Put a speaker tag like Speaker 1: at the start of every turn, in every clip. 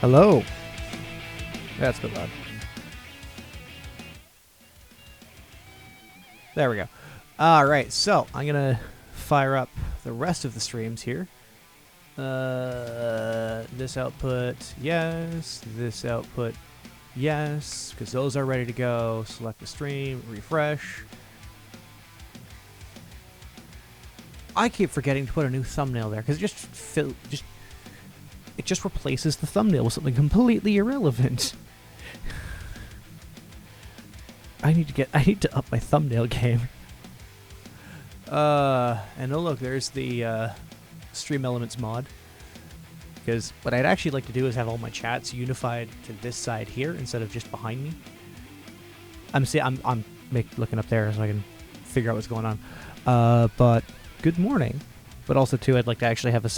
Speaker 1: Hello. That's a bit loud. There we go. Alright, so I'm going to fire up the rest of the streams here. This output, yes. This output, yes. Because those are ready to go. Select the stream, refresh. I keep forgetting to put a new thumbnail there because it just replaces the thumbnail with something completely irrelevant. I need to up my thumbnail game. And oh look, there's the Stream Elements mod. Because what I'd actually like to do is have all my chats unified to this side here instead of just behind me. I'm looking up there so I can figure out what's going on. But good morning. But also too, I'd like to actually have a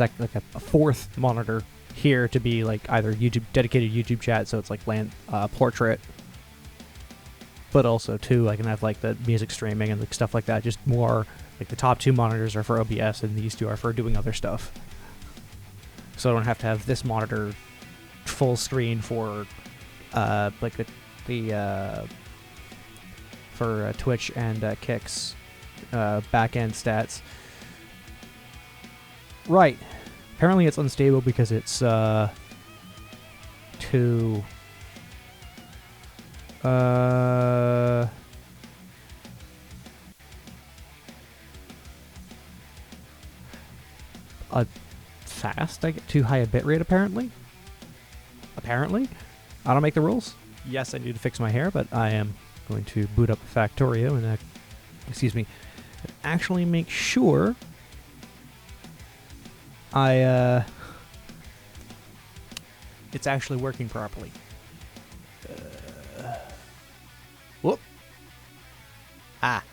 Speaker 1: fourth monitor here to be like either dedicated YouTube chat, so it's like portrait. But also too, I can have like the music streaming and like stuff like that. Just more like the top two monitors are for OBS and these two are for doing other stuff. So I don't have to have this monitor full screen for like for Twitch and Kick's back end stats. Right. Apparently it's unstable because it's too fast. I get too high a bitrate apparently. I don't make the rules. Yes, I need to fix my hair, but I am going to boot up Factorio and actually make sure it's actually working properly. Whoop. Ah.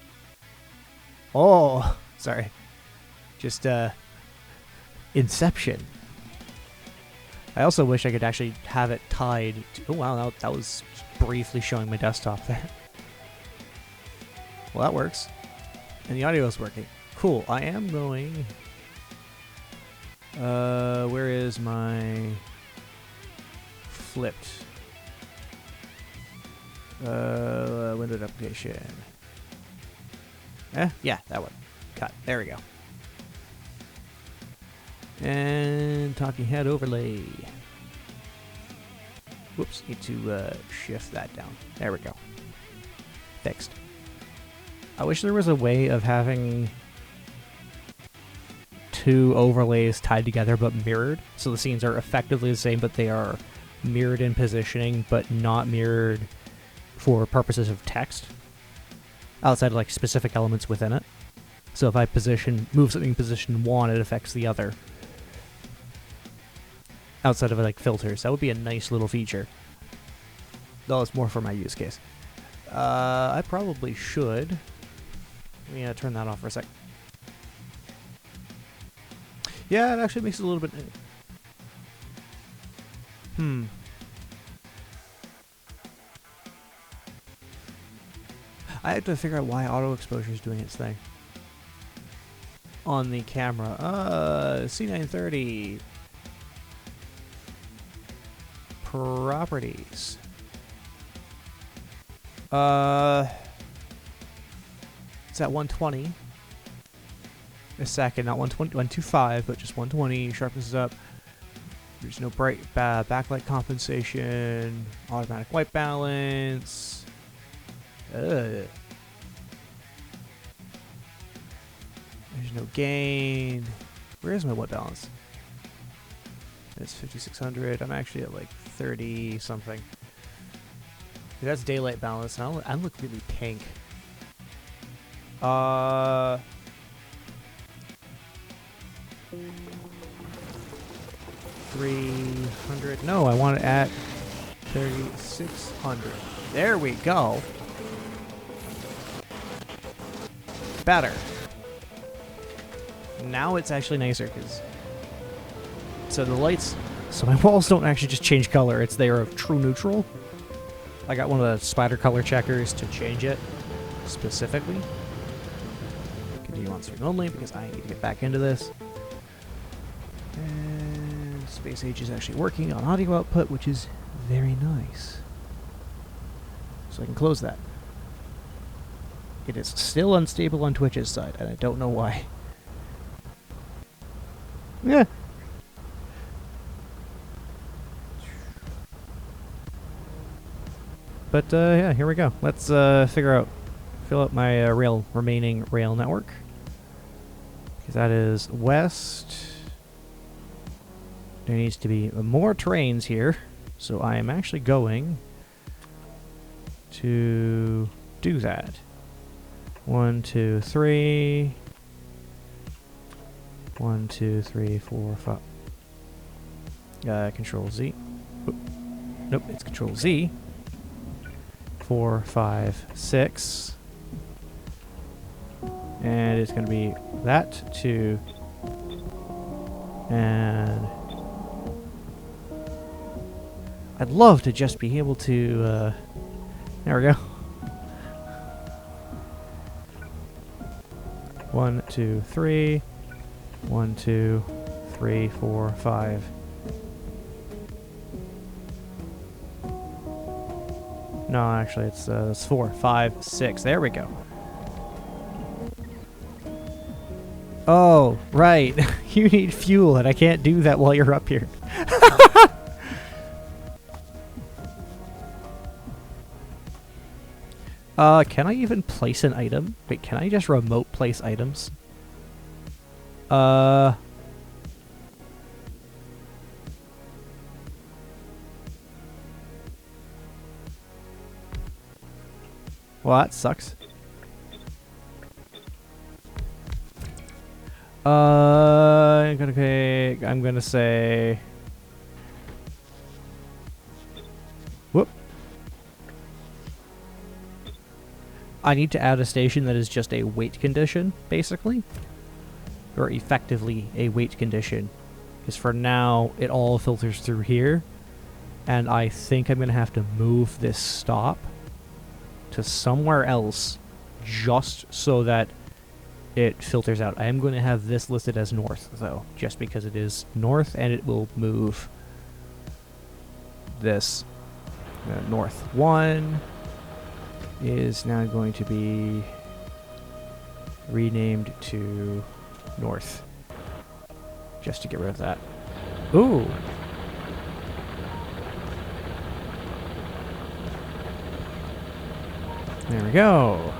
Speaker 1: Oh, sorry. Just, Inception. I also wish I could actually have it tied to... Oh, wow, that was briefly showing my desktop there. Well, that works. And the audio is working. Cool. I am going... where is my... flipped... windowed application. Yeah, that one. Cut. There we go. And talking head overlay. Whoops, need to shift that down. There we go. Fixed. I wish there was a way of having two overlays tied together but mirrored. So the scenes are effectively the same, but they are mirrored in positioning, but not mirrored for purposes of text. Outside of like specific elements within it. So if I move something in position 1, it affects the other. Outside of like filters. That would be a nice little feature. Though it's more for my use case. I probably should. Let me turn that off for a sec. Yeah, it actually makes it a little bit... I have to figure out why auto exposure is doing its thing. On the camera. C930. Properties. It's at 120. A second, not 120, 125, but just 120. Sharpness is up. There's no bright backlight compensation. Automatic white balance. There's no gain. Where is my white balance? It's 5600. I'm actually at like 30 something. That's daylight balance. And I look really pink. 300. No, I want it at 3600. There we go. Better. Now it's actually nicer because so the lights, so my walls don't actually just change color. They are of true neutral. I got one of the spider color checkers to change it specifically. Continue on stream only because I need to get back into this. And Space Age is actually working on audio output, which is very nice. So I can close that. It is still unstable on Twitch's side, and I don't know why. Yeah. But yeah, here we go. Let's fill out my remaining rail network. Because that is west. There needs to be more trains here. So I am actually going to do that. 1, 2, 3. 1, 2, 3, 4, 5. Control Z. Oop. Nope, it's Control Z. 4, 5, 6. And it's going to be that, 2. And I'd love to just be able to, there we go. 1, 2, 3. 1, 2, 3, 4, 5. No, actually, it's 4, 5, 6. There we go. Oh, right. You need fuel, and I can't do that while you're up here. Can I even place an item? Wait, can I just remote place items? Well, that sucks. I'm gonna say... Whoop. I need to add a station that is just a wait condition, basically. Or effectively a wait condition. Because for now, it all filters through here. And I think I'm gonna have to move this stop to somewhere else just so that it filters out. I am going to have this listed as north, though, just because it is north, and it will move this. North 1 is now going to be renamed to north, just to get rid of that. Ooh! There we go.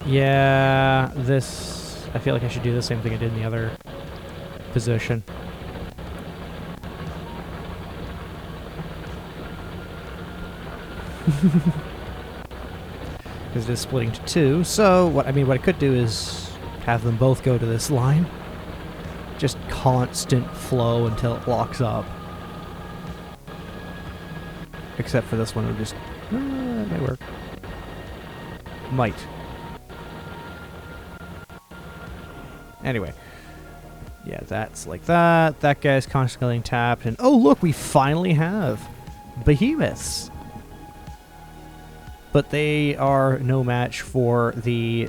Speaker 1: Yeah, this... I feel like I should do the same thing I did in the other position. Because it is splitting to 2, so what I could do is have them both go to this line. Just constant flow until it locks up. Except for this one, it'll just... that might work. Might. Anyway. Yeah, that's like that. That guy's constantly getting tapped. And oh, look, we finally have behemoths. But they are no match for the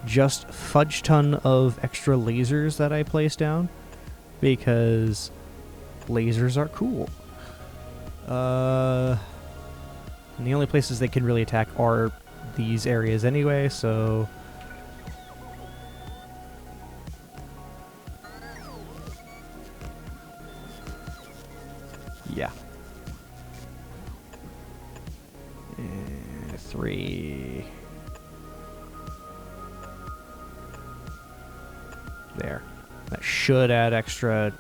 Speaker 1: just fudge ton of extra lasers that I placed down. Because lasers are cool. And the only places they can really attack are these areas anyway, so... yeah. And 3... there. That should add extra...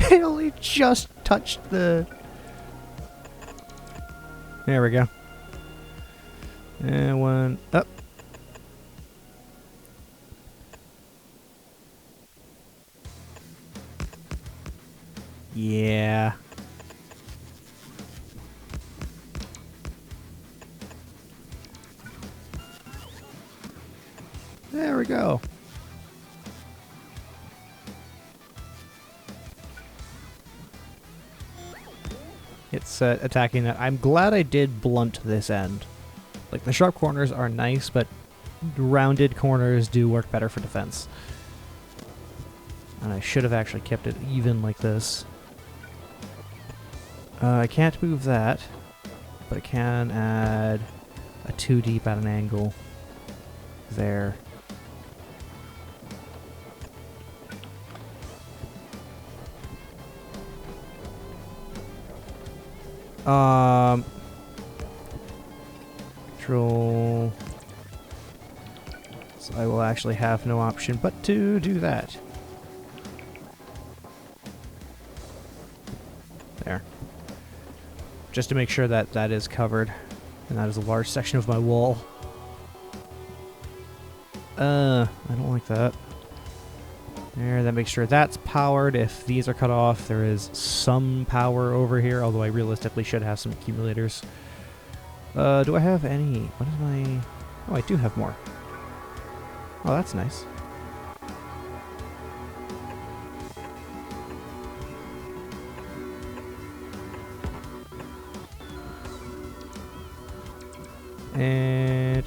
Speaker 1: It only just touched the... there we go. And 1 up. Yeah. There we go. It's attacking that. I'm glad I did blunt this end. Like, the sharp corners are nice, but rounded corners do work better for defense. And I should have actually kept it even like this. I can't move that, but I can add a 2 deep at an angle there. Control. So I will actually have no option but to do that. There. Just to make sure that that is covered. And that is a large section of my wall. I don't like that. There, that makes sure that's powered. If these are cut off, there is some power over here, although I realistically should have some accumulators. Do I have any? What is my... Oh, I do have more. Oh, that's nice. And...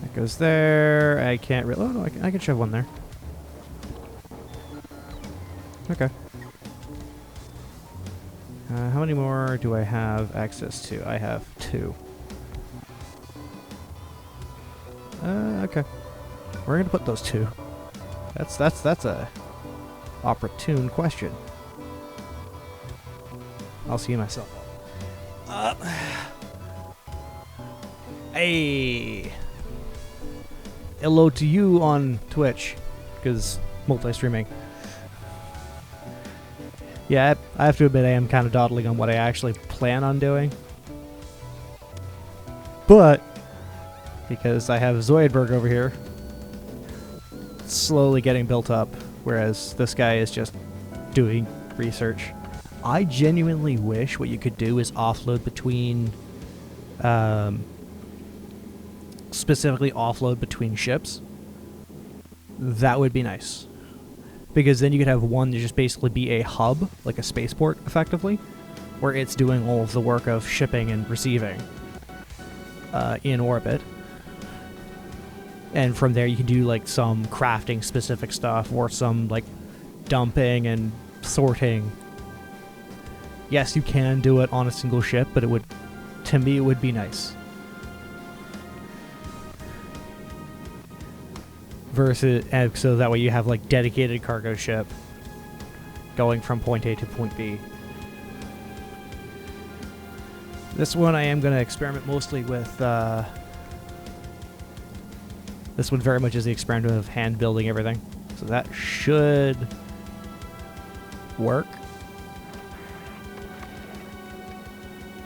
Speaker 1: That goes there. I can't really... Oh, no, I can shove one there. Okay. How many more do I have access to? I have 2. Okay. We're gonna put those 2. That's a opportune question. I'll see myself. Hey, hello to you on Twitch, because multi-streaming. Yeah, I have to admit I am kind of dawdling on what I actually plan on doing. But, because I have Zoidberg over here, slowly getting built up, whereas this guy is just doing research. I genuinely wish what you could do is offload between, specifically offload between ships. That would be nice. Because then you could have one to just basically be a hub, like a spaceport, effectively, where it's doing all of the work of shipping and receiving in orbit. And from there you can do like some crafting specific stuff or some like dumping and sorting. Yes, you can do it on a single ship, but it would, to me, it would be nice. Versus, and so that way you have like dedicated cargo ship going from point A to point B. This one I am going to experiment mostly with, this one very much is the experiment of hand building everything. So that should work.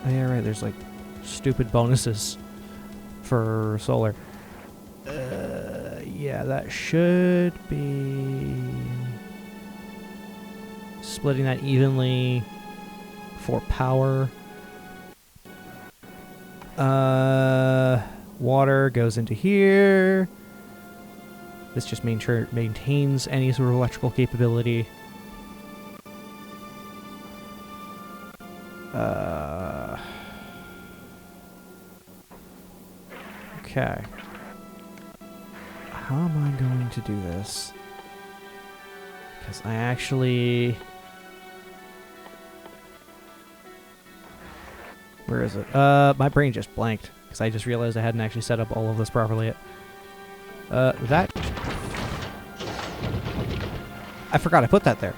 Speaker 1: Oh, yeah, right, there's like stupid bonuses for solar. Yeah, that should be splitting that evenly for power. Water goes into here. This just maintains any sort of electrical capability. Okay. How am I going to do this? Because I actually... Where is it? My brain just blanked. Because I just realized I hadn't actually set up all of this properly yet. That... I forgot I put that there.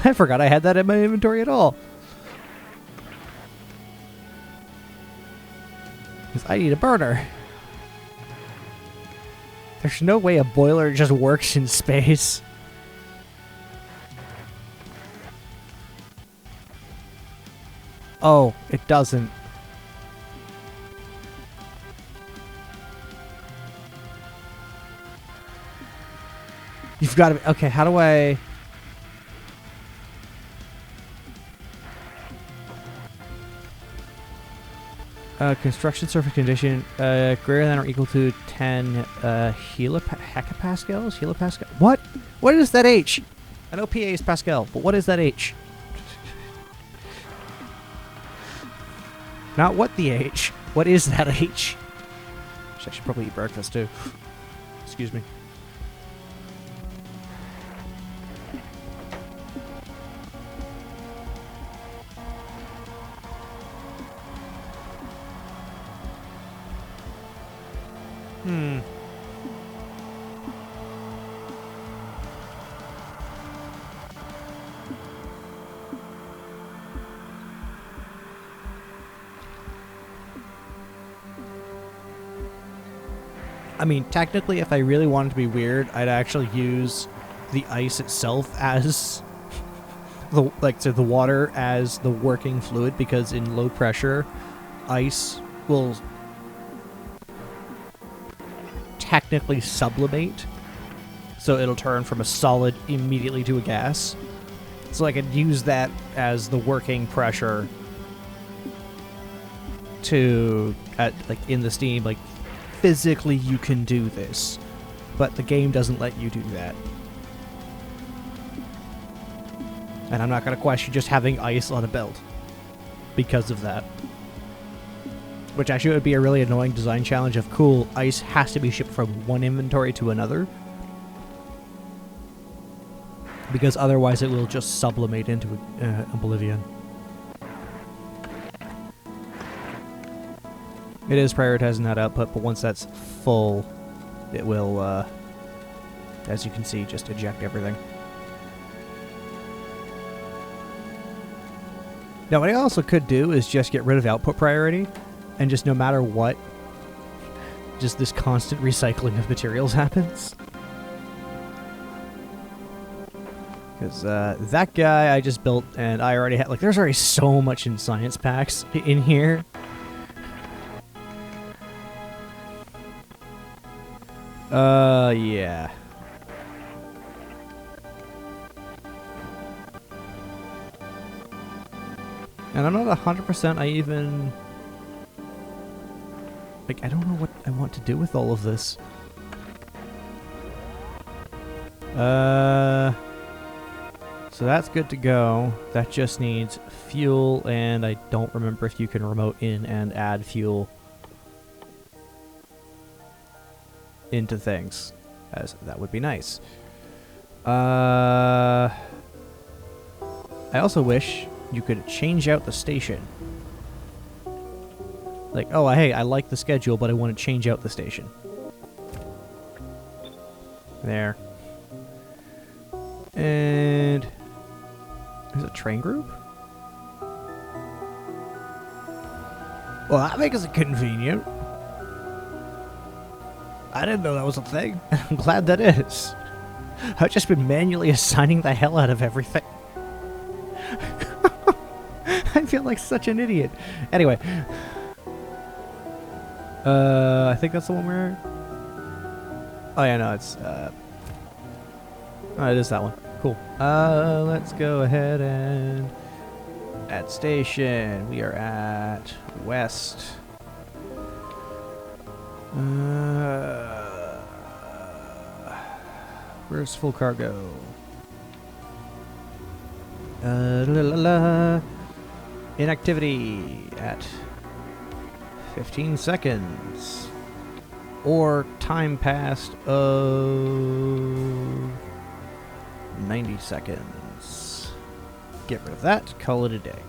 Speaker 1: I forgot I had that in my inventory at all. Because I need a burner. There's no way a boiler just works in space. Oh, it doesn't. You've got to... Okay, how do I... Construction surface condition greater than or equal to 10 hecapascals? Helipascal? What? What is that H? I know PA is Pascal, but what is that H? Not what the H. What is that H? I should probably eat breakfast too. Excuse me. I mean, technically, if I really wanted to be weird, I'd actually use the ice itself as the water as the working fluid, because in low pressure, ice will technically sublimate, so it'll turn from a solid immediately to a gas. So I could use that as the working pressure to, like in the steam, like physically you can do this, but the game doesn't let you do that. And I'm not going to question just having ice on a belt because of that. Which actually would be a really annoying design challenge of, cool, ice has to be shipped from one inventory to another, because otherwise it will just sublimate into oblivion. It is prioritizing that output, but once that's full, it will, as you can see, just eject everything. Now, what I also could do is just get rid of output priority, and just no matter what, just this constant recycling of materials happens. Because that guy I just built, and I already had, like, there's already so much in science packs in here. Yeah. And I'm not 100% I even... Like, I don't know what I want to do with all of this. So that's good to go. That just needs fuel, and I don't remember if you can remote in and add fuel into things, as that would be nice. I also wish you could change out the station. Like, oh, hey, I like the schedule, but I want to change out the station. There. And there's a train group? Well, that makes it convenient. I didn't know that was a thing. I'm glad that is. I've just been manually assigning the hell out of everything. I feel like such an idiot. Anyway. I think that's the one where... Oh yeah, no, it's, oh, it is that one. Cool. Let's go ahead and... At station, we are at west. Where's full cargo? Inactivity at 15 seconds. Or time passed of 90 seconds. Get rid of that, call it a day.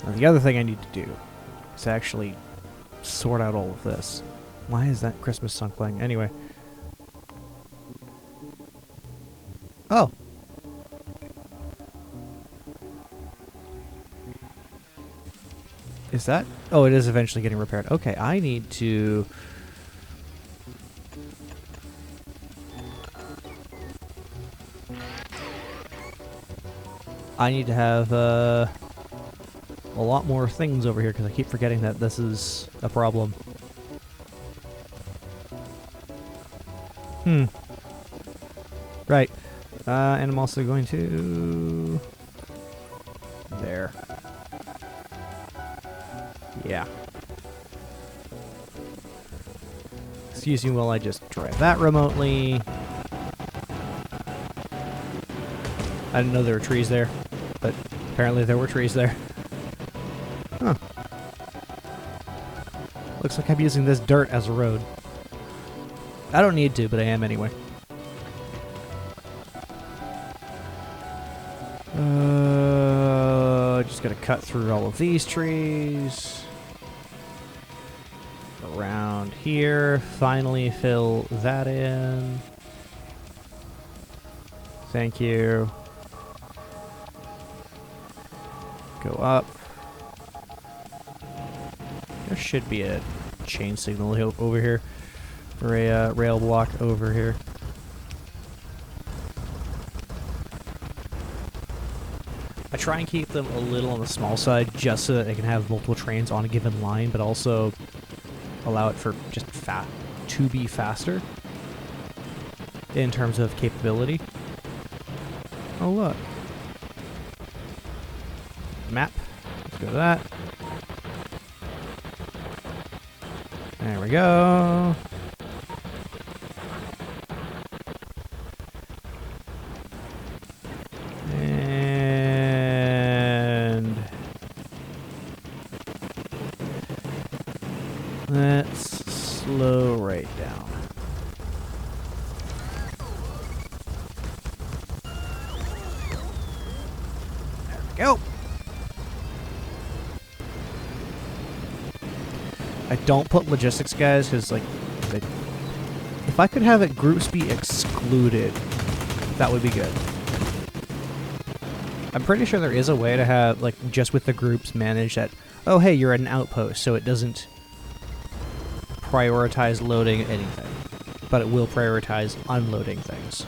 Speaker 1: Now the other thing I need to do is actually sort out all of this. Why is that Christmas song playing? Anyway. Oh. Is that? Oh, it is eventually getting repaired. Okay, I need to... I need to have a lot more things over here, because I keep forgetting that this is a problem. Right. And I'm also going to... There. Yeah. Excuse me while I just drive that remotely. I didn't know there were trees there, but apparently there were trees there. Huh. Looks like I'm using this dirt as a road. I don't need to, but I am anyway. Just gotta cut through all of these trees. Around here. Finally fill that in. Thank you. Go up. There should be a chain signal over here. Or a rail block over here. I try and keep them a little on the small side just so that they can have multiple trains on a given line, but also allow it for just to be faster in terms of capability. Oh, look. Map. Let's go to that. There we go. And let's slow right down. There we go. I don't put logistics, guys, because, like, if I could have it groups be excluded, that would be good. I'm pretty sure there is a way to have, like, just with the groups manage that, oh, hey, you're at an outpost, so it doesn't prioritize loading anything, but it will prioritize unloading things.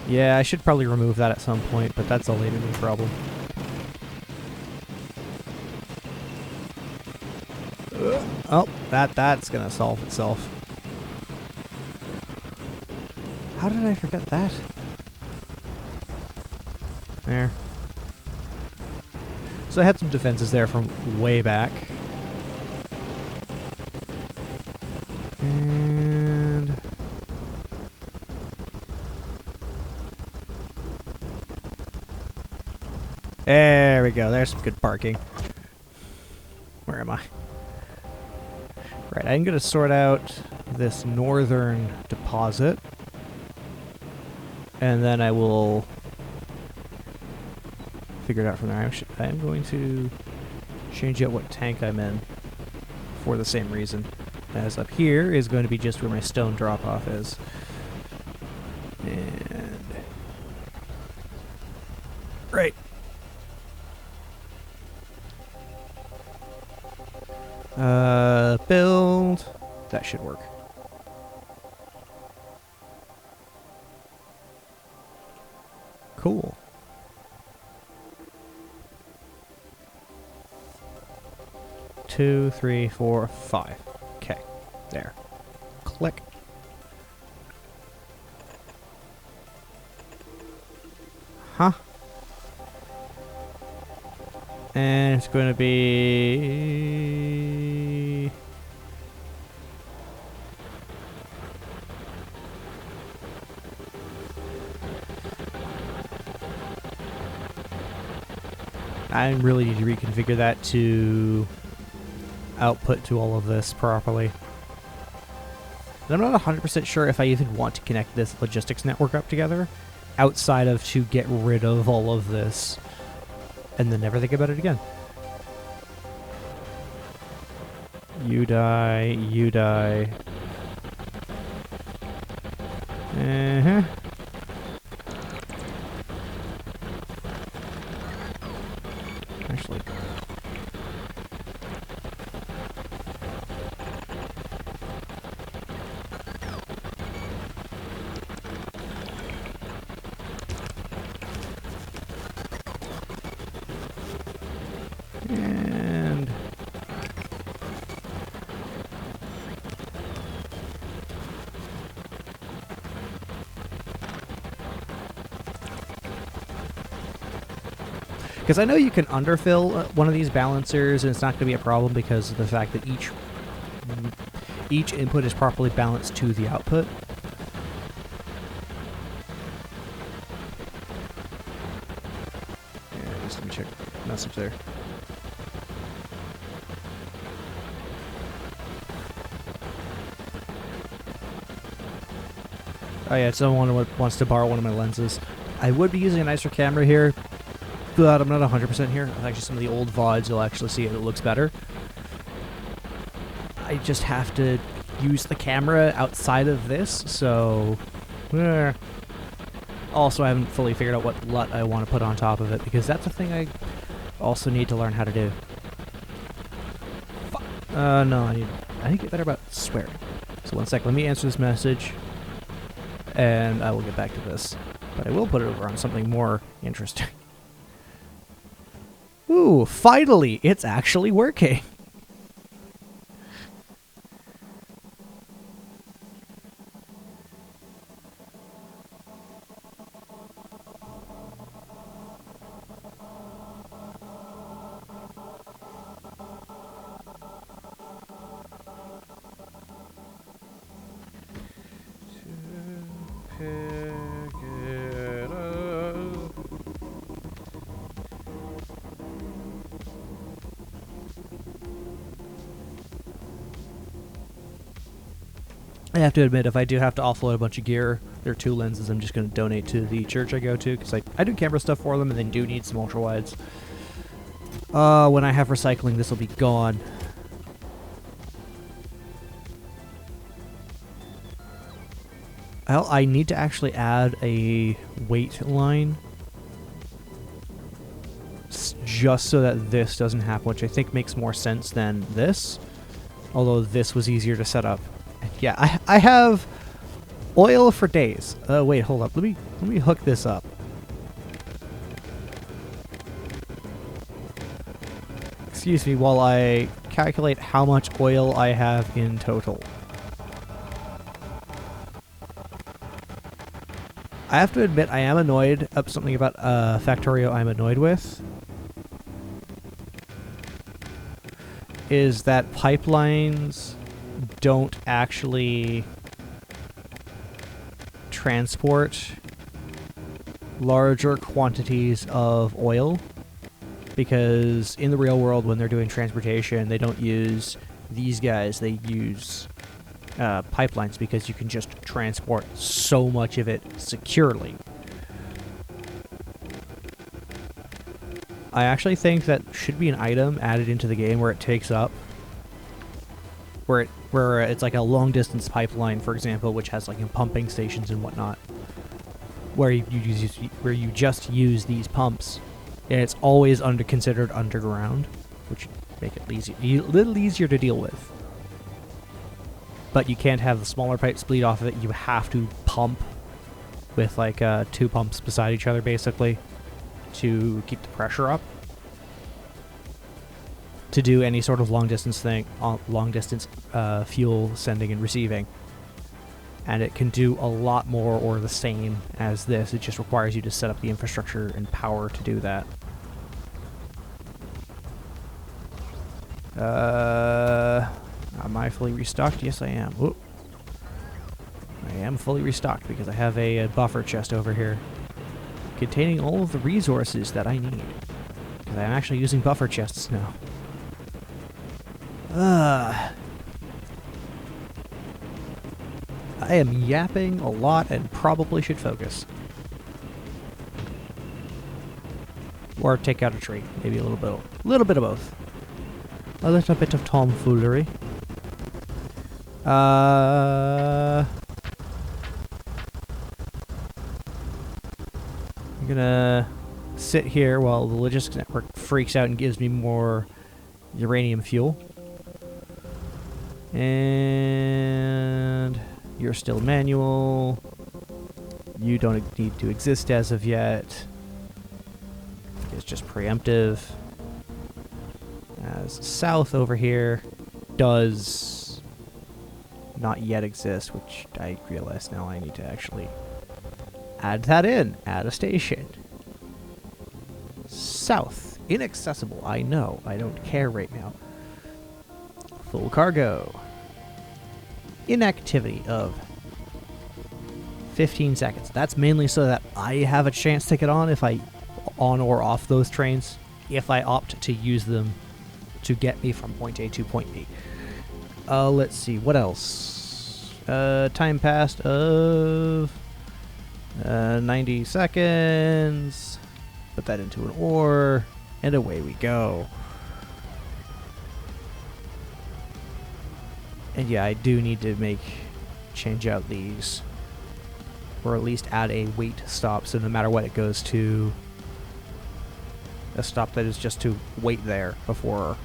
Speaker 1: Yeah, I should probably remove that at some point, but that's a later problem. Oh, that's gonna solve itself. How did I forget that? There. So I had some defenses there from way back. And there we go. There's some good parking. Where am I? Right, I'm going to sort out this northern deposit. And then I will figure it out from there. I'm going to change out what tank I'm in for the same reason. As up here is going to be just where my stone drop-off is. And right. Build. That should work. Cool. Two, three, four, five. Okay. There. Click. Huh. And it's going to be... I really need to reconfigure that to output to all of this properly. And I'm not 100% sure if I even want to connect this logistics network up together outside of to get rid of all of this and then never think about it again. You die, you die. Uh-huh. Actually. And Because I know you can underfill one of these balancers, and it's not going to be a problem because of the fact that each input is properly balanced to the output. Yeah, just let me check the message there. Oh yeah, someone wants to borrow one of my lenses. I would be using a nicer camera here, but I'm not 100% here. Actually, some of the old VoDs, you'll actually see it looks better. I just have to use the camera outside of this, so... Also, I haven't fully figured out what LUT I want to put on top of it, because that's a thing I also need to learn how to do. No, I need to get better about swearing. So one sec, let me answer this message, and I will get back to this. But I will put it over on something more interesting. Ooh, finally, it's actually working. I have to admit, if I do have to offload a bunch of gear, there are 2 lenses I'm just going to donate to the church I go to, because I do camera stuff for them, and they do need some ultra-wides. When I have recycling, this will be gone. Well, I need to actually add a weight line, just so that this doesn't happen, which I think makes more sense than this, although this was easier to set up. Yeah, I have oil for days. Wait, hold up. Let me hook this up. Excuse me while I calculate how much oil I have in total. I have to admit I am annoyed of something about Factorio I'm annoyed with. Is that pipelines don't actually transport larger quantities of oil, because in the real world when they're doing transportation they don't use these guys, they use pipelines, because you can just transport so much of it securely. I actually think that should be an item added into the game where it takes up where it's like a long distance pipeline, for example, which has like pumping stations and whatnot, where you just use these pumps, and it's always considered underground, which make it a little easier to deal with. But you can't have the smaller pipes bleed off of it. You have to pump with like 2 pumps beside each other, basically, to keep the pressure up. To do any sort of long distance thing, fuel sending and receiving. And it can do a lot more or the same as this. It just requires you to set up the infrastructure and power to do that. Am I fully restocked? Yes, I am. Whoop. I am fully restocked because I have a buffer chest over here containing all of the resources that I need. Because I'm actually using buffer chests now. I am yapping a lot and probably should focus. Or take out a tree. Maybe a little bit of both. A little bit of tomfoolery. I'm gonna sit here while the logistics network freaks out and gives me more uranium fuel. And you're still manual. You don't need to exist as of yet. It's just preemptive. As south over here does not yet exist, which I realize now I need to actually add that in. Add a station. south. Inaccessible, I know. I don't care right now. Full cargo. Inactivity of 15 seconds. That's mainly so that I have a chance to get on if I on or off those trains, if I opt to use them to get me from point A to point B. Let's see, what else? Time passed of 90 seconds. Put that into an ore, and away we go. And yeah, I do need to change out these, or at least add a wait stop, so no matter what, it goes to a stop that is just to wait there before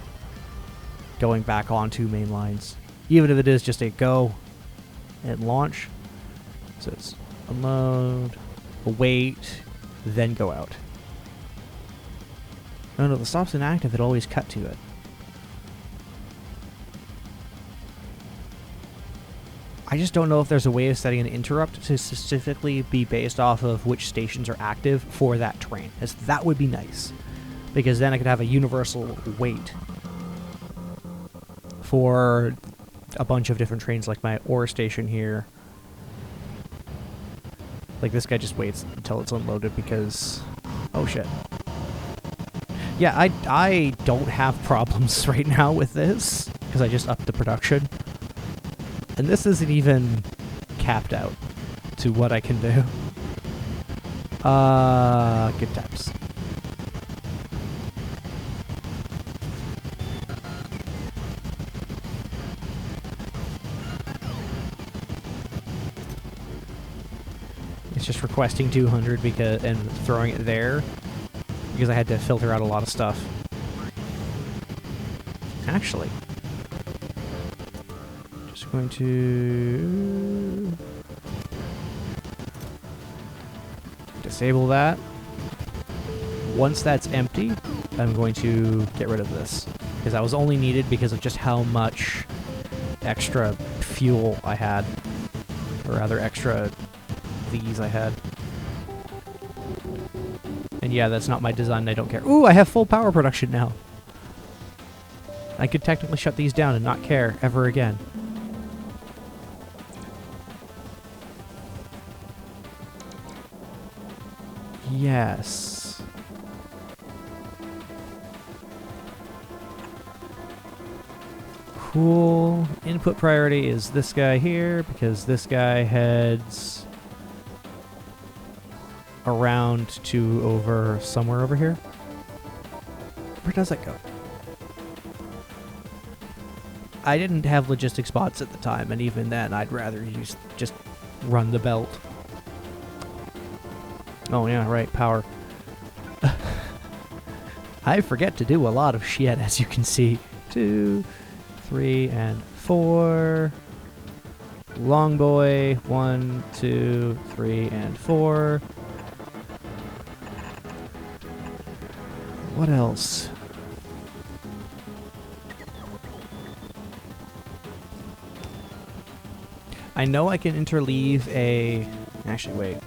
Speaker 1: going back onto main lines, even if it is just a go and launch. So it's unload, wait, then go out. Oh no, the stop's inactive, it always cut to it. I just don't know if there's a way of setting an interrupt to specifically be based off of which stations are active for that train, as that would be nice, because then I could have a universal wait for a bunch of different trains, like my ore station here. Like, this guy just waits until it's unloaded because... oh shit. Yeah, I don't have problems right now with this, because I just upped the production. And this isn't even capped out to what I can do. Good times. It's just requesting 200 because and throwing it there because I had to filter out a lot of stuff. Actually, just going to disable that. Once that's empty, I'm going to get rid of this because that was only needed because of just how much extra fuel I had, or rather extra these I had. And yeah, that's not my design, I don't care. Ooh, I have full power production now. I could technically shut these down and not care ever again. Yes. Cool. Input priority is this guy here, because this guy heads around to over somewhere over here. Where does it go? I didn't have logistics bots at the time, and even then I'd rather just run the belt. Oh yeah, right, power. I forget to do a lot of shit, as you can see. 2, 3, and 4. Long boy. 1, 2, 3, and 4. What else? I know I can interleave a... Actually, wait.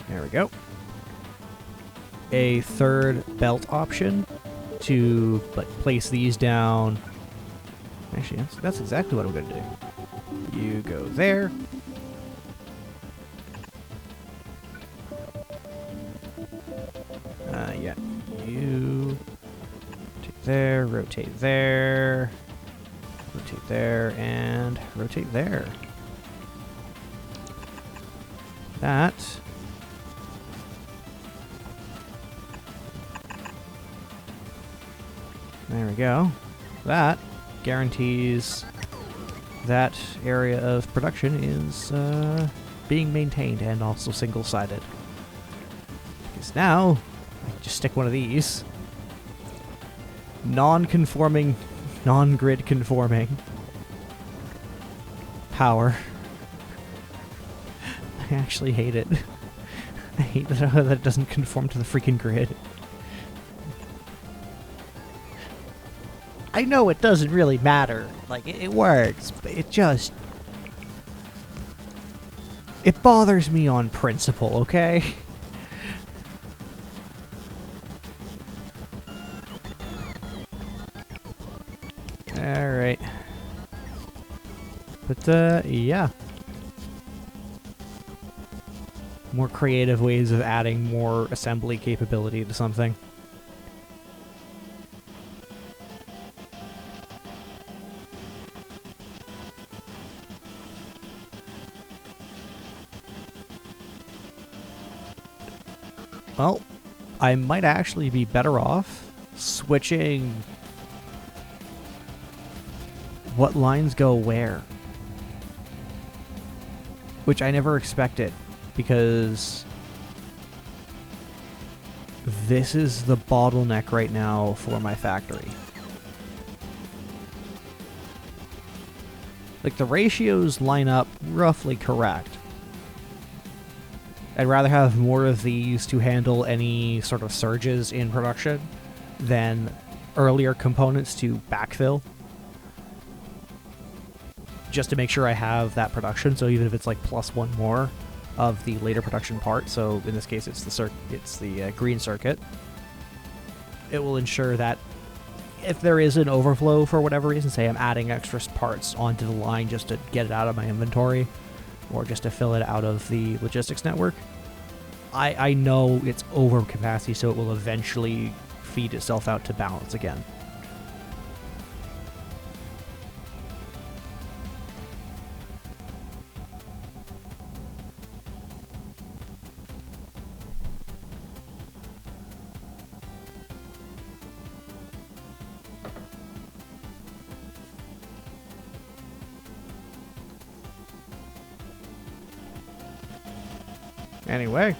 Speaker 1: There we go. A third belt option to place these down. Actually, that's exactly what I'm going to do. You go there. Yeah. You rotate there, rotate there, rotate there, and rotate there. That. There we go. That guarantees that area of production is being maintained and also single-sided. Because now, I can just stick one of these. Non-conforming, non-grid conforming power. I actually hate it. I hate that it doesn't conform to the freaking grid. I know it doesn't really matter. Like, it works, but it just... it bothers me on principle, okay? Alright. But, yeah. More creative ways of adding more assembly capability to something. Well, I might actually be better off switching what lines go where. Which I never expected, because this is the bottleneck right now for my factory. Like, the ratios line up roughly correct. I'd rather have more of these to handle any sort of surges in production than earlier components to backfill. Just to make sure I have that production, so even if it's like +1 more of the later production part, so in this case it's the green circuit, it will ensure that if there is an overflow for whatever reason, say I'm adding extra parts onto the line just to get it out of my inventory, or just to fill it out of the logistics network, I know it's over capacity, so it will eventually feed itself out to balance again. Anyway.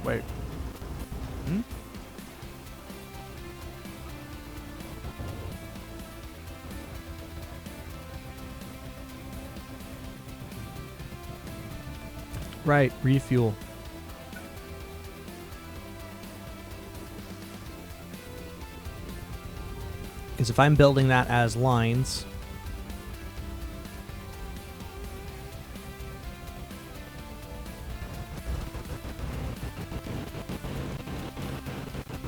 Speaker 1: Wait. Right, refuel. Because if I'm building that as lines,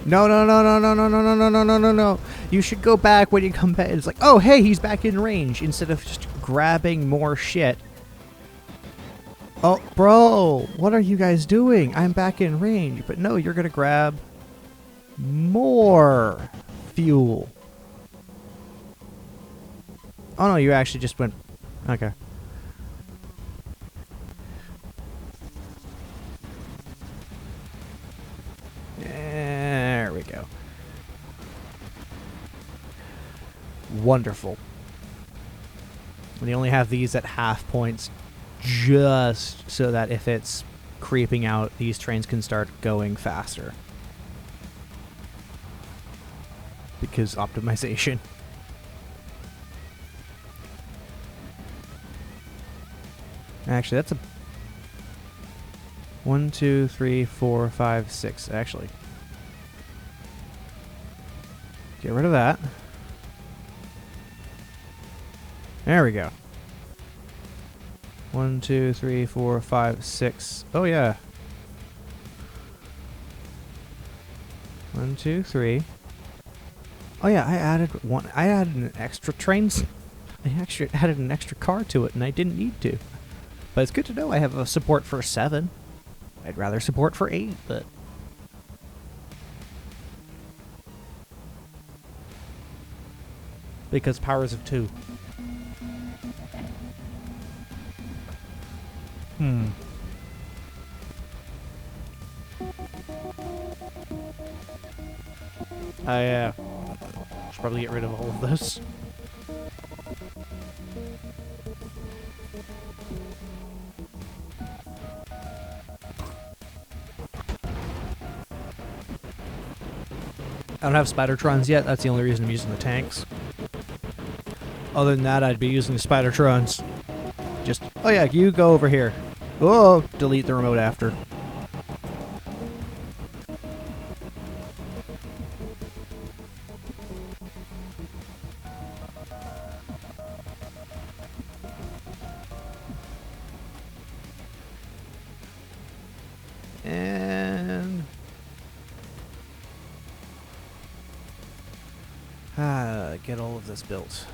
Speaker 1: no. You should go back when you come back. It's like, oh, hey, he's back in range, instead of just grabbing more shit. Oh, bro, what are you guys doing? I'm back in range. But no, you're going to grab more fuel. Oh, no, you actually just went... Okay. There we go. Wonderful. And you only have these at half points, just so that if it's creeping out, these trains can start going faster. Because optimization. Actually, that's a 1, 2, 3, 4, 5, 6. Actually, get rid of that. There we go. 1, 2, 3, 4, 5, 6. Oh yeah. 1, 2, 3. Oh yeah, I added one. I added an extra trains. I actually added an extra car to it, and I didn't need to. But it's good to know I have a support for 7. I'd rather support for 8, but... because powers of 2. I should probably get rid of all of this. I don't have Spidertrons yet. That's the only reason I'm using the tanks. Other than that, I'd be using the Spidertrons. Just, oh yeah, you go over here. Oh, delete the remote after. Get all of this built.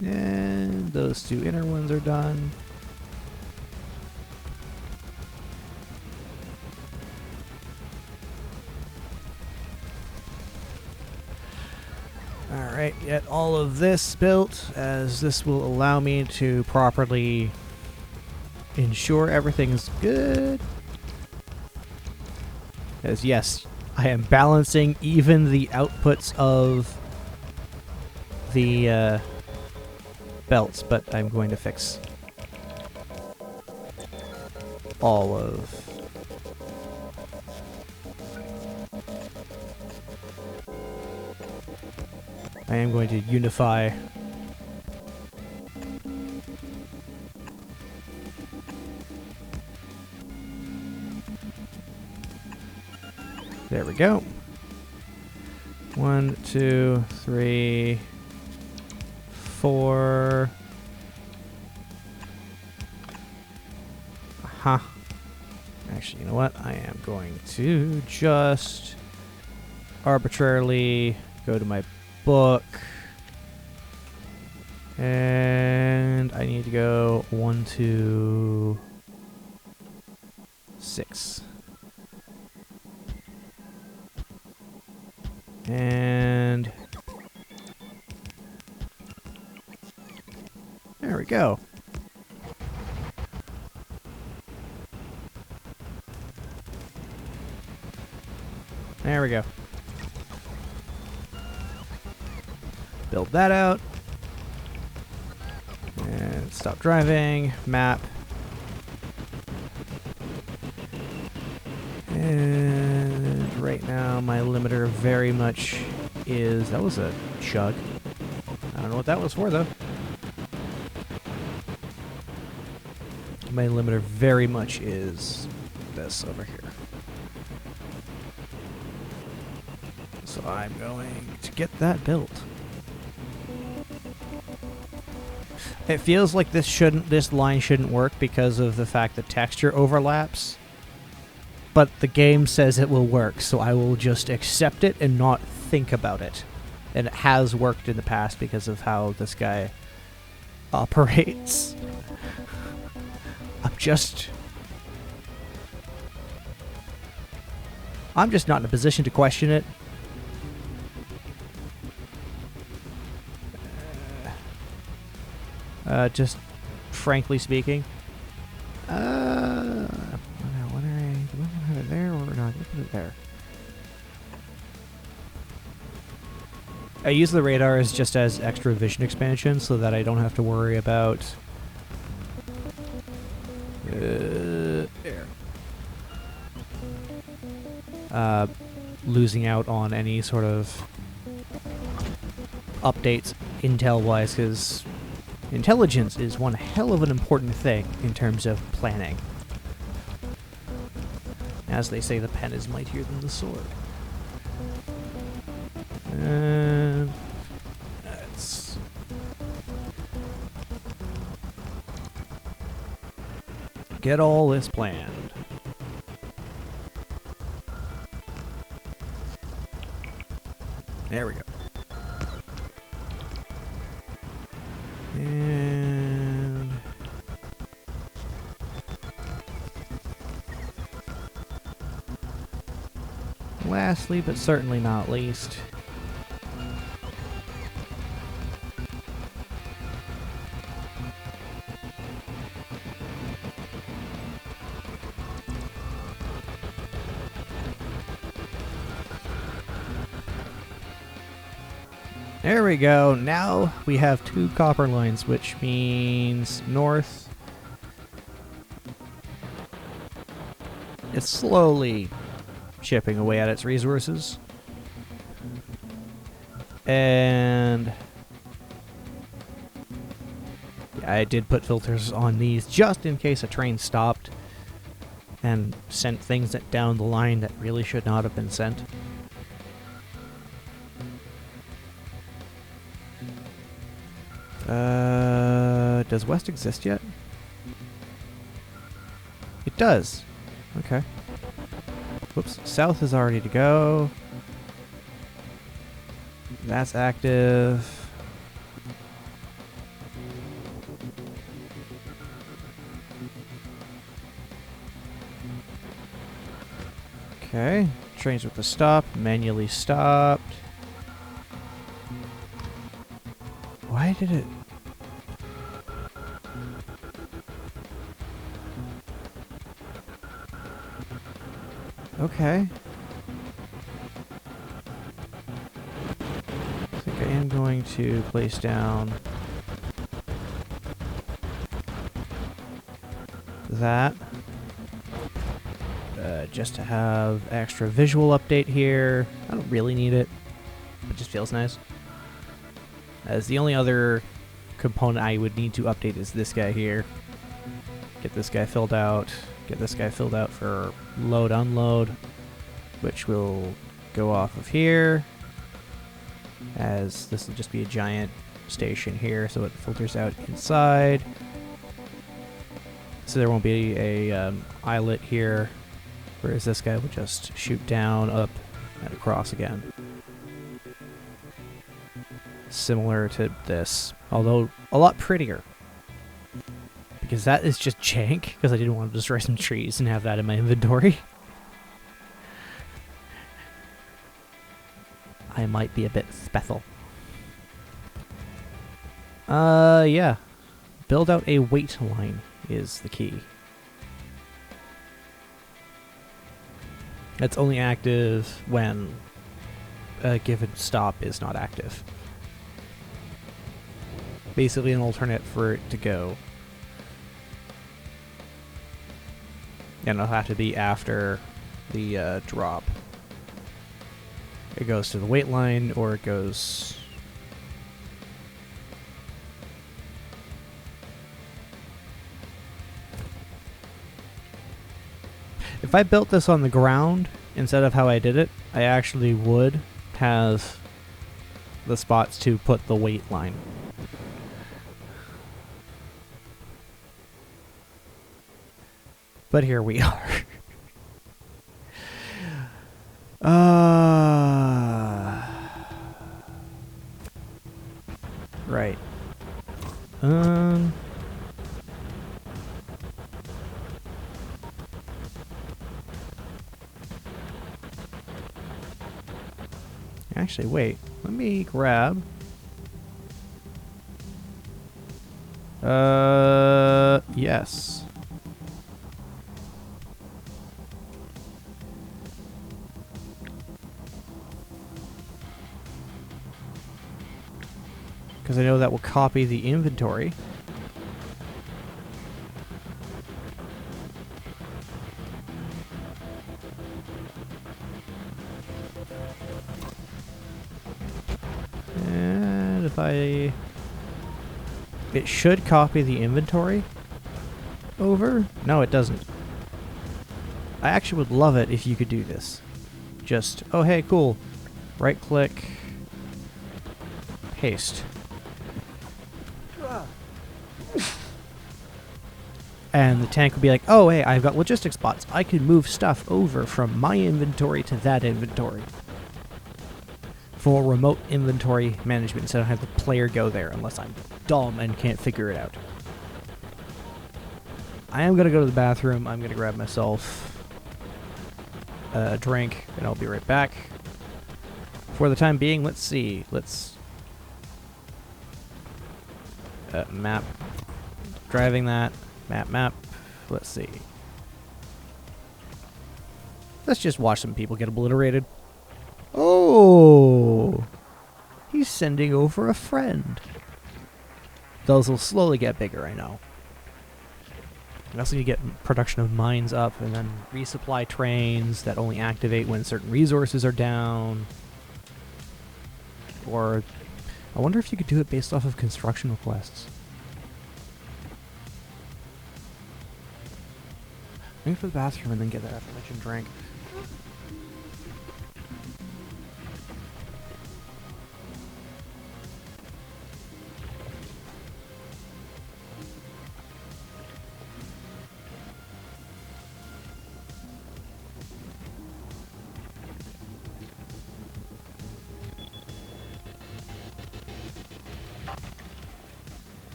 Speaker 1: And those two inner ones are done. Alright, get all of this built, as this will allow me to properly ensure everything's good. As yes, I am balancing even the outputs of the belts, but I'm going to fix all of... I am going to unify there we go. 1, 2, 3, 4. Aha. Actually, you know what? I am going to just arbitrarily go to my book. And I need to go 1, 2, 6. And there we go. There we go. Build that out. And stop driving. Map. And right now my limiter very much is... That was a chug. I don't know what that was for though. My limiter very much is this over here. So I'm going to get that built. It feels like this line shouldn't work because of the fact that texture overlaps. But the game says it will work, so I will just accept it and not think about it. And it has worked in the past because of how this guy operates. I'm just not in a position to question it. Just frankly speaking. Do I have it there or not? Put it there. I use the radar as just as extra vision expansion so that I don't have to worry about losing out on any sort of updates intel-wise, because intelligence is one hell of an important thing in terms of planning. As they say, the pen is mightier than the sword. And let's get all this planned. There we go. And lastly, but certainly not least, there we go. Now we have 2 copper lines, which means north. It's slowly chipping away at its resources. And yeah, I did put filters on these just in case a train stopped. and sent things that down the line that really should not have been sent. Does west exist yet? It does. Okay. Whoops. South is already to go. That's active. Okay. Trains with the stop. Manually stopped. Why did it... Okay. I think I am going to place down that. Just to have extra visual update here. I don't really need it. It just feels nice. As the only other component I would need to update is this guy here. Get this guy filled out. Get this guy filled out for load unload, which will go off of here, as this will just be a giant station here, so it filters out inside. So there won't be a eyelet here, whereas this guy will just shoot down, up, and across again. Similar to this, although a lot prettier. Because that is just jank, because I didn't want to destroy some trees and have that in my inventory. I might be a bit special. Yeah. Build out a wait line is the key. It's only active when a given stop is not active. Basically an alternate for it to go. And it'll have to be after the drop. It goes to the wait line, or it goes... If I built this on the ground instead of how I did it, I actually would have the spots to put the wait line. But here we are. Right. Actually, wait. Let me grab... yes. Because I know that will copy the inventory. And if I... It should copy the inventory over? No, it doesn't. I actually would love it if you could do this. Just, oh hey, cool. Right click, paste. And the tank would be like, oh hey, I've got logistics spots. I can move stuff over from my inventory to that inventory. For remote inventory management, so I don't have the player go there unless I'm dumb and can't figure it out. I am going to go to the bathroom. I'm going to grab myself a drink, and I'll be right back. For the time being, let's see. Let's... map. Driving that. Map. Let's see. Let's just watch some people get obliterated. Oh! He's sending over a friend. Those will slowly get bigger, I know. I also need to get production of mines up and then resupply trains that only activate when certain resources are down. Or I wonder if you could do it based off of construction requests. Go to the bathroom and then get that aforementioned drink.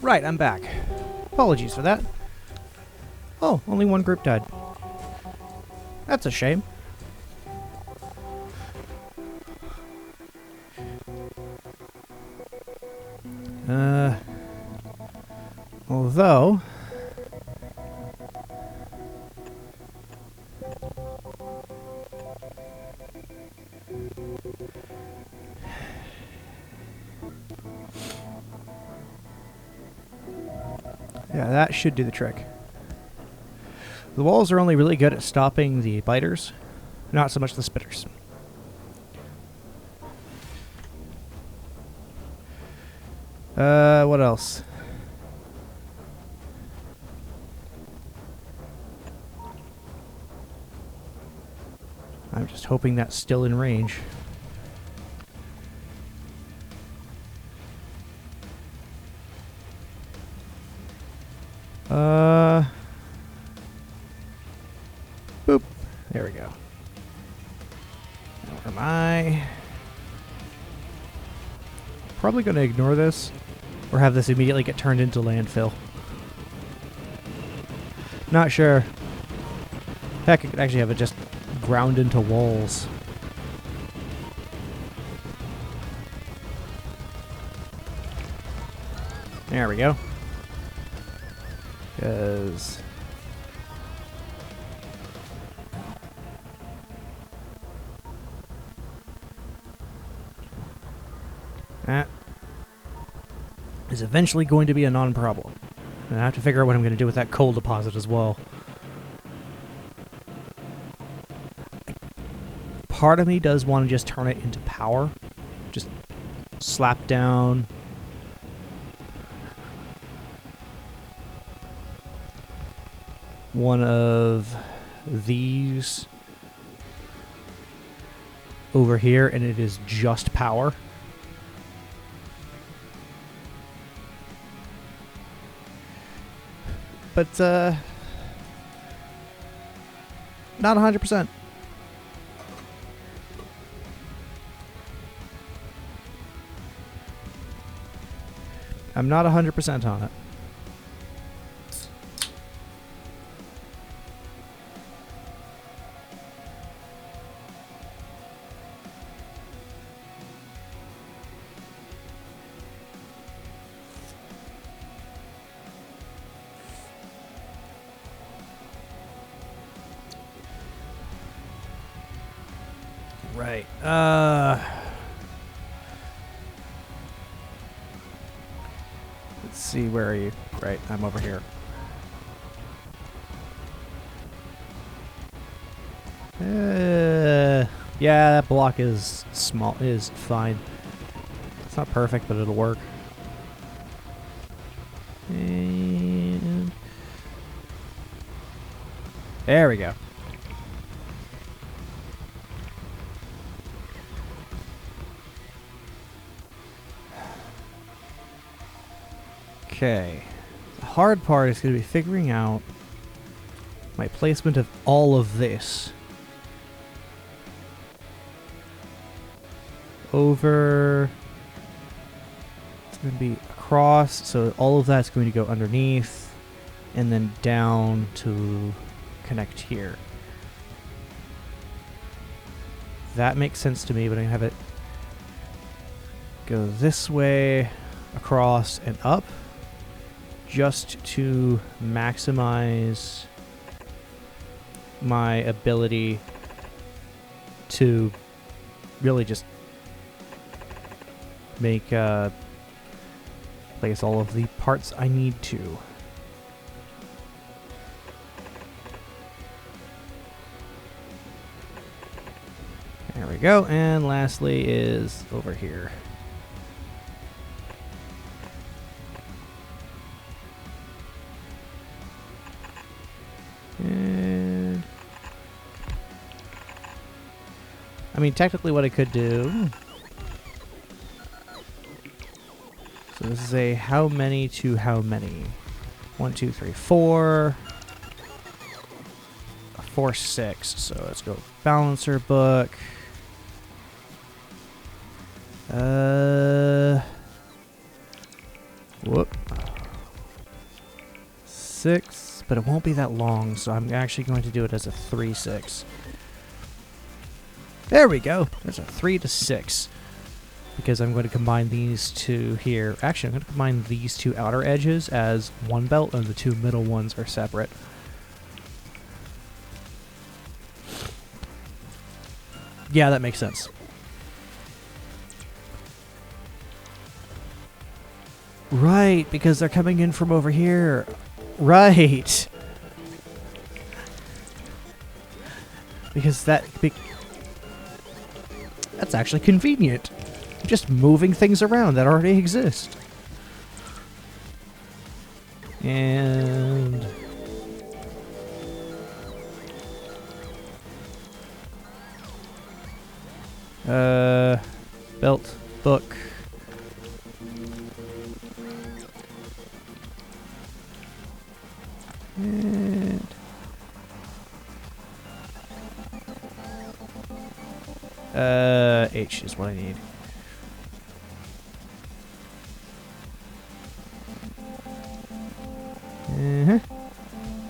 Speaker 1: Right, I'm back. Apologies for that. Oh, only one group died. That's a shame. Although... yeah, that should do the trick. The walls are only really good at stopping the biters, not so much the spitters. What else? I'm just hoping that's still in range. Boop. There we go. Now, where am I? Probably going to ignore this, or have this immediately get turned into landfill. Not sure. Heck, I could actually have it just ground into walls. There we go. Because... that is eventually going to be a non-problem. And I have to figure out what I'm going to do with that coal deposit as well. Part of me does want to just turn it into power. Just slap down one of these over here, and it is just power. But, not 100%. I'm not 100% on it. Right. Let's see, where are you? Right, I'm over here. Yeah, that block is small, is fine. It's not perfect, but it'll work. And there we go. Okay. The hard part is going to be figuring out my placement of all of this. Over. It's going to be across, so all of that's going to go underneath, and then down to connect here. That makes sense to me, but I have it go this way, across, and up, just to maximize my ability to really just make place all of the parts I need to. There we go, and lastly is over here. And I mean, technically what I could do, so this is a how many to how many? 1, 2, 3, 4. 4, 6. So let's go balancer book. Whoop. 6, but it won't be that long, so I'm actually going to do it as a 3, 6. There we go. There's a 3 to 6. Because I'm going to combine these two here. Actually, I'm going to combine these two outer edges as one belt, and the two middle ones are separate. Yeah, that makes sense. Right, because they're coming in from over here. Right. Because that's actually convenient. Just moving things around that already exist. And belt, book. And H is what I need.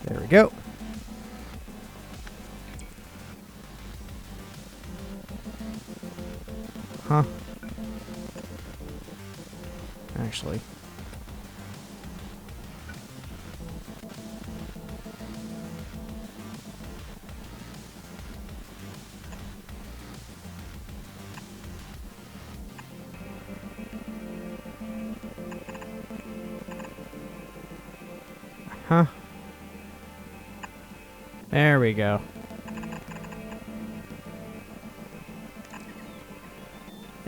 Speaker 1: There we go. Huh. Actually. Huh. There we go.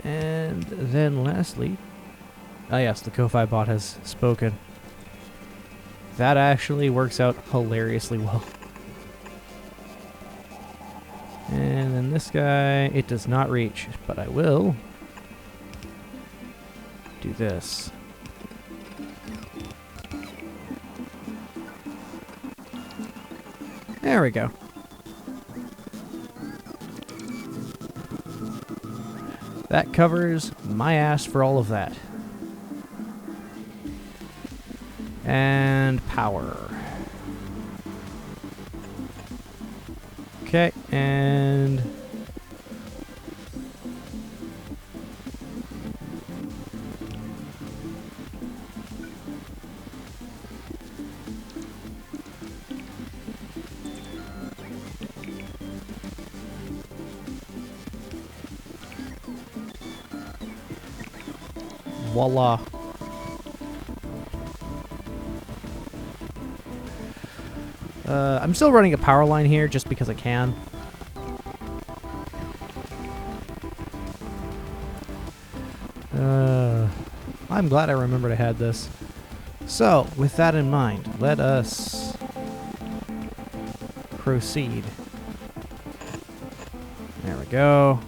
Speaker 1: And then lastly, oh yes, the Ko-Fi bot has spoken. That actually works out hilariously well. And then this guy, it does not reach, but I will do this. There we go. That covers my ass for all of that. And power. Okay, and voila. I'm still running a power line here just because I can. I'm glad I remembered I had this. So, with that in mind, let us proceed. There we go.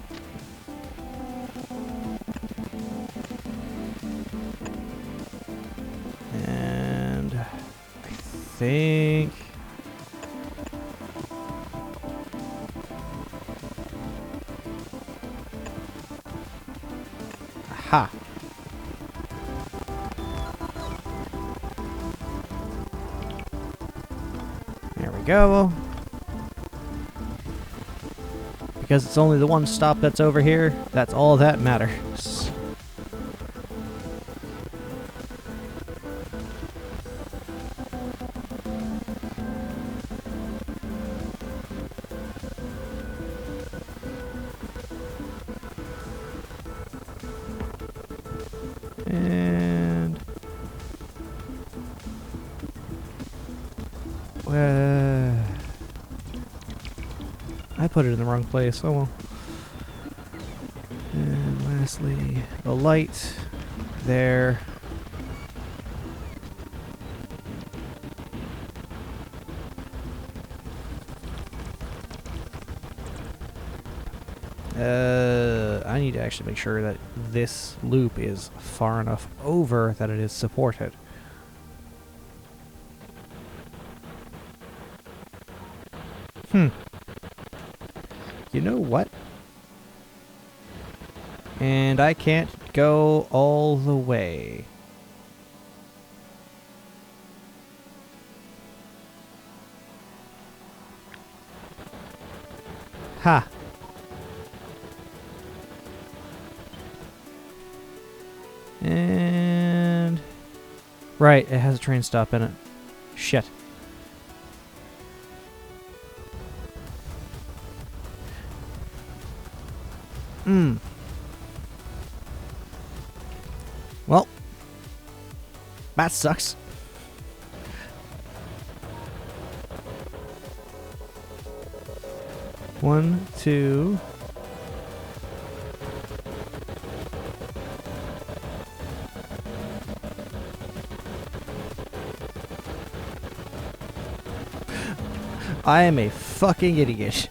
Speaker 1: And I think... Aha! There we go. Because it's only the one stop that's over here, that's all that matters. And... I put it in the wrong place, oh well. And lastly, a light there. I need to actually make sure that this loop is far enough over that it is supported. You know what? And I can't go all the way. Ha! And... right, it has a train stop in it. Shit. Well, that sucks. One, two. I am a fucking idiot.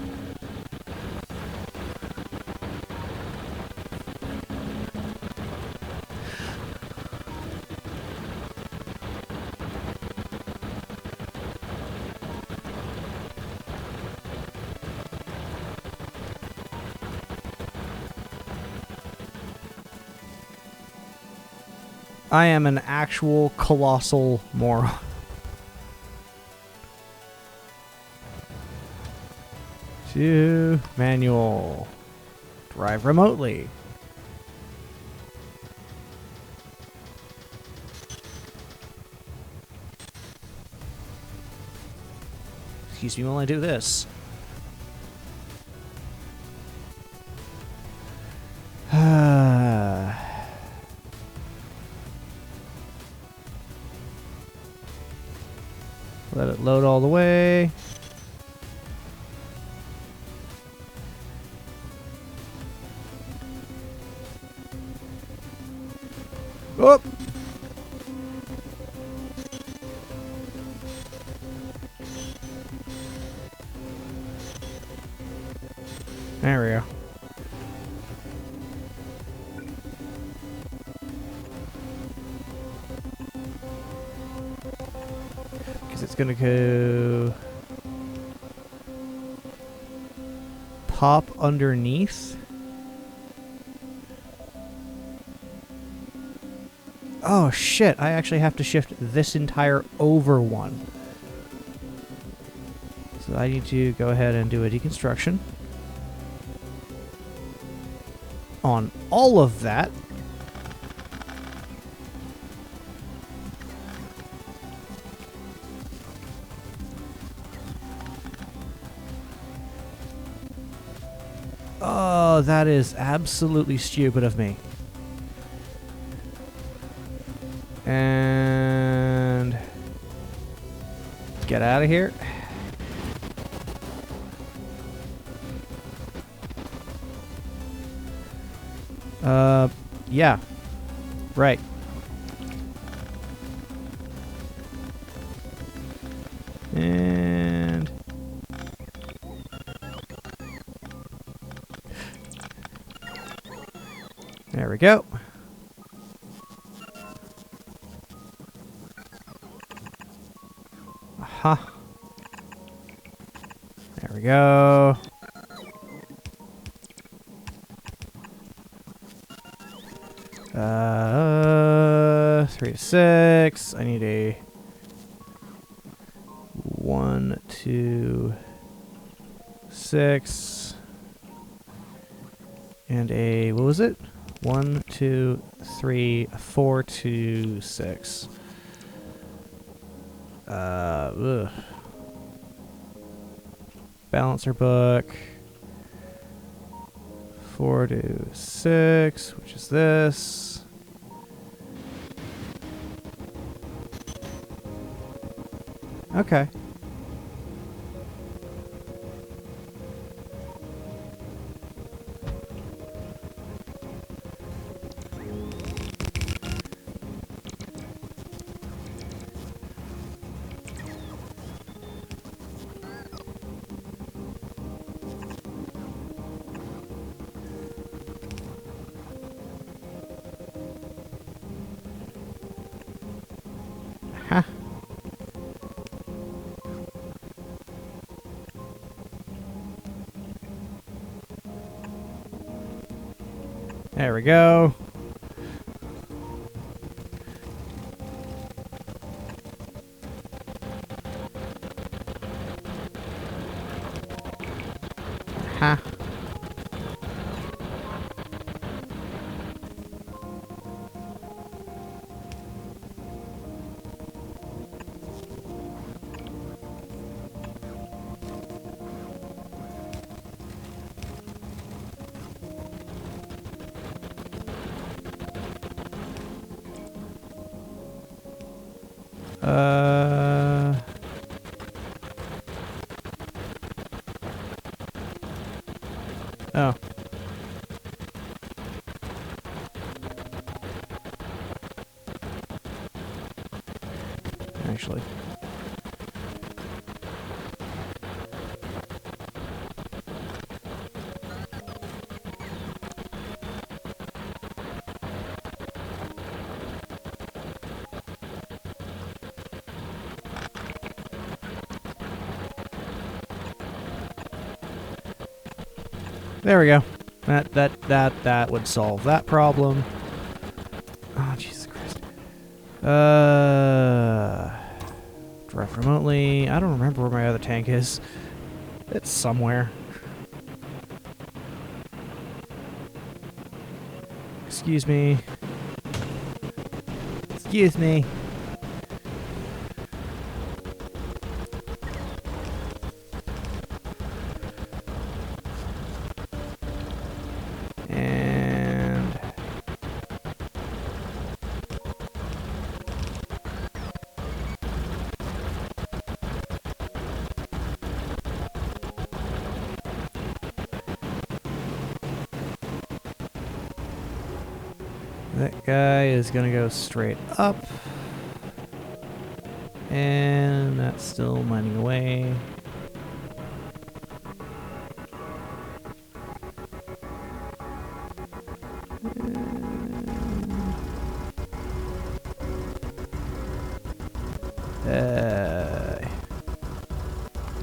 Speaker 1: I am an actual colossal moron. to manual. Drive remotely. Excuse me while I do this. Let it load all the way. Oh! There we go. Because it's going to go pop underneath. Oh shit, I actually have to shift this entire over one. So I need to go ahead and do a deconstruction on all of that. Oh, that is absolutely stupid of me. And get out of here. Yeah. Right. And there we go. Aha. There we go. 3 to 6. I need a 1, 2, 6. And a, what was it? 1, 2, 3, 4 to 6. Ugh. Balancer book. 4 to 6, which is this. Okay. Huh. There we go. Huh. Oh. Actually. There we go. That would solve that problem. Oh, Jesus Christ. Drive remotely. I don't remember where my other tank is. It's somewhere. Excuse me. Excuse me. And that guy is gonna go straight up. And that's still mining away.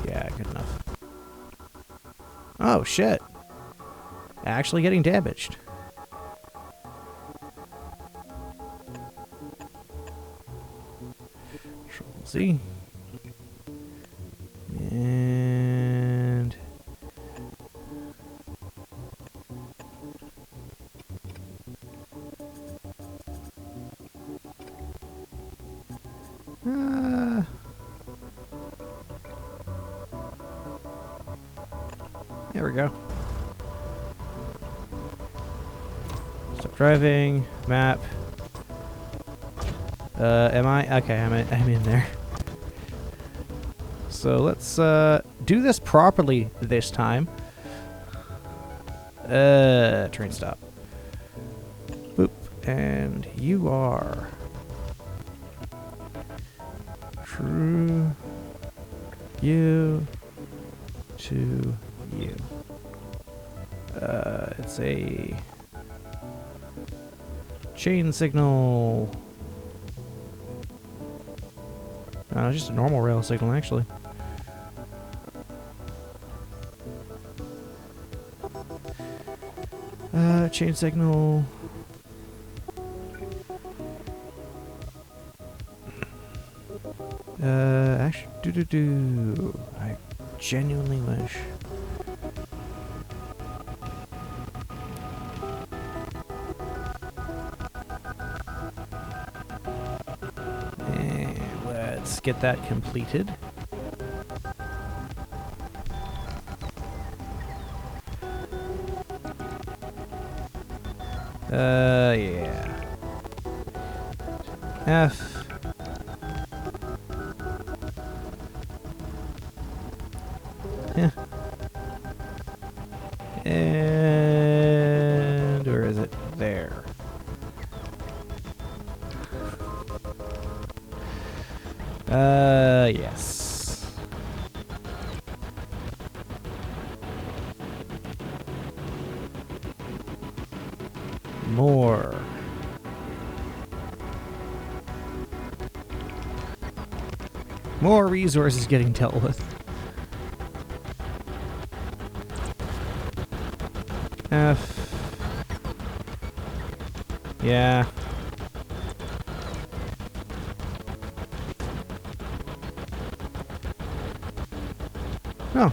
Speaker 1: Yeah, good enough. Oh, shit. Actually getting damaged. Control Z. And... there we go. Stop driving. Map. Am I? Okay, I'm in there. So let's do this properly this time. Train stop. Boop. And you are... True. You. To you. It's a... chain signal. No, just a normal rail signal, actually. Chain signal. Actually, I genuinely wish. And let's get that completed. Yeah. F. Yeah. And where is it? There. Yes. More. More resources getting dealt with. F. Yeah. Oh.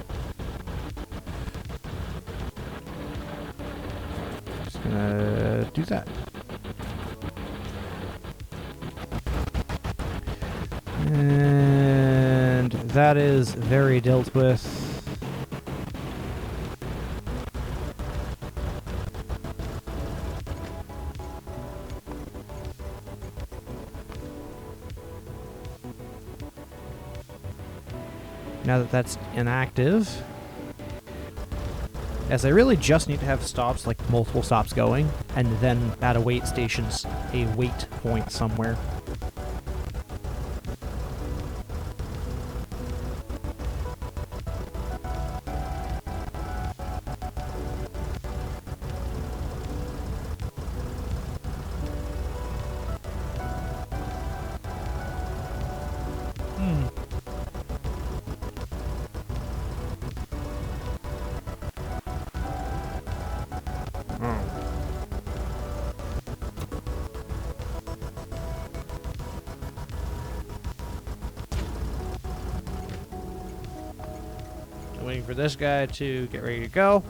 Speaker 1: Just gonna do that. And that is very dealt with. Now that that's inactive, as I really just need to have stops, like multiple stops going, and then at a wait station's a wait point somewhere. I'm waiting for this guy to get ready to go,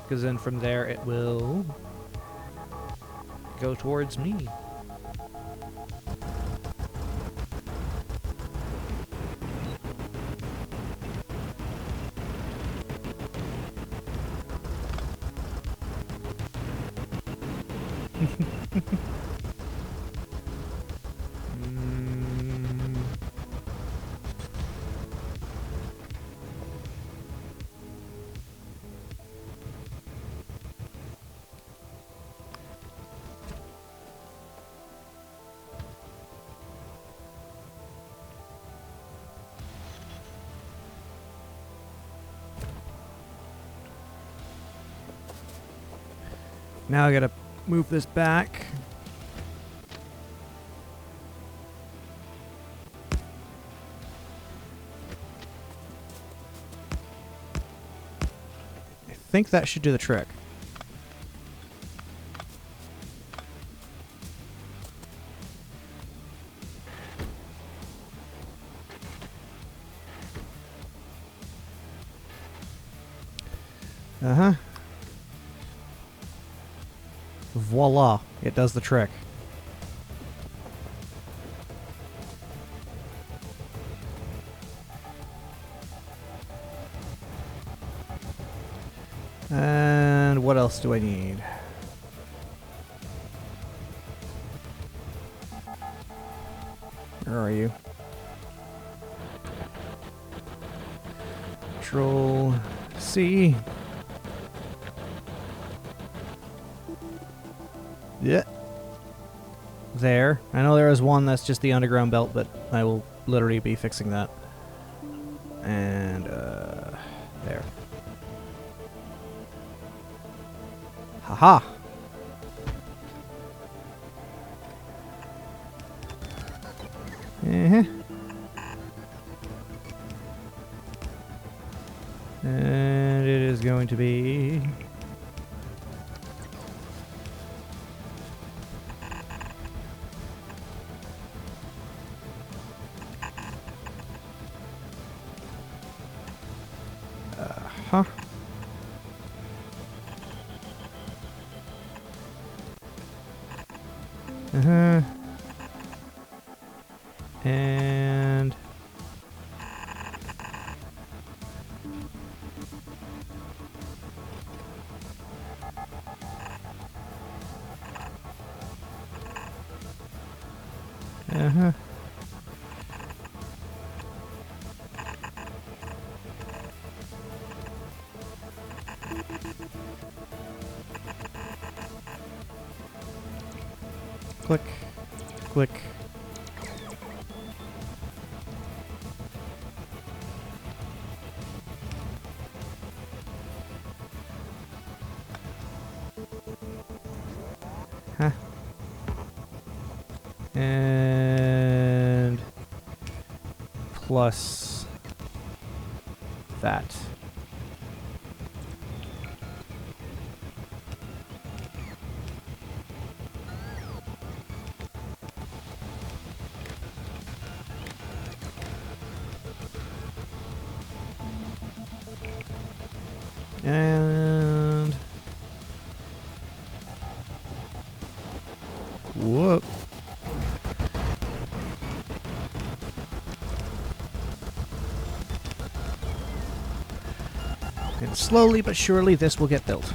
Speaker 1: because then from there it will go towards me. Now I gotta move this back. I think that should do the trick. Uh-huh. Voila, it does the trick. And what else do I need? Where are you? Control C. Yeah. There. I know there is one that's just the underground belt, but I will literally be fixing that. And, there. Haha! Uh-huh. And it is going to be... Uh-huh. Uh-huh. And... Uh-huh. Click. Click. Huh. And plus that. And whoop. And slowly but surely this will get built.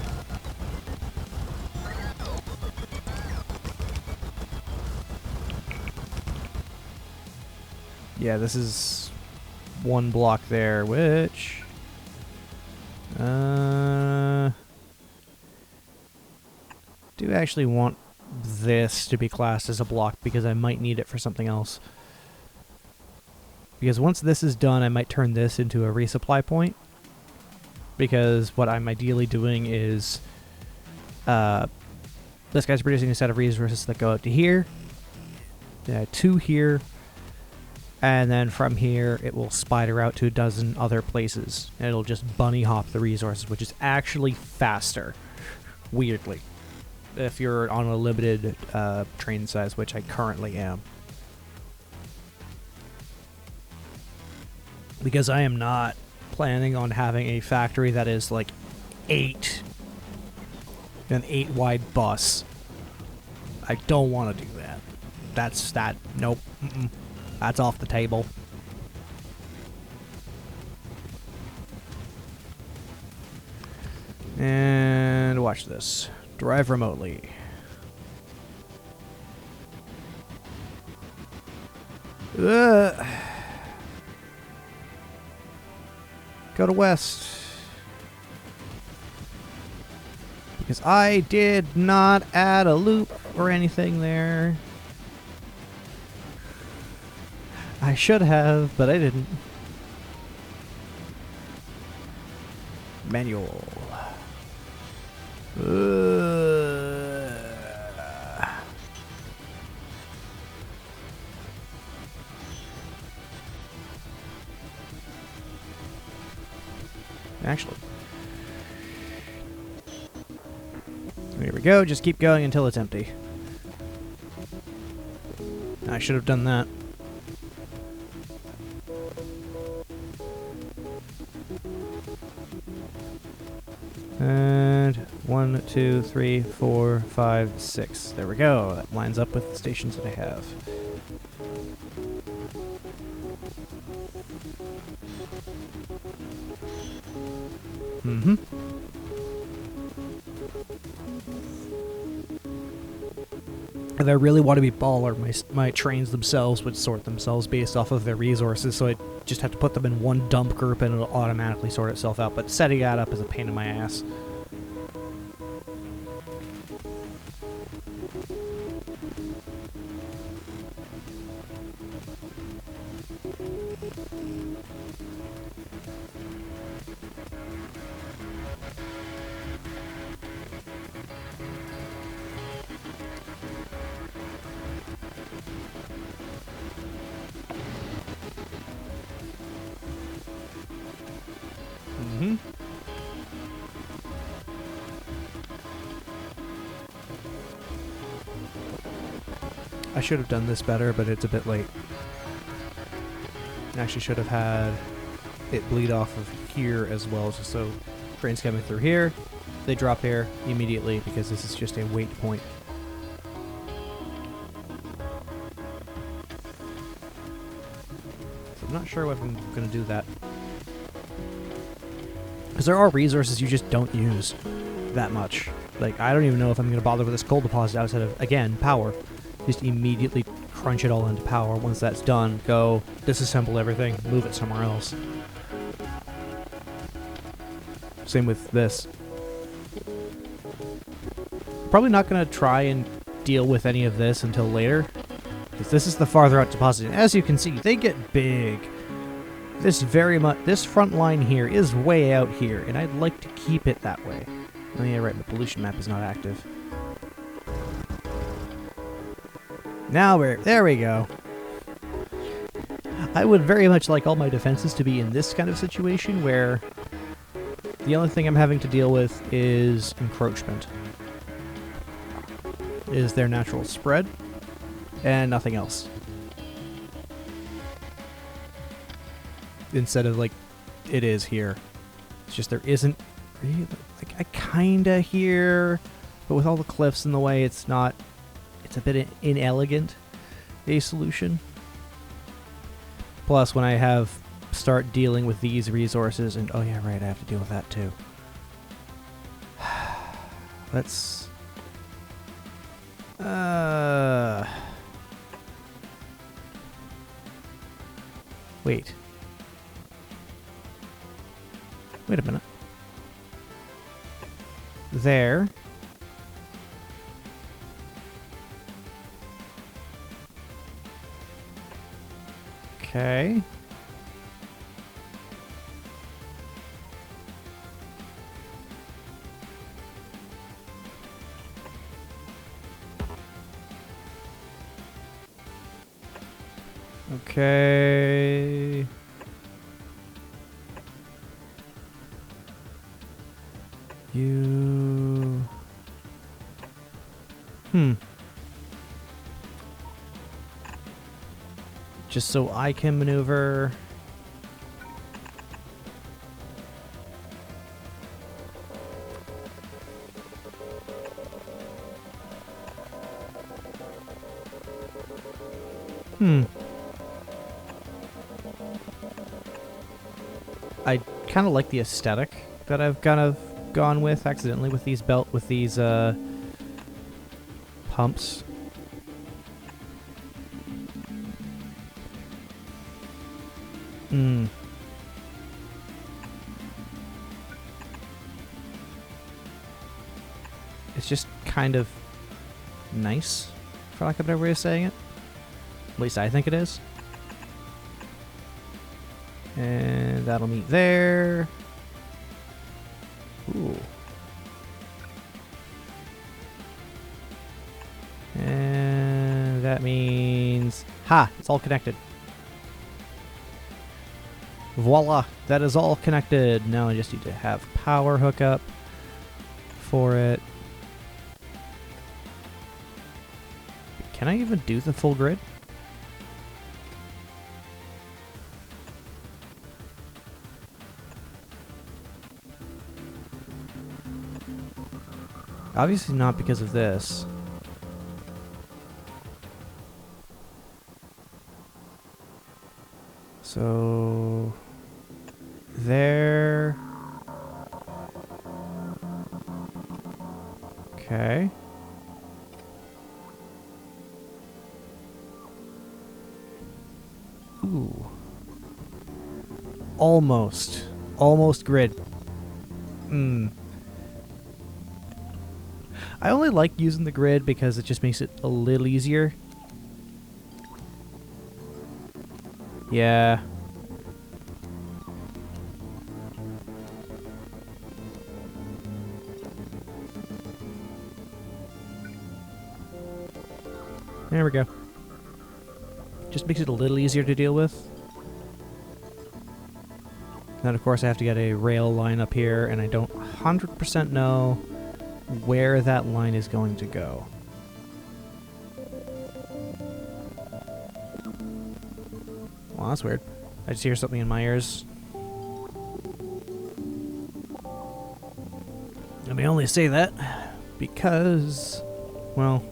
Speaker 1: Yeah, this is one block there, which... do actually want this to be classed as a block because I might need it for something else. Because once this is done, I might turn this into a resupply point. Because what I'm ideally doing is... this guy's producing a set of resources that go out to here. 2 here. And then from here, it will spider out to a dozen other places. And it'll just bunny hop the resources, which is actually faster. Weirdly. If you're on a limited train size, which I currently am. Because I am not planning on having a factory that is like an 8 wide bus. I don't want to do that. Nope. That's off the table. And watch this. Drive remotely. Go to west. Because I did not add a loop or anything there. I should have, but I didn't. Manual. Actually. There we go. Just keep going until it's empty. I should have done that. And 1, 2, 3, 4, 5, 6. There we go. That lines up with the stations that I have. Mm-hmm. If I really want to be baller, my trains themselves would sort themselves based off of their resources, so I just have to put them in one dump group and it'll automatically sort itself out. But setting that up is a pain in my ass. Mm-hmm. I should have done this better, but it's a bit late. I actually should have had it bleed off of here as well, just so trains coming through here, they drop here immediately because this is just a wait point. So I'm not sure if I'm going to do that. Because there are resources you just don't use that much. Like, I don't even know if I'm going to bother with this coal deposit outside of, again, power. Just immediately crunch it all into power. Once that's done, go disassemble everything, move it somewhere else. Same with this. Probably not going to try and deal with any of this until later, because this is the farther out deposit. And as you can see, they get big. This front line here is way out here, and I'd like to keep it that way. Oh yeah, right, the pollution map is not active. Now there we go. I would very much like all my defenses to be in this kind of situation where the only thing I'm having to deal with is encroachment. Is their natural spread, and nothing else. Instead of like it is here. It's just there isn't really, like, I kinda here, but with all the cliffs in the way, it's not, it's a bit inelegant, a solution. Plus, when I start dealing with these resources, and oh yeah, right, I have to deal with that too. Let's wait. Wait a minute. There. Okay. Okay. You... Just so I can maneuver. I kind of like the aesthetic that I've kind of gone with accidentally with these pumps. It's just kind of nice, for lack of a better way of saying it. At least I think it is. And that'll meet there. Ooh. And that means... Ha! It's all connected. Voila! That is all connected. Now I just need to have power hookup for it. Can I even do the full grid? Obviously not because of this. So... there... Okay. Ooh. Almost. Almost grid. I only like using the grid because it just makes it a little easier. Yeah. There we go. Just makes it a little easier to deal with. Then of course I have to get a rail line up here, and I don't 100% know where that line is going to go. Well, that's weird. I just hear something in my ears. Let me only say that because, well,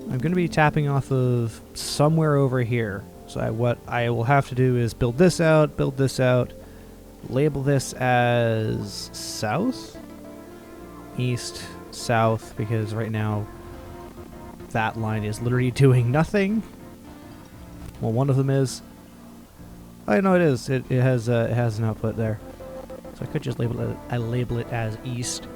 Speaker 1: I'm going to be tapping off of somewhere over here. So what I will have to do is build this out, label this as south, east, south, because right now that line is literally doing nothing. Well, one of them is. Oh, no, it is. It has an output there. So I could just label it. I label it as east.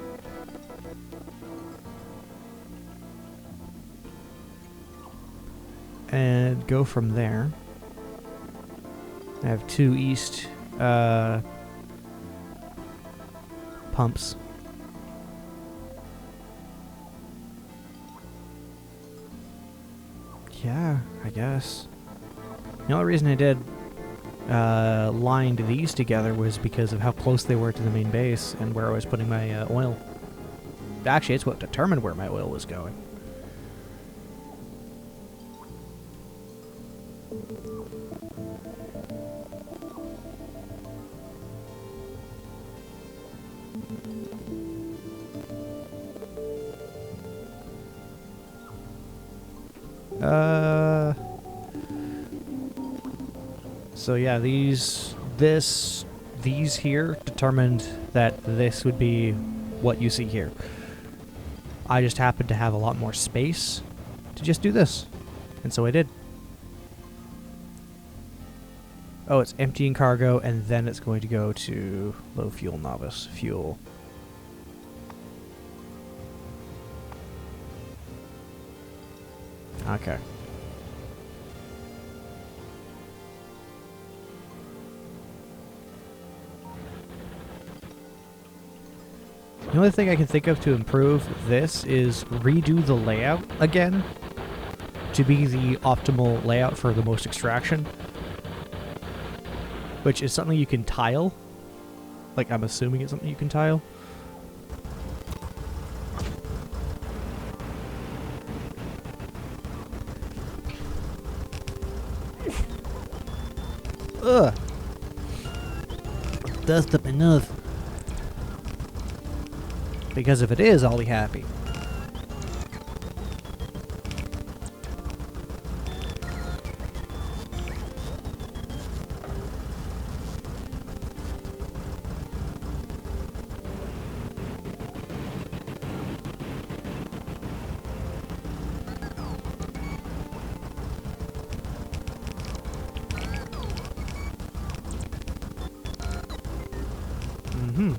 Speaker 1: And go from there. I have 2 east pumps. Yeah, I guess. The only reason I did lined these together was because of how close they were to the main base and where I was putting my oil. Actually, it's what determined where my oil was going. So yeah, these here determined that this would be what you see here. I just happened to have a lot more space to just do this, and so I did. Oh, it's emptying cargo, and then it's going to go to low fuel novice fuel. Okay. The only thing I can think of to improve this is redo the layout again to be the optimal layout for the most extraction, which is something you can tile. Like, I'm assuming it's something you can tile. Ugh. Dust up enough. Because if it is, I'll be happy. Mm-hmm.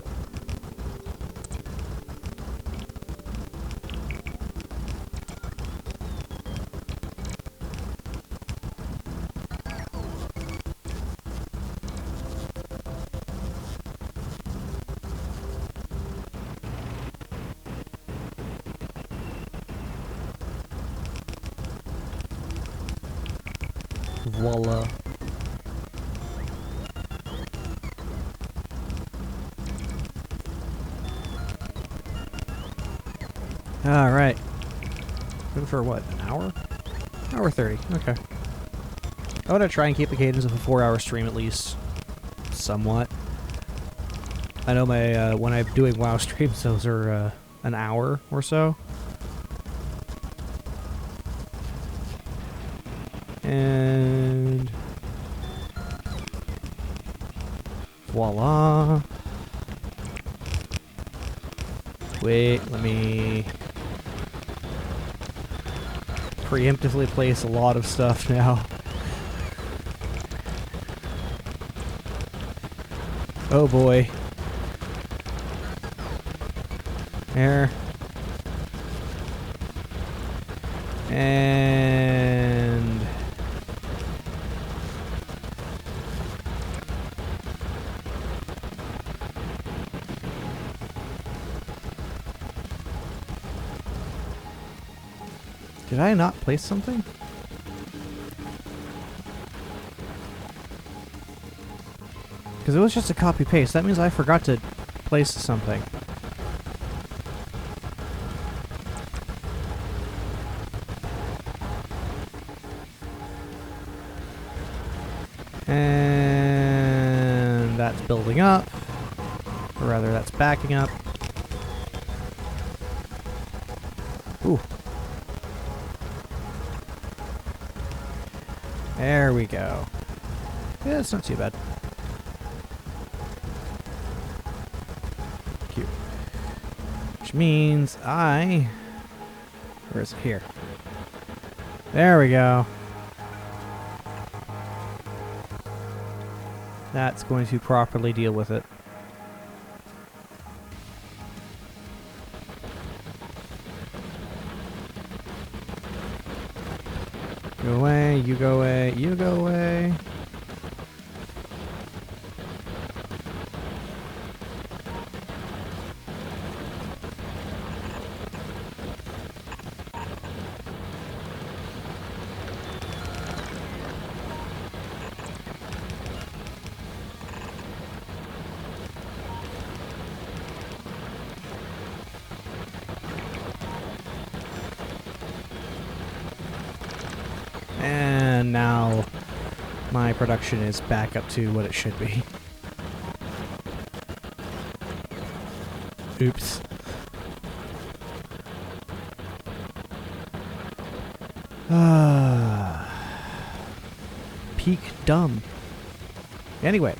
Speaker 1: Voila. Alright. Good for what? An hour? Hour 30. Okay. I want to try and keep the cadence of a 4-hour stream at least. Somewhat. I know my, when I'm doing WoW streams, those are, an hour or so. And... voila. Wait, let me preemptively place a lot of stuff now. Oh boy. There. And... did I not place something? Because it was just a copy-paste. That means I forgot to place something. And that's building up. Or rather, that's backing up. Ooh. There we go. Yeah, it's not too bad. Cute. Which means where is it? Here. There we go. That's going to properly deal with it. Go away, you go away, you go away. And now my production is back up to what it should be. Oops. Peak dumb. Anyway.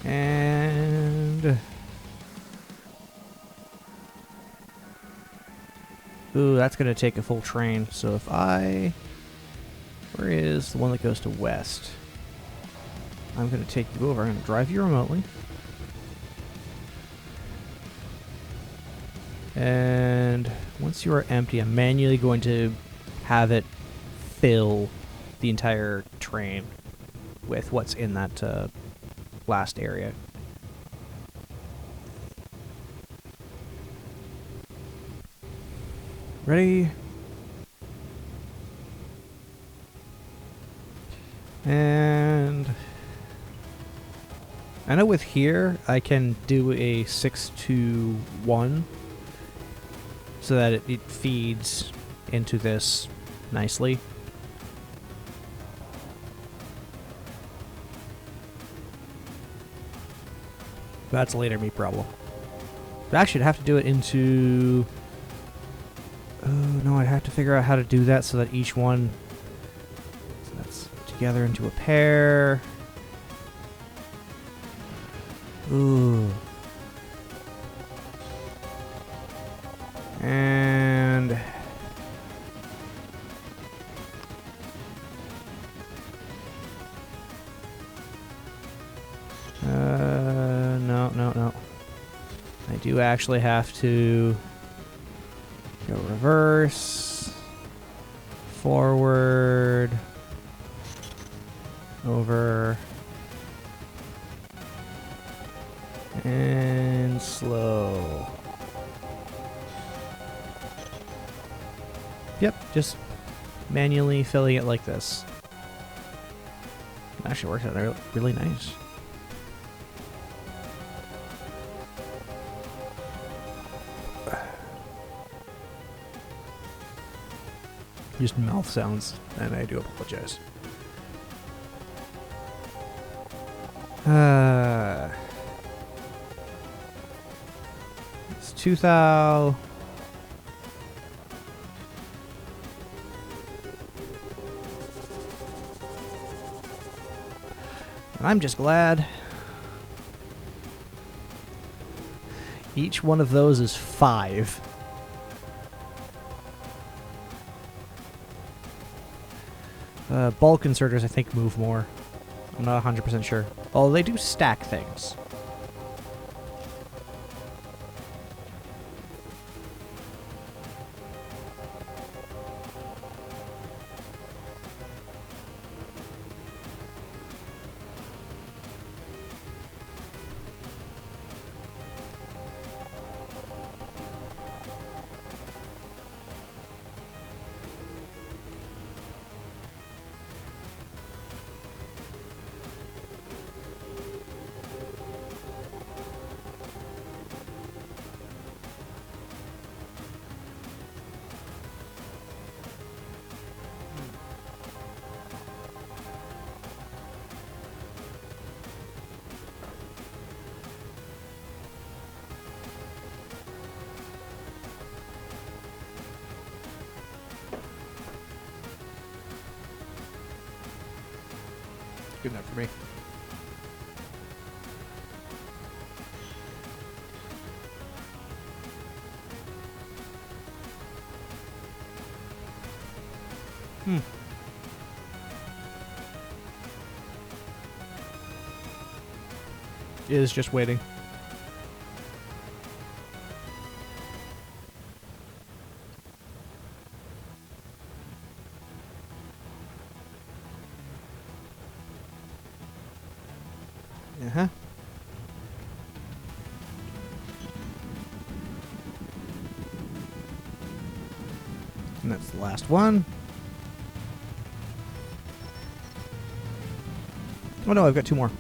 Speaker 1: And... ooh, that's going to take a full train. So if I... where is the one that goes to west? I'm going to take you over. I'm going to drive you remotely. And once you are empty, I'm manually going to have it fill the entire train with what's in that last area. Ready? And I know with here I can do a 6-to-1 so that it feeds into this nicely. That's a later me problem. But actually, I'd have to do it into... oh, no, I'd have to figure out how to do that so that each one... so that's together into a pair. Ooh. do actually have to go reverse, forward, over, and slow. Yep, just manually filling it like this. It actually works out really nice. Just mouth sounds, and I do apologize. It's 2000. And I'm just glad each one of those is 5. Bulk inserters, I think, move more. I'm not 100% sure. Although they do stack things. Good enough for me. It is just waiting. Uh-huh. And that's the last one. Oh no, I've got 2 more.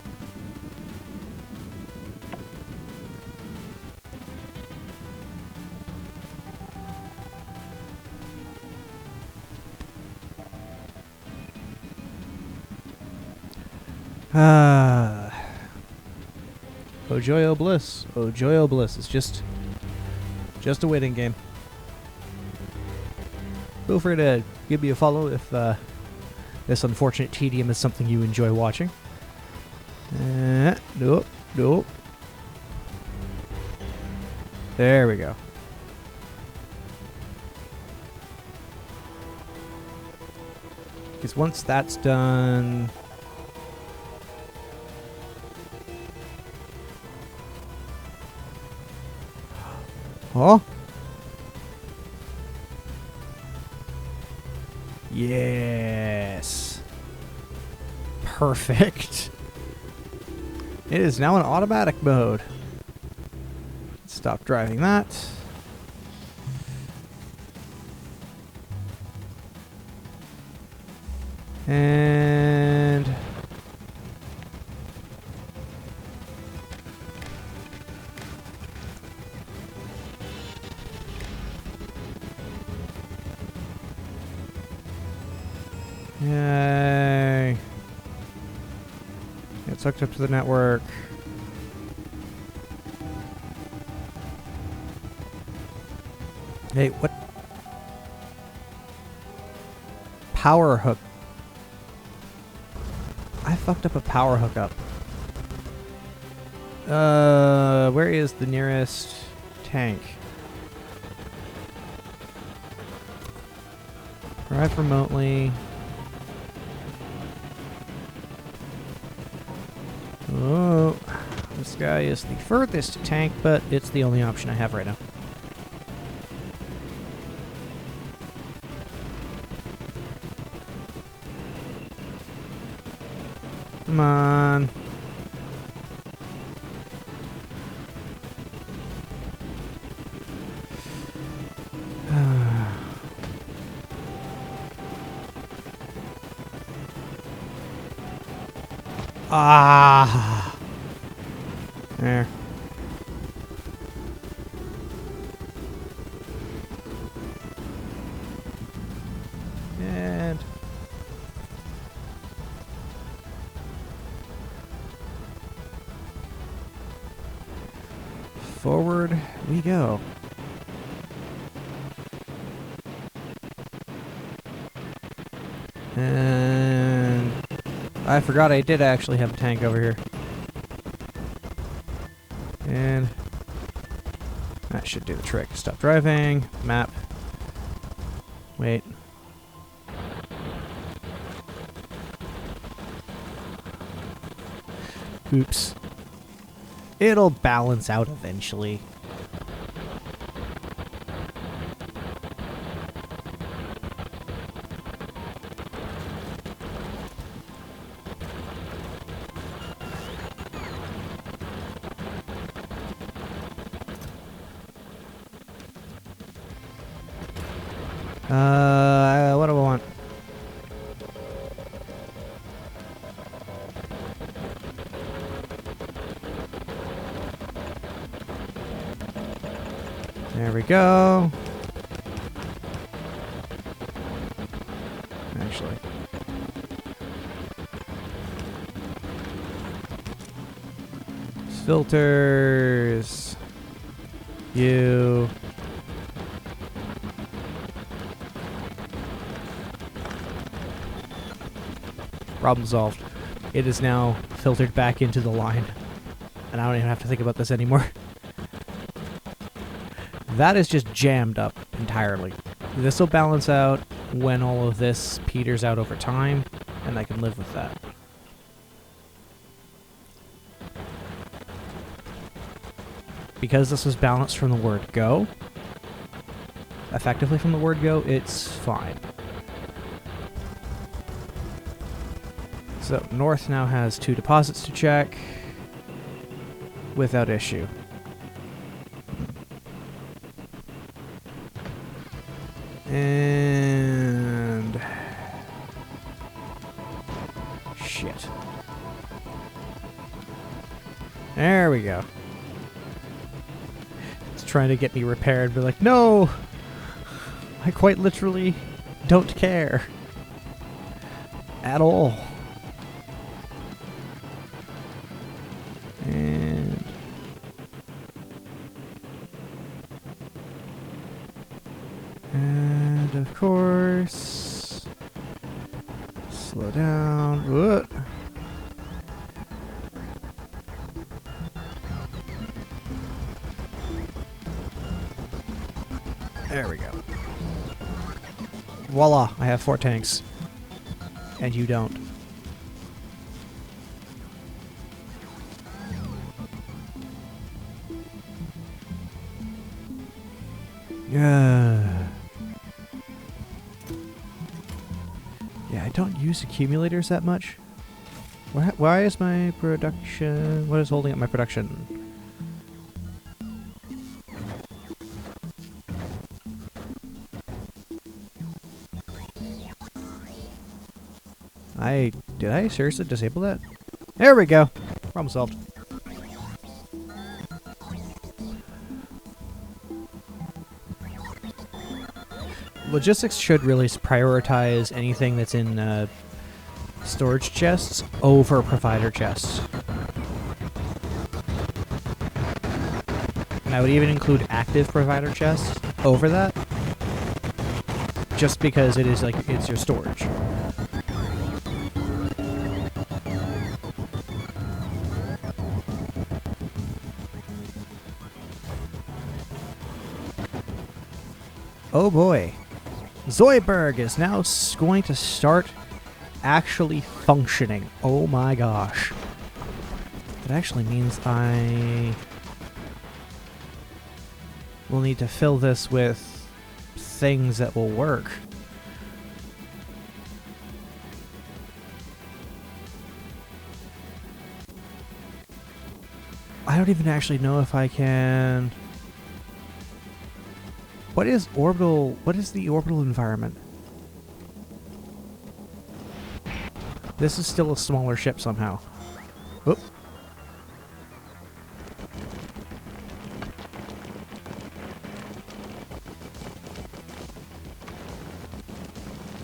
Speaker 1: Oh joy, oh bliss. Oh joy, oh bliss. It's just a waiting game. Feel free to give me a follow if this unfortunate tedium is something you enjoy watching. Nope. There we go. Because once that's done... Oh. Yes. Perfect. It is now in automatic mode. Stop driving that. And... Yay. It's hooked up to the network. Hey, what? Power hook. I fucked up a power hookup. Where is the nearest tank? Drive remotely. Oh. This guy is the furthest tank, but it's the only option I have right now. Come on. Ah. There. And forward we go. And I forgot I did actually have a tank over here. And that should do the trick. Stop driving. Map. Wait. Oops. It'll balance out eventually. What do I want? There we go. Actually. Filters. You. Problem solved. It is now filtered back into the line. And I don't even have to think about this anymore. That is just jammed up entirely. This will balance out when all of this peters out over time, and I can live with that. Because this was balanced from the word go, effectively from the word go, it's fine. So north now has 2 deposits to check without issue. And shit. There we go. It's trying to get me repaired, but like, no! I quite literally don't care. At all. And of course, slow down. Whoa. There we go. Voila, I have 4 tanks. And you don't. Yeah, I don't use accumulators that much. Why is my production... What is holding up my production? Did I seriously disable that? There we go. Problem solved. Logistics should really prioritize anything that's in storage chests over provider chests. And I would even include active provider chests over that. Just because it is like, it's your storage. Oh boy. Zoidberg is now going to start actually functioning. Oh my gosh. That actually means I will need to fill this with things that will work. I don't even actually know if I can... What is the orbital environment? This is still a smaller ship somehow. Whoop.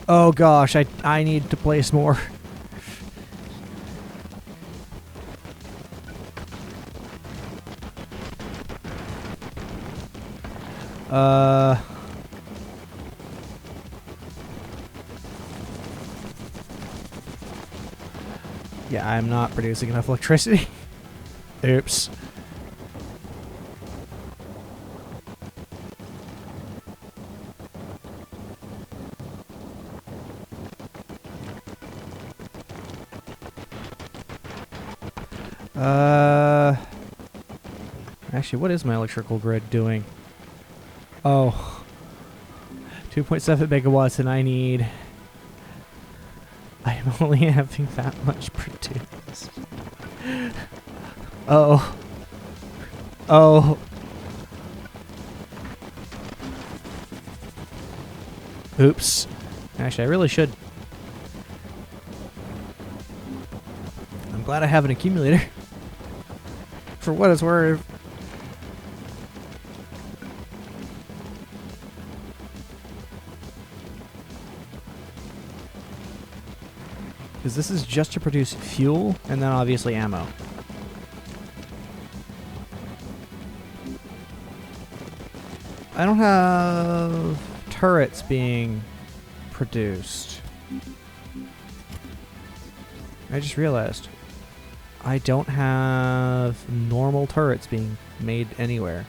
Speaker 1: Oh gosh, I need to place more. Yeah, I'm not producing enough electricity. Oops. Actually, what is my electrical grid doing? Oh, 2.7 megawatts, and I am only having that much produced. Oh. Oh. Oops. Actually, I really should. I'm glad I have an accumulator. For what it's worth. Because this is just to produce fuel and then obviously ammo. I don't have turrets being produced. I just realized I don't have normal turrets being made anywhere.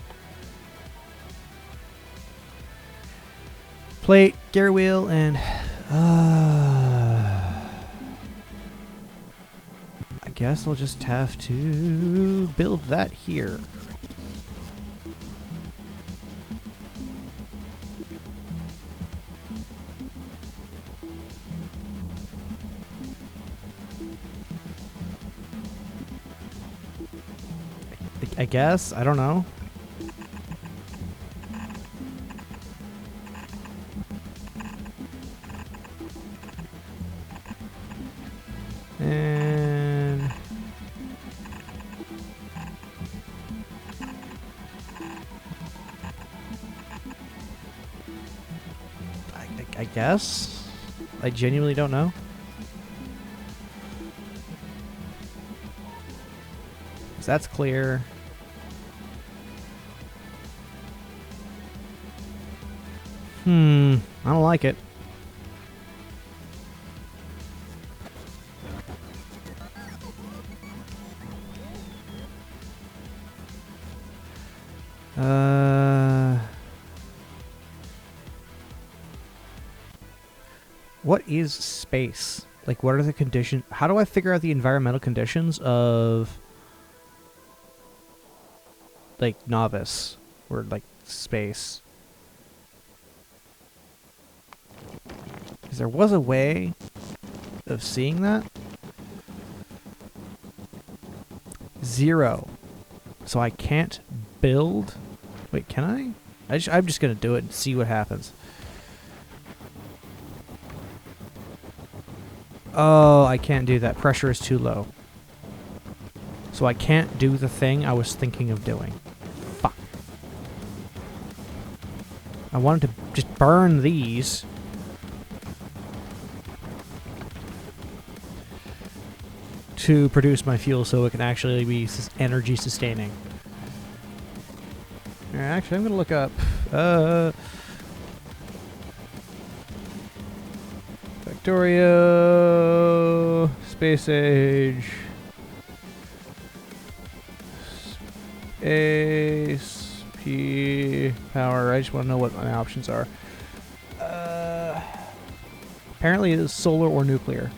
Speaker 1: Plate, gear wheel, and I guess I'll just have to build that here. I guess, I don't know. And I guess? I genuinely don't know. So that's clear. I don't like it. What is space? Like, what are the conditions? How do I figure out the environmental conditions of, like, novice or, like, space? Because there was a way of seeing that. 0. So I can't build. Wait, can I? I'm just gonna do it and see what happens. Oh, I can't do that. Pressure is too low. So I can't do the thing I was thinking of doing. Fuck. I wanted to just burn these. To produce my fuel so it can actually be energy sustaining. Actually, I'm gonna look up Factorio Space Age Space P power. I just want to know what my options are. Apparently it is solar or nuclear.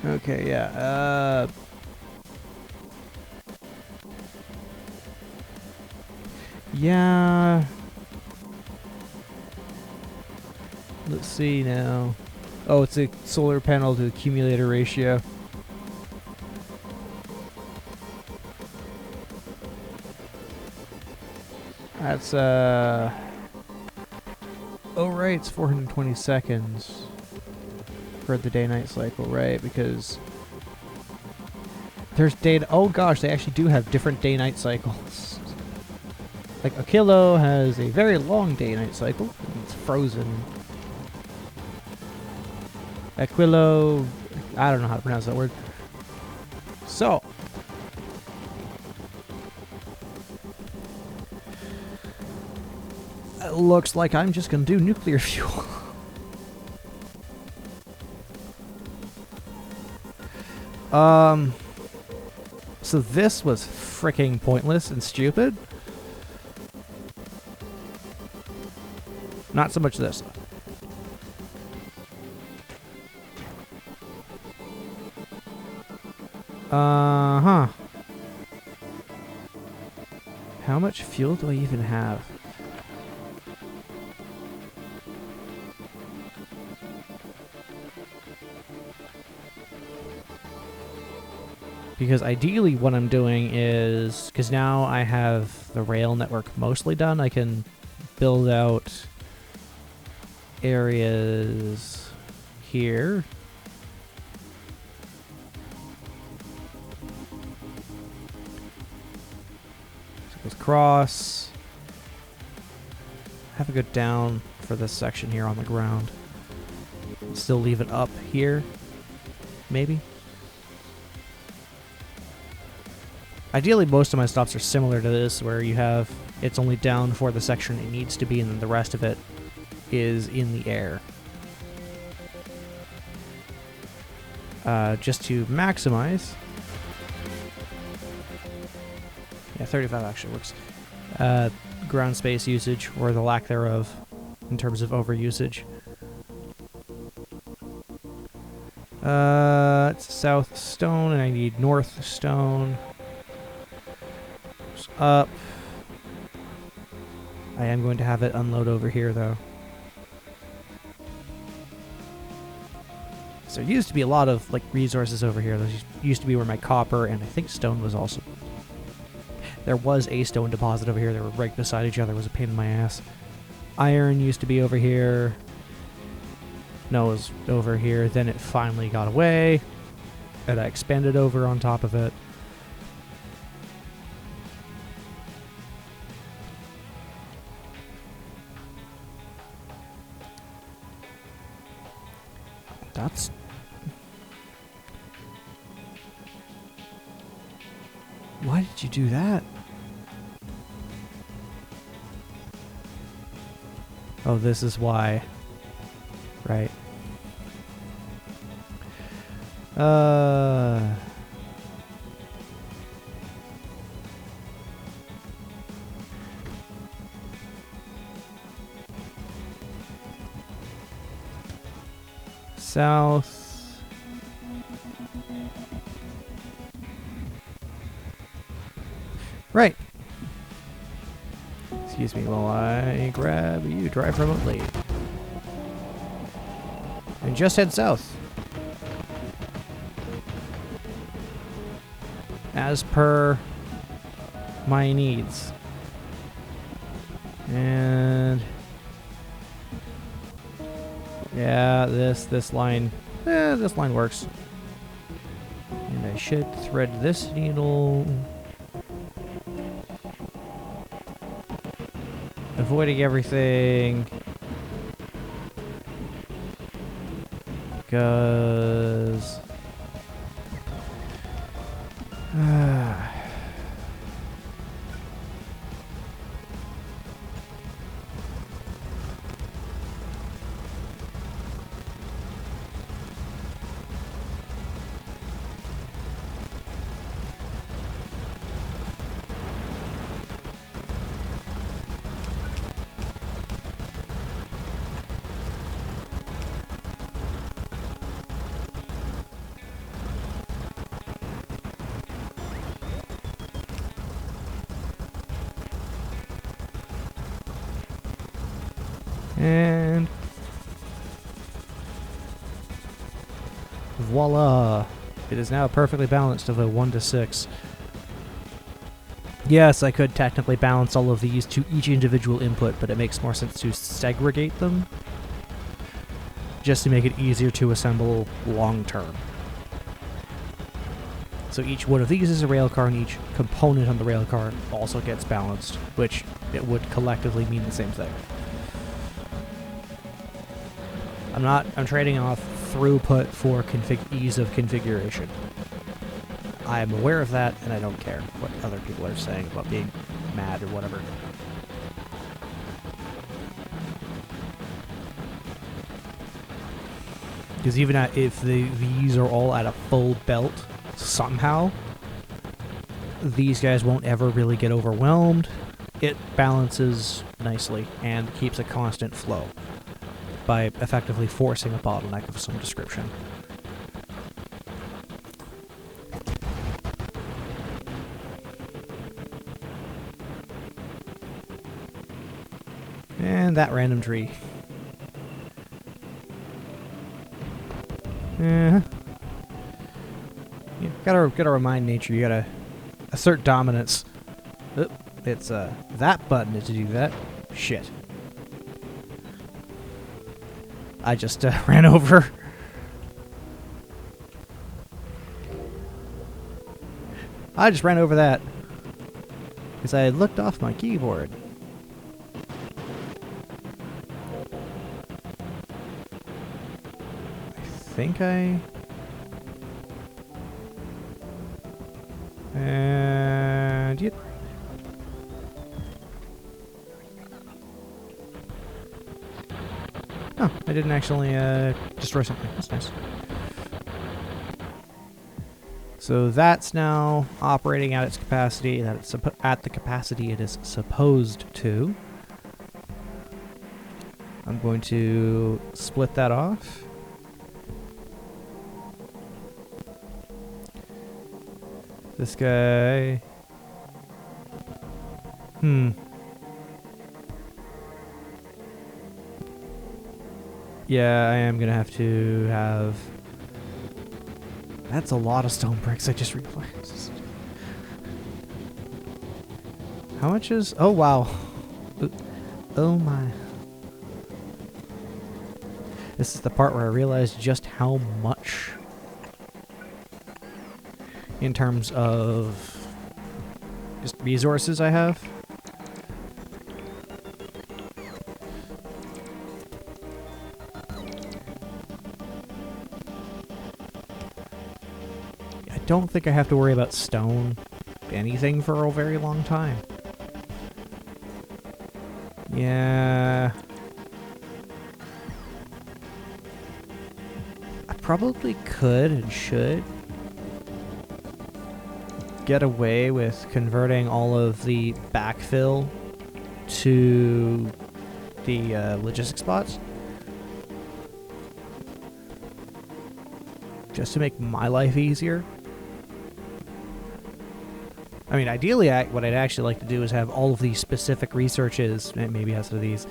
Speaker 1: Okay, yeah. Yeah. Let's see now. Oh, it's a solar panel to accumulator ratio. That's, oh, right, it's 420 seconds for the day-night cycle, right? Because there's data. Oh, gosh, they actually do have different day-night cycles. Like, Aquilo has a very long day-night cycle. It's frozen. Aquilo, I don't know how to pronounce that word. So, it looks like I'm just going to do nuclear fuel. So this was freaking pointless and stupid. Not so much this. Uh-huh. How much fuel do I even have? Because ideally what I'm doing is, because now I have the rail network mostly done, I can build out areas here. So it goes across. Have it go down for this section here on the ground. Still leave it up here, maybe. Ideally, most of my stops are similar to this, where you have it's only down for the section it needs to be, and then the rest of it is in the air. Just to maximize. Yeah, 35 actually works. Ground space usage, or the lack thereof, in terms of overusage. It's south stone, and I need north stone. Up. I am going to have it unload over here, though. So there used to be a lot of like resources over here. Those used to be where my copper and I think stone was also. There was a stone deposit over here. They were right beside each other. It was a pain in my ass. Iron used to be over here. No, it was over here. Then it finally got away, and I expanded over on top of it. That's... Why did you do that? Oh, this is why. Right. South. Right. Excuse me while I grab you. Drive remotely. And just head south. As per my needs. And yeah, this line works. And I should thread this needle, avoiding everything, because And voila! It is now perfectly balanced of a 1 to 6. Yes, I could technically balance all of these to each individual input, but it makes more sense to segregate them just to make it easier to assemble long term. So each one of these is a railcar, and each component on the railcar also gets balanced, which it would collectively mean the same thing. I'm trading off throughput for ease of configuration. I'm aware of that, and I don't care what other people are saying about being mad or whatever. Because even if these are all at a full belt, somehow these guys won't ever really get overwhelmed. It balances nicely and keeps a constant flow by effectively forcing a bottleneck of some description. And that random tree. Yeah. You gotta remind nature, you gotta assert dominance. Oop, it's that button to do that. Shit. I just ran over. I just ran over that because I looked off my keyboard. And yep. Oh, I didn't actually destroy something. That's nice. So that's now operating at its capacity. That's at the capacity it is supposed to. I'm going to split that off. This guy... Yeah, I am gonna have to have... That's a lot of stone bricks, I just realized. How much is... Oh, wow. Oh, my. This is the part where I realized just how much... in terms of just resources I have. I don't think I have to worry about stone anything for a very long time. Yeah. I probably could and should get away with converting all of the backfill to the logistic spots just to make my life easier. I mean, ideally, what I'd actually like to do is have all of these specific researches, and maybe have some of these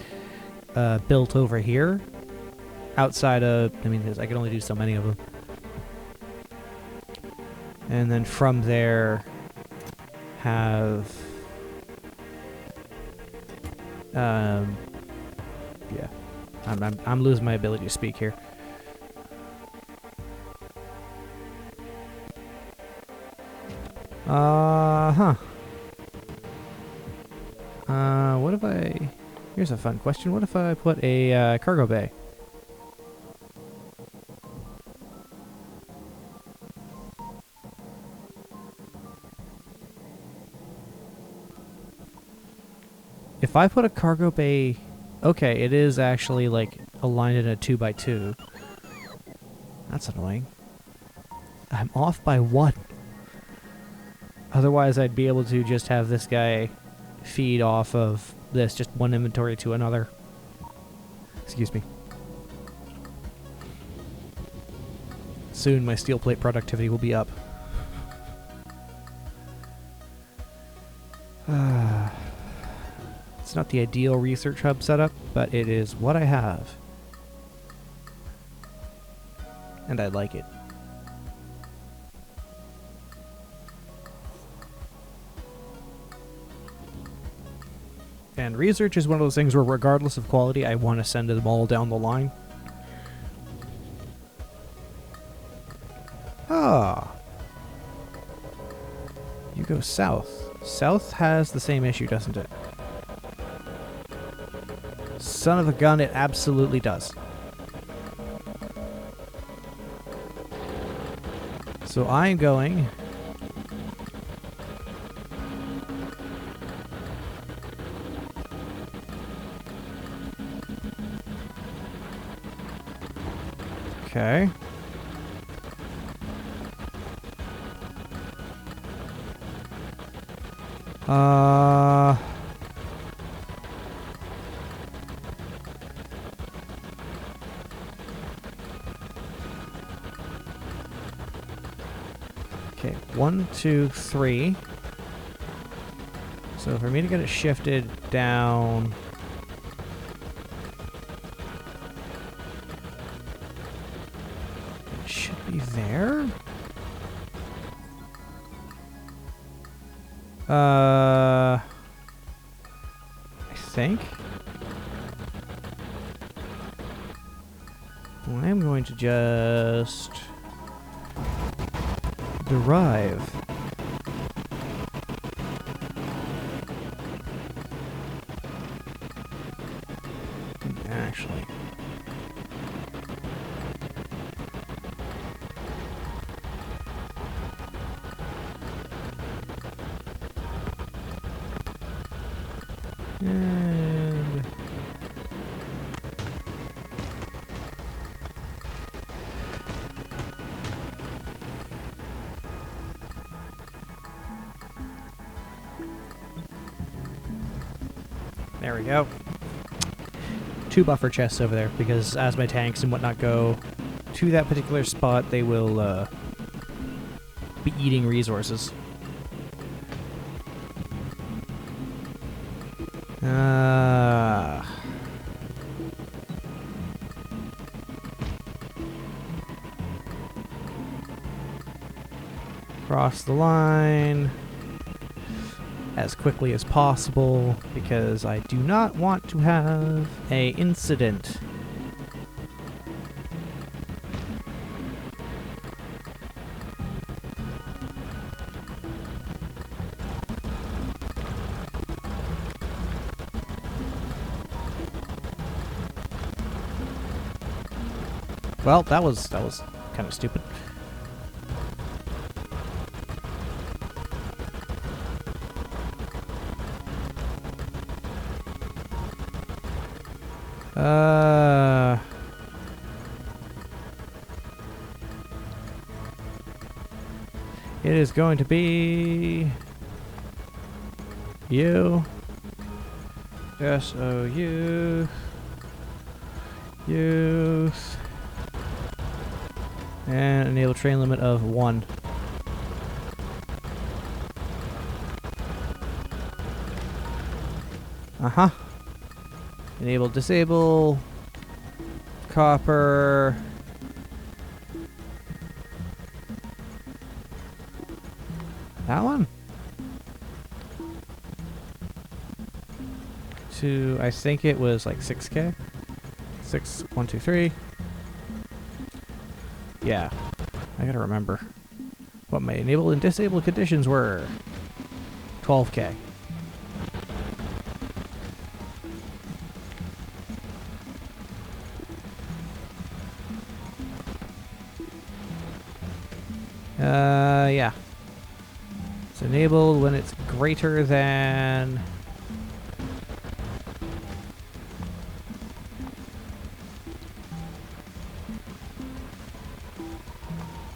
Speaker 1: built over here outside of, I mean, I can only do so many of them. And then from there, have, yeah, I'm losing my ability to speak here. What if I, here's a fun question. What if I put a cargo bay? If I put a cargo bay... Okay, it is actually, like, aligned in a 2x2. That's annoying. I'm off by 1. Otherwise, I'd be able to just have this guy feed off of this, just one inventory to another. Excuse me. Soon, my steel plate productivity will be up. It's not the ideal research hub setup, but it is what I have. And I like it. And research is one of those things where regardless of quality, I want to send them all down the line. Ah. You go south. South has the same issue, doesn't it? Son of a gun, it absolutely does. So I'm going... Okay. Okay, 1, 2, 3. So for me to get it shifted down... It should be there? I think. Well, I'm going to just derive. Actually. And there we go. 2 buffer chests over there, because as my tanks and whatnot go to that particular spot, they will be eating resources. Cross the line as quickly as possible, because I do not want to have a incident. Well, that was kind of stupid. It is going to be you. SOU. Youth. And enable train limit of 1. Uh-huh. Enable, disable, copper. That one? To, I think it was like 6K. 6, 1, 2, 3. Yeah, I gotta remember what my enable and disable conditions were. 12K. Yeah. It's enabled when it's greater than...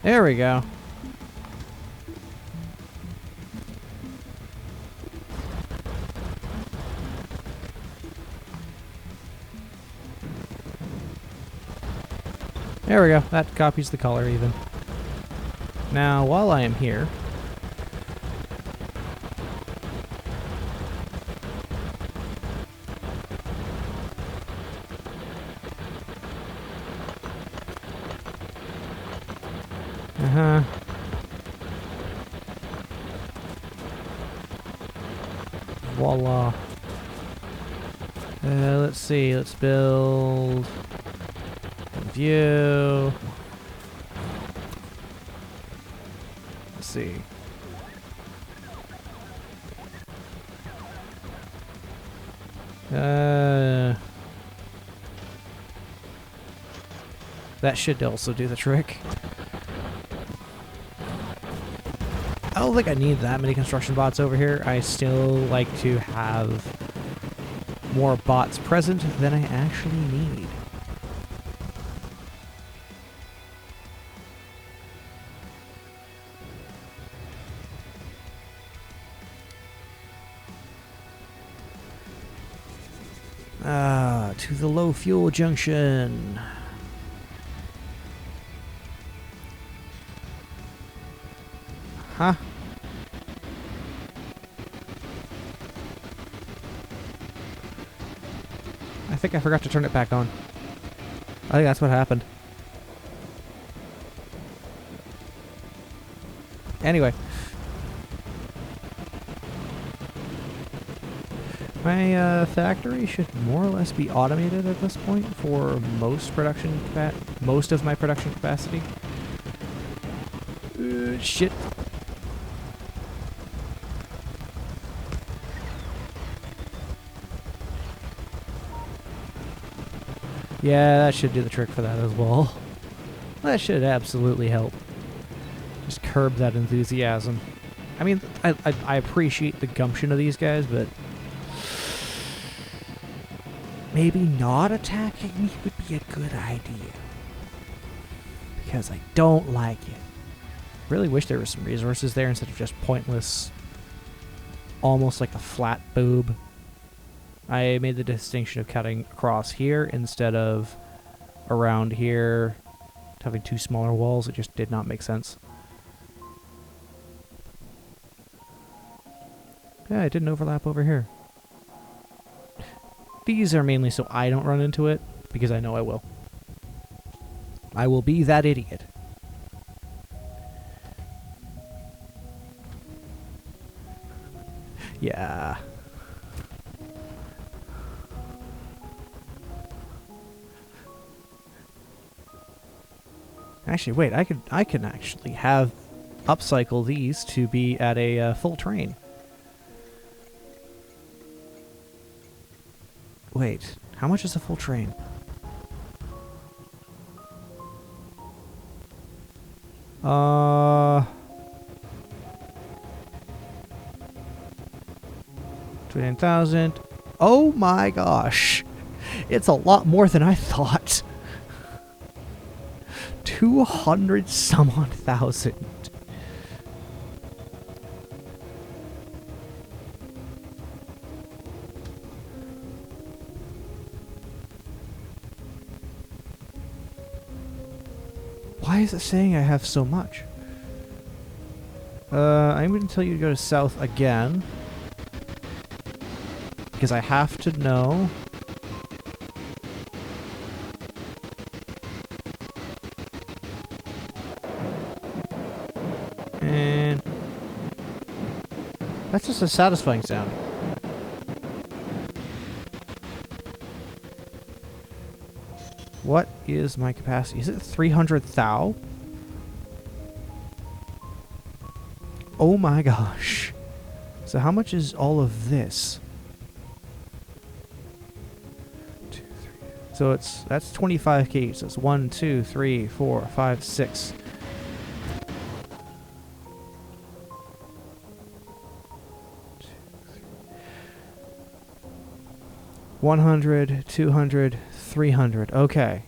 Speaker 1: There we go. There we go. That copies the color even. Now, while I am here, Uh-huh. Voila. Let's see. Let's build view. Let's see. That should also do the trick. I don't think I need that many construction bots over here. I still like to have more bots present than I actually need. To the low fuel junction. Huh? I think I forgot to turn it back on. I think that's what happened. Anyway. My factory should more or less be automated at this point for most of my production capacity. Shit. Yeah, that should do the trick for that as well. That should absolutely help. Just curb that enthusiasm. I mean, I appreciate the gumption of these guys, but maybe not attacking me would be a good idea. Because I don't like it. Really wish there were some resources there instead of just pointless, almost like a flat boob. I made the distinction of cutting across here instead of around here, having two smaller walls. It just did not make sense. Yeah, it didn't overlap over here. These are mainly so I don't run into it, because I know I will. I will be that idiot. Yeah. Actually, wait, I can actually have upcycle these to be at a full train. Wait, how much is a full train? Uh, 29,000. Oh my gosh. It's a lot more than I thought. 200 some odd thousand. Why is it saying I have so much? I'm going to tell you to go to south again. Because I have to know. And that's just a satisfying sound. What is my capacity? Is it 300 thou? Oh my gosh. So how much is all of this? So that's 25 kg. So it's 1, 2, 3, 4, 5, 6. $100, $200, $300. Okay.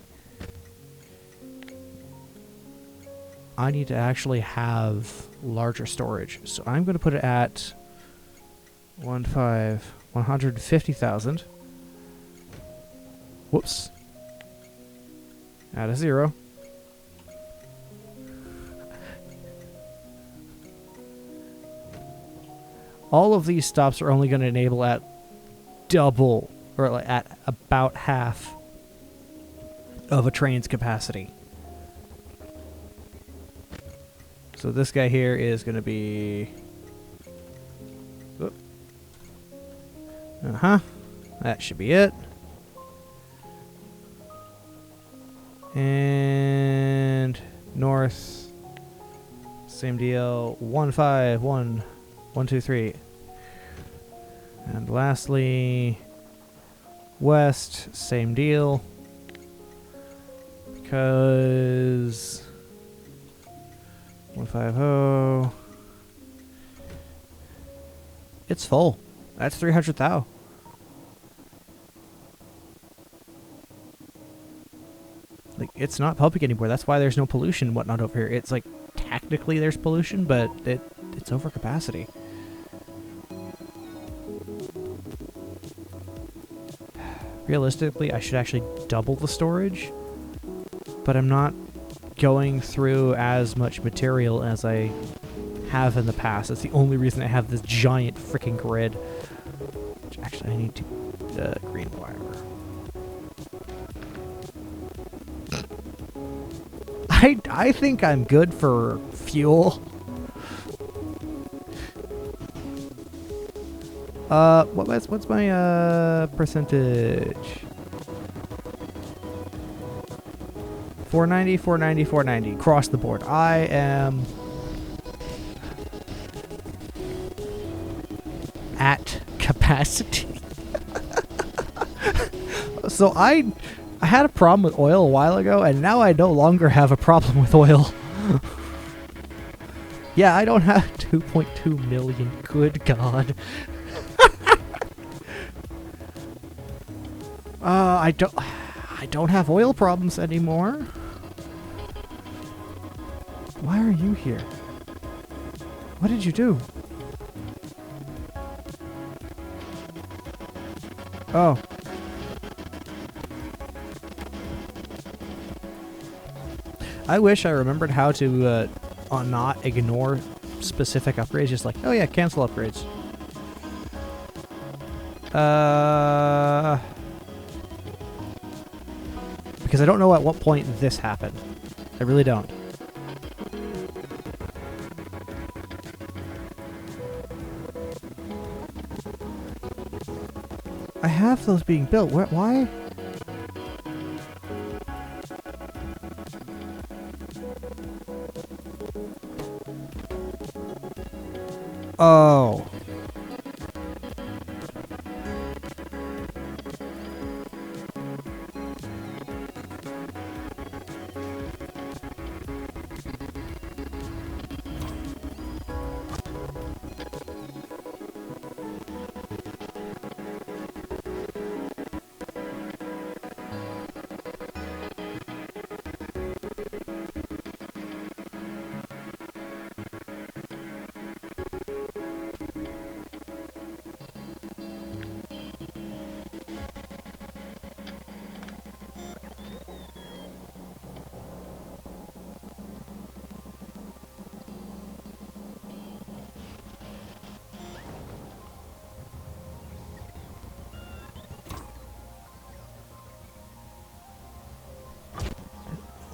Speaker 1: I need to actually have larger storage. So I'm going to put it at 150,000. Whoops. Add a 0. All of these stops are only going to enable at double, or like at about half of a train's capacity. So this guy here is going to be... Uh-huh. That should be it. And north, same deal. 1, 5, 1, 1, 2, 3. And lastly, west, same deal. Because 150. It's full. That's 300 thou. Like, it's not public anymore. That's why there's no pollution and whatnot over here. It's like, technically there's pollution, but it's over capacity. Realistically, I should actually double the storage, but I'm not going through as much material as I have in the past. That's the only reason I have this giant freaking grid. Which actually I need to green wire. I think I'm good for fuel. What's my percentage? 490, 490, 490 across the board. I am at capacity. So I had a problem with oil a while ago, and now I no longer have a problem with oil. Yeah, I don't have 2.2 million. Good God. I don't have oil problems anymore. Why are you here? What did you do? Oh. I wish I remembered how to not ignore specific upgrades. Just like, oh yeah, cancel upgrades. Because I don't know at what point this happened. I really don't. I have those being built. Why? Oh.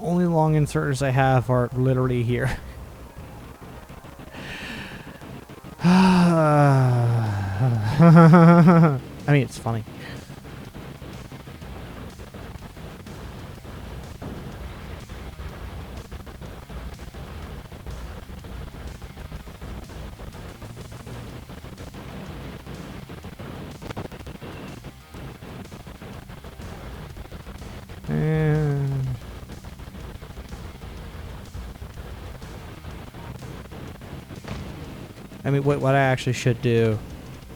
Speaker 1: Only long inserters I have are literally here. I mean, it's funny. And I mean, what I actually should do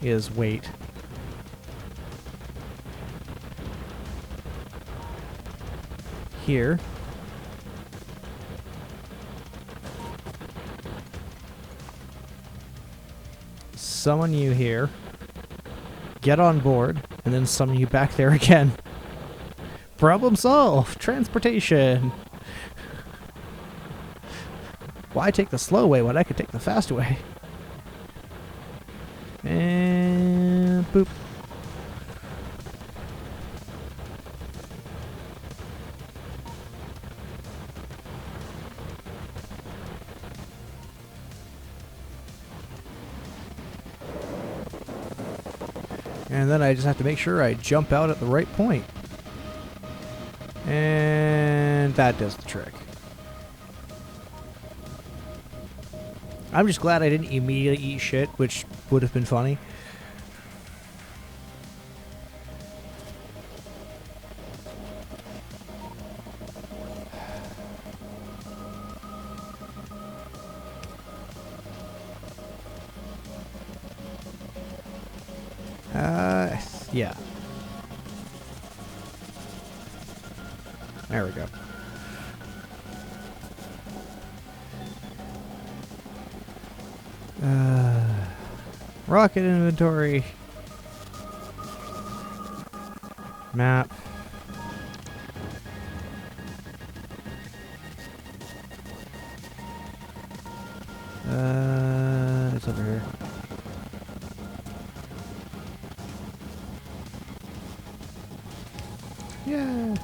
Speaker 1: is wait. Here. Summon you here. Get on board, and then summon you back there again. Problem solved! Transportation! Why take the slow way when I could take the fast way? And boop. And then I just have to make sure I jump out at the right point. And that does the trick. I'm just glad I didn't immediately eat shit, which would have been funny. Yeah. There we go. Rocket inventory. Map. It's over here. Yeah.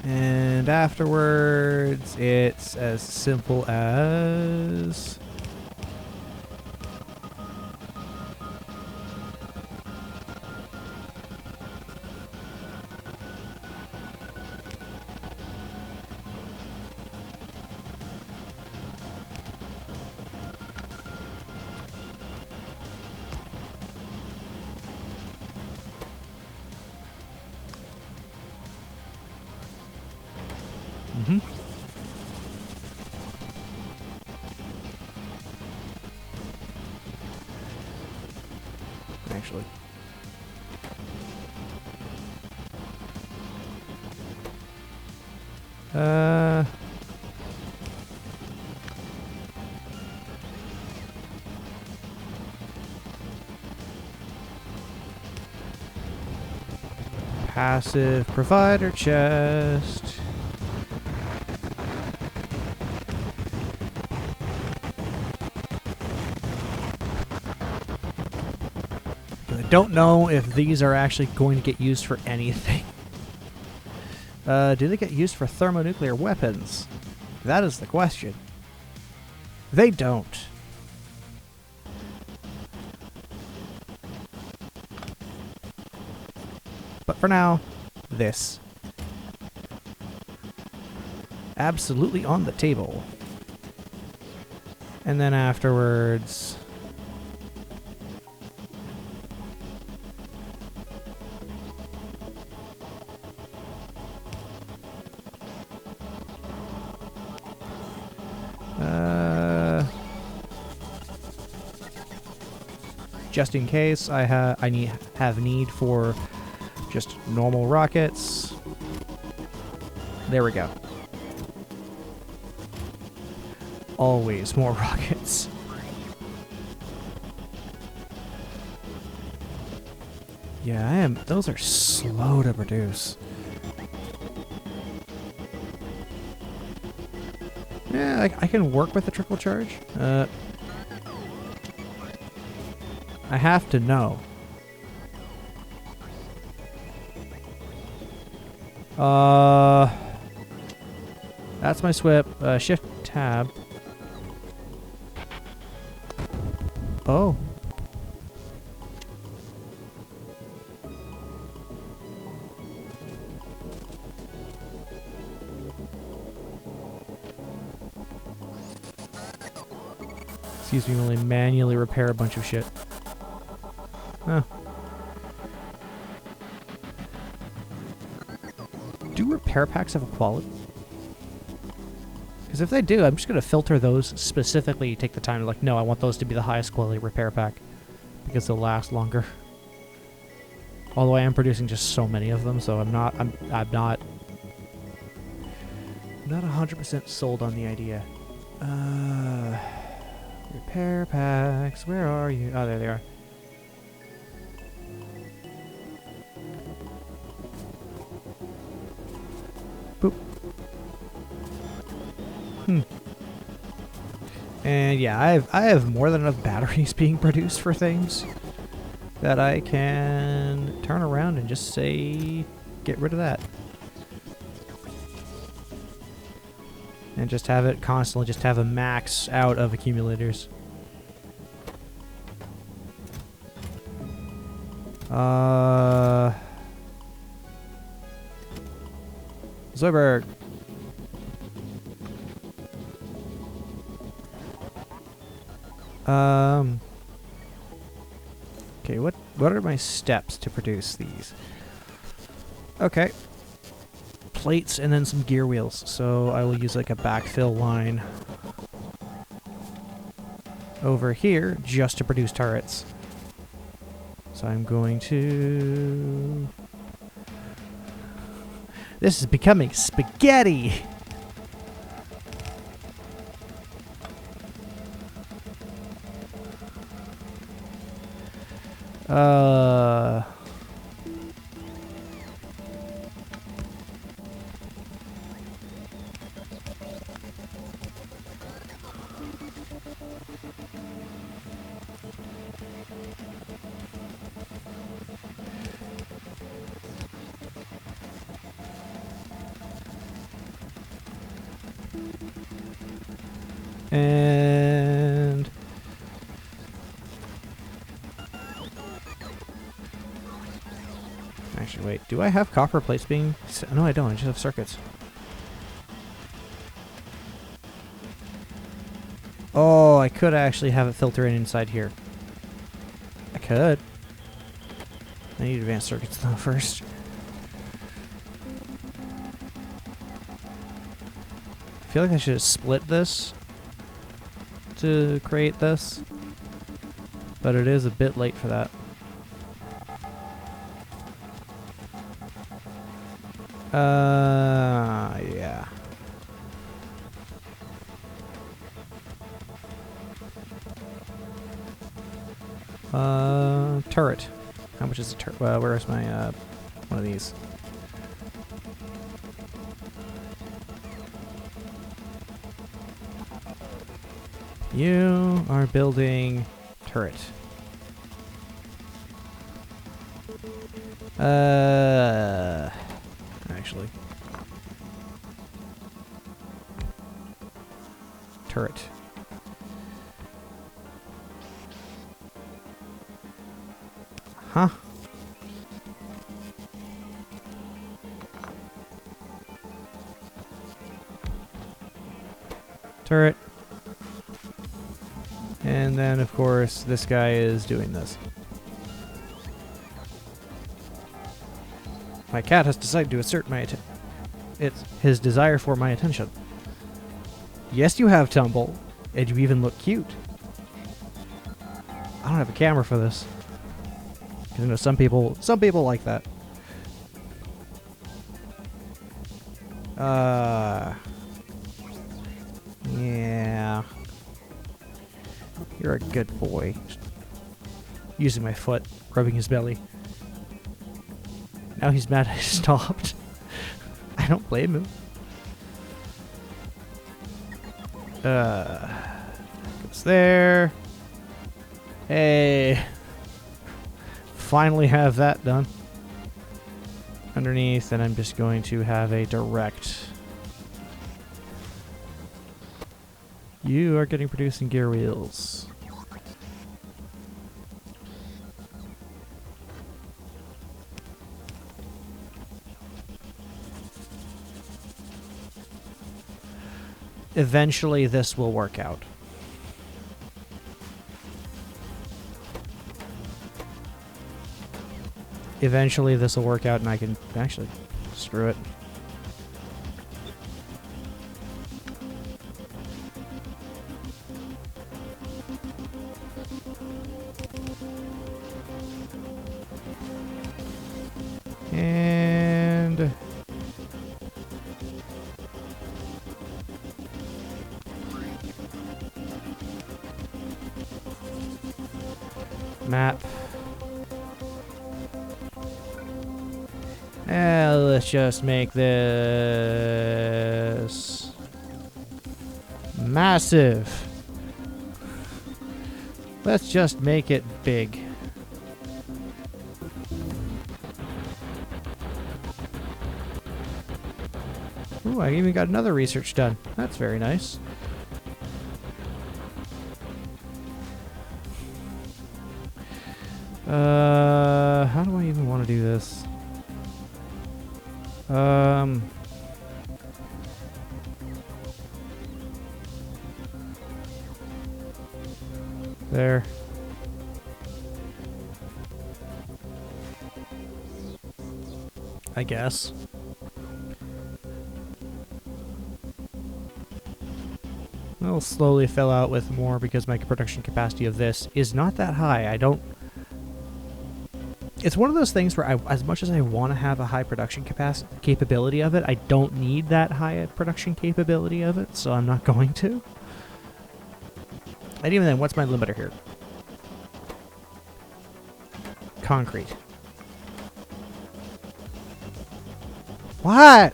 Speaker 1: And afterwards, it's as simple as... Actually. Passive provider chest. I don't know if these are actually going to get used for anything. Do they get used for thermonuclear weapons? That is the question. They don't. But for now, this. Absolutely on the table. And then afterwards... just in case I have need for just normal rockets. There we go. Always more rockets. Yeah, I am. Those are slow to produce. Yeah, I can work with the trickle charge. I have to know. That's my SWIP. Shift tab. Oh. Excuse me while I manually repair a bunch of shit. Huh. Do repair packs have a quality? Because if they do, I'm just going to filter those specifically, take the time to like, no, I want those to be the highest quality repair pack. Because they'll last longer. Although I am producing just so many of them, so I'm not 100% sold on the idea. Repair packs, where are you? Oh, there they are. And yeah, I have more than enough batteries being produced for things that I can turn around and just say, get rid of that. And just have it constantly, just have a max out of accumulators. Zoidberg. Okay, what are my steps to produce these? Okay. Plates and then some gear wheels. So I will use like a backfill line over here just to produce turrets. So I'm going to... This is becoming spaghetti! And... Actually, wait. Do I have copper plates being... No, I don't. I just have circuits. Oh, I could actually have it filter in inside here. I could. I need advanced circuits though first. I feel like I should have split this to create this, but it is a bit late for that. Yeah. Turret. How much is a turret? Where's my, one of these? You are building turret. Actually. Turret. Huh? Turret. And then, of course, this guy is doing this. My cat has decided to assert my it's his desire for my attention. Yes, you have tumble, and you even look cute. I don't have a camera for this. You know, some people like that. Yeah. You're a good boy. Using my foot, rubbing his belly. Now he's mad I stopped. I don't blame him. Goes there. Hey. Finally have that done. Underneath, and I'm just going to have a direct. You are getting produced in gear wheels. Eventually this will work out. Eventually this will work out and I can actually screw it. And map. Let's just make this massive. Let's just make it big. Ooh, I even got another research done. That's very nice. How do I even want to do this? There. I guess. I'll slowly fill out with more because my production capacity of this is not that high. I don't... It's one of those things where as much as I want to have a high production capability of it, I don't need that high production capability of it, so I'm not going to. And even then, what's my limiter here? Concrete. What?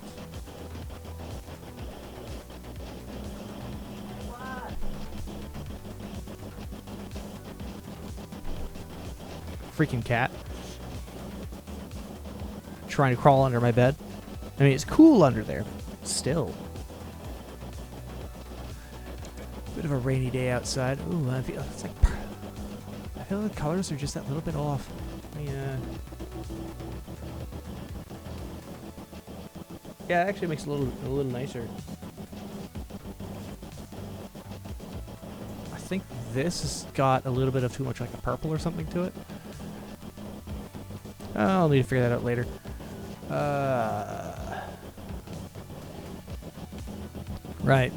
Speaker 1: Freaking cat. Trying to crawl under my bed. I mean, it's cool under there. Still. Bit of a rainy day outside. Ooh, I feel it's like... I feel the colors are just that little bit off. Yeah. Yeah, it actually makes it a little nicer. I think this has got a little bit of too much like a purple or something to it. I'll need to figure that out later. Right.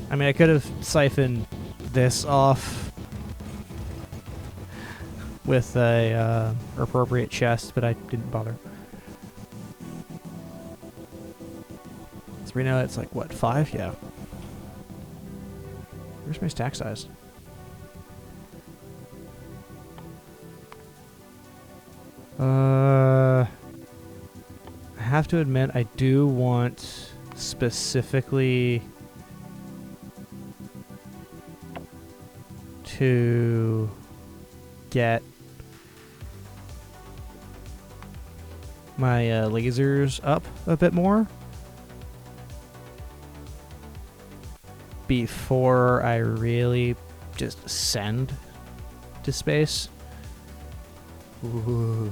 Speaker 1: I mean, I could have siphoned this off with a appropriate chest, but I didn't bother. So we know it's like, what, 5? Yeah. Where's my stack size? I have to admit, I do want specifically to get my lasers up a bit more before I really just send to space. Ooh.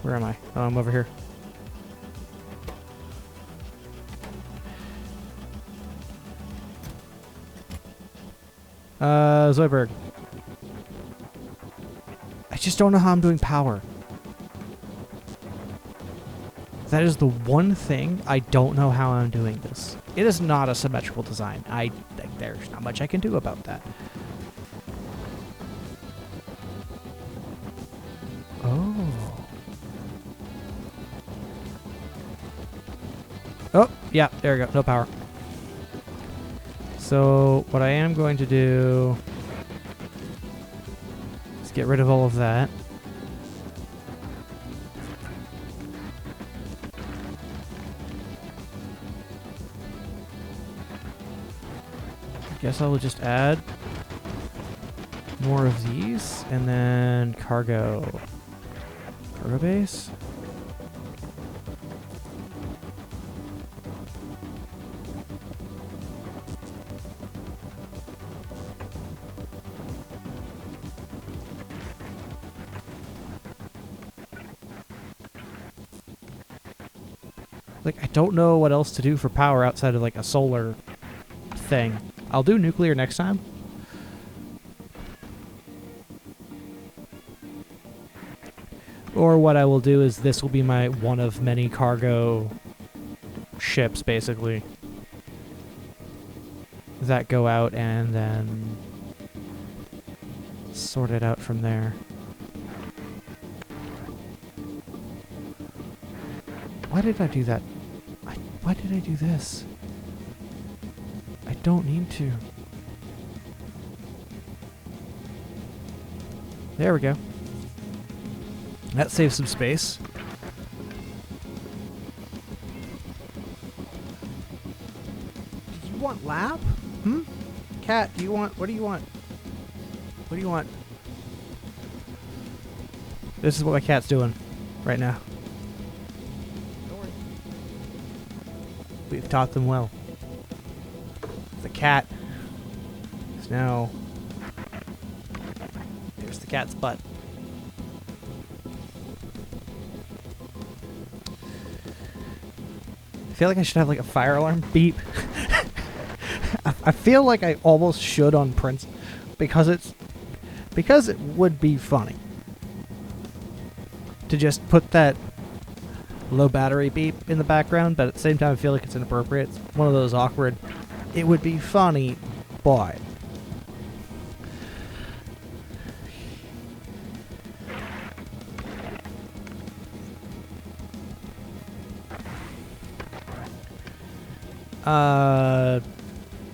Speaker 1: Where am I? Oh, I'm over here. Zoidberg. I just don't know how I'm doing power. That is the one thing I don't know how I'm doing this. It is not a symmetrical design. There's not much I can do about that. Oh. Oh, yeah, there we go. No power. So what I am going to do is get rid of all of that. Guess I will just add more of these and then cargo base. Like, I don't know what else to do for power outside of like a solar thing. I'll do nuclear next time. Or what I will do is this will be my one of many cargo ships, basically, that go out and then sort it out from there. Why did I do that? Why did I do this? I don't need to. There we go. That saves some space. Do you want lap? Hmm? Cat, do you want... What do you want? What do you want? This is what my cat's doing right now. Don't worry. We've taught them well. The cat is now... There's the cat's butt. I feel like I should have like a fire alarm beep. I feel like I almost should on Prince because it would be funny to just put that low battery beep in the background, but at the same time I feel like it's inappropriate. It's one of those awkward, it would be funny, but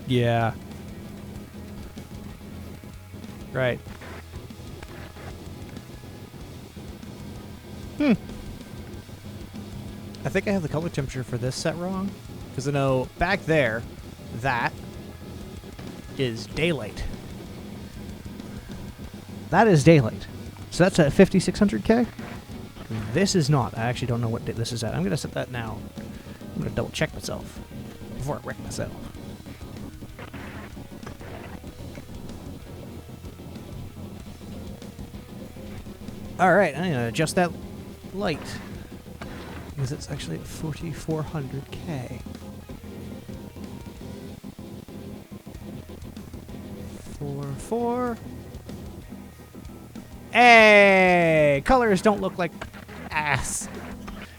Speaker 1: yeah. Right. I think I have the color temperature for this set wrong. Because I know back there, that is daylight. That is daylight. So that's at 5600K? This is not. I actually don't know what this is at. I'm going to set that now. I'm going to double check myself before I wreck myself. Alright, I'm going to adjust that light. Because it's actually at 4400K. 4. Hey! Colors don't look like ass.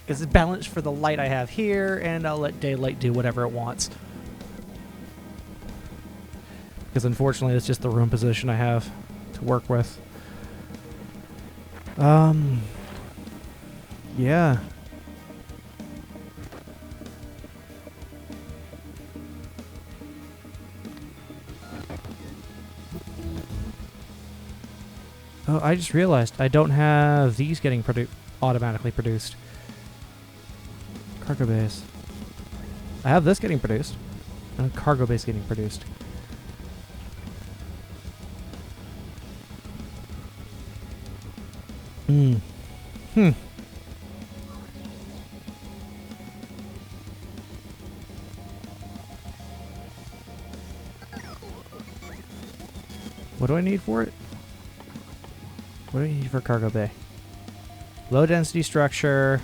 Speaker 1: Because it's balanced for the light I have here, and I'll let daylight do whatever it wants. Because unfortunately, it's just the room position I have to work with. Yeah. Oh, I just realized I don't have these getting automatically produced. Cargo base. I have this getting produced. And a cargo base getting produced. What do I need for it? What do I need for cargo bay? Low density structure.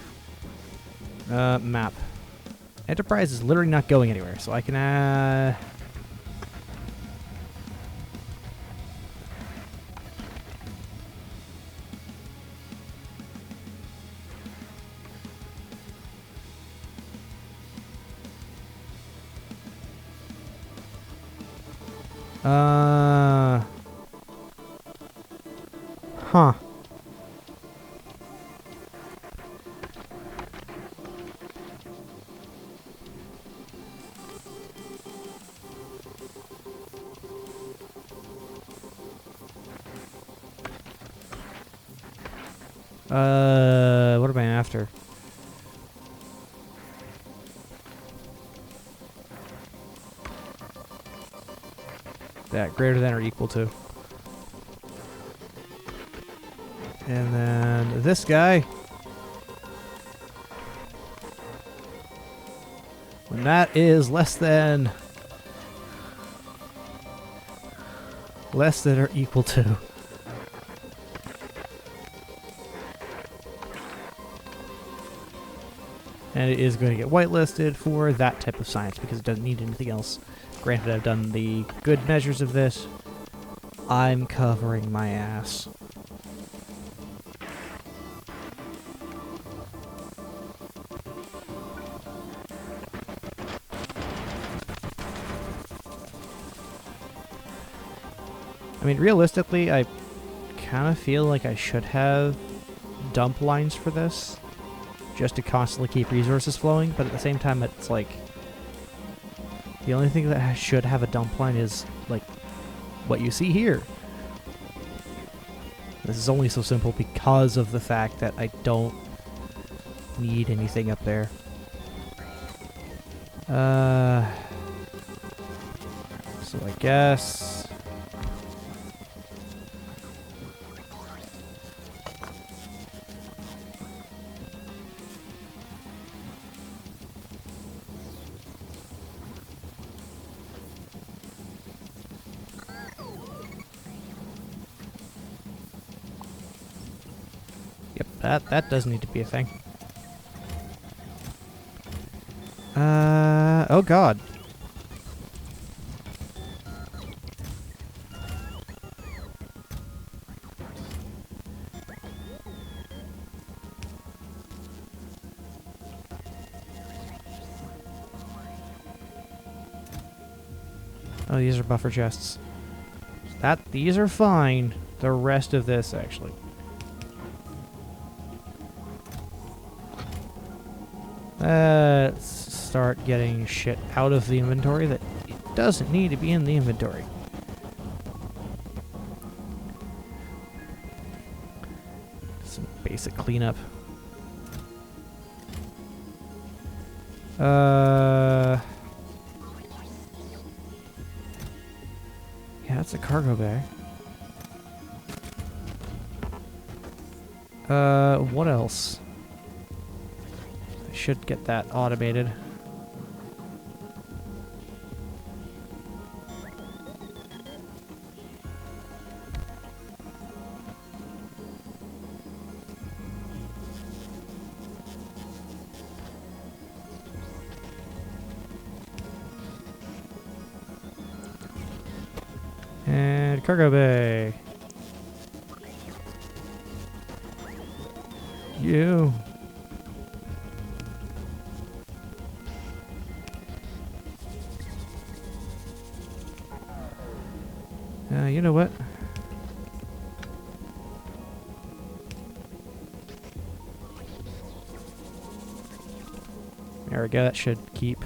Speaker 1: Map. Enterprise is literally not going anywhere, so I can huh. What am I after? That greater than or equal to. And then this guy. When that is less than or equal to. And it is going to get whitelisted for that type of science because it doesn't need anything else. Granted, I've done the good measures of this. I'm covering my ass. I mean, realistically, I kind of feel like I should have dump lines for this. Just to constantly keep resources flowing, but at the same time, it's like the only thing that should have a dump line is like what you see here. This is only so simple because of the fact that I don't need anything up there. So I guess... Yep, that does need to be a thing. Oh god. Oh, these are buffer chests. These are fine. The rest of this, actually. Let's start getting shit out of the inventory that it doesn't need to be in the inventory. Some basic cleanup. Yeah, that's a cargo bag. What else? I should get that automated. And cargo bay. You. You know what? There we go. That should keep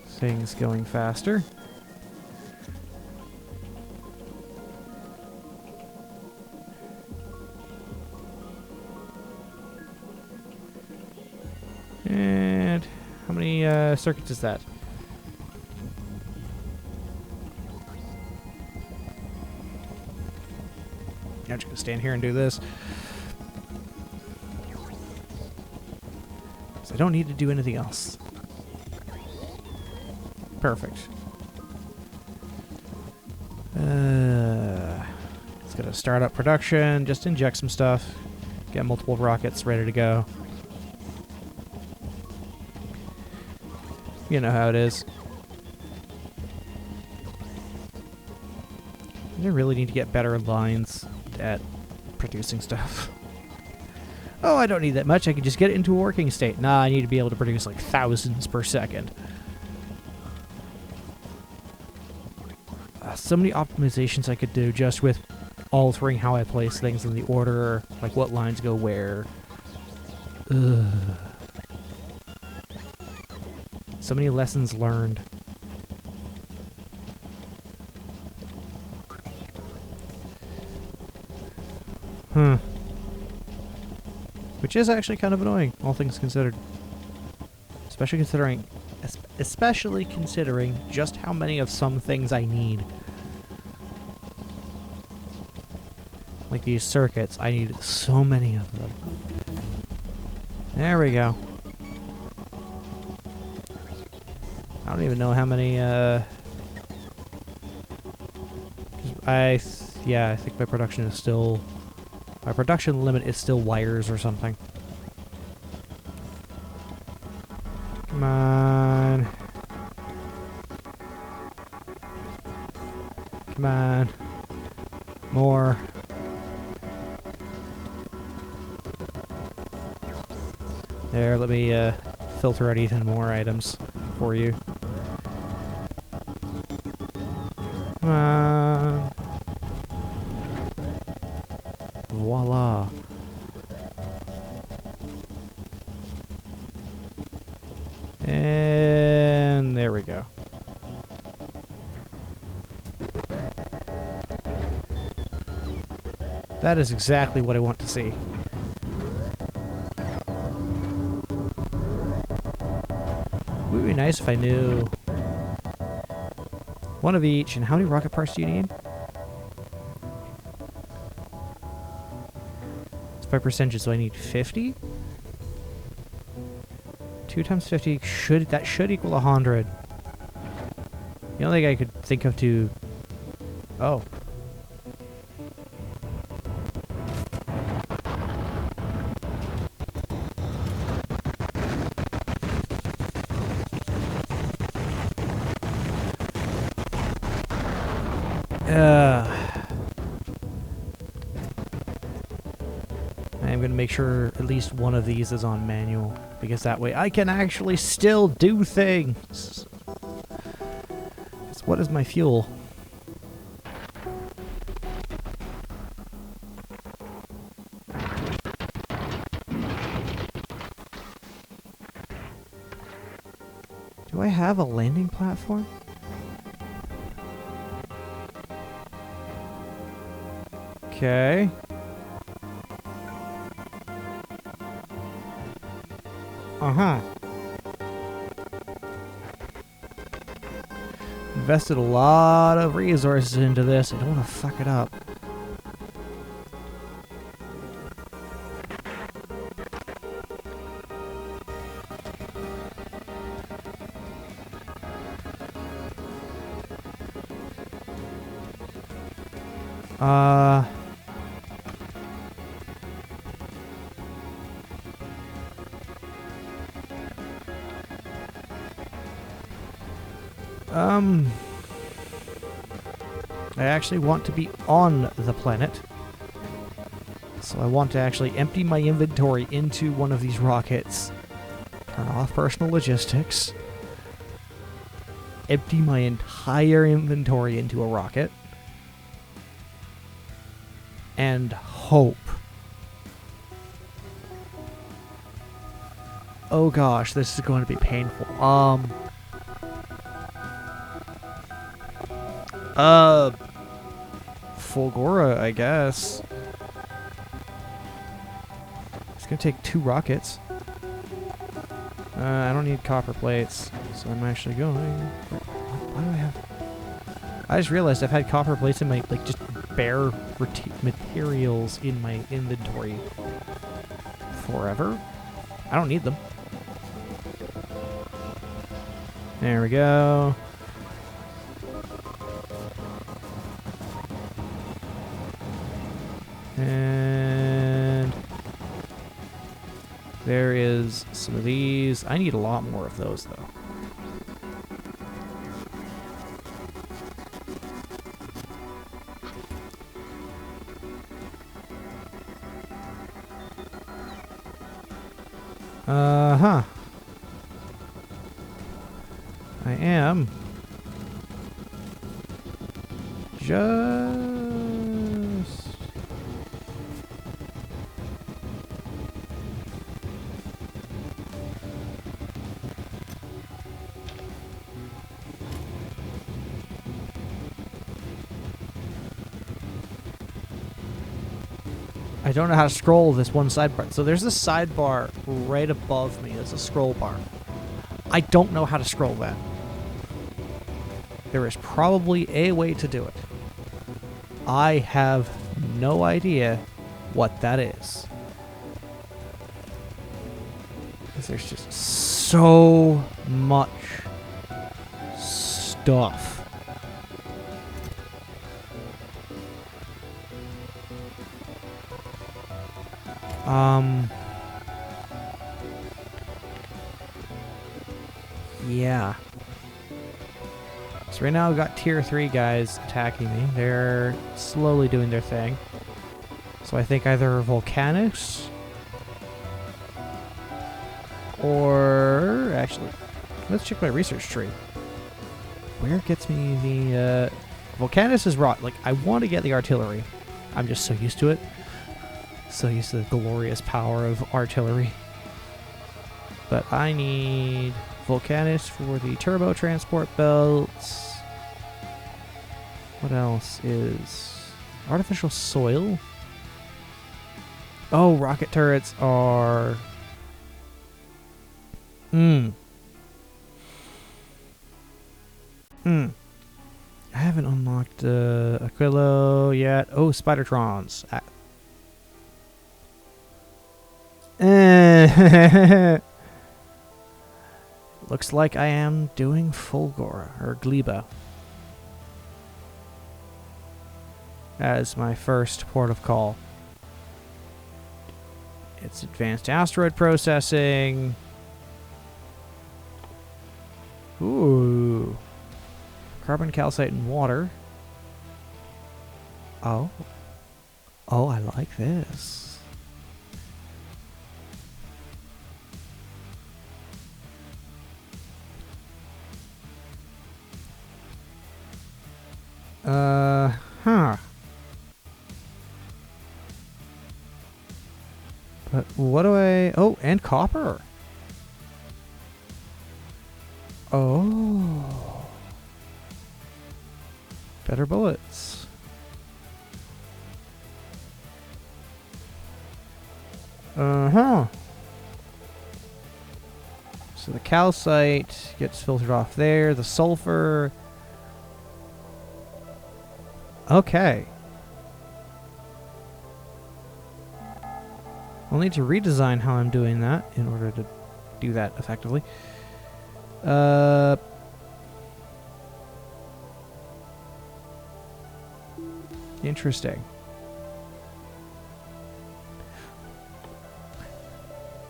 Speaker 1: things going faster. And how many circuits is that? I'm just gonna stand here and do this. So I don't need to do anything else. Perfect. Let's get a start up production, just inject some stuff, get multiple rockets ready to go. You know how it is. I really need to get better lines at producing stuff. Oh, I don't need that much. I can just get it into a working state. Nah, I need to be able to produce like thousands per second. So many optimizations I could do just with altering how I place things in the order, like what lines go where. Ugh. So many lessons learned. Which is actually kind of annoying, all things considered. Especially considering just how many of some things I need. Like these circuits, I need so many of them. There we go. I don't even know how many, yeah, I think my production is still... My production limit is still wires or something. Come on. Come on. More. There, let me filter out even more items for you. Come on. Voila. And there we go. That is exactly what I want to see. It would be nice if I knew one of each. And how many rocket parts do you need? It's by percentages, so I need 50? 2 times 50 that should equal 100. The only thing I could think of to... Oh. I'm going to make sure at least one of these is on manual, because that way I can actually still do things. So what is my fuel? Do I have a landing platform? Okay. Uh-huh. Invested a lot of resources into this. I don't want to fuck it up. I actually want to be on the planet. So I want to actually empty my inventory into one of these rockets. Turn off personal logistics. Empty my entire inventory into a rocket. And hope. Oh gosh, this is going to be painful. Fulgora, I guess. It's gonna take 2 rockets. I don't need copper plates, so I'm actually going. Why do I have? I just realized I've had copper plates in my just bare materials in my inventory forever. I don't need them. There we go. And there is some of these. I need a lot more of those, though. Uh-huh. I am just... I don't know how to scroll this one sidebar. So there's a sidebar right above me. That's a scroll bar. I don't know how to scroll that. There is probably a way to do it. I have no idea what that is. Because there's just so much stuff. Yeah. So right now I've got tier 3 guys attacking me. They're slowly doing their thing. So I think either Volcanus or... Actually, let's check my research tree. Where gets me the... Volcanus is rot. Like, I want to get the artillery. I'm just so used to it. So used to the glorious power of artillery. But I need Volcanus for the turbo transport belts. What else is... Artificial soil? Oh, rocket turrets are... Hmm. Hmm. I haven't unlocked Aquilo yet. Oh, Spidertrons. Looks like I am doing Fulgor, or Gleba, as my first port of call. It's advanced asteroid processing. Ooh. Carbon, calcite, and water. Oh. Oh, I like this. Huh. But what do I... Oh, and copper. Oh. Better bullets. Uh-huh. So the calcite gets filtered off there. The sulfur... Okay. I'll need to redesign how I'm doing that in order to do that effectively. Interesting.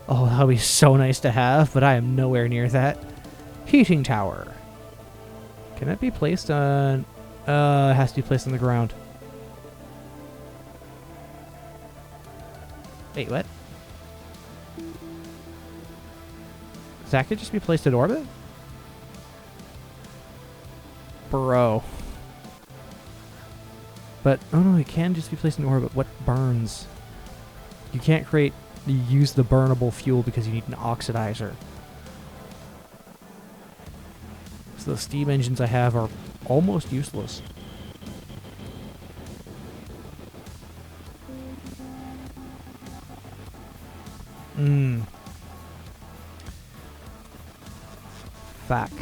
Speaker 1: Oh, that would be so nice to have, but I am nowhere near that. Heating tower. Can it be placed on... it has to be placed on the ground. Wait, what? That could just be placed in orbit? Bro. But, oh no, it can just be placed in orbit. What burns? You can't use the burnable fuel because you need an oxidizer. So the steam engines I have are almost useless. Fuck.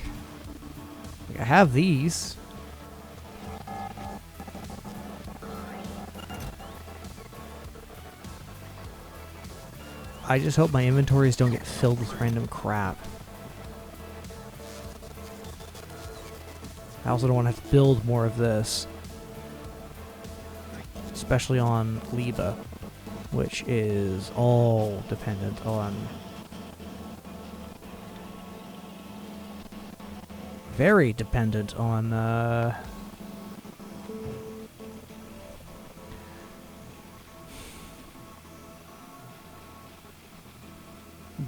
Speaker 1: I have these. I just hope my inventories don't get filled with random crap. I also don't want to have to build more of this. Especially on Gleba, which is all dependent on... Very dependent on,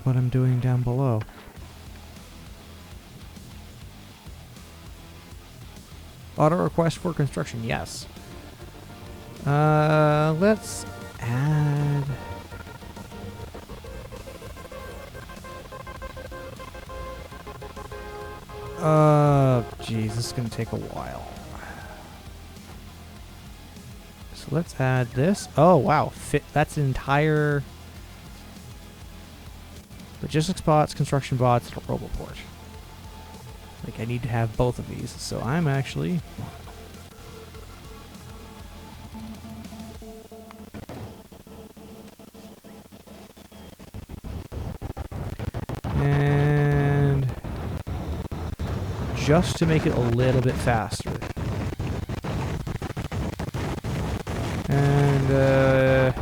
Speaker 1: what I'm doing down below. Auto request for construction, yes. Let's add... Geez, this is gonna take a while. So let's add this. Oh, wow. That's an entire... Logistics bots, construction bots, and a roboport. Like, I need to have both of these, so I'm actually... And... just to make it a little bit faster. And, there.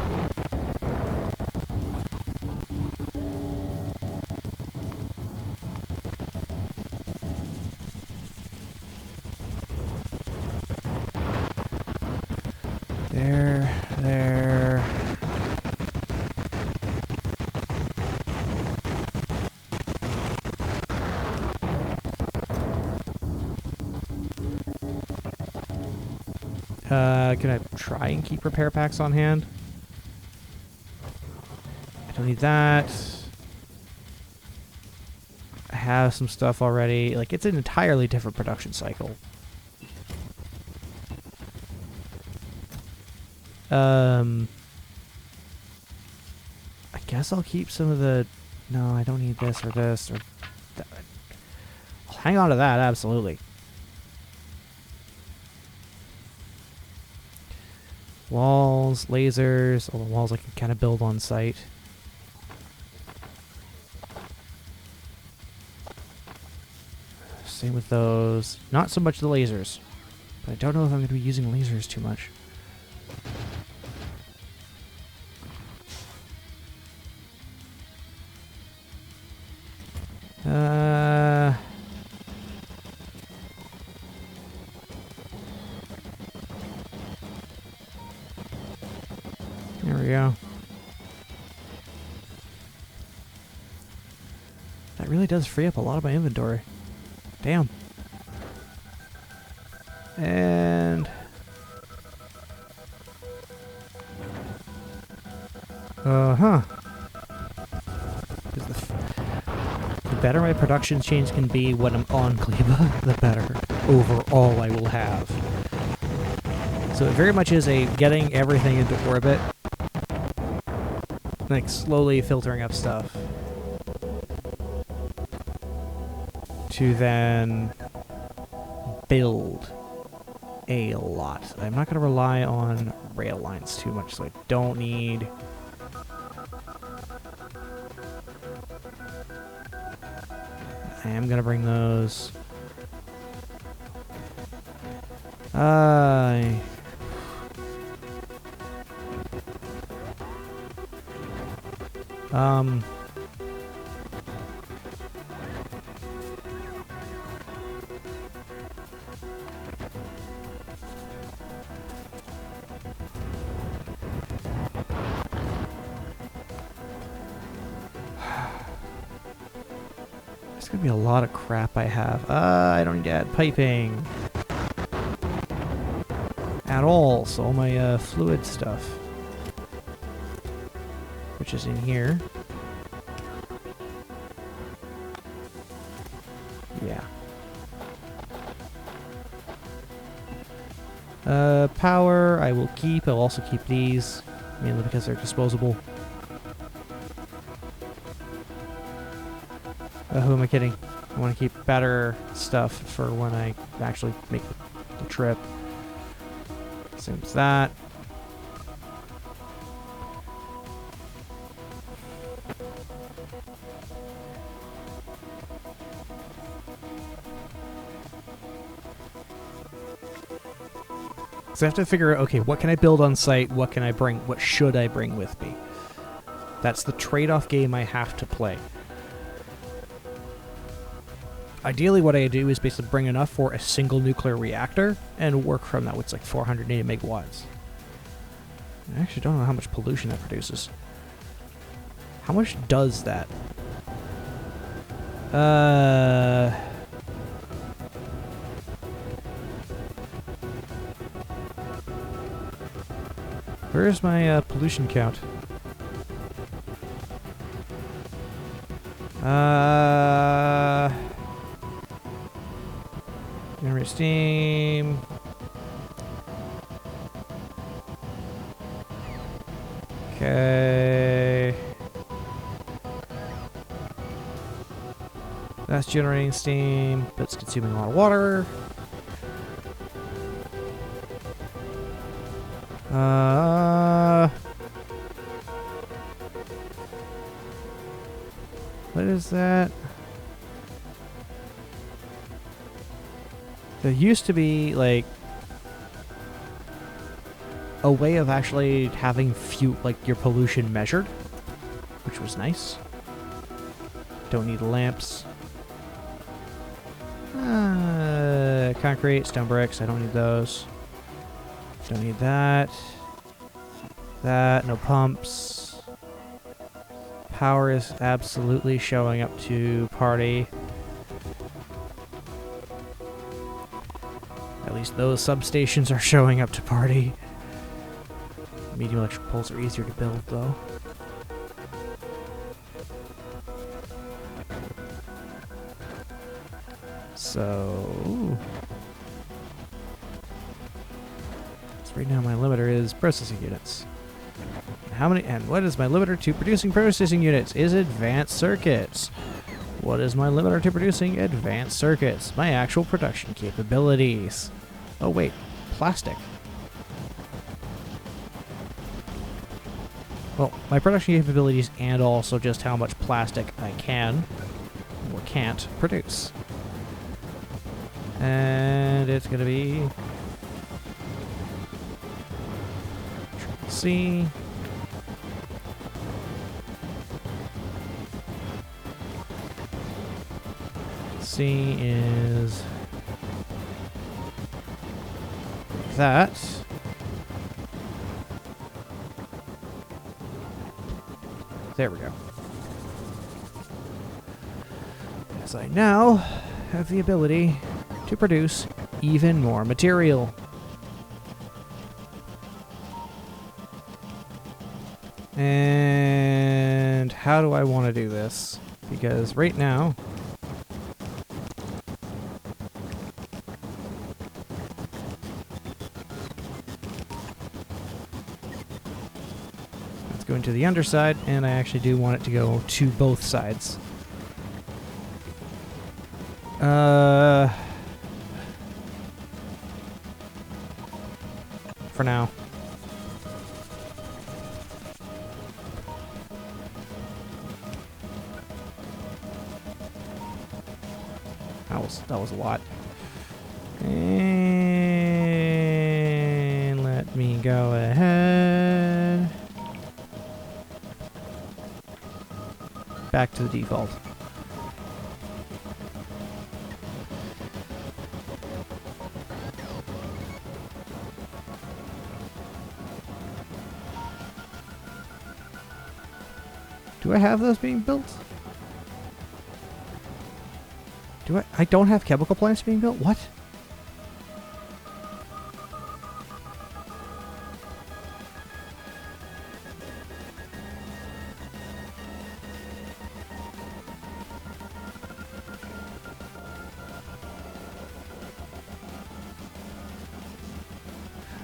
Speaker 1: Can I try and keep repair packs on hand? I don't need that. I have some stuff already. Like, it's an entirely different production cycle. guess I'll keep some of the... No, I don't need this or this or... I'll hang on to that, absolutely. Walls, lasers, all the walls I can kind of build on site. Same with those. Not so much the lasers. But I don't know if I'm going to be using lasers too much. There we go. That really does free up a lot of my inventory. Damn. And... Uh-huh. The better my production chains can be when I'm on Kleba, the better overall I will have. So it very much is a getting everything into orbit. Like, slowly filtering up stuff. To then build a lot. I'm not going to rely on rail lines too much, so I don't need... I am going to bring those. There's gonna be a lot of crap I have. I don't need to add piping at all, so all my fluid stuff, which is in here. Yeah. Power I will keep. I'll also keep these, mainly because they're disposable. Who am I kidding? I want to keep better stuff for when I actually make the trip. Same as that. So I have to figure out, okay, what can I build on site? What can I bring? What should I bring with me? That's the trade-off game I have to play. Ideally, what I do is basically bring enough for a single nuclear reactor and work from that, which is like 480 megawatts. I actually don't know how much pollution that produces. How much does that? Where's my pollution count? Generate steam. Okay. That's generating steam, but it's consuming a lot of water. What is that? There used to be, like, a way of actually having your pollution measured, which was nice. Don't need lamps. Concrete, stone bricks, I don't need those. Don't need that. That, no pumps. Power is absolutely showing up to party. At least those substations are showing up to party. Medium electric poles are easier to build, though. So... right now my limiter is processing units. How many, and what is my limiter to producing processing units? Is advanced circuits. What is my limiter to producing advanced circuits? My actual production capabilities. Oh wait, plastic. Well, my production capabilities and also just how much plastic I can or can't produce. And it's gonna be C. C is that. There we go. As I now have the ability to produce even more material. And how do I want to do this? Because right now, let's go into the underside, and I actually do want it to go to both sides. For now. That was a lot. And let me go ahead. Back to the default. Do I have those being built? I don't have chemical plants being built? What?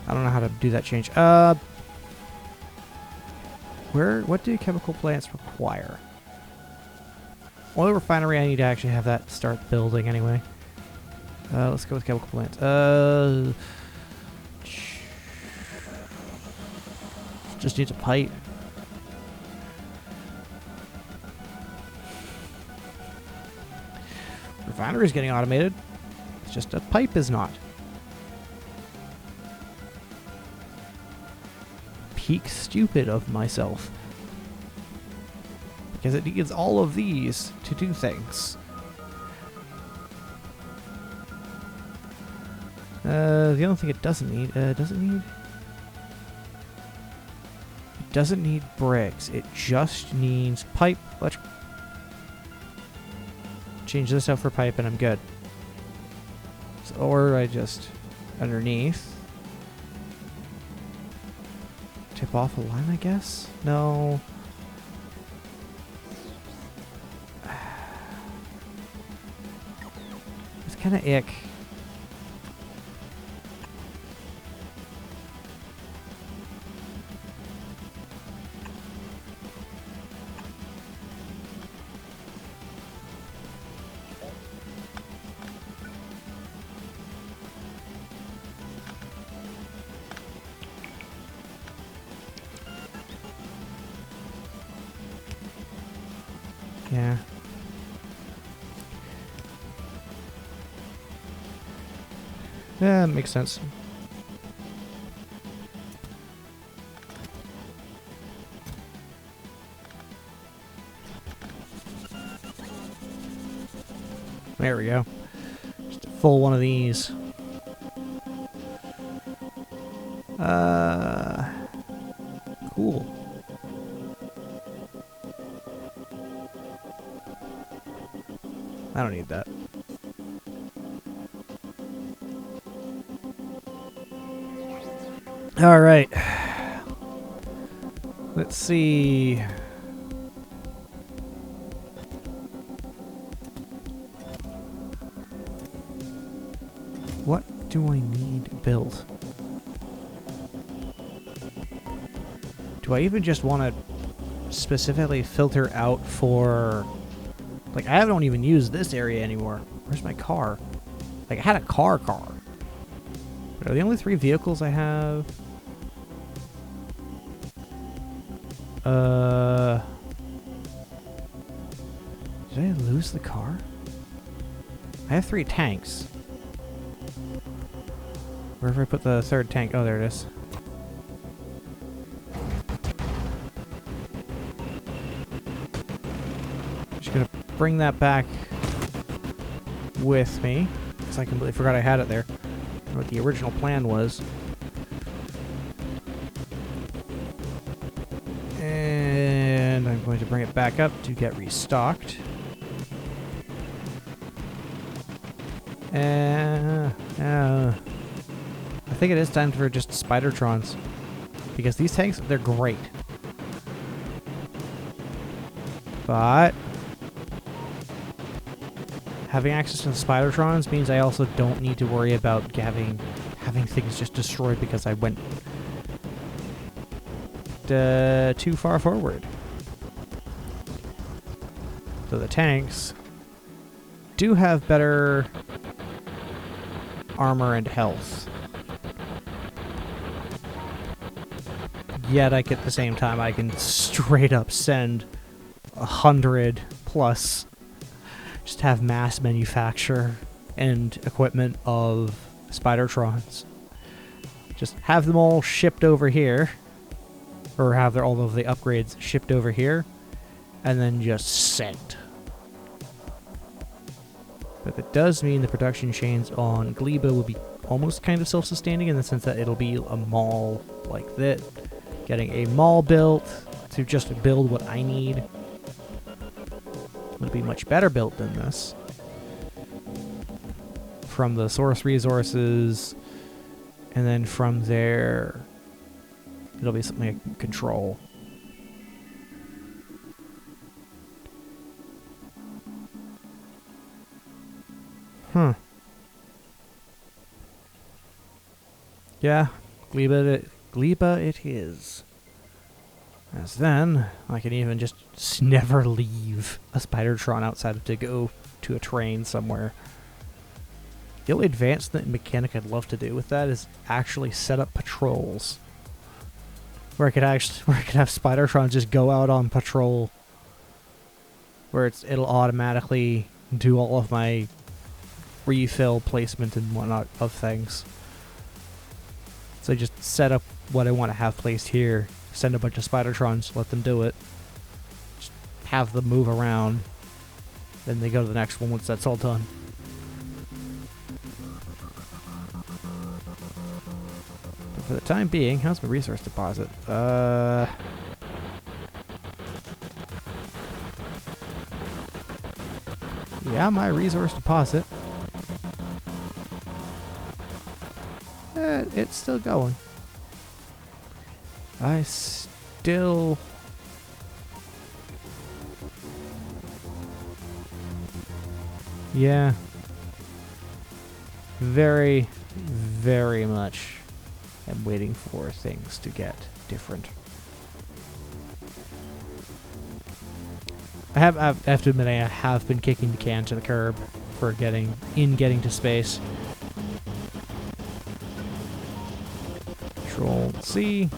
Speaker 1: I don't know how to do that change. What do chemical plants require? Oil refinery, I need to actually have that start building anyway. Let's go with chemical plants. Just needs a pipe. Refinery is getting automated. It's just a pipe is not. Peak stupid of myself. Because it needs all of these to do things. The only thing it doesn't need, it doesn't need bricks. It just needs pipe. Let's change this out for pipe and I'm good. So, or I just, underneath, tip off a line, I guess? No. Kind of ick. Yeah. Yeah, that makes sense. There we go. Just a full one of these. Cool. I don't need that. All right. Let's see. What do I need built? Do I even just want to specifically filter out for... Like, I don't even use this area anymore. Where's my car? Like, I had a car. But are the only 3 vehicles I have? Did I lose the car? I have 3 tanks. Where have I put the 3rd tank? Oh, there it is. Just gonna bring that back with me, because I completely forgot I had it there. I don't know what the original plan was. And I'm going to bring it back up to get restocked. I think it is time for just Spidertrons. Because these tanks, they're great. But having access to the Spidertrons means I also don't need to worry about having things just destroyed because I went too far forward. So the tanks do have better armor and health. Yet at the same time I can straight up send 100 plus, just have mass manufacture and equipment of Spidertrons. Just have them all shipped over here, or have all of the upgrades shipped over here, and then just sent. But it does mean the production chains on Gleba will be almost kind of self-sustaining in the sense that it'll be a mall like that. Getting a mall built to just build what I need would be much better built than this. From the source resources, and then from there, it'll be something I can control. Yeah, Gleba it is. As then, I can even just never leave a Spidertron outside to go to a train somewhere. The only advanced mechanic I'd love to do with that is actually set up patrols. Where I could have Spidertron just go out on patrol. Where it'll automatically do all of my refill placement and whatnot of things. So I just set up what I want to have placed here, send a bunch of Spidertrons, let them do it, just have them move around, then they go to the next one once that's all done. But for the time being, how's my resource deposit? Yeah, my resource deposit. It's still going. I still... Yeah. Very, very much am waiting for things to get different. I have to admit I have been kicking the can to the curb for getting to space. Control C.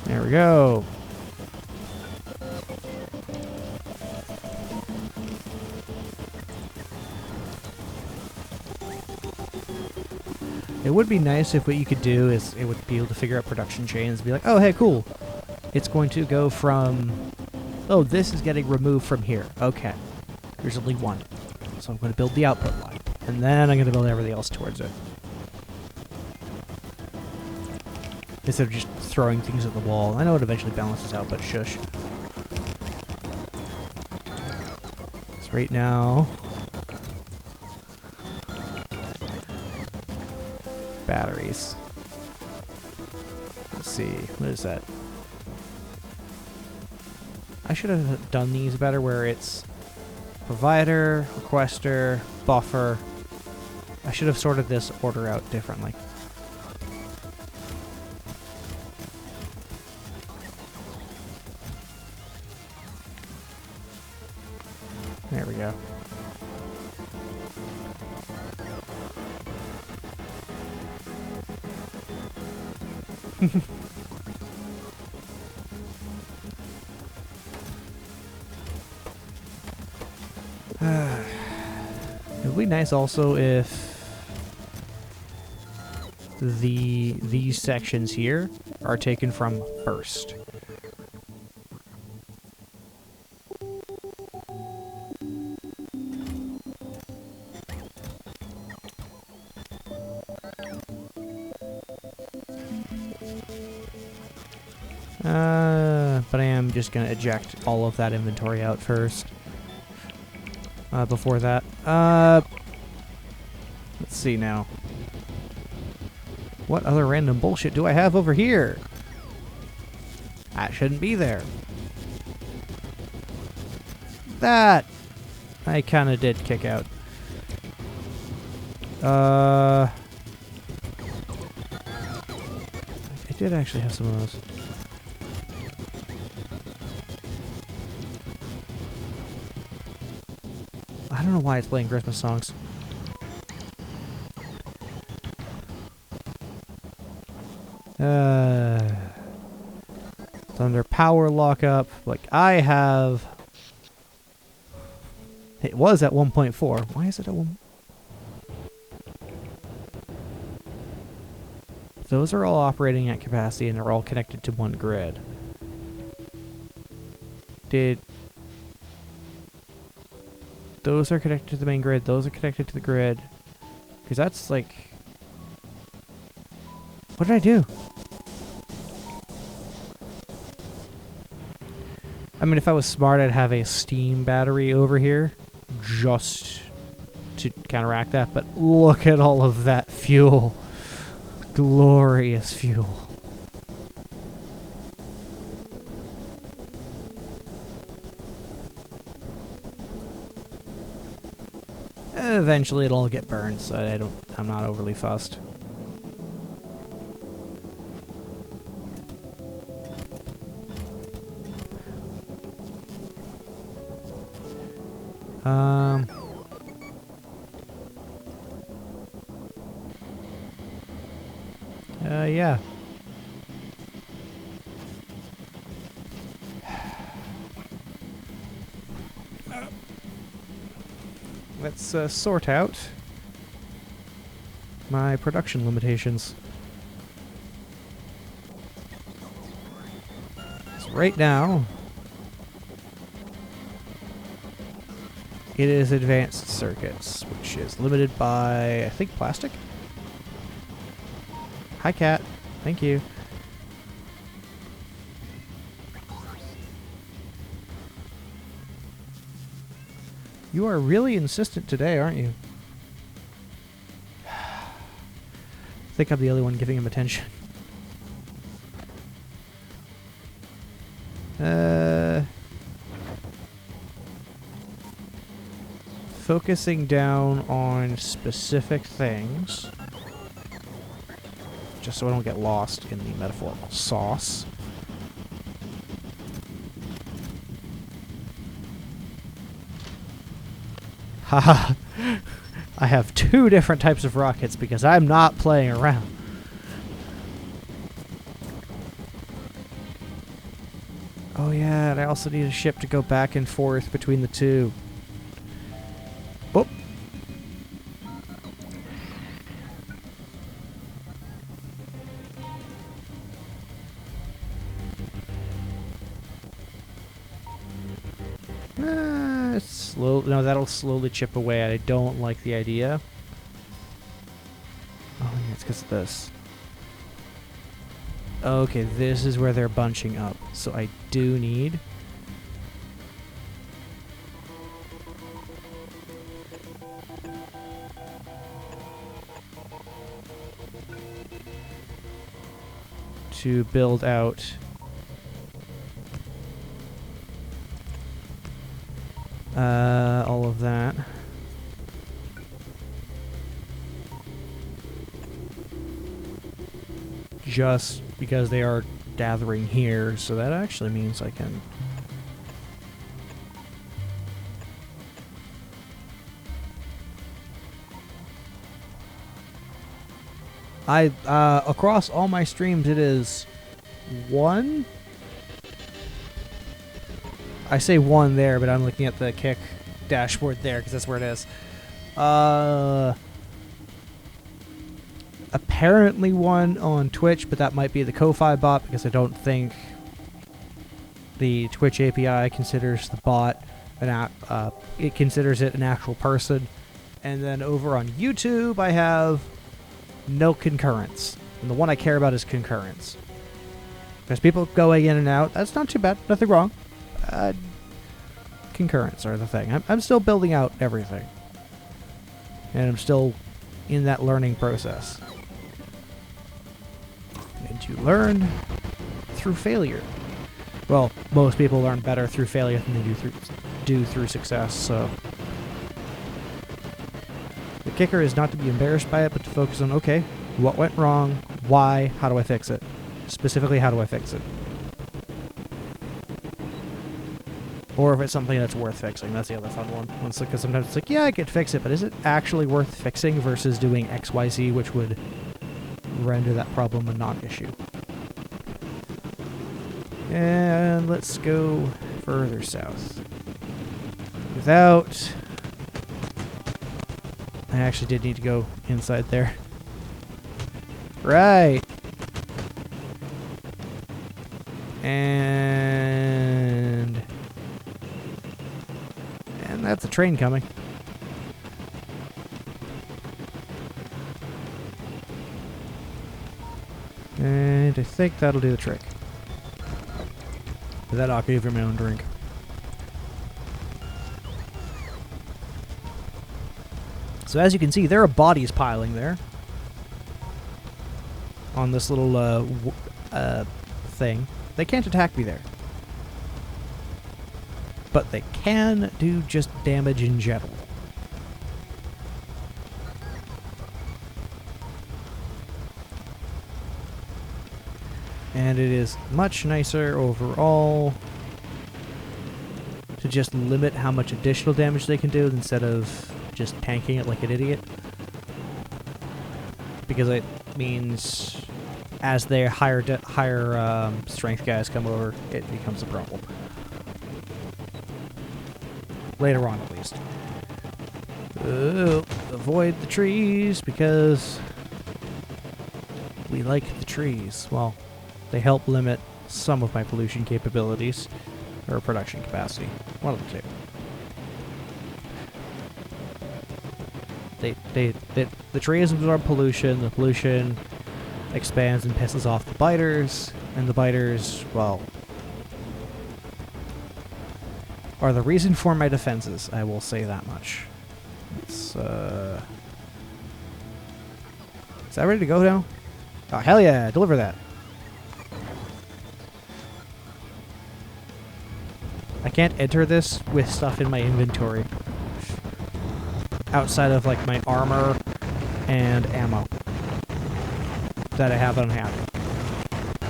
Speaker 1: There we go. It would be nice if what you could do is it would be able to figure out production chains and be like, oh, hey, cool. It's going to go from, oh, this is getting removed from here. Okay. There's only one. So I'm going to build the output line. And then I'm going to build everything else towards it. Instead of just throwing things at the wall. I know it eventually balances out, but shush. So right now... batteries. Let's see. What is that? I should have done these better where it's Provider, requester, buffer. I should have sorted this order out differently. There we go. It would be nice also if these sections here are taken from first. But I am just gonna eject all of that inventory out first. Before that. Let's see now. What other random bullshit do I have over here? That shouldn't be there. That I kind of did kick out. I did actually have some of those. I don't know why it's playing Christmas songs. It's under power lockup. Like I have. It was at 1.4. Why is it at 1? Those are all operating at capacity and they're all connected to one grid. Those are connected to the main grid. Those are connected to the grid. Because that's like... What did I do? I mean, if I was smart, I'd have a steam battery over here. Just to counteract that. But look at all of that fuel. Glorious fuel. Eventually it'll all get burned, so I'm not overly fussed. Yeah. Let's sort out my production limitations. So right now, it is advanced circuits, which is limited by, I think, plastic? Hi, cat. Thank you. You are really insistent today, aren't you? I think I'm the only one giving him attention. Focusing down on specific things. Just so I don't get lost in the metaphorical sauce. Haha. I have 2 different types of rockets because I'm not playing around. Oh yeah, and I also need a ship to go back and forth between the 2. Boop. No, that'll slowly chip away. I don't like the idea. Oh, yeah, it's because of this. Okay, this is where they're bunching up. So I do need... to build out... all of that. Just because they are gathering here, so that actually means I can... across all my streams it is 1. I say 1 there, but I'm looking at the Kick dashboard there because that's where it is. Apparently 1 on Twitch, but that might be the Ko-Fi bot because I don't think the Twitch API considers the bot it considers it an actual person. And then over on YouTube, I have no concurrence. And the one I care about is concurrence. Because people going in and out, that's not too bad. Nothing wrong. Concurrence are the thing. I'm still building out everything. And I'm still in that learning process. And you learn through failure. Well, most people learn better through failure than they do through success, so... The kicker is not to be embarrassed by it, but to focus on, okay, what went wrong, why, how do I fix it? Specifically, how do I fix it? Or if it's something that's worth fixing, that's the other fun one. Because sometimes it's like, yeah, I could fix it, but is it actually worth fixing versus doing XYZ, which would render that problem a non-issue? And let's go further south. Without... I actually did need to go inside there. Right. And that's a train coming. And I think that'll do the trick. With that, I'll give you my own drink. So as you can see, there are bodies piling there. On this little thing. They can't attack me there. But they can do just damage in general. And it is much nicer overall to just limit how much additional damage they can do instead of just tanking it like an idiot. Because it means as their higher strength guys come over, it becomes a problem. Later on, at least. Avoid the trees because we like the trees. Well, they help limit some of my pollution capabilities or production capacity. One of the two. The trees absorb pollution. The pollution expands and pisses off the biters, and the biters, well, are the reason for my defenses. I will say that much. It's, is that ready to go now? Oh, hell yeah, deliver that. I can't enter this with stuff in my inventory. Outside of, like, my armor and ammo that I have unhappy.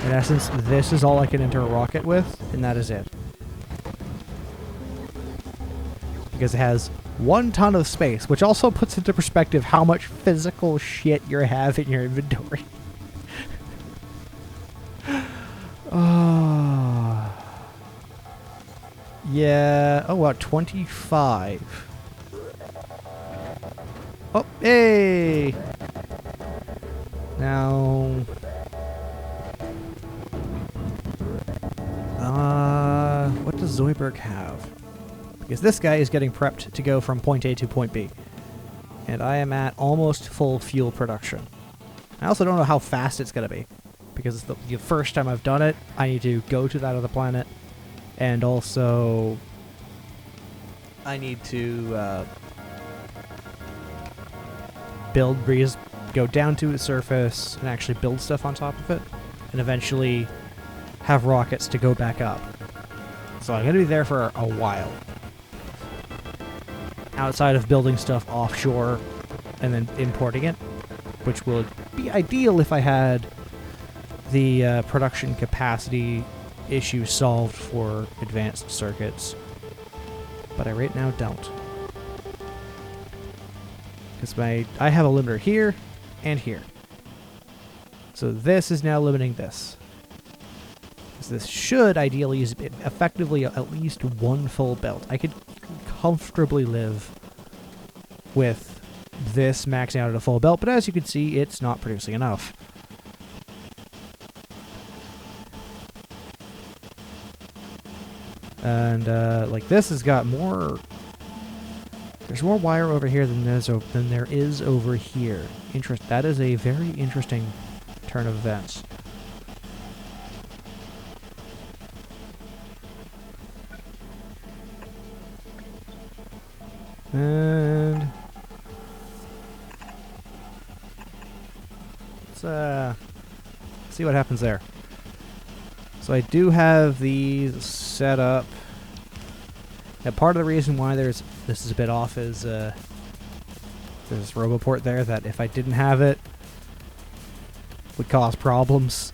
Speaker 1: In essence, this is all I can enter a rocket with, and that is it. Because it has 1 ton of space, which also puts into perspective how much physical shit you have in your inventory. Oh. Yeah. Oh, wow, 25. Oh, hey! Now... what does Zoidberg have? Because this guy is getting prepped to go from point A to point B. And I am at almost full fuel production. I also don't know how fast it's going to be. Because it's the first time I've done it, I need to go to that other planet. And also... I need to... go down to its surface and actually build stuff on top of it, and eventually have rockets to go back up. So I'm going to be there for a while. outside of building stuff offshore and then importing it, which would be ideal if I had the production capacity issue solved for advanced circuits. But I right now don't. Because I have a limiter here and here. So this is now limiting this. So this should ideally use effectively at least one full belt. I could comfortably live with this maxing out at a full belt, but as you can see, it's not producing enough. And like this has got more. There's more wire over here than there is over here. That is a very interesting turn of events. And let's see what happens there. So I do have these set up. Now part of the reason why this is a bit off is there's this RoboPort there that if I didn't have it would cause problems.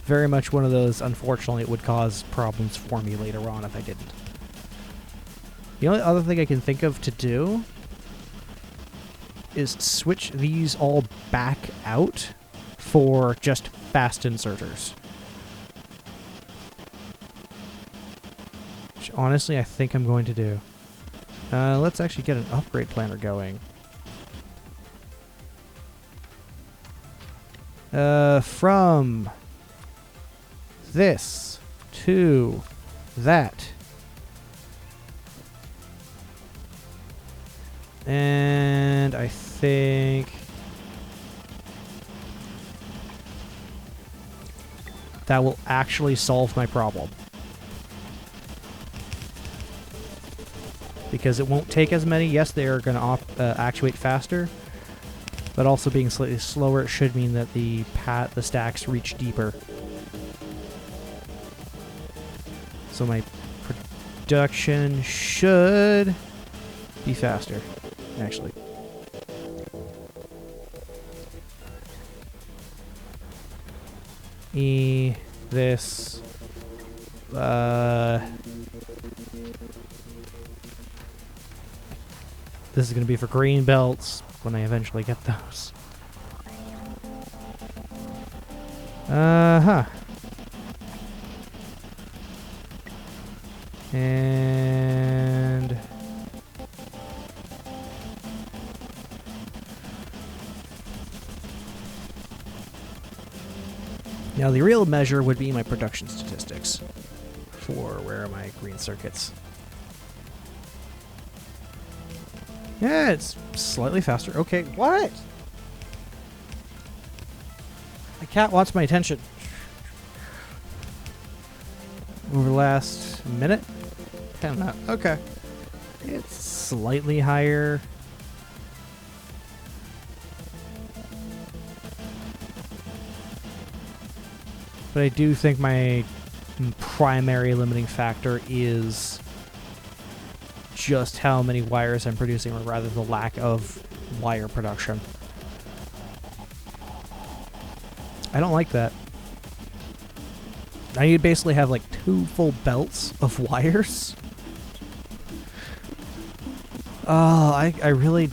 Speaker 1: Very much one of those, unfortunately, it would cause problems for me later on if I didn't. The only other thing I can think of to do is switch these all back out for just fast inserters. Which honestly I think I'm going to do. Let's actually get an upgrade planner going. From this to that. And I think that will actually solve my problem. Because it won't take as many. Yes, they are going to actuate faster, but also being slightly slower, it should mean that the stacks reach deeper. So my production should be faster, actually. This. This is going to be for green belts when I eventually get those. And now the real measure would be my production statistics for where are my green circuits. Yeah, it's slightly faster. Okay, what? My cat wants my attention. Over the last minute? 10 minutes. Okay. It's slightly higher. But I do think my primary limiting factor is just how many wires I'm producing, or rather the lack of wire production. I don't like that. Now you basically have like 2 full belts of wires. Oh, I really...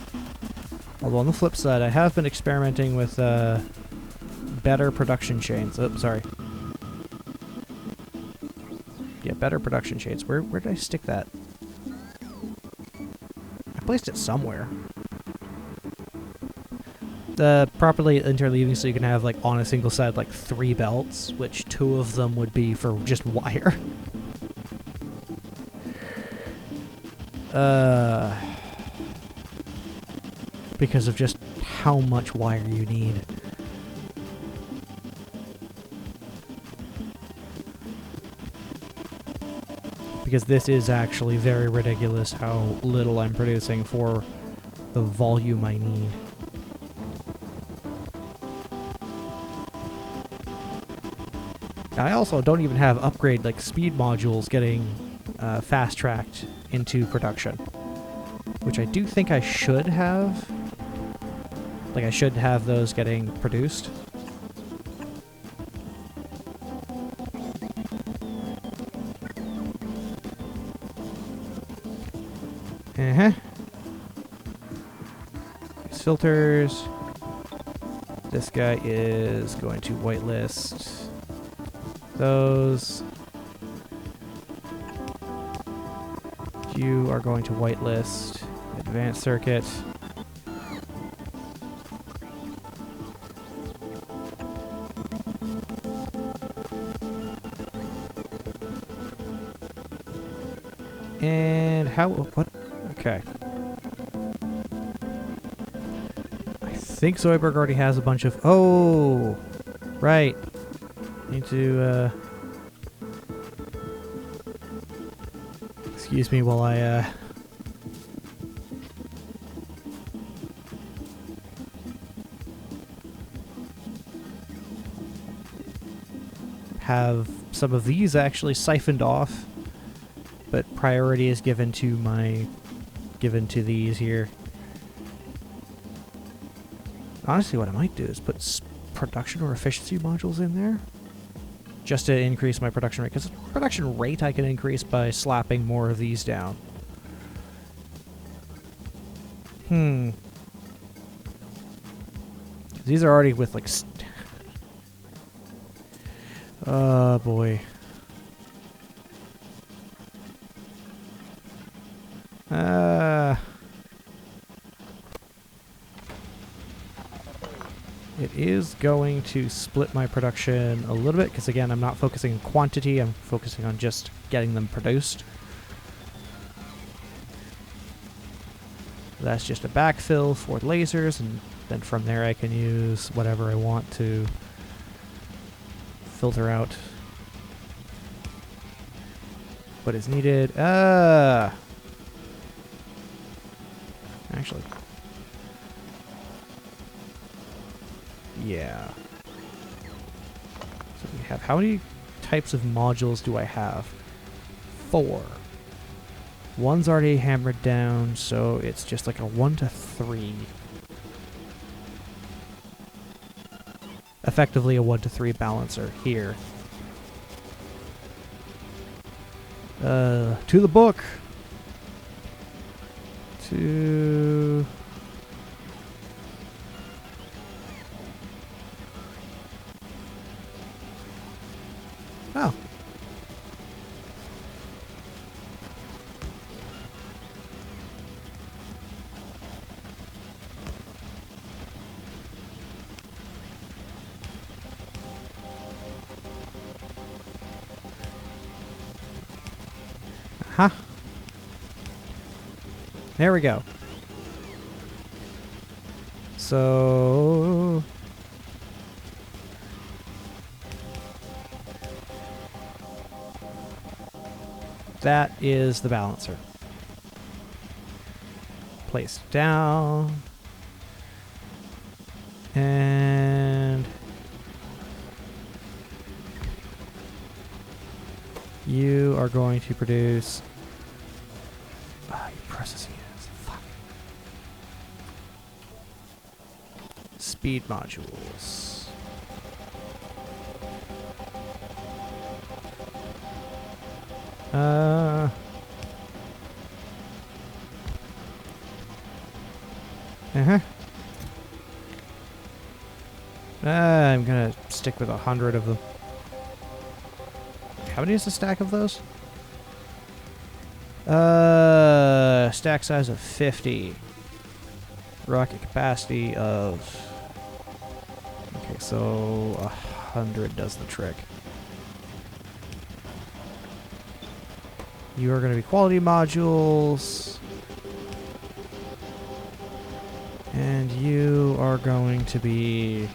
Speaker 1: Although on the flip side, I have been experimenting with better production chains. Oh, sorry. Yeah, better production chains. Where did I stick that? I placed it somewhere. Properly interleaving so you can have, like, on a single side, like, 3 belts, which 2 of them would be for just wire. Because of just how much wire you need. Because this is actually very ridiculous how little I'm producing for the volume I need. I also don't even have upgrade like speed modules getting fast-tracked into production, which I do think I should have. Like, I should have those getting produced. These filters. This guy is going to whitelist those. You are going to whitelist advanced circuit. And how, what? Okay. I think Zoidberg already has a bunch of, oh, right. Need to, excuse me while I, have some of these actually siphoned off, but priority is given to these here. Honestly, what I might do is put production or efficiency modules in there, just to increase my production rate, because production rate I can increase by slapping more of these down. These are already with like oh boy. It is going to split my production a little bit, because again, I'm not focusing on quantity, I'm focusing on just getting them produced. That's just a backfill for lasers, and then from there I can use whatever I want to filter out what is needed. Actually, yeah. So we have, how many types of modules do I have? 4. One's already hammered down, so it's just like a 1 to 3. Effectively a 1 to 3 balancer here. To the book. To... Oh. Huh. There we go. So... that is the balancer. Placed down. And... you are going to produce... ah, you're processing units. Fuck. Speed modules. I'm gonna stick with 100 of them. How many is the stack of those? Stack size of 50. Rocket capacity of... okay, so 100 does the trick. You are going to be quality modules. And you are going to be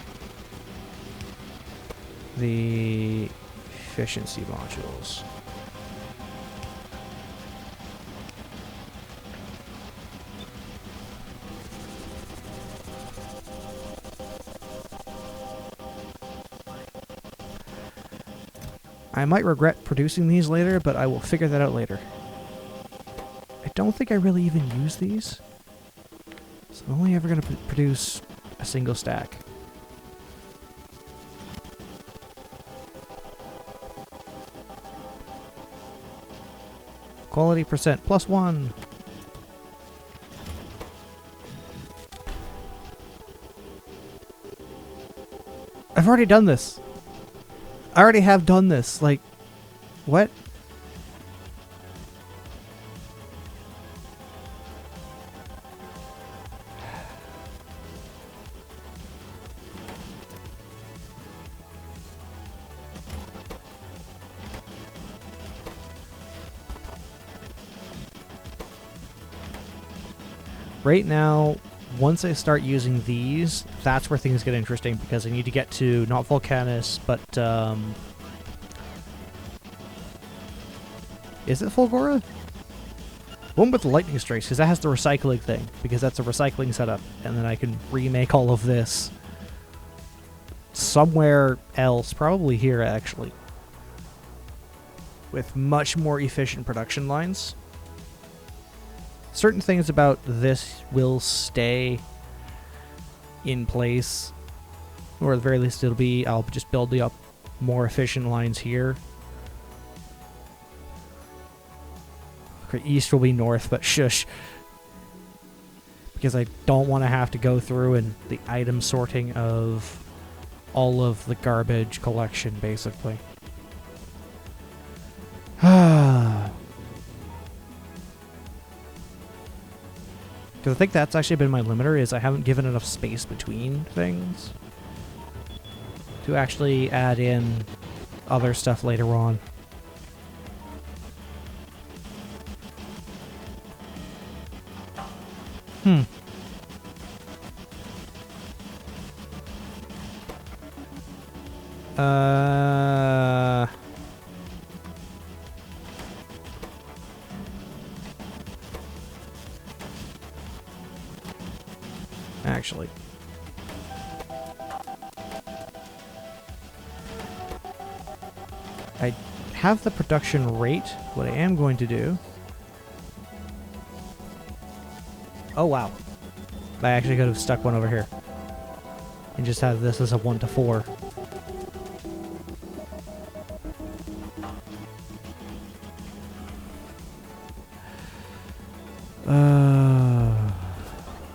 Speaker 1: the efficiency modules. I might regret producing these later, but I will figure that out later. I don't think I really even use these. So I'm only ever going to produce a single stack. Quality percent +1. I've already done this. I already have done this. Like, what? Right now, once I start using these, that's where things get interesting, because I need to get to not Volcanus, but is it Fulgora? One with the lightning strikes, because that has the recycling thing, because that's a recycling setup, and then I can remake all of this somewhere else, probably here actually, with much more efficient production lines. Certain things about this will stay in place, or at the very least it'll be, I'll just build up more efficient lines here. Okay, east will be north, but shush. Because I don't want to have to go through and the item sorting of all of the garbage collection, basically. Because I think that's actually been my limiter, is I haven't given enough space between things to actually add in other stuff later on. Actually. I have the production rate. What I am going to do... Oh, wow. I actually could have stuck one over here. And just have this as a 1 to 4.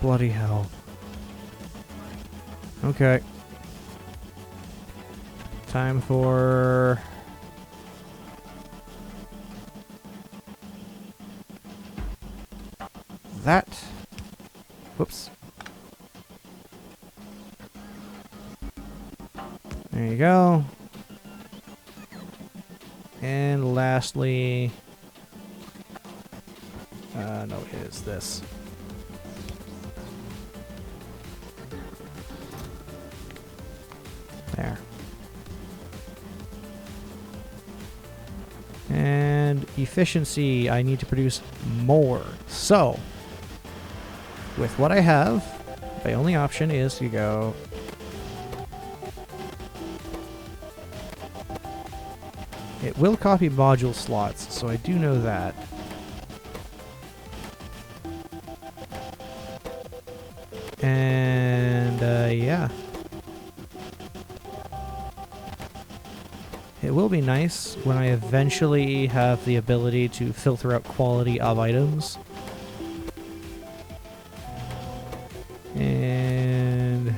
Speaker 1: Bloody hell. Okay. Time for... that. Whoops. There you go. And lastly... no, it is this. There. And efficiency, I need to produce more. So, with what I have, my only option is to go... It will copy module slots, so I do know that. And, yeah. It will be nice when I eventually have the ability to filter out quality of items. And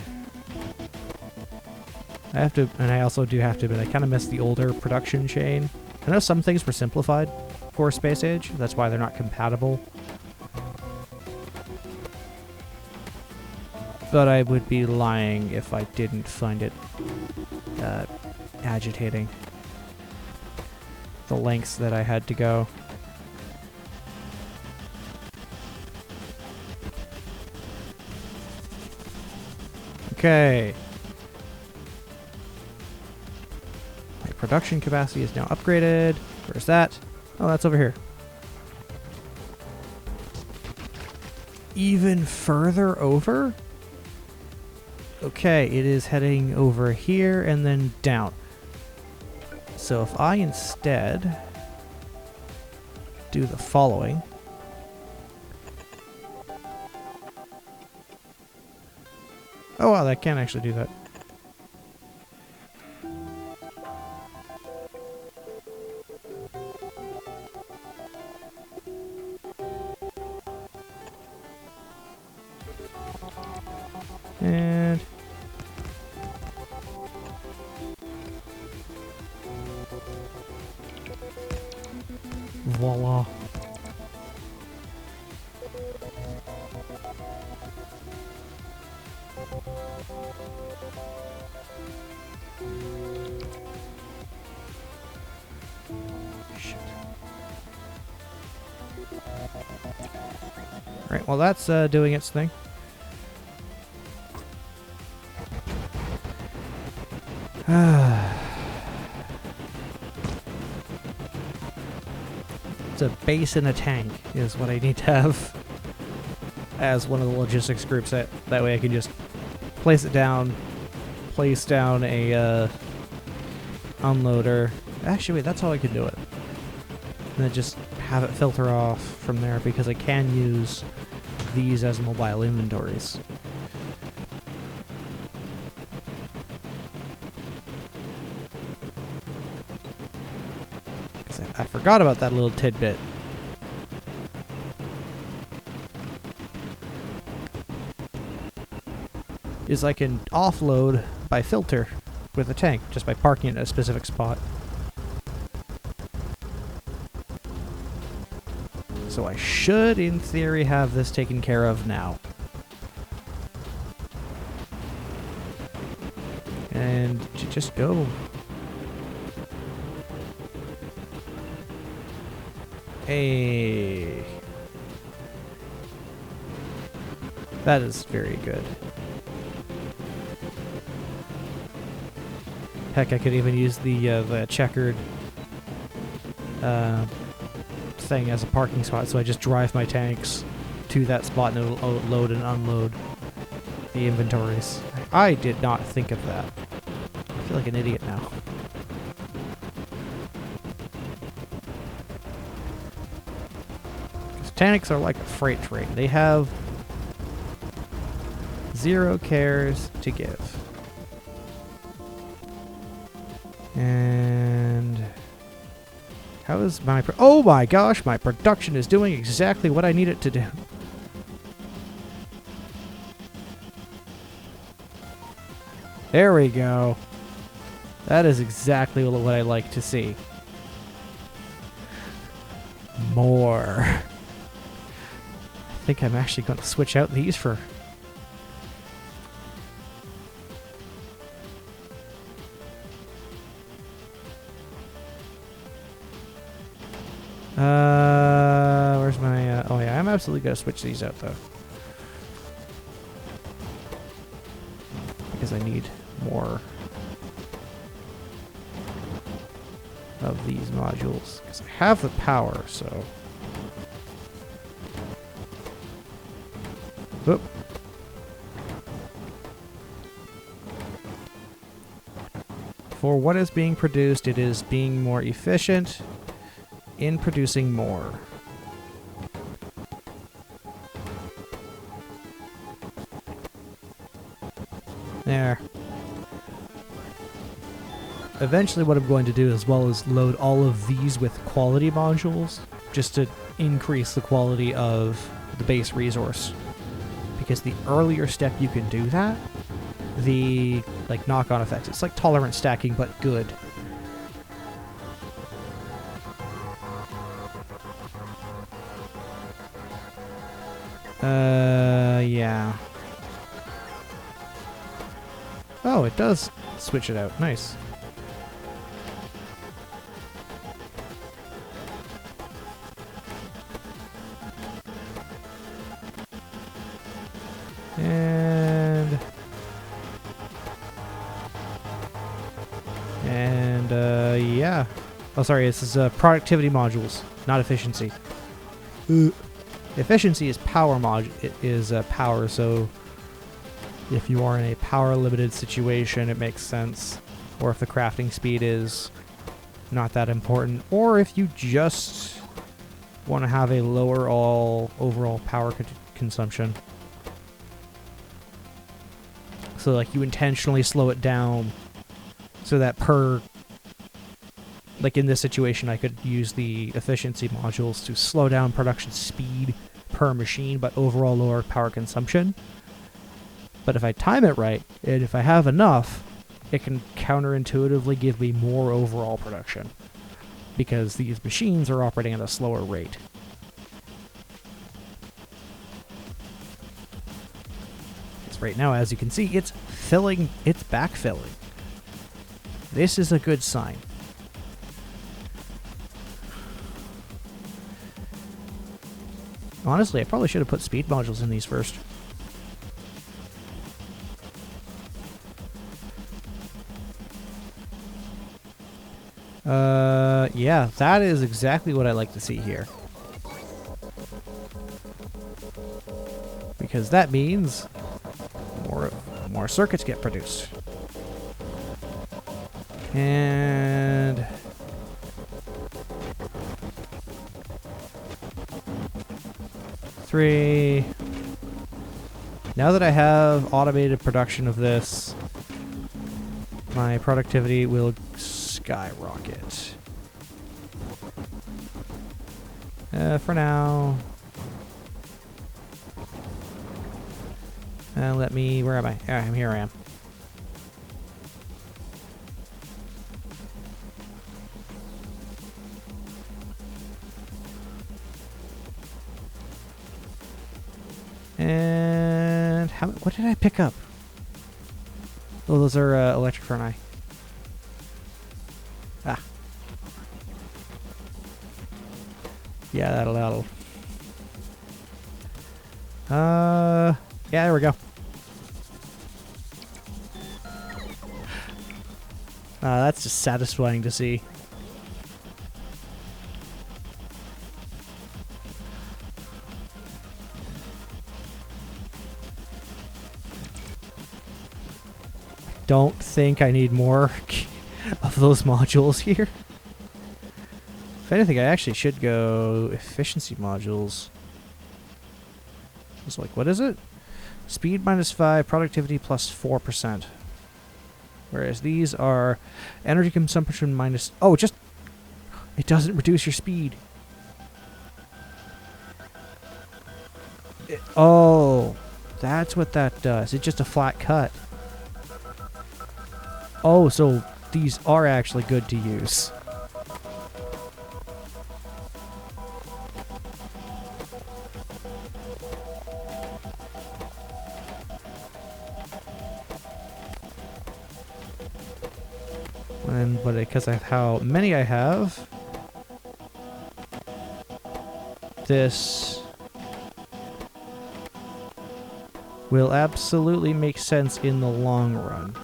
Speaker 1: I have to, and I also do have to, but I kind of miss the older production chain. I know some things were simplified for Space Age, that's why they're not compatible. But I would be lying if I didn't find it agitating. The lengths that I had to go. Okay. My production capacity is now upgraded. Where's that? Oh, that's over here. Even further over? Okay, it is heading over here and then down. So if I instead do the following. Oh wow, that can actually do that. And voila. Shit. Right, well that's doing its thing. It's a base and a tank is what I need to have as one of the logistics groups. That way I can just place it down, place down a unloader. Actually, wait, that's how I can do it. And then just have it filter off from there because I can use these as mobile inventories. I forgot about that little tidbit. Is I can offload by filter with a tank just by parking it at a specific spot. So I should, in theory, have this taken care of now. And just go. Hey. That is very good. Heck, I could even use the checkered thing as a parking spot, so I just drive my tanks to that spot and it'll load and unload the inventories. I did not think of that. I feel like an idiot now. Tanks are like a freight train. They have zero cares to give. And how is my oh my gosh, my production is doing exactly what I need it to do. There we go. That is exactly what I like to see. More. I think I'm actually going to switch out these for... where's my... oh yeah, I'm absolutely going to switch these out though. Because I need more of these modules. Because I have the power, so... Oop. For what is being produced, it is being more efficient in producing more. There. Eventually what I'm going to do as well is load all of these with quality modules just to increase the quality of the base resource. Because the earlier step you can do that, the like knock-on effects. It's like tolerance stacking, but good. Yeah. Oh, it does switch it out. Nice. Yeah. Oh, sorry, this is productivity modules, not efficiency. Efficiency is power it is power, so if you are in a power limited situation, it makes sense. Or if the crafting speed is not that important. Or if you just want to have a lower overall power consumption. So like you intentionally slow it down so that like in this situation, I could use the efficiency modules to slow down production speed per machine, but overall lower power consumption. But if I time it right, and if I have enough, it can counterintuitively give me more overall production, because these machines are operating at a slower rate. Because right now, as you can see, it's backfilling. This is a good sign. Honestly, I probably should have put speed modules in these first. Yeah, that is exactly what I like to see here. Because that means more circuits get produced. And three. Now that I have automated production of this, my productivity will skyrocket. For now. Where am I? Here I am. And what did I pick up? Oh, those are electric furnace. Ah. Yeah, that'll. Yeah, there we go. That's just satisfying to see. Don't think I need more of those modules here. If anything, I actually should go efficiency modules. It's like, what is it? Speed -5, productivity +4%. Whereas these are energy consumption minus... Oh, it doesn't reduce your speed. Oh, that's what that does. It's just a flat cut. Oh, so these are actually good to use. But because of how many I have, this will absolutely make sense in the long run.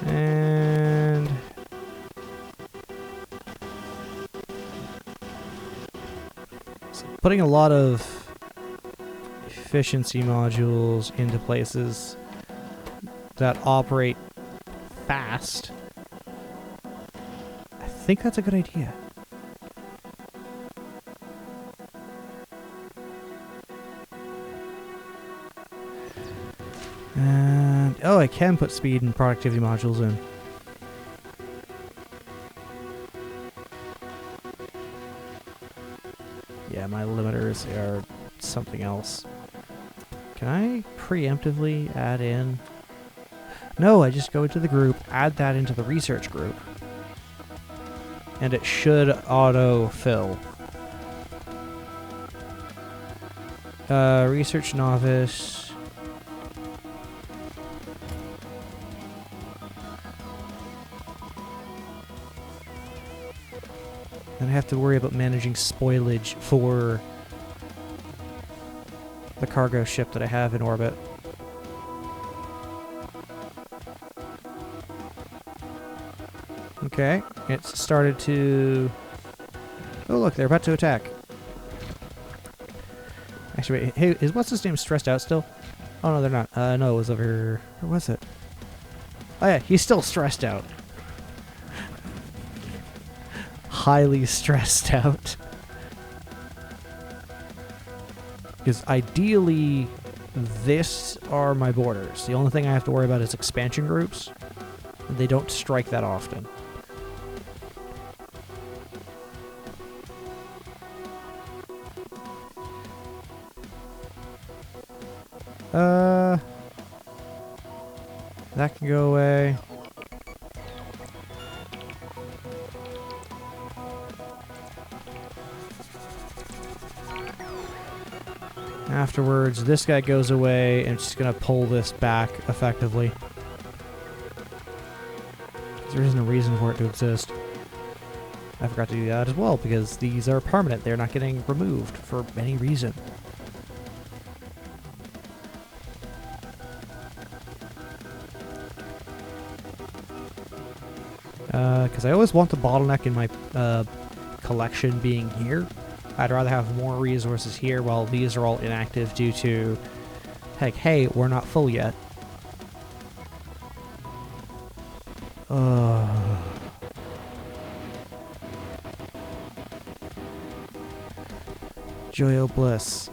Speaker 1: And so putting a lot of efficiency modules into places that operate fast, I think that's a good idea. And oh, I can put speed and productivity modules in. Yeah, my limiters are something else. Can I preemptively add in? No, I just go into the group, add that into the research group, and it should auto-fill. Research novice. Then I have to worry about managing spoilage for the cargo ship that I have in orbit. Okay, it's started to... Oh look, they're about to attack. Actually, wait, hey, is what's his name stressed out still? Oh no, they're not. No, it was over here. Where was it? Oh yeah, he's still stressed out. Highly stressed out. Because ideally, this are my borders. The only thing I have to worry about is expansion groups. They don't strike that often. That can go away. Afterwards, this guy goes away, and it's just gonna pull this back effectively. There isn't a reason for it to exist. I forgot to do that as well, because these are permanent. They're not getting removed for any reason. Because I always want the bottleneck in my collection being here. I'd rather have more resources here while these are all inactive due to, heck, hey, we're not full yet. Joy o' bliss.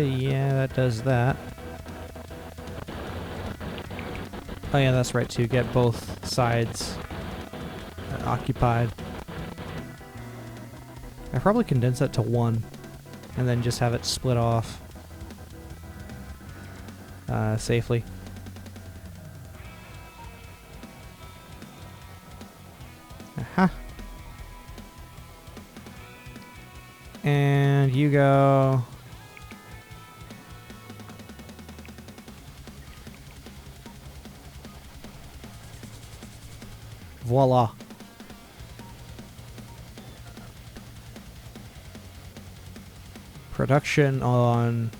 Speaker 1: Yeah, that does that. Oh yeah, that's right too. Get both sides occupied. I probably condense that to one, and then just have it split off safely. Aha. And you go. Voila. Production on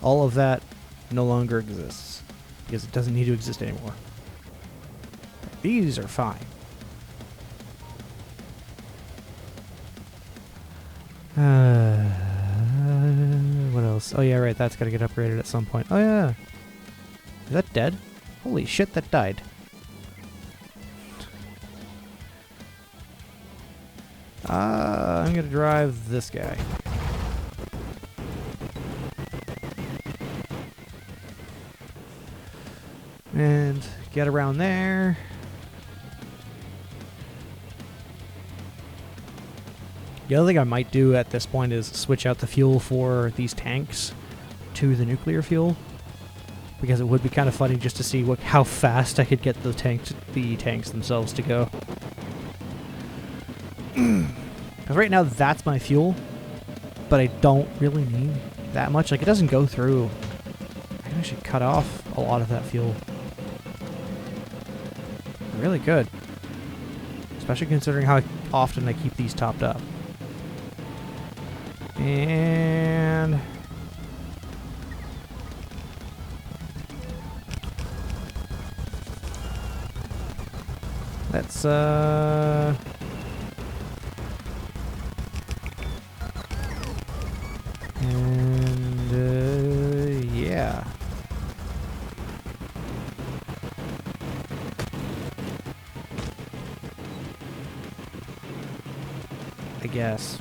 Speaker 1: all of that no longer exists because it doesn't need to exist anymore. These are fine. What else? Oh yeah, right, that's gotta get upgraded at some point. Oh yeah. Is that dead? Holy shit, that died. I'm gonna drive this guy. And get around there. The other thing I might do at this point is switch out the fuel for these tanks to the nuclear fuel, because it would be kind of funny just to see how fast I could get the tanks themselves to go. Because right now that's my fuel, but I don't really need that much. Like, it doesn't go through. I can actually cut off a lot of that fuel. Really good. Especially considering how often I keep these topped up. And let's yeah. I guess.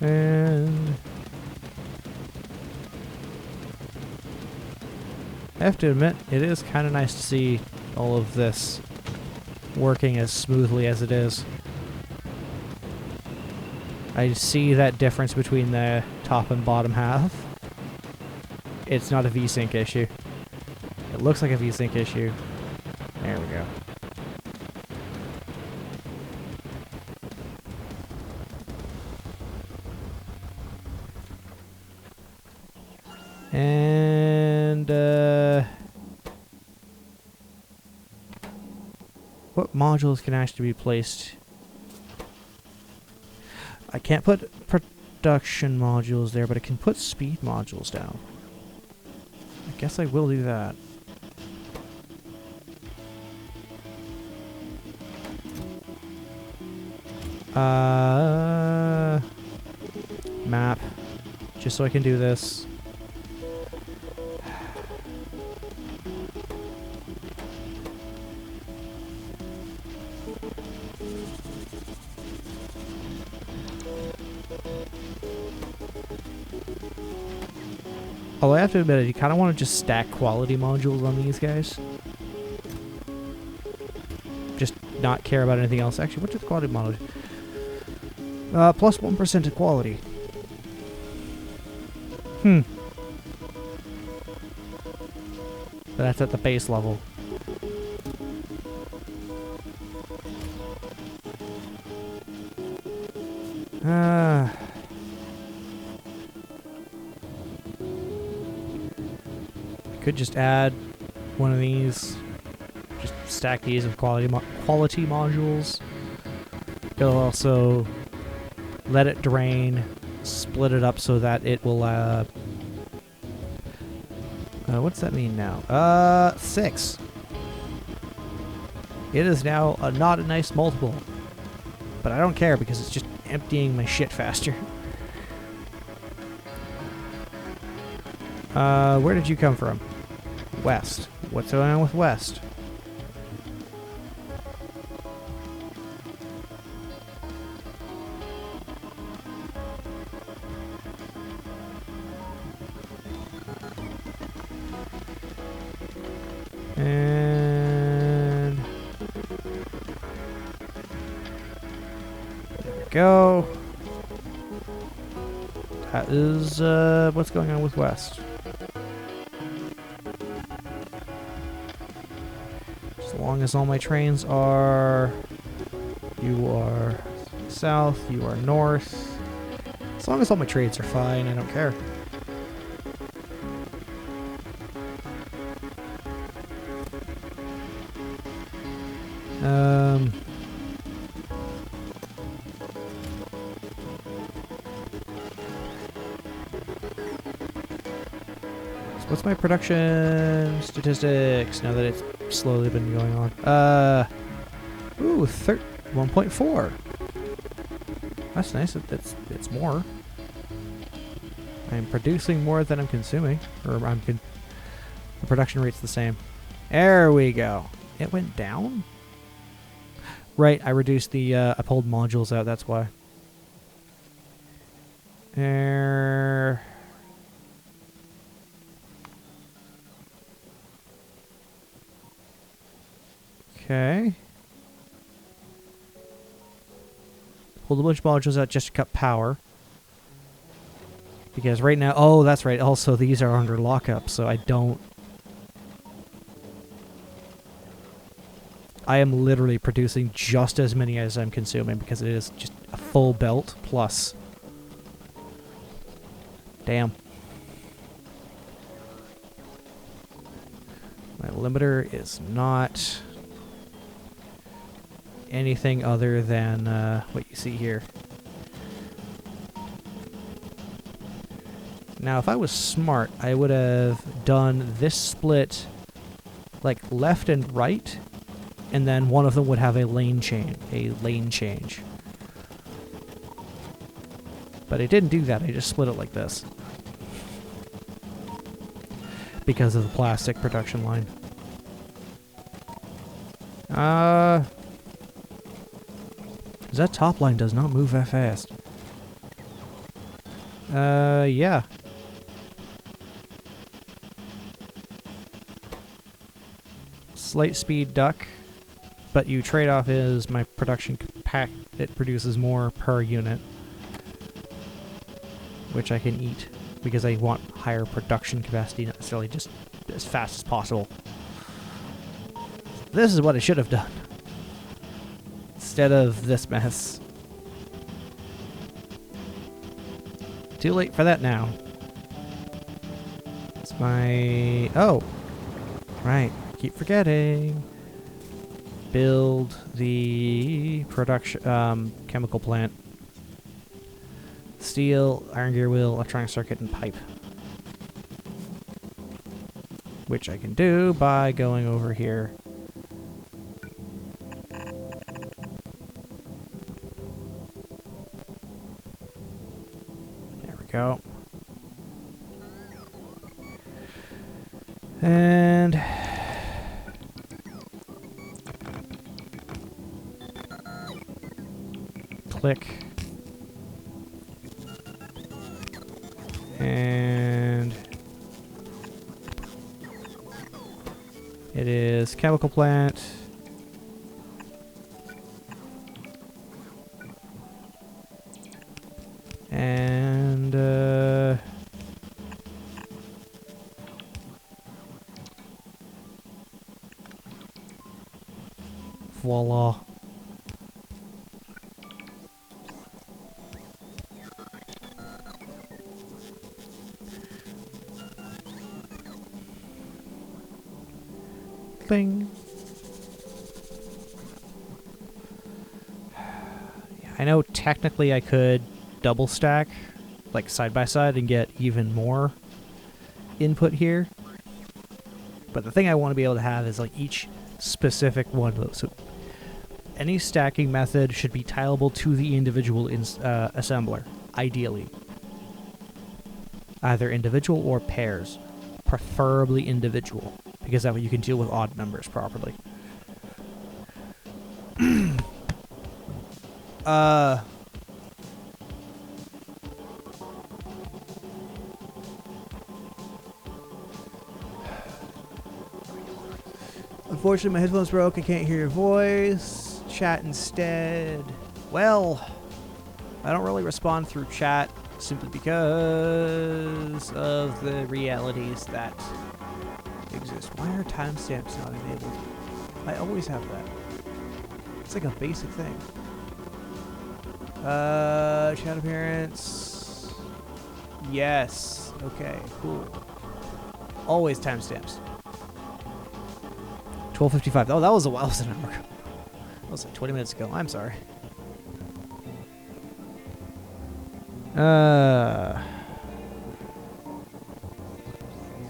Speaker 1: And I have to admit, it is kind of nice to see all of this working as smoothly as it is. I see that difference between the top and bottom half. It's not a VSync issue. It looks like a VSync issue. There we go. And what modules can actually be placed? I can't put production modules there, but I can put speed modules down. I guess I will do that. Map. Just so I can do this. Although I have to admit, you kind of want to just stack quality modules on these guys. Just not care about anything else. Actually, what's the quality module? Plus 1% of quality. But that's at the base level. Could just add one of these. Just stack these with quality modules. It'll also let it drain, split it up so that it will. What's that mean now? 6. It is now not a nice multiple, but I don't care because it's just emptying my shit faster. Where did you come from? West. What's going on with West? And there we go. That is what's going on with West. As long as all my trains are... You are south, you are north. As long as all my trains are fine, I don't care. So what's my production statistics now that it's slowly been going on? 1.4. That's nice. It's more. I'm producing more than I'm consuming, or the production rate's the same. There we go. It went down? Right, I reduced the, I pulled modules out, that's why. Okay. Pulled a bunch of modules out just to cut power. Because right now, oh, that's right, also these are under lockup, so I am literally producing just as many as I'm consuming because it is just a full belt plus. Damn. My limiter is not anything other than what you see here. Now, if I was smart, I would have done this split like left and right, and then one of them would have a lane change. But I didn't do that, I just split it like this. Because of the plastic production line. That top line does not move that fast. Yeah. Slight speed duck, but you trade off is my production pack. It produces more per unit, which I can eat because I want higher production capacity, not necessarily just as fast as possible. This is what I should have done instead of this mess. Too late for that now. It's my... Oh! Right. Keep forgetting. build the production chemical plant. Steel, iron gear wheel, electronic circuit, and pipe. Which I can do by going over here. There we go. And click. And it is chemical plant. And voila. Bing. I know technically I could double stack, like side by side, and get even more input here. But the thing I want to be able to have is like each specific one of those. So any stacking method should be tileable to the individual assembler, ideally. Either individual or pairs, preferably individual, because that way you can deal with odd numbers properly. Unfortunately, my headphones broke. I can't hear your voice. Chat instead. Well, I don't really respond through chat simply because of the realities that exist. Why are timestamps not enabled? I always have that. It's like a basic thing. Chat appearance. Yes. Okay, cool. Always timestamps. 12:55. Oh, that was a while. That was an hour ago. That was like 20 minutes ago. I'm sorry.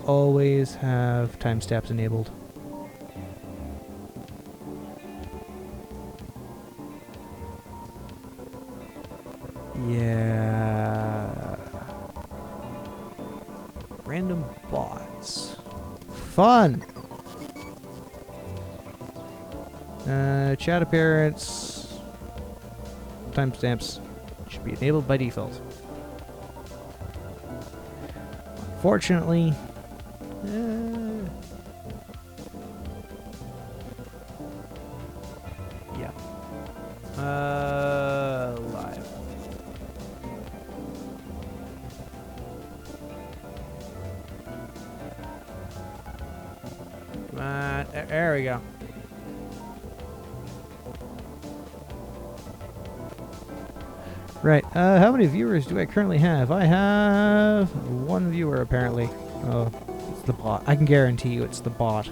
Speaker 1: Always have timestamps enabled. Yeah. Random bots. Fun! Chat appearance. Timestamps should be enabled by default. Fortunately, yeah. Live. Come on, there we go. Right, how many viewers do I currently have? I have one viewer, apparently. Oh, it's the bot. I can guarantee you it's the bot.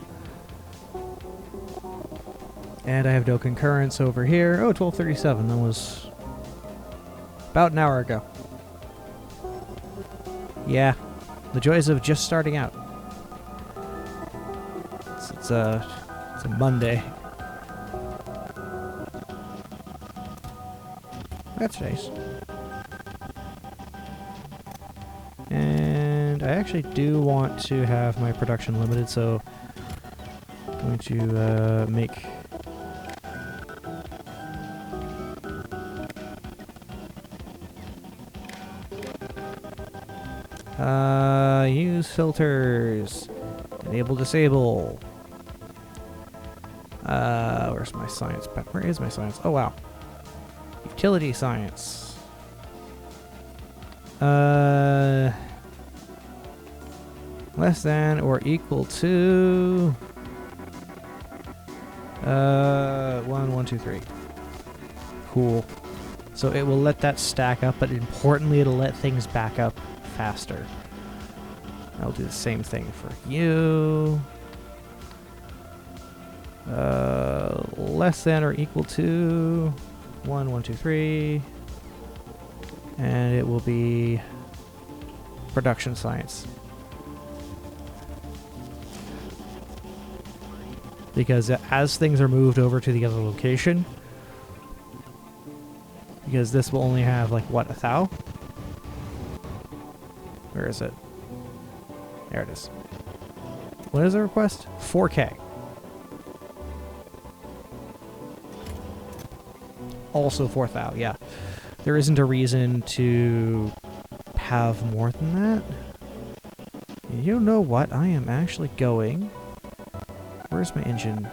Speaker 1: And I have no concurrence over here. Oh, 12:37. That was about an hour ago. Yeah, the joys of just starting out. It's a Monday. That's nice. And I actually do want to have my production limited, so I'm going to make use filters, enable, disable. Where's my science? Where is my science? Oh wow. Utility science. Less than or equal to 1, 1, 2, 3. Cool. So it will let that stack up, but importantly, it'll let things back up faster. I'll do the same thing for you. less than or equal to 1, 1, 2, 3. And it will be production science. Because as things are moved over to the other location, because this will only have, like, what, a thou? Where is it? There it is. What is the request? 4K. Also 4 thou, yeah. There isn't a reason to have more than that. You know what? I am actually going... Where's my engine?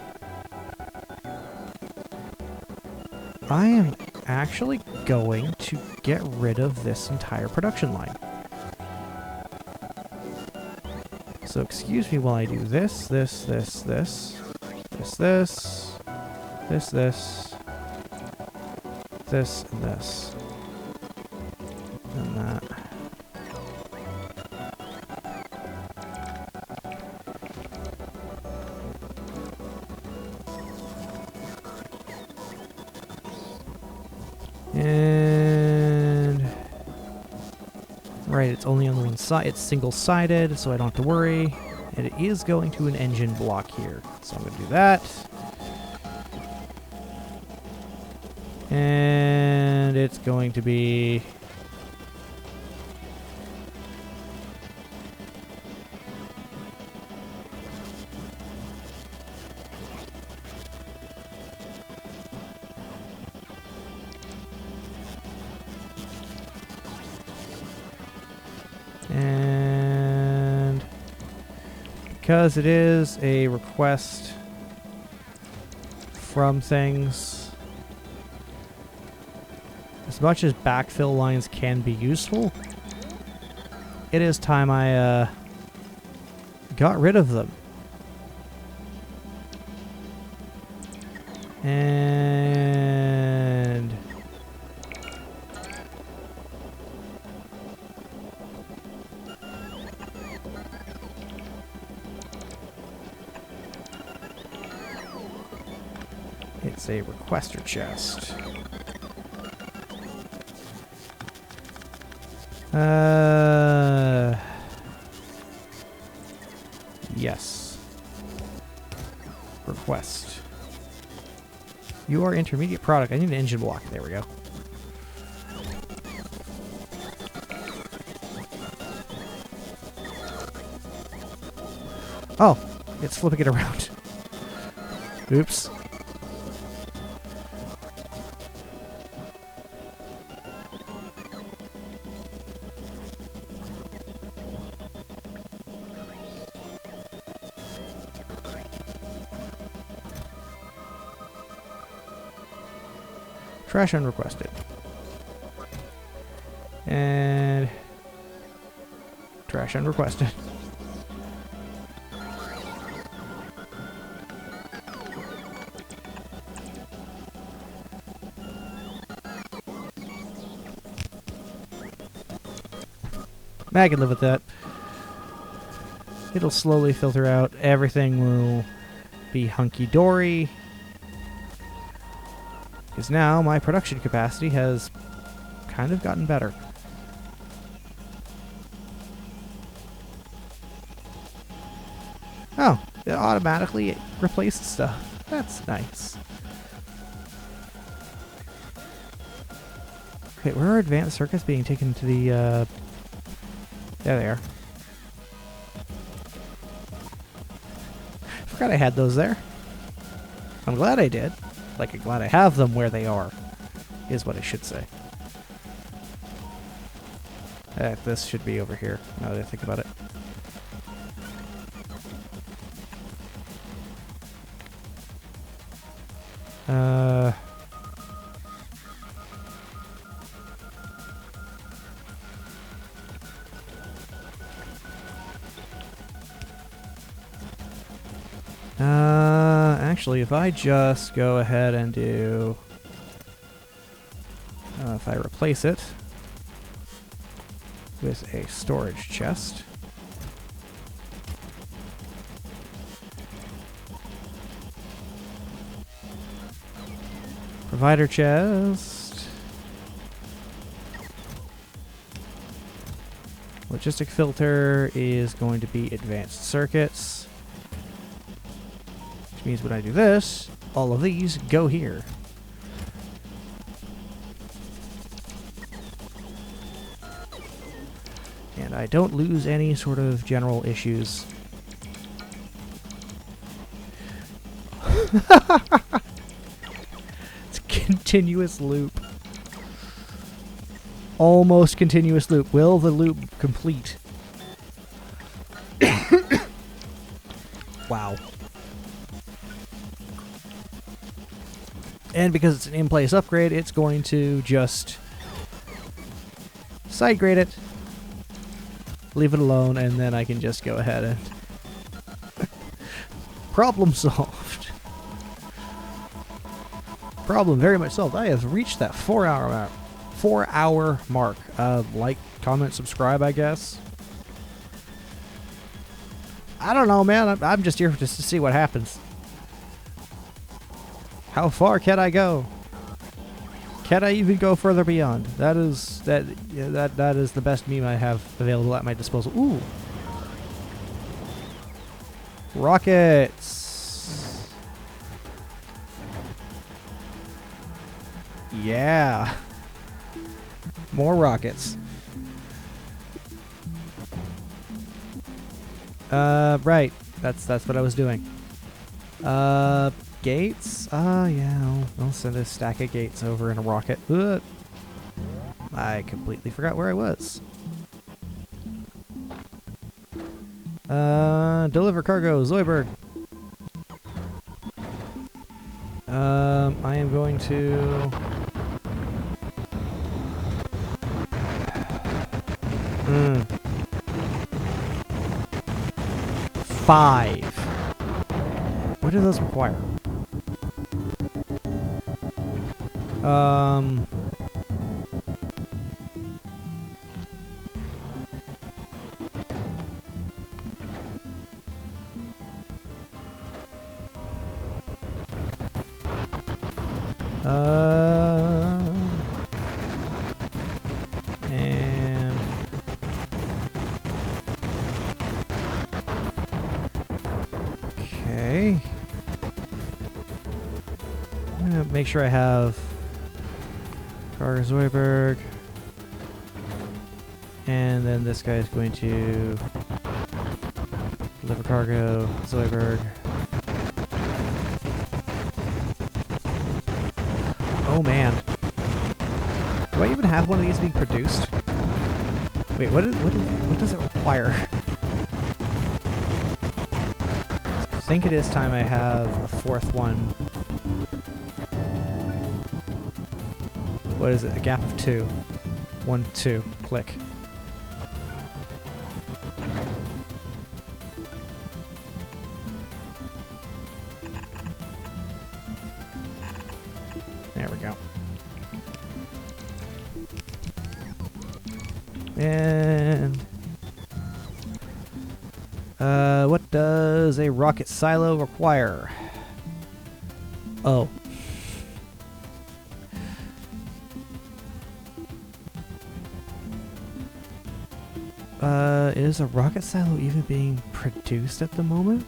Speaker 1: I am actually going to get rid of this entire production line. So excuse me while I do this, this, this, this, this, this, this, this, this, and this. And that. And right, it's only on one side. It's single-sided, so I don't have to worry. And it is going to an engine block here, so I'm going to do that. And it's going to be and because it is a request from things, as much as backfill lines can be useful, it is time I got rid of them. And it's a requester chest. Yes. Request. You are intermediate product. I need an engine block. There we go. Oh, it's flipping it around. Oops. Trash unrequested. And trash unrequested. I can live with that. It'll slowly filter out. Everything will be hunky-dory. Because now my production capacity has kind of gotten better. Oh, it automatically replaced stuff. That's nice. Okay, where are advanced circuits being taken to the, there they are. Forgot I had those there. I'm glad I did. Like, I'm glad I have them where they are, is what I should say. This should be over here, now that I think about it. Actually, if I just go ahead and do... if I replace it with a storage chest... Provider chest. Logistic filter is going to be advanced circuits. Which means when I do this, all of these go here. And I don't lose any sort of general issues. It's a continuous loop. Almost continuous loop. Will the loop complete? Wow. And because it's an in-place upgrade, it's going to just side grade it, leave it alone, and then I can just go ahead and problem solved. Problem very much solved. I have reached that 4-hour mark. Like, comment, subscribe, I guess. I don't know, man. I'm just here just to see what happens. How far can I go? Can I even go further beyond? That is that is the best meme I have available at my disposal. Ooh. Rockets. Yeah. More rockets. Right. That's what I was doing. Gates? Yeah, I'll send a stack of gates over in a rocket. I completely forgot where I was. Deliver cargo, Zoidberg. I am going to... 5. What do those require? And okay. I'm gonna make sure I have Cargo Zoidberg, and then this guy is going to deliver cargo Zoidberg. Oh man, do I even have one of these being produced? Wait, what does it require? I think it is time I have a 4th one. What is it? A gap of 2. 1, 2. Click. There we go. And what does a rocket silo require? Oh. Is a rocket silo even being produced at the moment?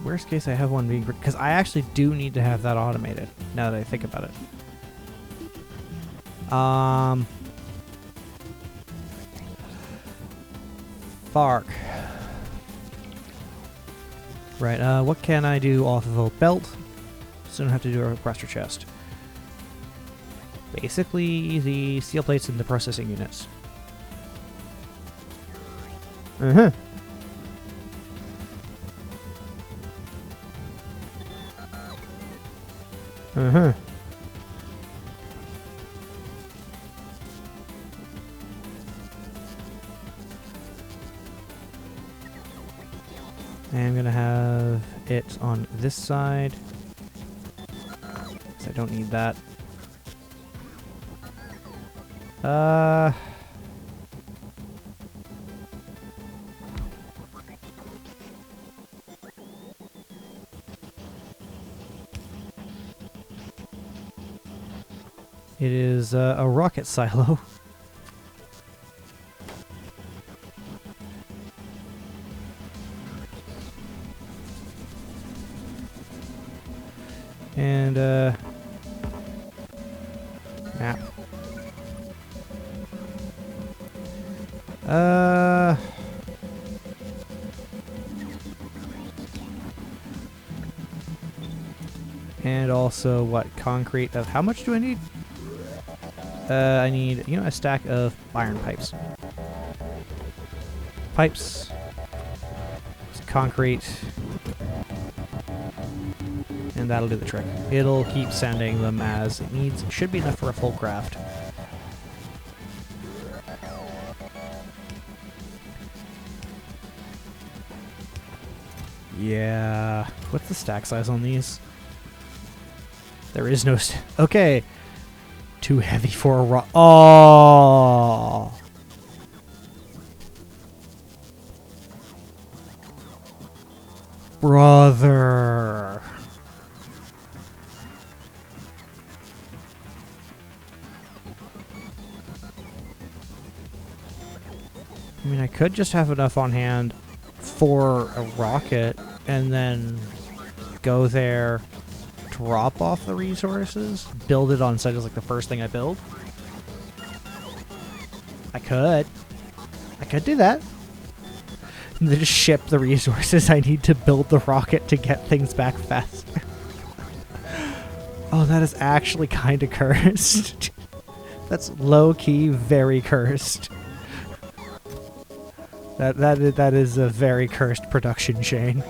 Speaker 1: Worst case, I have one being... Because I actually do need to have that automated, now that I think about it. Fark. Right, what can I do off of a belt? So I don't have to do a requester chest. Basically, the steel plates and the processing units. Uh-huh. Uh-huh. And I'm gonna have it on this side, because I don't need that. It is a rocket silo. And, map. And also, what, concrete of, how much do I need? I need, you know, a stack of iron pipes. Pipes. It's concrete. And that'll do the trick. It'll keep sending them as it needs. It should be enough for a full craft. Yeah. What's the stack size on these? There is no okay. Too heavy for a rock. Oh. Brother. I mean, I could just have enough on hand for a rocket and then go there, drop off the resources, build it on site as like the first thing I build. I could do that. And then just ship the resources I need to build the rocket to get things back faster. Oh, that is actually kind of cursed. That's low-key very cursed. That is a very cursed production chain.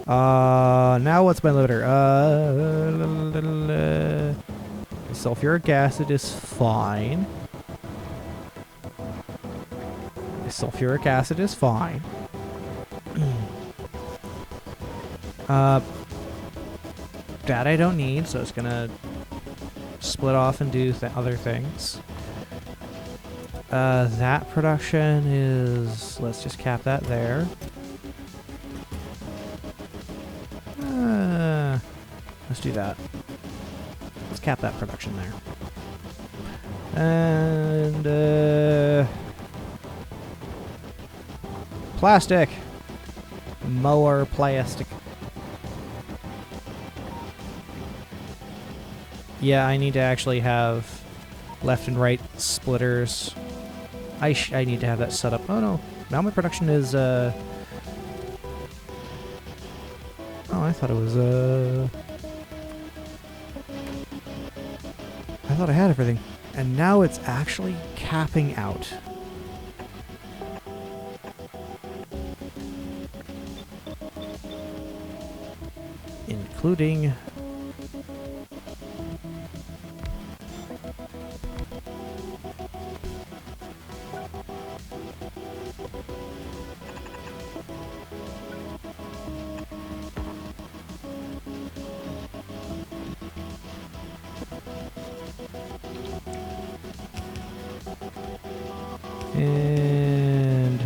Speaker 1: Now what's my loader? Sulfuric acid is fine. Sulfuric acid is fine. That I don't need, so it's gonna split off and do other things. That production is... let's just cap that there. Let's do that. Let's cap that production there. And, plastic! More plastic. Yeah, I need to actually have left and right splitters. I need to have that set up. Oh no, now my production is, oh, I thought it was, I thought I had everything. And now it's actually capping out. Including... and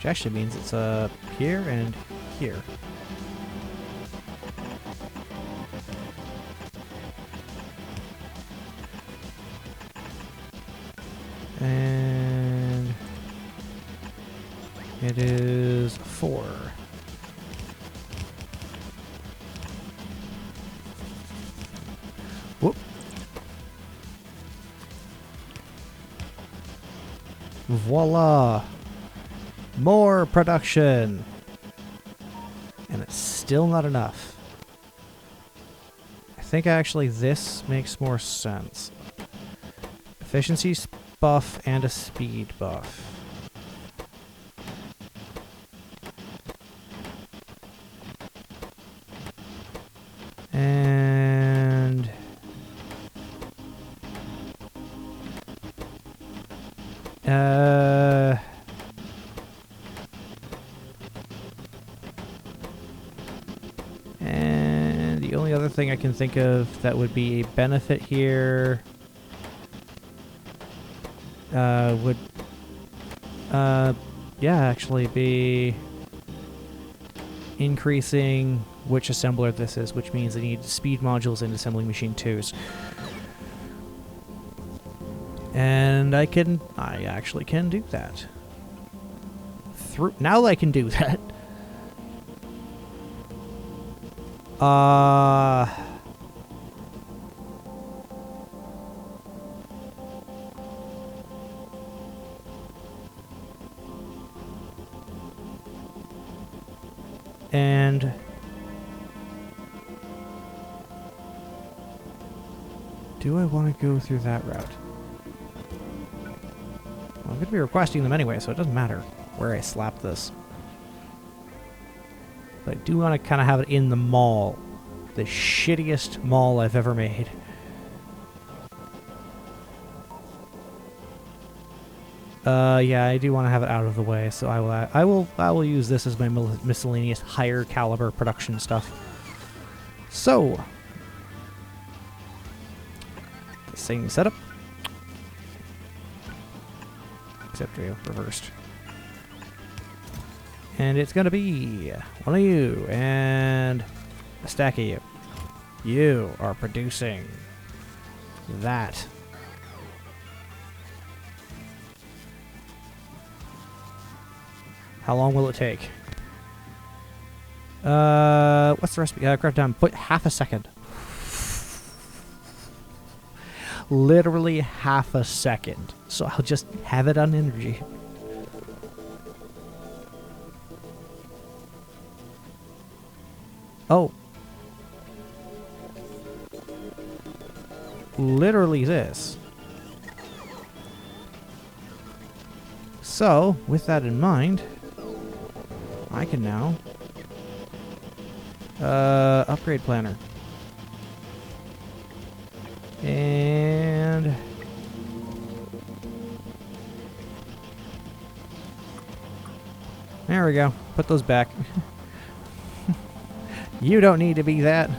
Speaker 1: which actually means it's here and here. And it is 4. Whoop. Voila! More production! And it's still not enough. I think actually this makes more sense. Efficiency buff and a speed buff. And... and the only other thing I can think of that would be a benefit here would yeah, actually be increasing which assembler this is, which means I need speed modules and assembling machine 2s. And I actually can do that. Now I can do that. And do I want to go through that route? Well, I'm going to be requesting them anyway, so it doesn't matter where I slap this. But I do want to kind of have it in the mall. The shittiest mall I've ever made. Yeah, I do want to have it out of the way, so I will use this as my miscellaneous higher caliber production stuff. So, same setup, except reversed, and it's gonna be one of you and a stack of you. You are producing that. How long will it take? What's the recipe? Craft time. Put half a second. Literally half a second. So I'll just have it on energy. Oh. Literally this. So, with that in mind, I can now upgrade planner. And there we go. Put those back. You don't need to be that.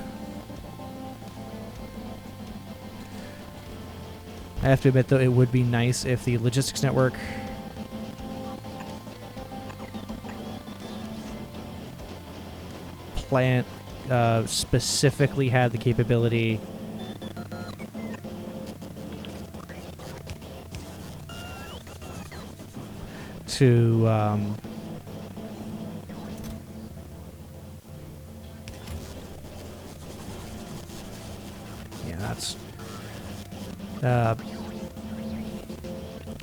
Speaker 1: I have to admit, though, it would be nice if the logistics network plant specifically had the capability to yeah, that's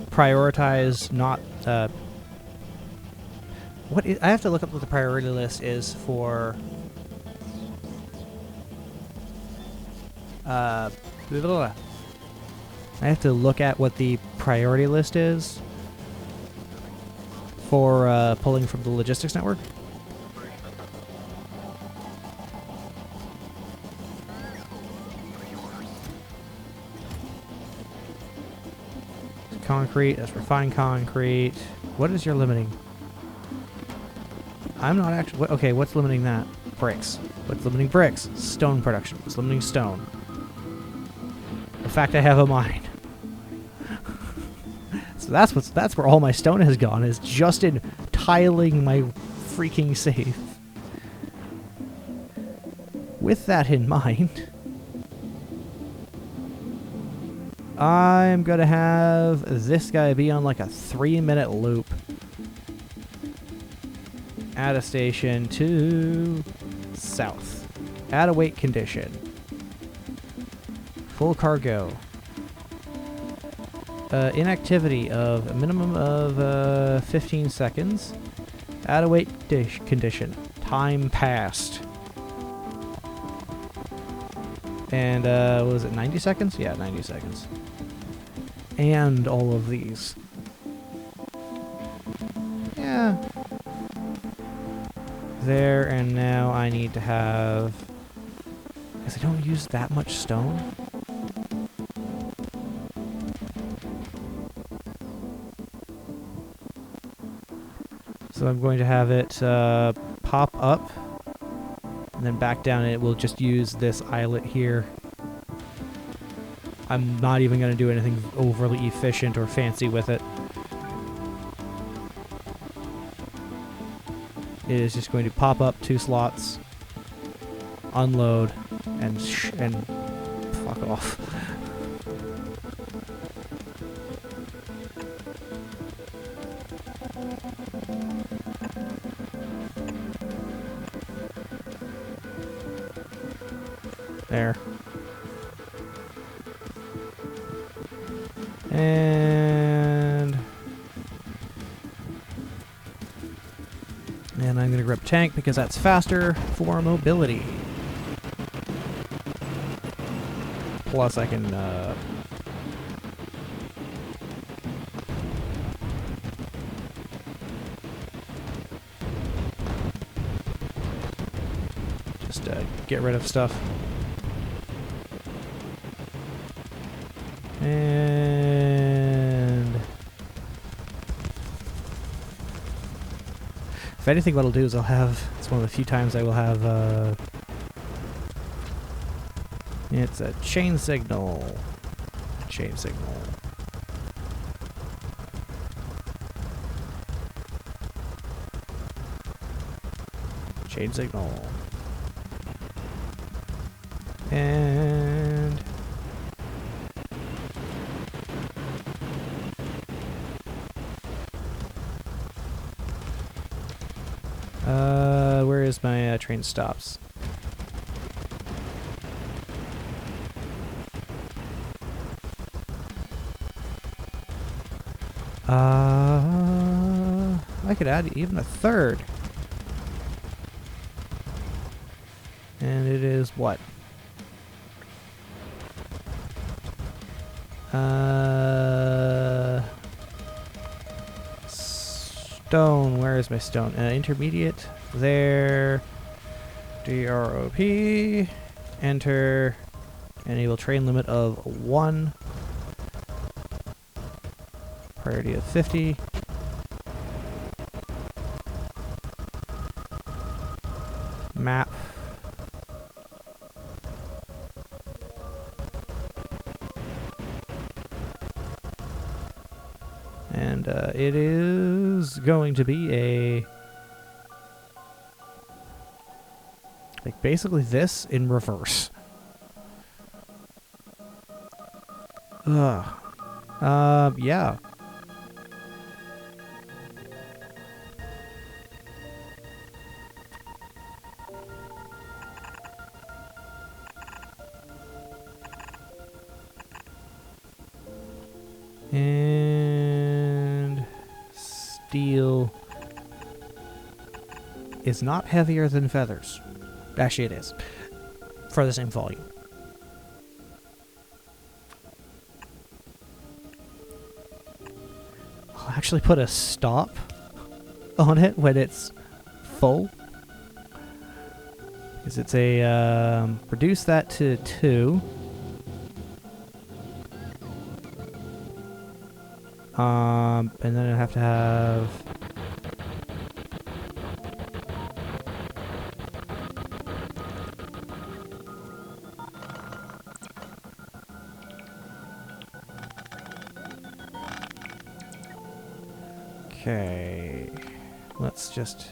Speaker 1: prioritize not what is, I have to look up what the priority list is for blah, blah, blah. I have to look at what the priority list is for pulling from the logistics network. Concrete, that's refined concrete. What is your limiting? I'm not actually... Okay, what's limiting that? Bricks. What's limiting bricks? Stone production. What's limiting stone? The fact I have a mine. So that's where all my stone has gone, is just in tiling my freaking safe. With that in mind, I'm gonna have this guy be on like a 3-minute loop. Add a station to south. Add a weight condition. Full cargo. Inactivity of a minimum of 15 seconds. Add a weight condition. Time passed. And what was it, 90 seconds? Yeah, 90 seconds. And all of these. Yeah. There, and now I need to have... Because I don't use that much stone. So I'm going to have it pop up, and then back down, and it will just use this eyelet here I'm not even going to do anything overly efficient or fancy with it. It is just going to pop up 2 slots, unload, and fuck off. There. And I'm going to grab tank because that's faster for mobility. Plus I can just get rid of stuff. And if anything, what I'll do is it's one of the few times I will have, it's a chain signal. Chain signal. Chain signal. And where is my train stops? I could add even a third. And it is what? Stone. Where is my stone? Intermediate. There. DROP. Enter. Enable train limit of 1. Priority of 50. Map. And it is going to be a... like basically this in reverse. Ugh. Yeah. And steel is not heavier than feathers. Actually, it is. For the same volume. I'll actually put a stop on it when it's full. Because it's a... reduce that to 2. And then I have to have... Okay, let's just,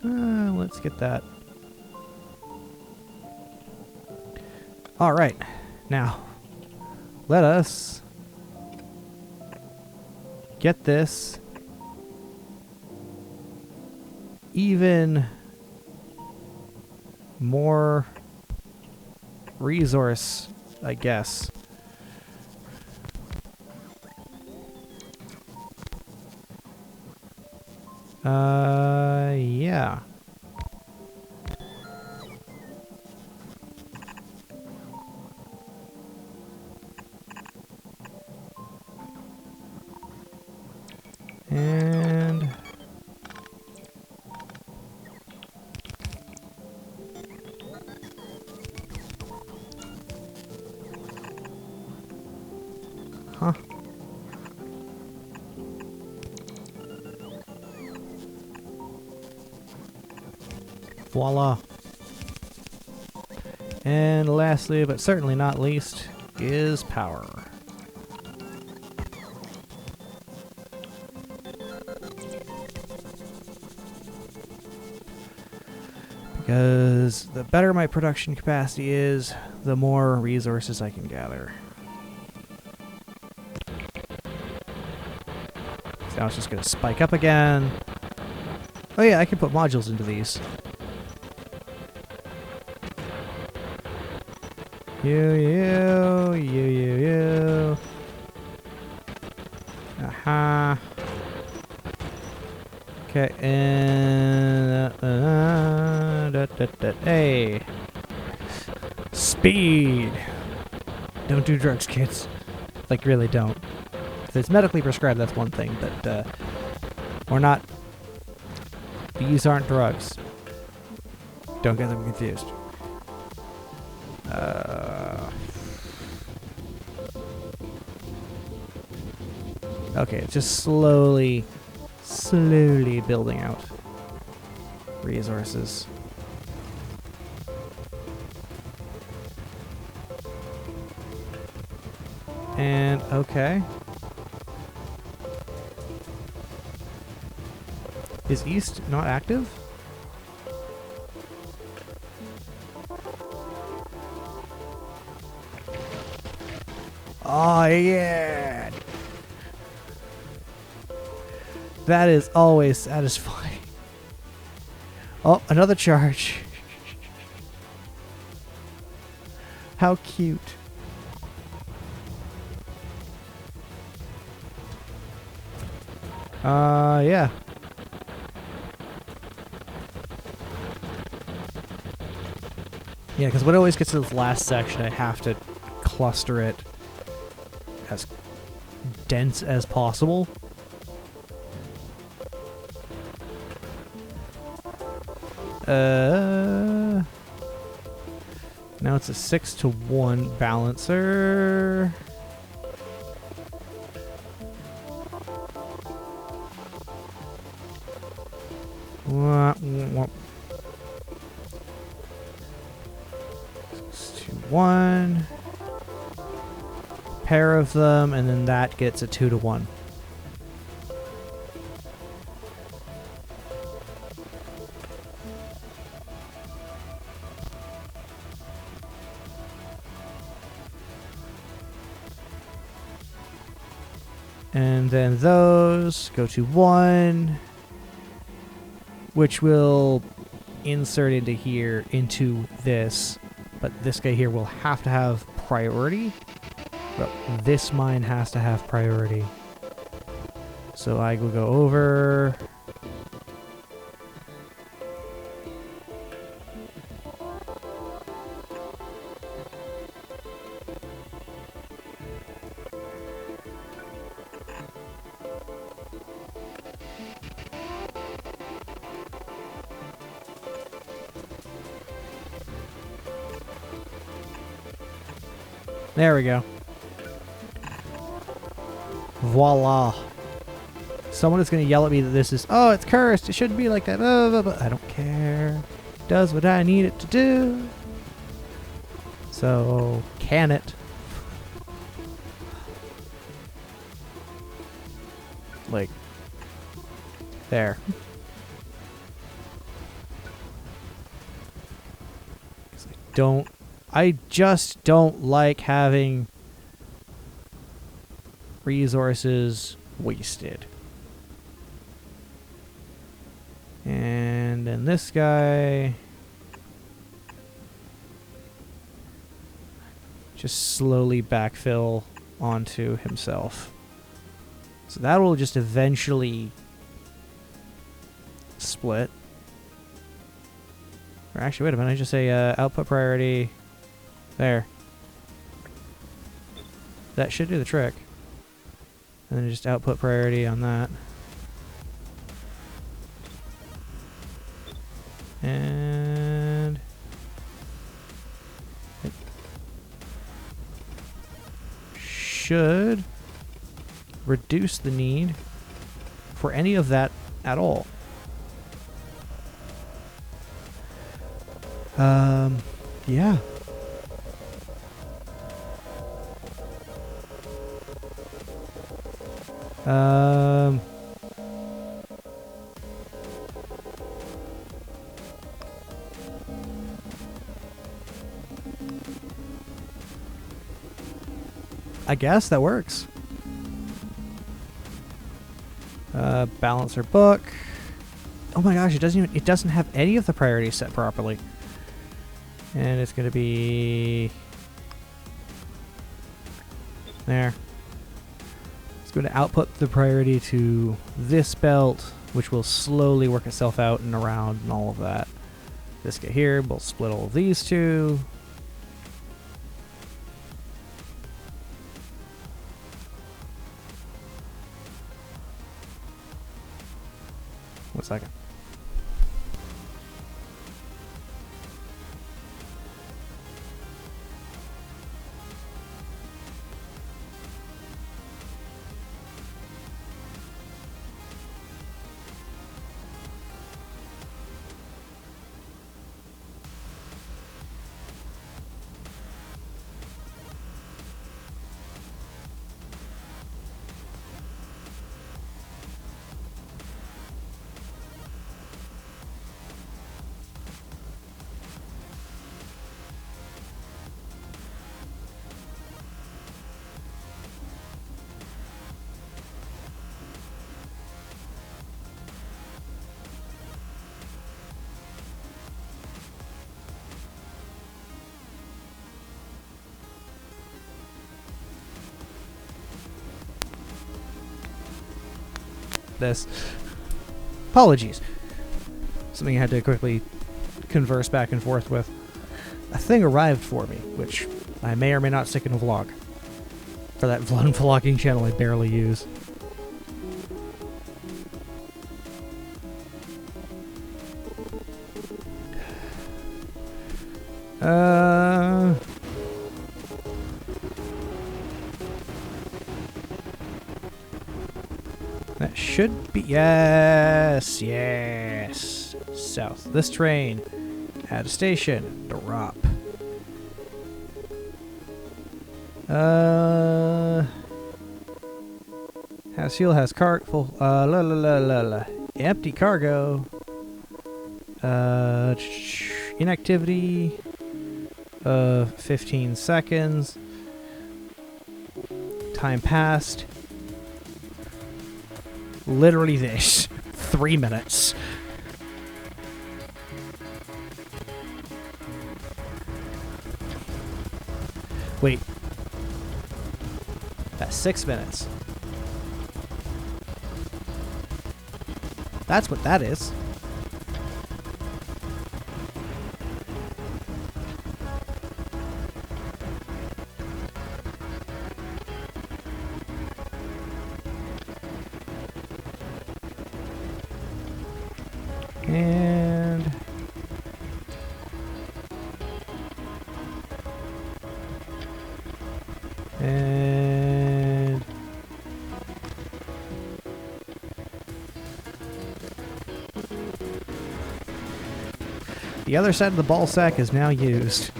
Speaker 1: let's get that. All right, now let us get this even more resource, I guess. Yeah. And huh. Voila. And lastly, but certainly not least, is power. Because the better my production capacity is, the more resources I can gather. So now it's just going to spike up again. Oh yeah, I can put modules into these. You. Aha. Okay, and hey, speed. Don't do drugs, kids. Like, really don't. If it's medically prescribed, that's one thing, but or not. These aren't drugs. Don't get them confused. Okay, it's just slowly building out resources. And okay. Is East not active? Oh yeah! That is always satisfying. Oh, another charge. How cute. Yeah. Yeah, because when it always gets to this last section, I have to cluster it as dense as possible. Now it's a 6-to-1 balancer. Wah, wah. 6-to-1. Pair of them, and then that gets a 2-to-1. And then those go to 1, which will insert into here, into this. But this guy here will have to have priority. But this mine has to have priority. So I will go over. There we go. Voila. Someone is going to yell at me that this is, oh, it's cursed. It shouldn't be like that. I don't care. It does what I need it to do. So, can it? Like, there. I just don't like having resources wasted. And then this guy just slowly backfill onto himself. So that will just eventually split. Or actually, wait a minute, I just say output priority. There. That should do the trick. And then just output priority on that. And it should reduce the need for any of that at all. Yeah. Um... I guess that works. Balancer book. Oh my gosh, it doesn't have any of the priorities set properly. And it's gonna be there. It's going to output the priority to this belt, which will slowly work itself out and around and all of that. This guy here, we'll split all of these two. One second. This. Apologies. Something I had to quickly converse back and forth with. A thing arrived for me, which I may or may not stick in a vlog. For that vlogging channel I barely use. That should be... Yes! Yes! South. This train. Add a station. Drop. Has fuel, has car... Full... Empty cargo. Inactivity. 15 seconds. Time passed. Literally this. 3 minutes. Wait. That's 6 minutes. That's what that is. And the other side of the ball sack is now used.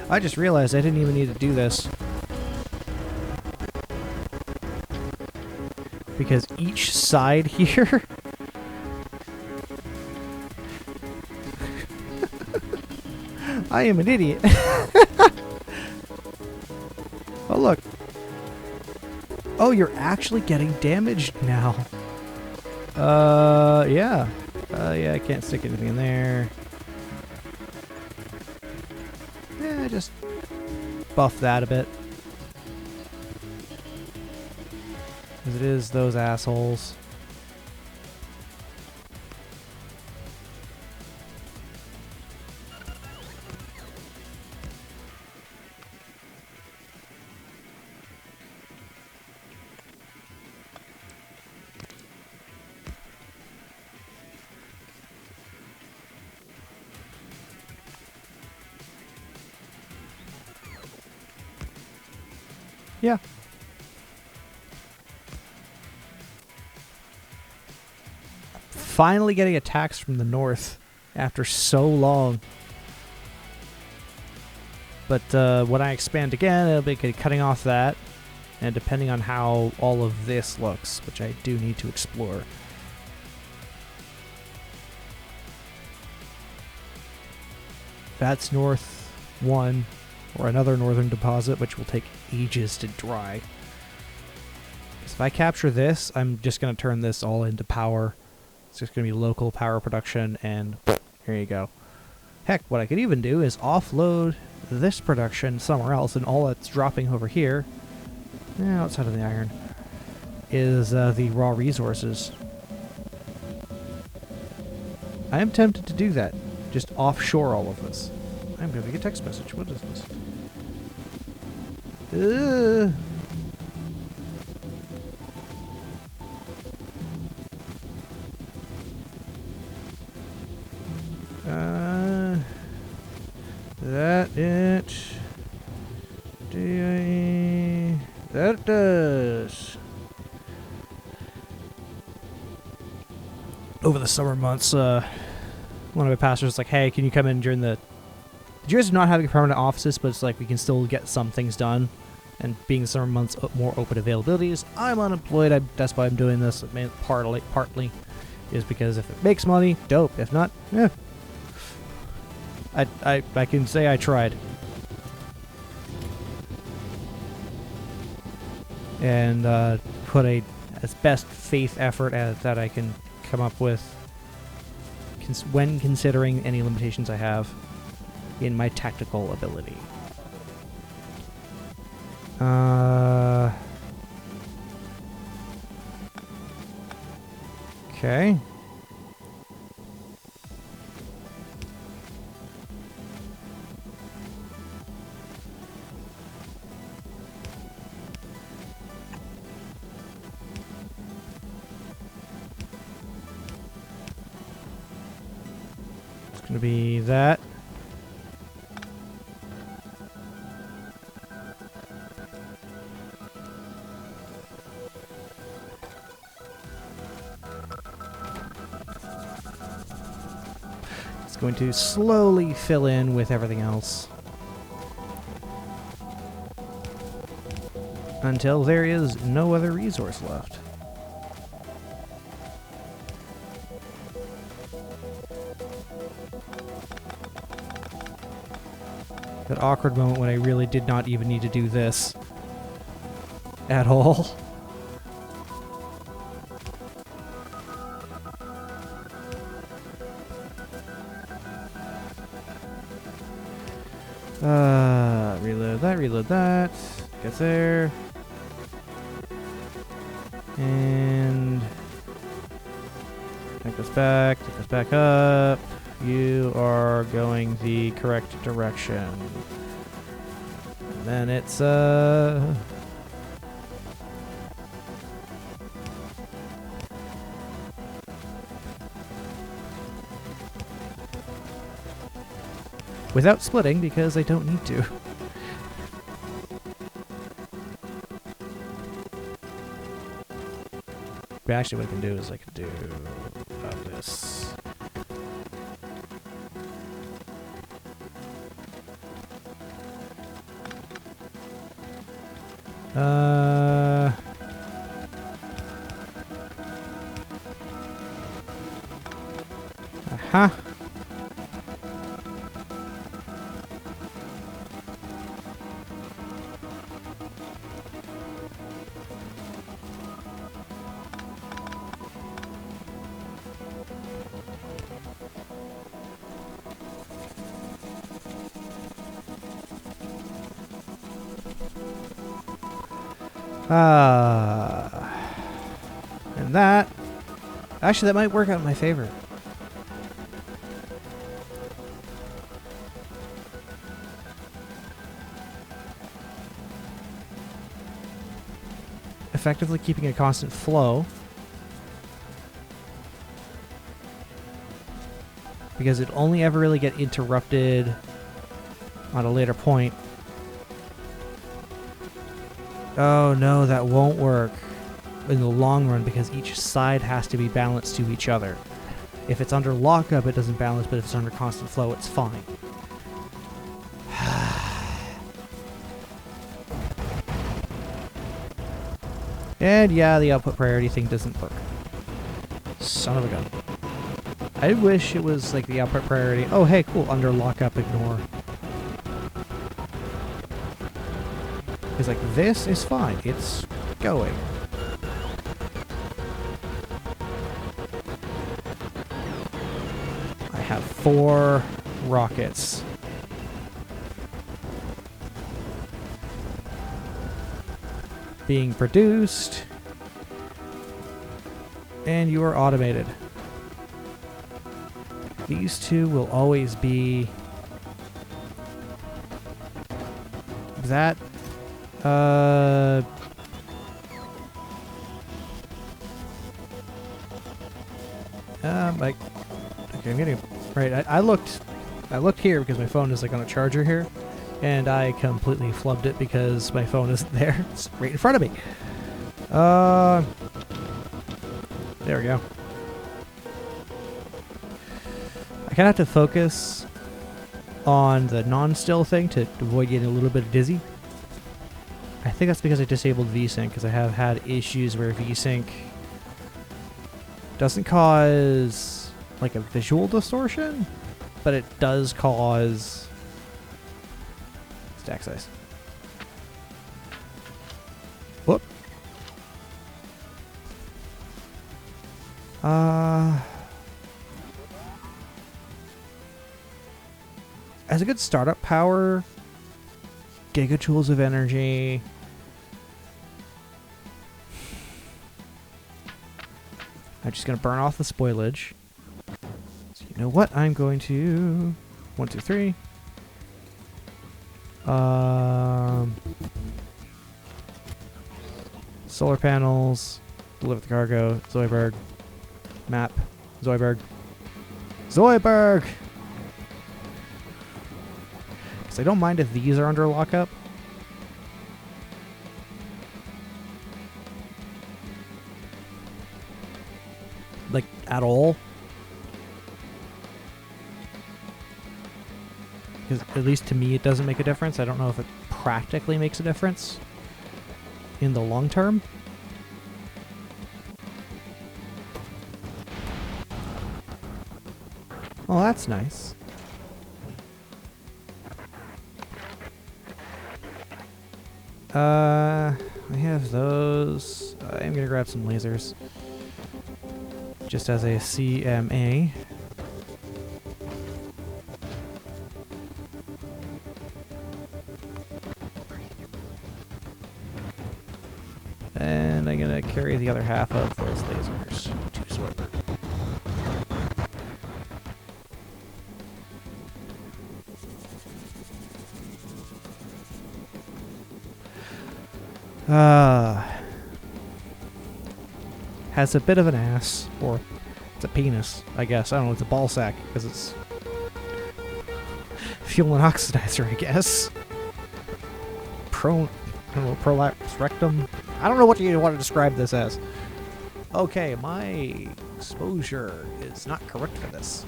Speaker 1: I just realized I didn't even need to do this. Because each side here... I am an idiot. Oh, look. Oh, you're actually getting damaged now. Yeah. Yeah, I can't stick anything in there. Yeah, just buff that a bit. Because it is those assholes. Yeah. finally getting attacks from the north after so long. But when I expand again, it'll be cutting off that. And depending on how all of this looks, which I do need to explore. That's north 1, or another northern deposit, which will take ages to dry. If I capture this, I'm just going to turn this all into power. It's just going to be local power production, and here you go. Heck, what I could even do is offload this production somewhere else, and all that's dropping over here, outside of the iron, is the raw resources. I am tempted to do that. Just offshore all of this. I'm getting a text message. What is this? That it. That does. Over the summer months, one of my pastors was like, hey, can you come in during the... You guys are not having permanent offices, but it's like we can still get some things done. And being the summer months, more open availabilities. I'm unemployed. That's why I'm doing this. I mean, partly is because if it makes money, dope. If not, yeah. I can say I tried. And put as best faith effort that I can come up with when considering any limitations I have in my tactical ability. Okay. It's going to be that. Going to slowly fill in with everything else until there is no other resource left. That awkward moment when I really did not even need to do this at all. Reload that, get there, and take us back up. You are going the correct direction. And then it's without splitting, because I don't need to. But actually what I can do is I can do this. Aha. And that... Actually, that might work out in my favor. Effectively keeping a constant flow. Because it only ever really get interrupted on a later point. Oh no, that won't work in the long run because each side has to be balanced to each other. If it's under lockup, it doesn't balance, but if it's under constant flow, it's fine. And yeah, the output priority thing doesn't work. Son of a gun. I wish it was like the output priority. Oh, hey, cool. Under lockup, ignore. It's like, this is fine. It's going. I have 4 rockets. Being produced. And you are automated. These 2 will always be that. Like, okay, I'm getting right. I looked here because my phone is like on a charger here, and I completely flubbed it because my phone isn't there. It's right in front of me. There we go. I kind of have to focus on the non-still thing to avoid getting a little bit dizzy. I think that's because I disabled VSync, because I have had issues where VSync doesn't cause like a visual distortion, but it does cause stack size. Whoop. As a good startup power, gigajoules of energy. I'm just going to burn off the spoilage. So you know what? I'm going to... 1, 2, 3. Solar panels. Deliver the cargo. Zoidberg. Map. Zoidberg. Zoidberg! Because I don't mind if these are under lockup. Like, at all. Because at least to me it doesn't make a difference. I don't know if it practically makes a difference in the long term. Well, that's nice. I have those. I'm gonna grab some lasers. Just as a CMA. And I'm gonna carry the other half of those lasers to Zoidberg. Has a bit of an ass, or it's a penis, I guess. I don't know, it's a ball sack, because it's fuel and oxidizer, I guess. I don't know, prolapse rectum? I don't know what you want to describe this as. Okay, my exposure is not correct for this.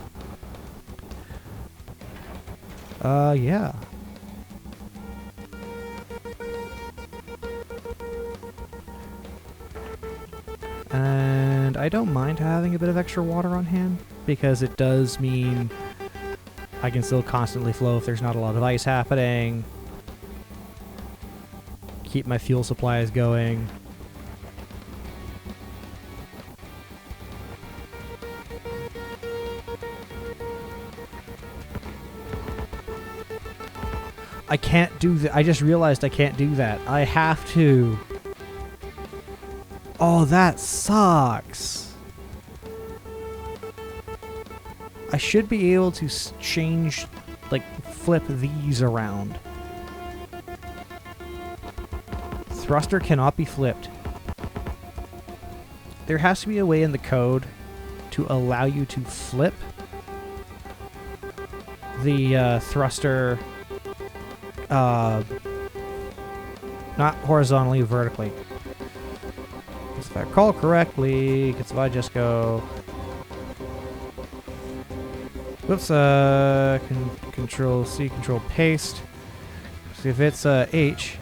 Speaker 1: Yeah. And I don't mind having a bit of extra water on hand, because it does mean I can still constantly flow if there's not a lot of ice happening. Keep my fuel supplies going. I can't do that. I just realized I can't do that. I have to. Oh, that sucks. I should be able to change, like, flip these around. Thruster cannot be flipped. There has to be a way in the code to allow you to flip the thruster, not horizontally, vertically. If I recall correctly, because if I just go Whoops, control C, control paste. See if it's H.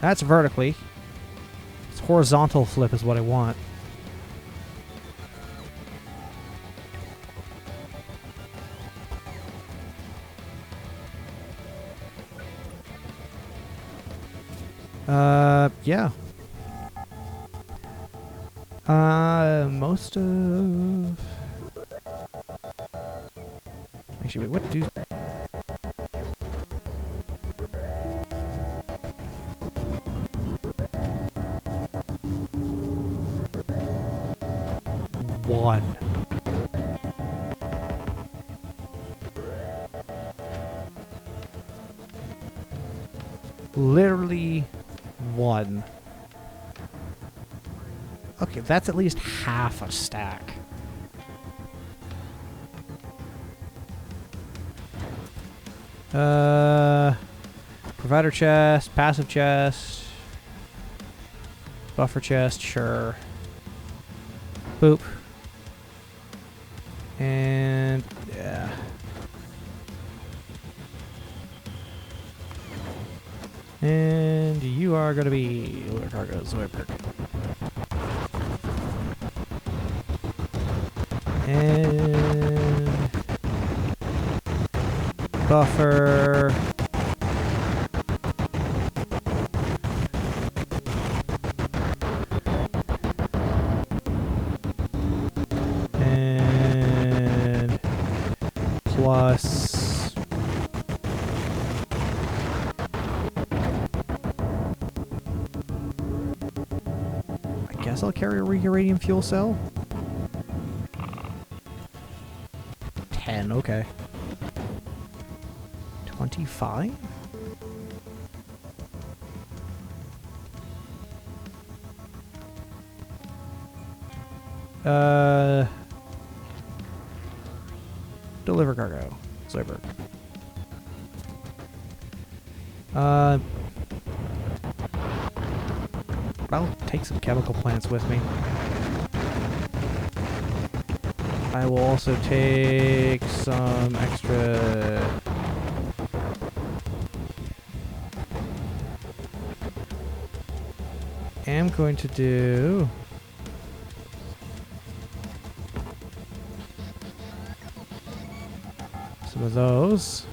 Speaker 1: That's vertically. It's horizontal flip is what I want. Yeah. Most of... Actually, wait, what do... One. Literally one. Okay, that's at least half a stack. Provider chest, passive chest, buffer chest, sure. Boop. And yeah. And you are going to be Lunar Cargo Zoidberg. And buffer. And plus I guess I'll carry a uranium fuel cell. 10, okay. 25? Deliver cargo. Zoidberg. I'll take some chemical plants with me. I will also take some extra... I'm going to do... some of those.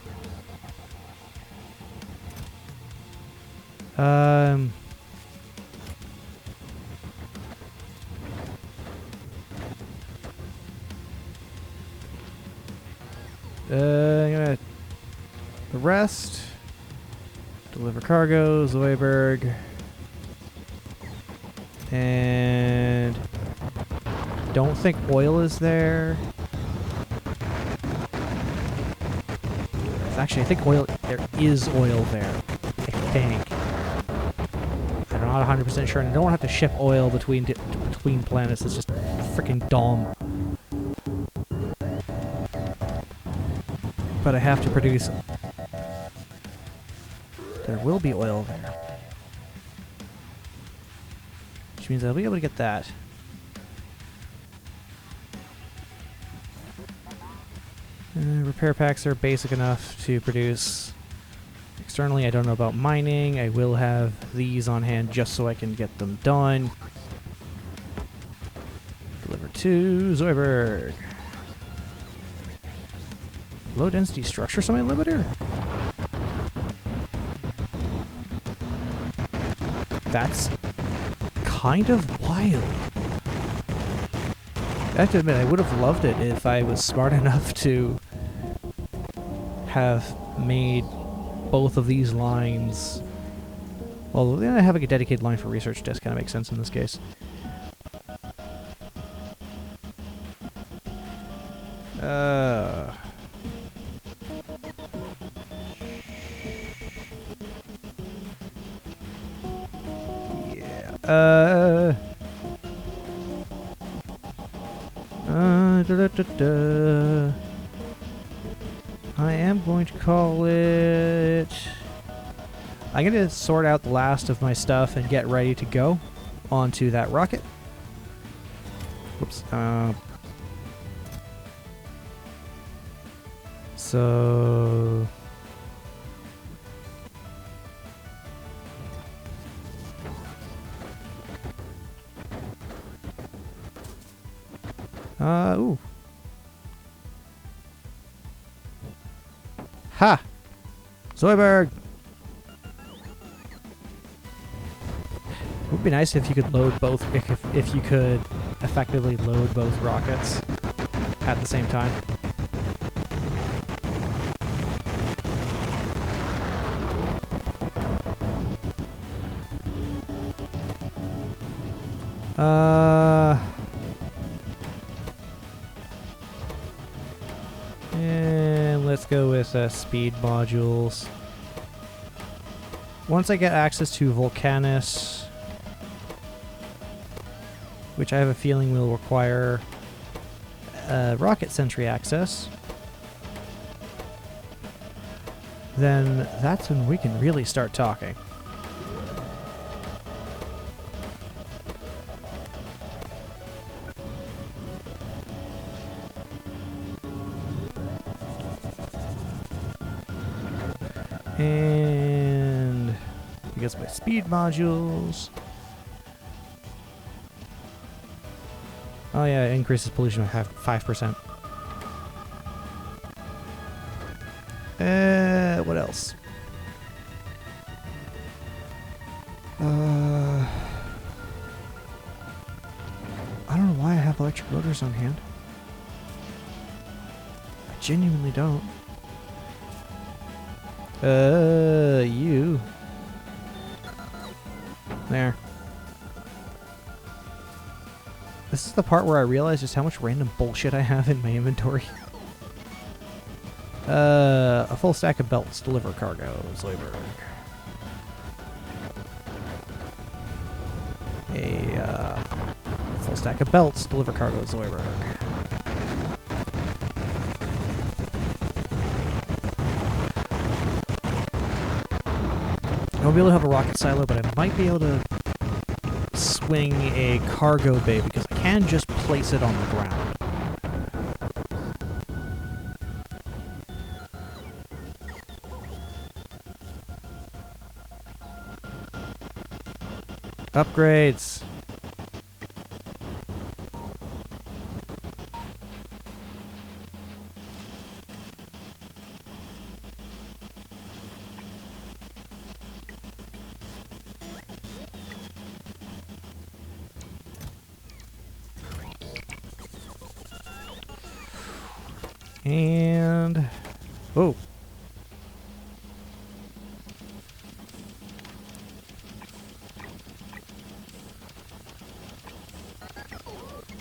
Speaker 1: The rest. Deliver cargo, Zoidberg. And don't think oil is there. Actually, I think oil. There is oil there. I think. I'm not 100% sure, and I don't have to ship oil between planets. It's just freaking dumb. But I have to produce. There will be oil there, which means I'll be able to get that. Repair packs are basic enough to produce. Externally, I don't know about mining. I will have these on hand just so I can get them done. Deliver to Zoidberg. Low density structure semi-limiter? That's kind of wild. I have to admit, I would have loved it if I was smart enough to have made both of these lines. Well, having a dedicated line for research desk kind of makes sense in this case. I am going to call it... I'm going to sort out the last of my stuff and get ready to go onto that rocket. Whoops. So... ooh. Ha! Zoidberg! It would be nice if you could load both, if you could effectively load both rockets at the same time. And let's go with speed modules. Once I get access to Volcanus, which I have a feeling will require rocket sentry access, then that's when we can really start talking. And because my speed modules. Oh yeah, it increases pollution by 5%. What else? I don't know why I have electric motors on hand. I genuinely don't. You. There. This is the part where I realize just how much random bullshit I have in my inventory. A full stack of belts, deliver cargo, Zoidberg. A full stack of belts, deliver cargo, Zoidberg. I won't be able to have a rocket silo, but I might be able to swing a cargo bay because I can just place it on the ground. Upgrades. And oh,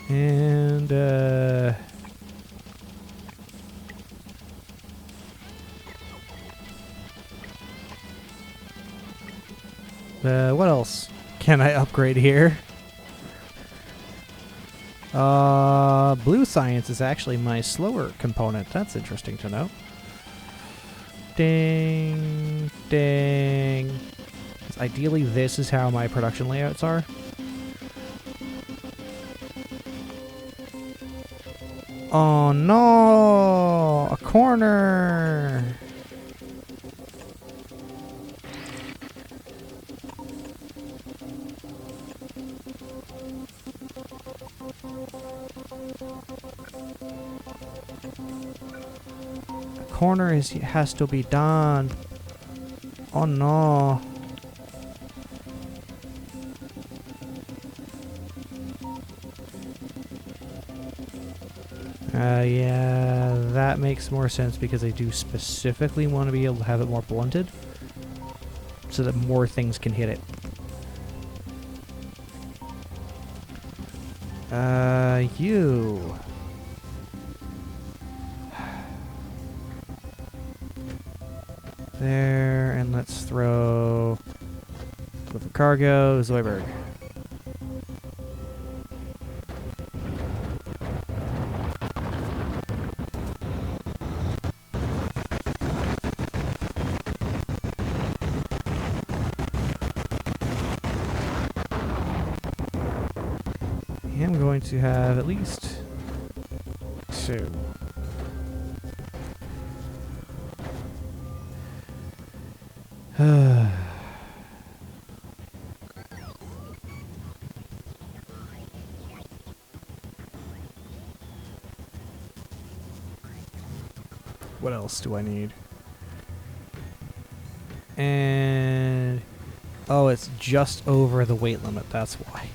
Speaker 1: and what else can I upgrade here? Blue science is actually my slower component. That's interesting to know. Ding, ding. Ideally, this is how my production layouts are. Oh no! A corner! Corner has to be done. Oh no. Yeah, that makes more sense because I do specifically want to be able to have it more blunted so that more things can hit it. You. There, and let's throw deliver cargo, Zoidberg. I'm going to have at least two. What else do I need? And oh, it's just over the weight limit. That's why.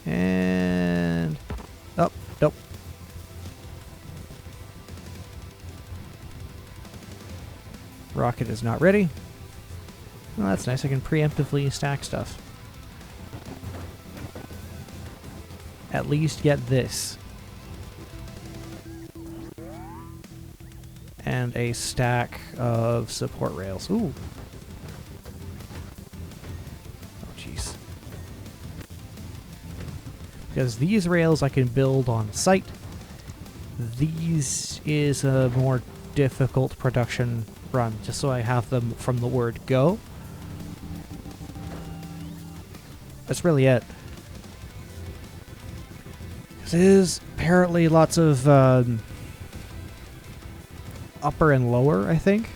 Speaker 1: And oh, nope. Rocket is not ready. Well, that's nice. I can preemptively stack stuff. At least get this. And a stack of support rails. Ooh. Oh, jeez. Because these rails I can build on site. These is a more difficult production run, just so I have them from the word go. That's really it. There's apparently lots of upper and lower, I think.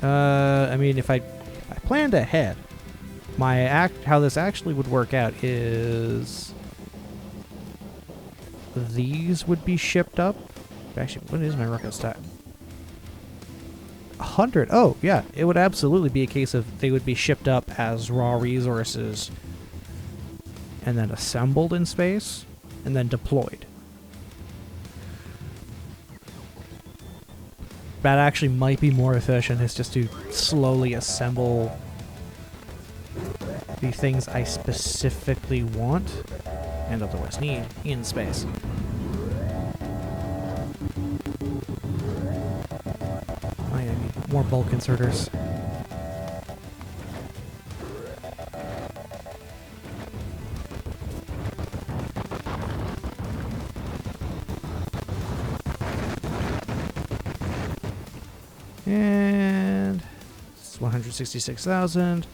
Speaker 1: I mean, if I planned ahead, how this actually would work out is these would be shipped up. Actually, what is my rocket stack? 100. Oh, yeah. It would absolutely be a case of they would be shipped up as raw resources and then assembled in space and then deployed. That actually might be more efficient, is just to slowly assemble the things I specifically want and otherwise need in space. I need more bulk inserters. And it's 166,000.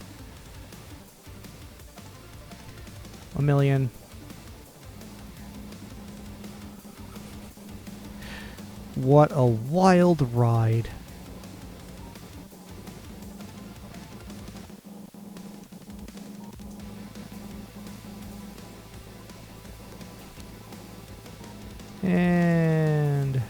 Speaker 1: 1 million. What a wild ride. And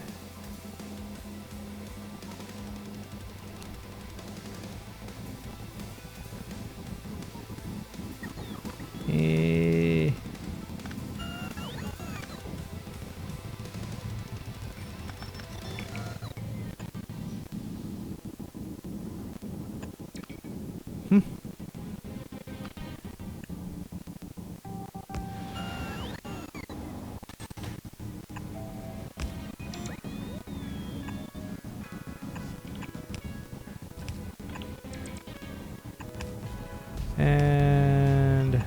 Speaker 1: and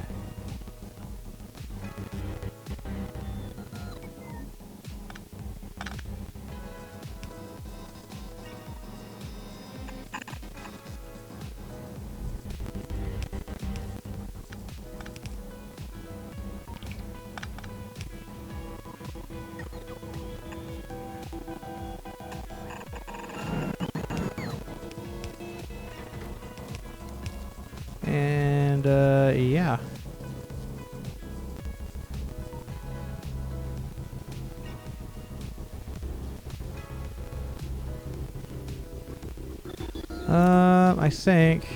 Speaker 1: yeah. I think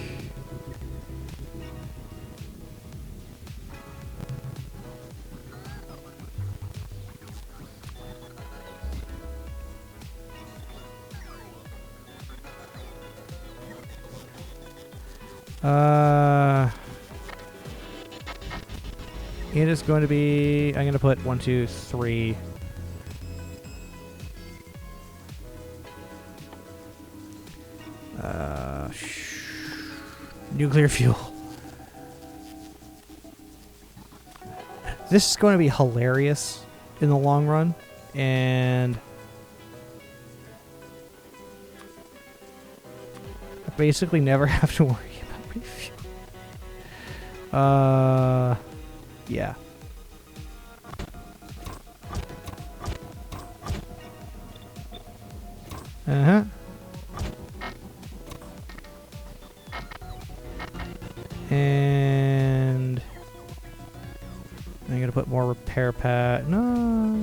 Speaker 1: it is going to be, I'm going to put 1, 2, 3. Nuclear fuel. This is going to be hilarious in the long run, and I basically never have to worry about refuel. Yeah. Uh-huh. And I'm gonna put more repair pad. No.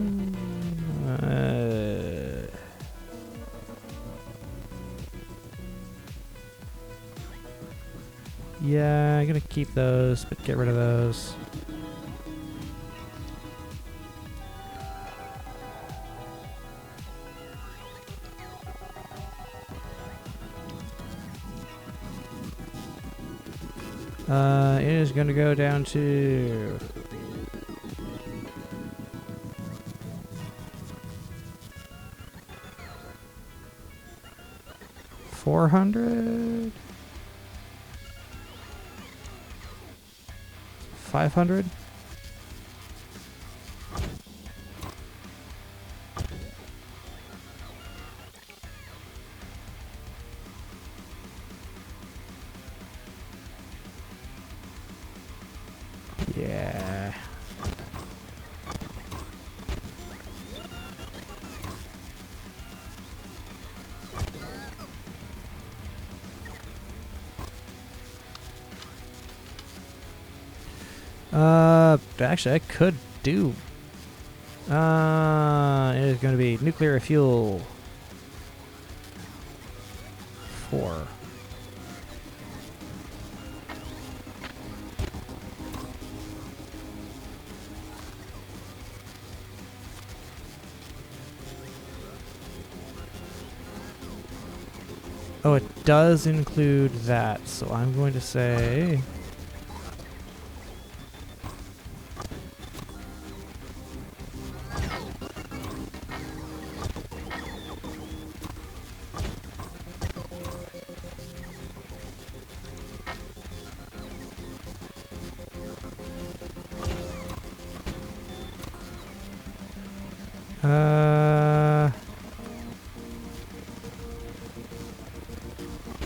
Speaker 1: Yeah, I'm gonna keep those, but get rid of those. It is gonna go down to 400, 500. Yeah. Actually, I could do. It is going to be nuclear fuel 4. Oh, it does include that, so I'm going to say...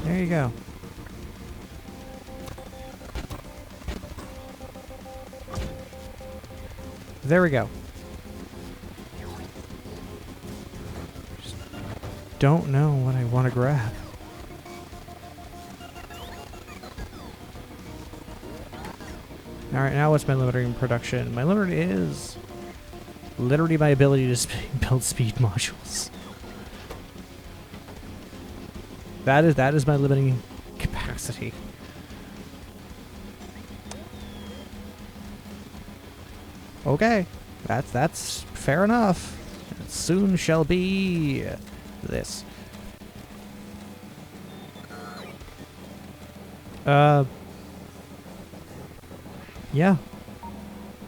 Speaker 1: There you go. There we go. Just don't know what I want to grab. Alright, now what's my limiter in production? My limiter is literally my ability to build speed modules. That is my limiting capacity. Okay, that's fair enough. It soon shall be this. Yeah,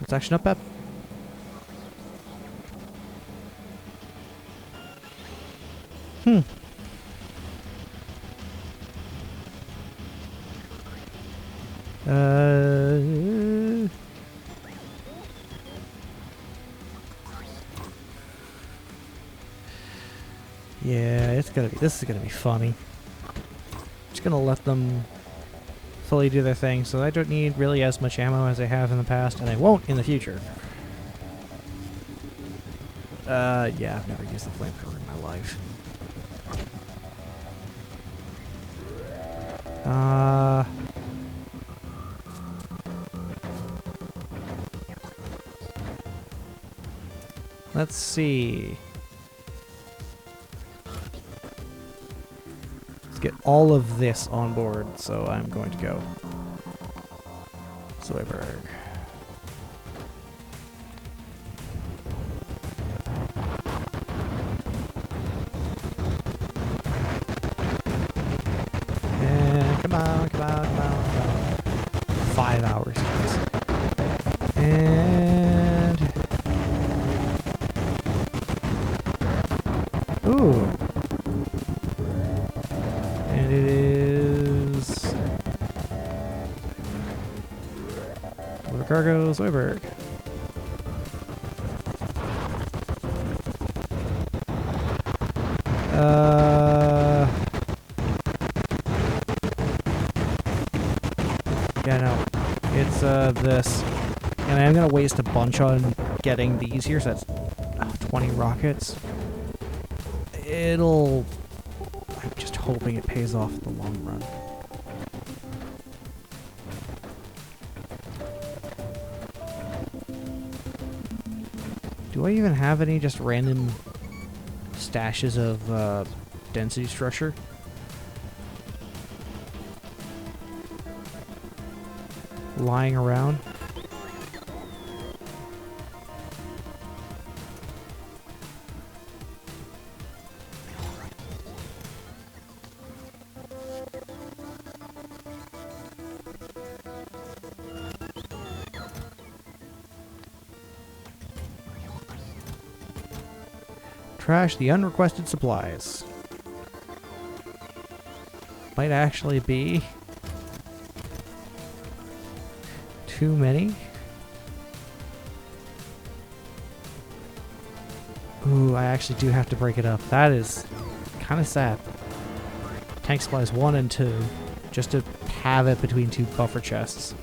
Speaker 1: it's actually not bad. Yeah, this is gonna be funny. Just gonna let them fully do their thing, so I don't need really as much ammo as I have in the past, and I won't in the future. Yeah, I've never used the flamethrower in my life. Let's see. Let's get all of this on board, so I'm going to go Zoidberg. And come on, come on, come on, come on. 5 hours, guys. And ooh. And it is Motor Cargo Zoidberg. Yeah, no. It's this. And I'm gonna waste a bunch on getting these here, so that's 20 rockets. It'll hoping it pays off in the long run. Do I even have any just random stashes of density structure? Lying around? Trash the unrequested supplies. Might actually be too many. Ooh, I actually do have to break it up. That is kind of sad. Tank supplies 1 and 2, just to have it between 2 buffer chests.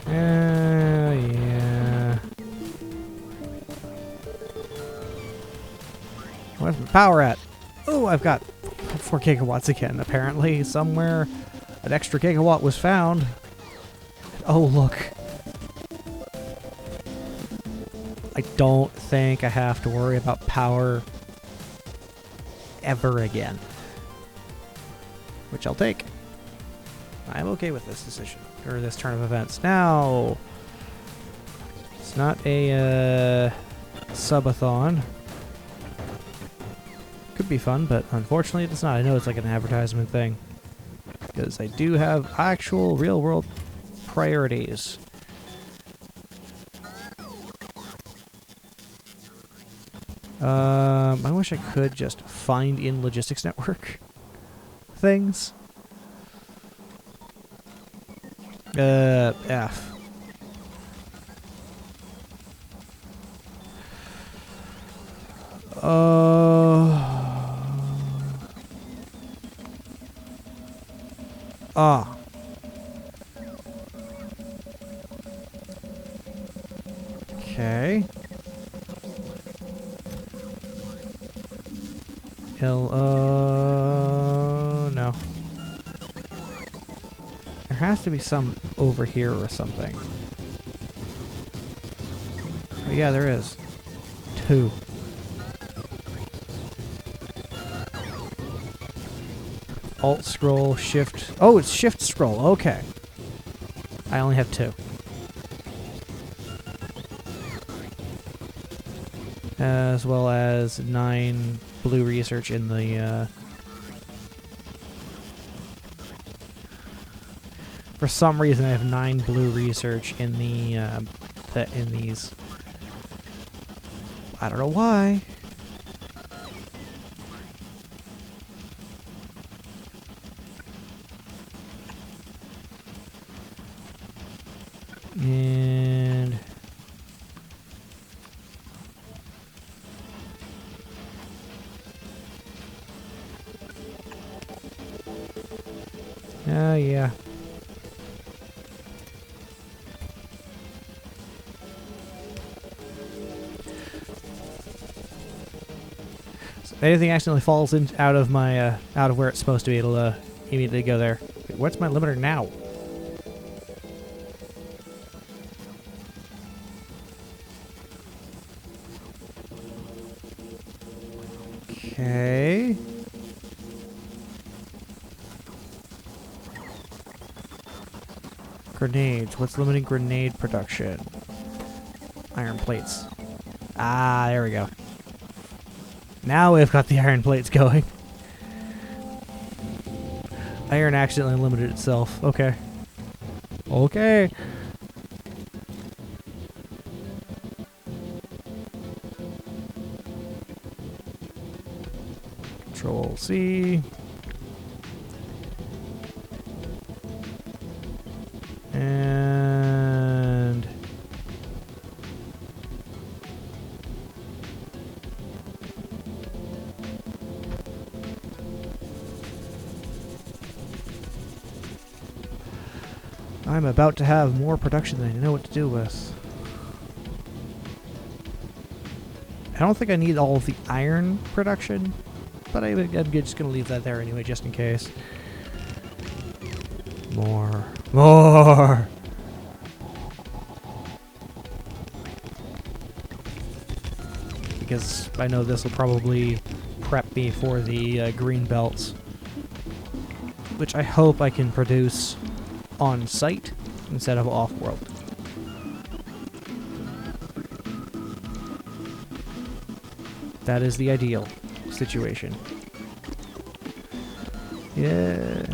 Speaker 1: Yeah. Where's my power at? Oh, I've got 4 gigawatts again. Apparently, somewhere an extra gigawatt was found. Oh, look. I don't think I have to worry about power ever again. Which I'll take. I'm okay with this decision, or this turn of events. Now, it's not a subathon. Could be fun, but unfortunately it's not. I know it's like an advertisement thing, because I do have actual real-world priorities. I wish I could just find in logistics network things. F. Ah. Okay. No. There has to be some over here or something. Oh, yeah, there is. 2. Alt scroll, shift. Oh, it's shift scroll. Okay. I only have 2. As well as 9 blue research in the for some reason I have 9 blue research in the in these. I don't know why. And yeah. So anything accidentally falls out of my out of where it's supposed to be, it'll immediately go there. Wait, what's my limiter now? Okay. Grenades. What's limiting grenade production? Iron plates. Ah, there we go. Now we've got the iron plates going. Iron accidentally limited itself. Okay. Okay. Control C. And I'm about to have more production than I know what to do with. I don't think I need all of the iron production, but I'm just going to leave that there anyway, just in case. More. More! Because I know this will probably prep me for the green belts, which I hope I can produce on site instead of off-world. That is the ideal situation. Yeah.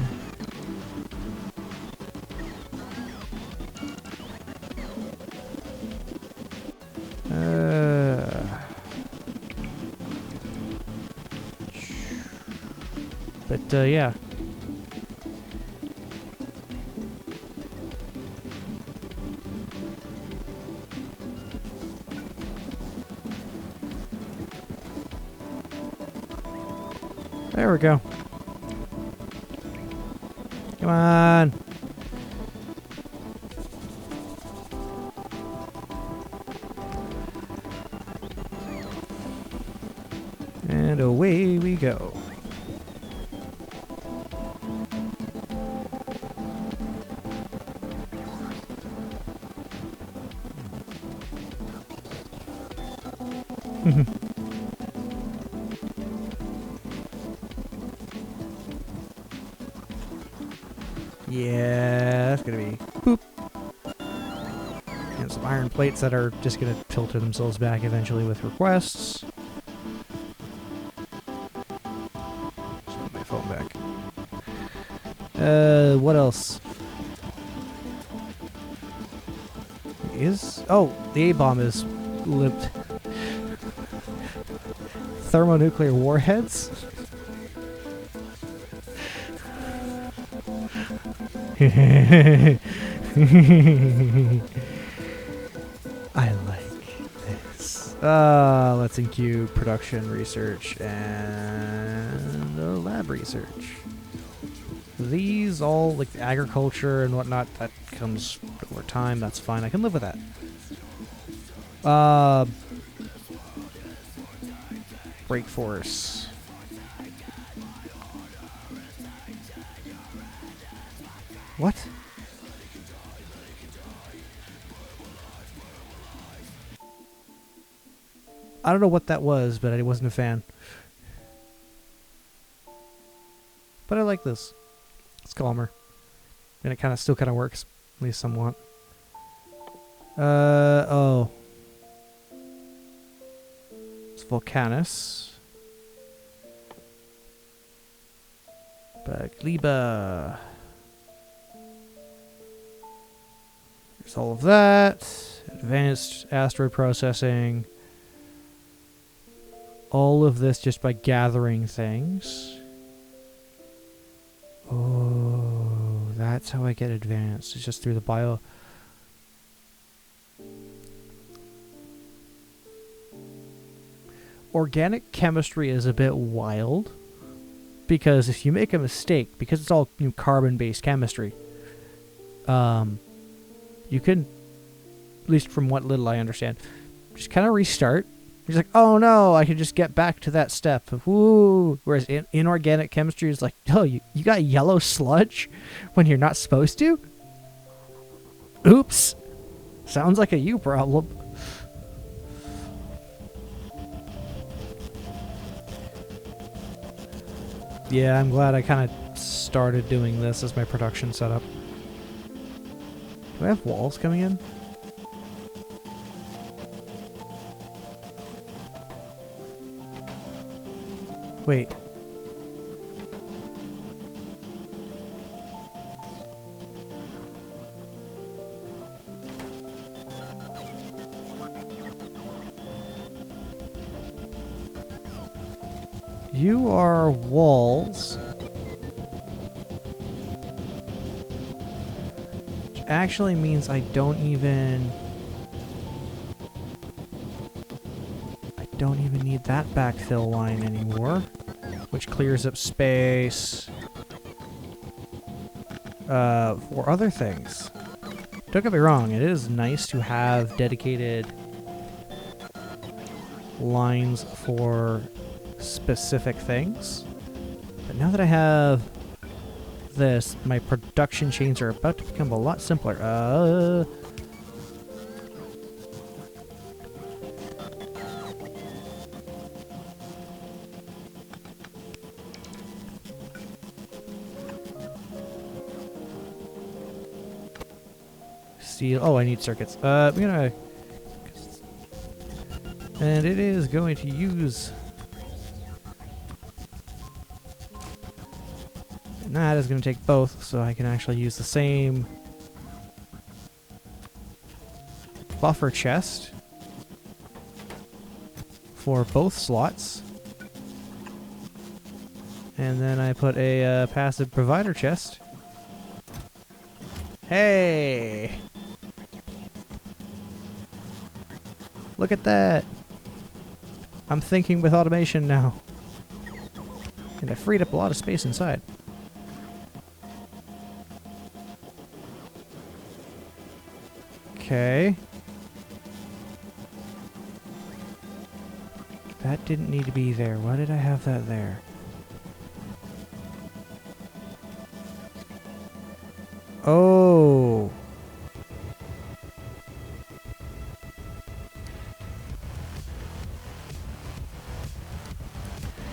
Speaker 1: But yeah. There we go. Come on. And away we go. Yeah, that's gonna be boop. And some iron plates that are just gonna filter themselves back eventually with requests. Just put my phone back. What else? The A-bomb is limped. Thermonuclear warheads? I like this. Let's include production research and lab research. These all, like the agriculture and whatnot, that comes over time. That's fine. I can live with that. Brake force. What? I don't know what that was, but I wasn't a fan. But I like this. It's calmer. And it still kind of works. At least somewhat. Oh. It's Volcanus. Bagliba. There's all of that. Advanced asteroid processing. All of this just by gathering things. Oh, that's how I get advanced. It's just through the bio. Organic chemistry is a bit wild. Because if you make a mistake, because it's all carbon-based chemistry, you can, at least from what little I understand, just kind of restart. He's like, oh no, I can just get back to that step. Woo! Whereas inorganic chemistry is like, oh, you got yellow sludge when you're not supposed to? Oops. Sounds like a you problem. Yeah, I'm glad I kind of started doing this as my production setup. Do I have walls coming in? Wait. You are walls. Which actually means I don't even need that backfill line anymore. Which clears up space for other things. Don't get me wrong, it is nice to have dedicated lines for specific things. But now that I have this, my production chains are about to become a lot simpler. Steel. Oh, I need circuits. I'm gonna... And it is going to use... And that is going to take both, so I can actually use the same buffer chest for both slots. And then I put a passive provider chest. Hey! Look at that! I'm thinking with automation now. And I freed up a lot of space inside. Okay. That didn't need to be there. Why did I have that there? Oh.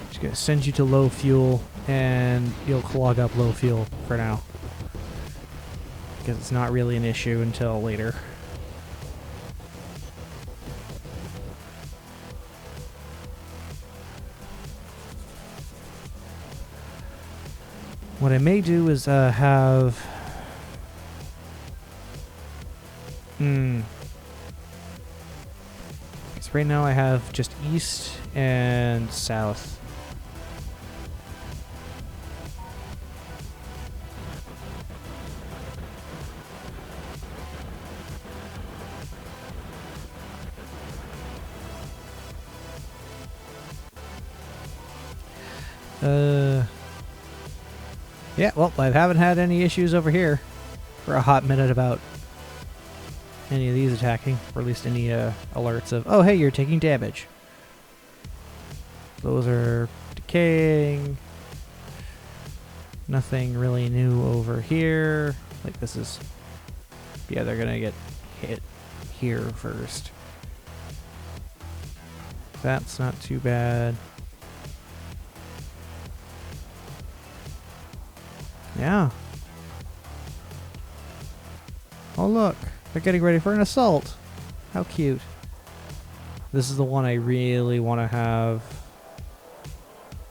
Speaker 1: Just gonna send you to low fuel, and you'll clog up low fuel for now. Because it's not really an issue until later. What I may do is have... Because right now I have just east and south. Yeah, well, I haven't had any issues over here for a hot minute about any of these attacking, or at least any alerts of, oh, hey, you're taking damage. Those are decaying. Nothing really new over here. Like, this is... Yeah, they're gonna get hit here first. That's not too bad. Yeah. Oh, look. They're getting ready for an assault. How cute. This is the one I really want to have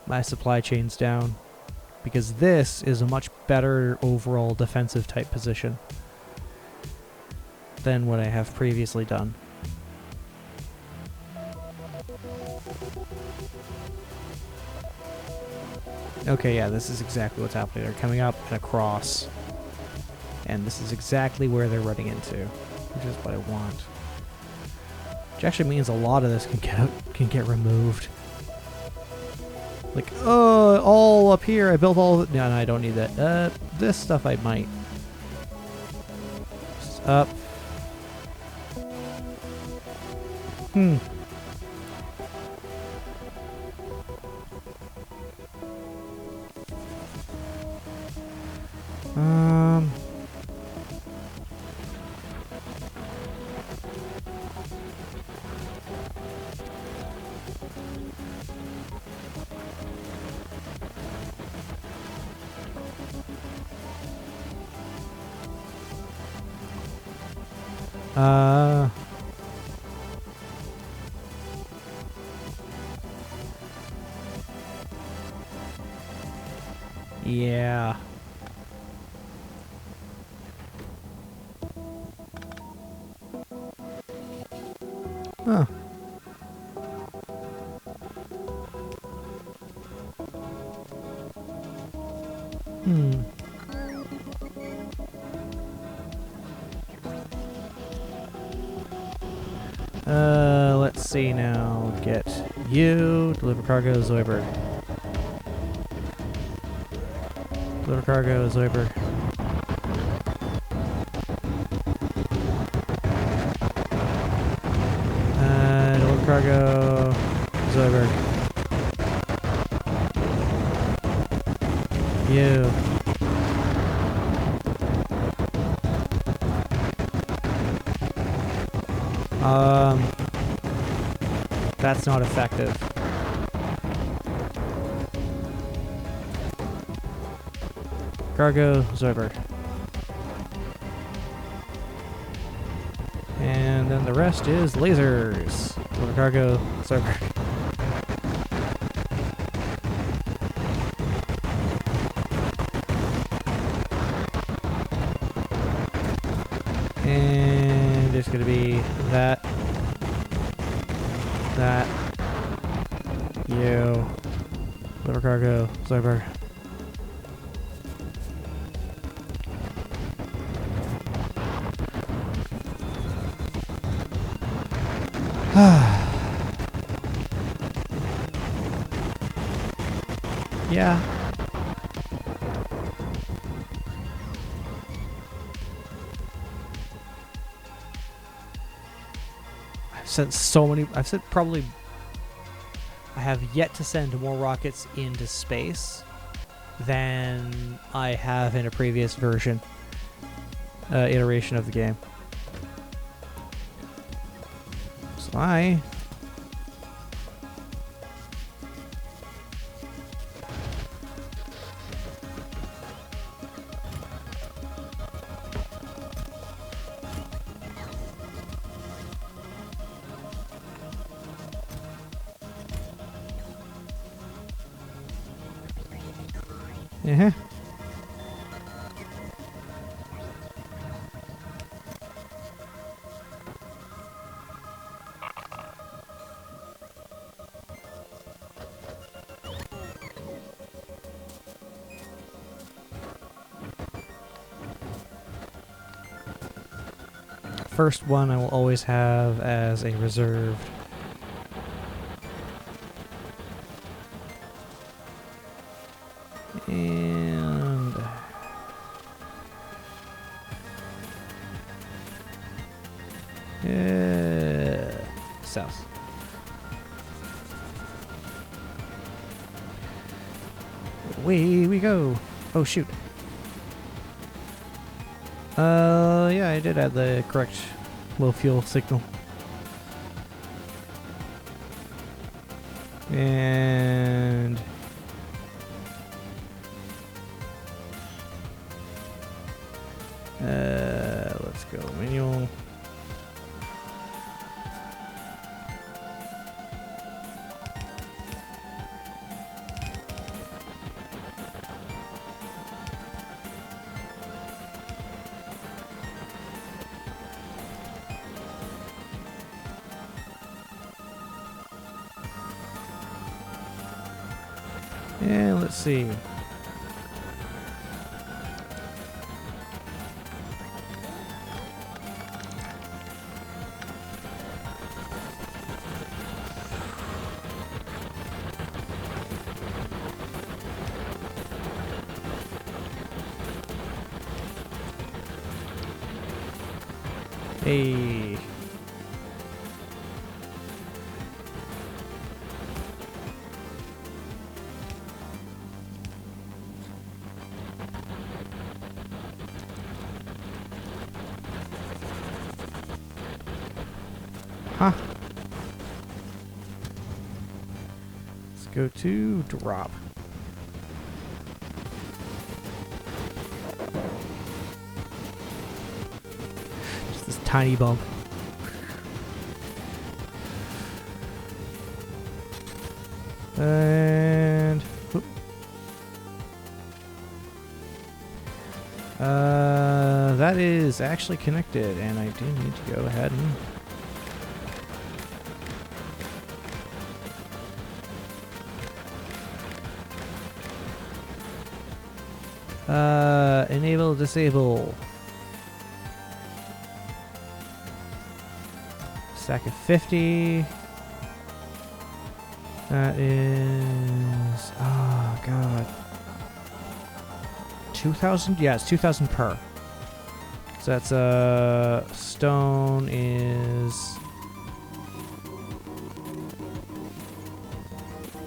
Speaker 1: my supply chains down, because this is a much better overall defensive type position than what I have previously done. Okay, yeah, this is exactly what's happening. They're coming up and across. And this is exactly where they're running into, which is what I want. Which actually means a lot of this can get removed. Like, oh, all up here, I built all of it. No, I don't need that. This stuff I might. Just up. Yeah. Huh. Let's see now. Get you. Deliver cargo, Zoidberg. Deliver cargo, Zoidberg. cargo. Zoidberg. You. That's not effective. Cargo, Zoidberg. And then the rest is lasers. Deliver cargo, Zoidberg. And it's gonna be that. That. You. Deliver cargo, Zoidberg. Yeah. I've sent so many. I've sent probably. I have yet to send more rockets into space than I have in a previous version, iteration of the game. So I. Uh-huh. First one I will always have as a reserve. And south. Away we go. Oh shoot. Yeah, I did add the correct low fuel signal. And let's go manual. And let's see. Hey. Huh. Let's go to drop. Just this tiny bump. And whoop. That is actually connected, and I do need to go ahead and enable, disable. Stack of 50. That is, oh god, 2,000? Yeah, it's 2,000 per. So that's, stone is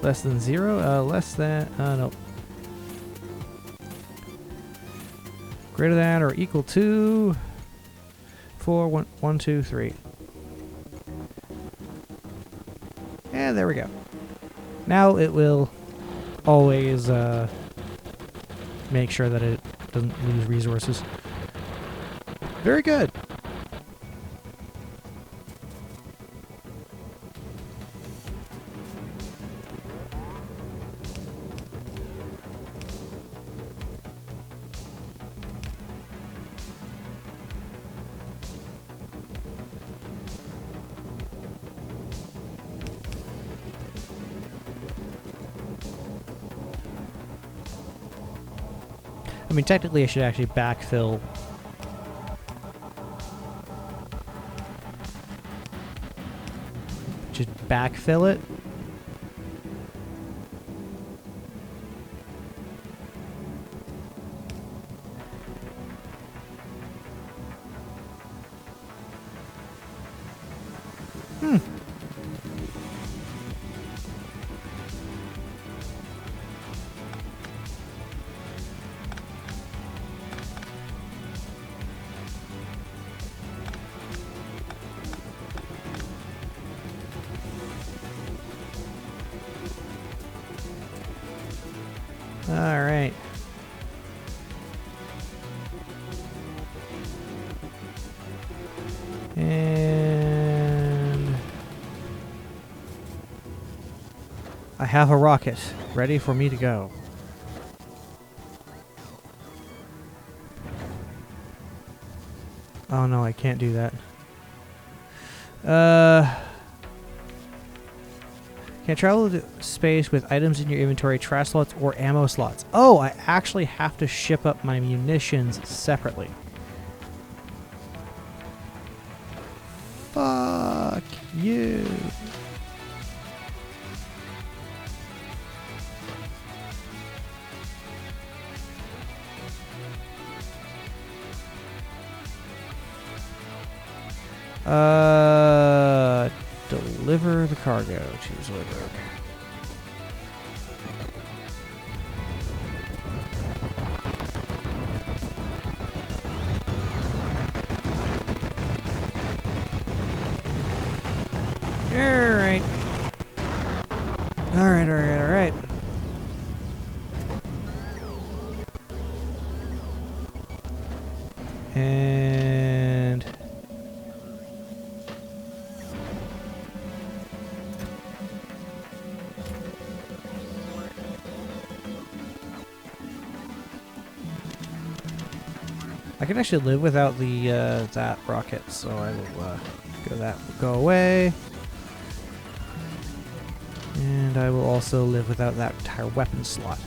Speaker 1: Less than 0? Less than... no. Greater than or equal to... 4, 1, 1, 2, 3. And there we go. Now it will always make sure that it doesn't lose resources. Very good. I mean, technically I should actually backfill. Just backfill it. All right. And I have a rocket ready for me to go. Oh no, I can't do that. Can travel to space with items in your inventory, trash slots, or ammo slots. Oh, I actually have to ship up my munitions separately. Fuck you. Deliver the cargo to Zoidberg. Alright. Alright. And I can actually live without the that rocket, so I will go away. And I will also live without that entire weapon slot.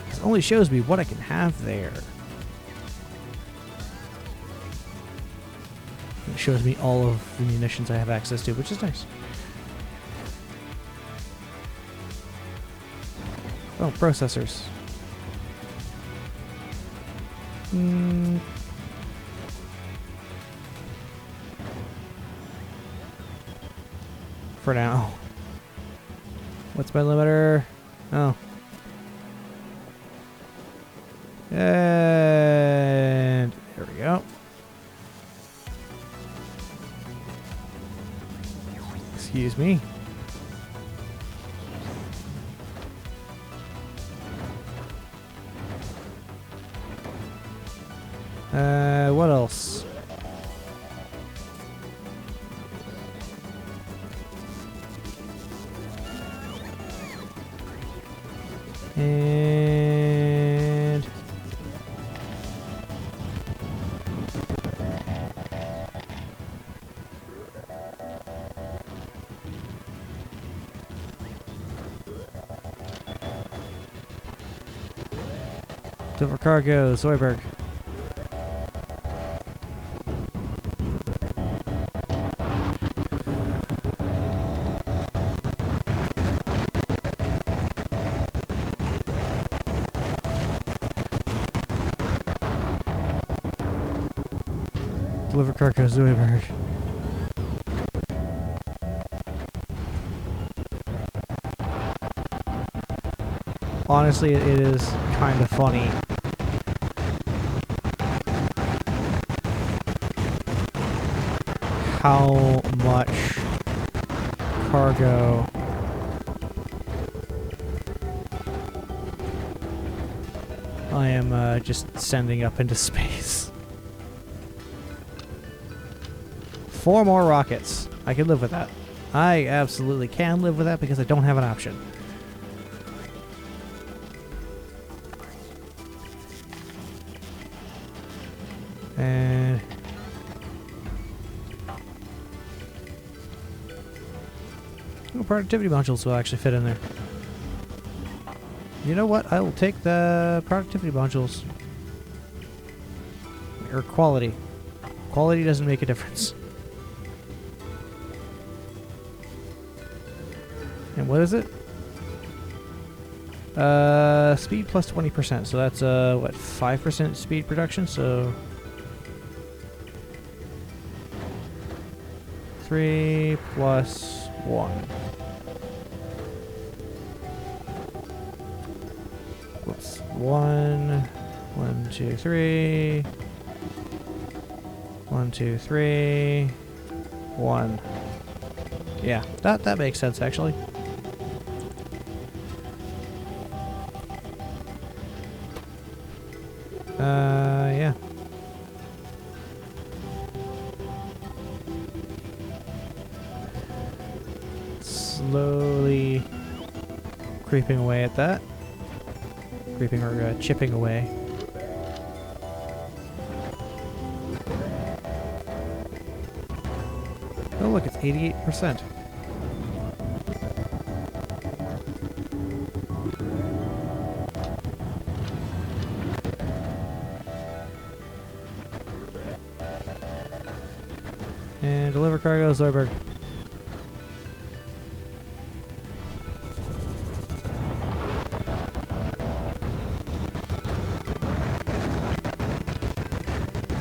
Speaker 1: This only shows me what I can have there. It shows me all of the munitions I have access to, which is nice. Oh, processors. For now. What's my limiter? Oh. And there we go. Excuse me. What else? And deliver cargo, Zoidberg. Deliver cargo, Zoidberg. Honestly, it is kind of funny. How much cargo I am just sending up into space. 4 more rockets. I can live with that. I absolutely can live with that because I don't have an option. And productivity modules will actually fit in there. You know what? I will take the productivity modules. Or quality. Quality doesn't make a difference. And what is it? Speed plus 20%. So that's what, 5% speed production? So 3 plus 1. Whoops. 1, 1, 2, 3. 1, 2, 3. 1. Yeah, that makes sense actually. Yeah. Slowly creeping away at that. Creeping or chipping away. Oh look, it's 88%. And deliver cargo, Zoidberg.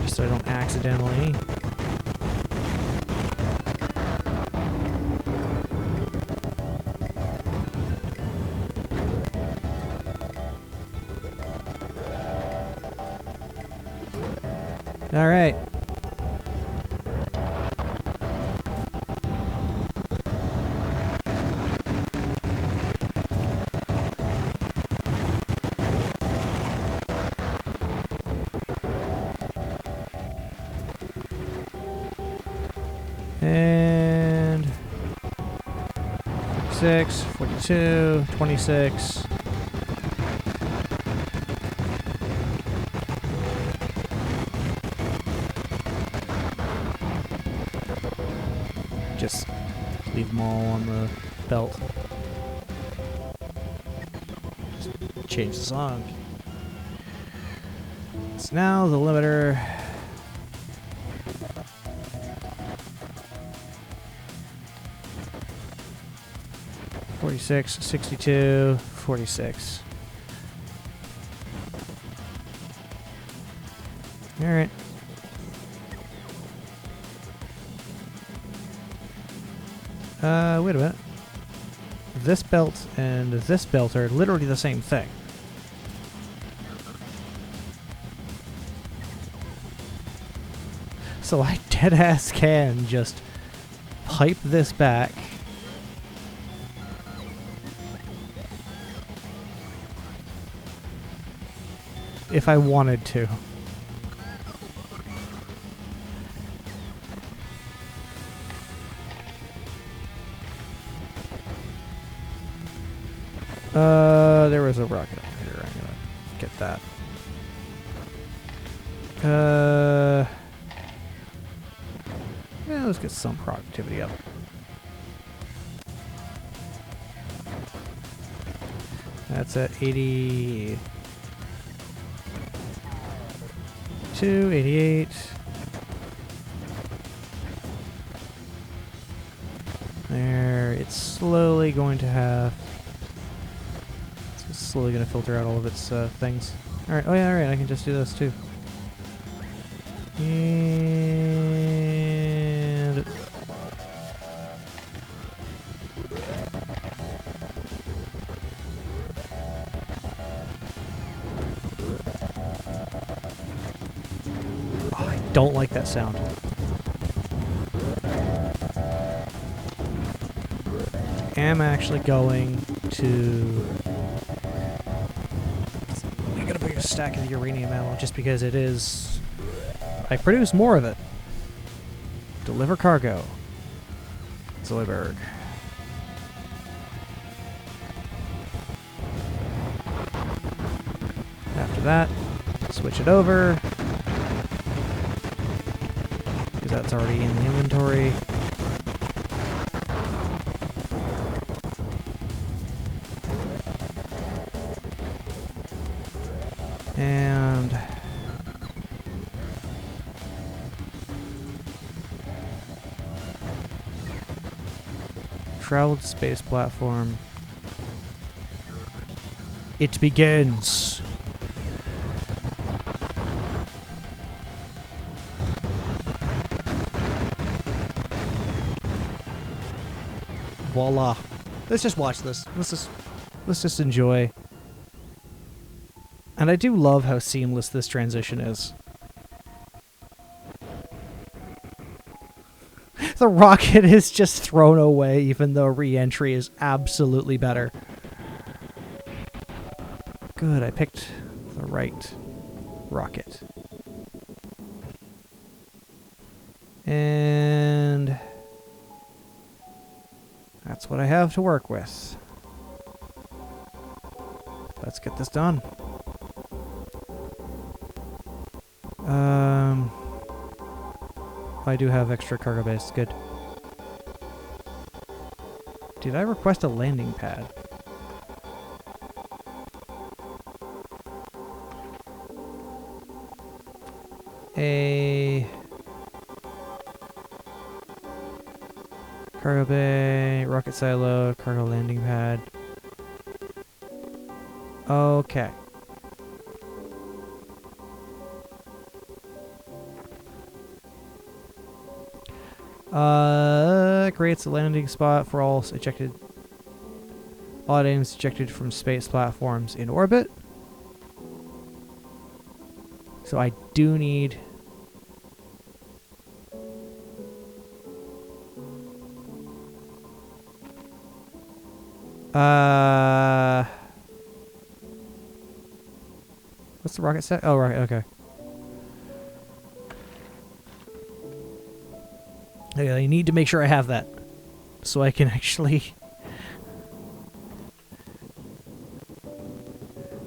Speaker 1: Just so I don't accidentally. All right. And 46, 42, 26. Just leave them all on the belt. Just change the song. So now the limiter. $46, $62, $46. All right. Wait a minute. This belt and this belt are literally the same thing. So I deadass can just pipe this back. If I wanted to. There was a rocket up here. I'm gonna get that. Yeah, let's get some productivity up. That's at 82, 88. There, it's slowly going to have... It's slowly going to filter out all of its things. Alright, oh yeah, alright, I can just do this too. And... don't like that sound. I'm actually going to... I'm gonna bring a stack of the uranium ammo just because it is... I produce more of it. Deliver cargo. Zoidberg. After that, switch it over. Because that's already in the inventory. And traveled space platform. It begins. Voila. Let's just watch this. Let's just enjoy. And I do love how seamless this transition is. The rocket is just thrown away, even though re-entry is absolutely better. Good, I picked the right rocket. And that's what I have to work with. Let's get this done. I do have extra cargo base. Good. Did I request a landing pad? A cargo bay, rocket silo, cargo landing pad. Okay. Creates a landing spot for all ejected items ejected from space platforms in orbit. So I do need what's the rocket set? Oh, right, okay. I need to make sure I have that, so I can actually...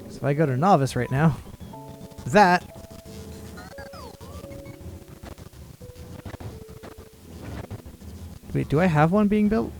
Speaker 1: So if I go to Novice right now, that... Wait, do I have one being built?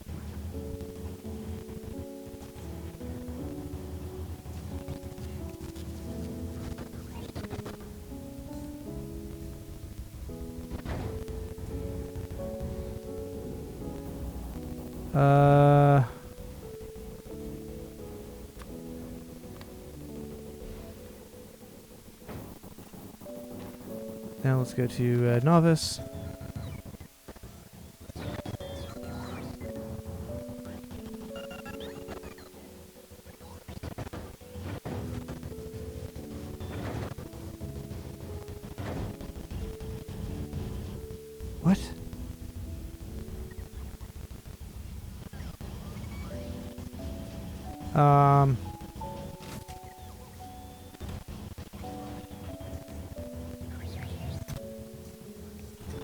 Speaker 1: Now let's go to Novice. What?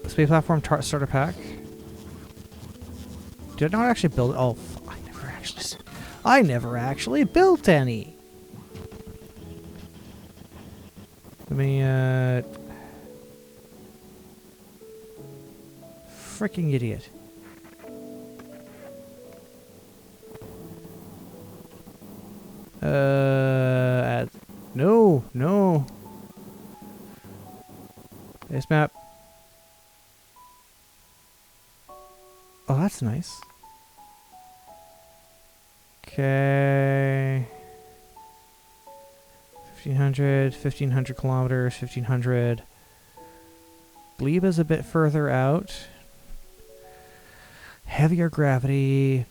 Speaker 1: Space platform starter pack. Did I not actually build it? Oh, I never actually built any. Let me freaking idiot. No. Base map. Oh, that's nice. Okay. 1500 kilometers, 1500. Gleba's a bit further out. Heavier gravity.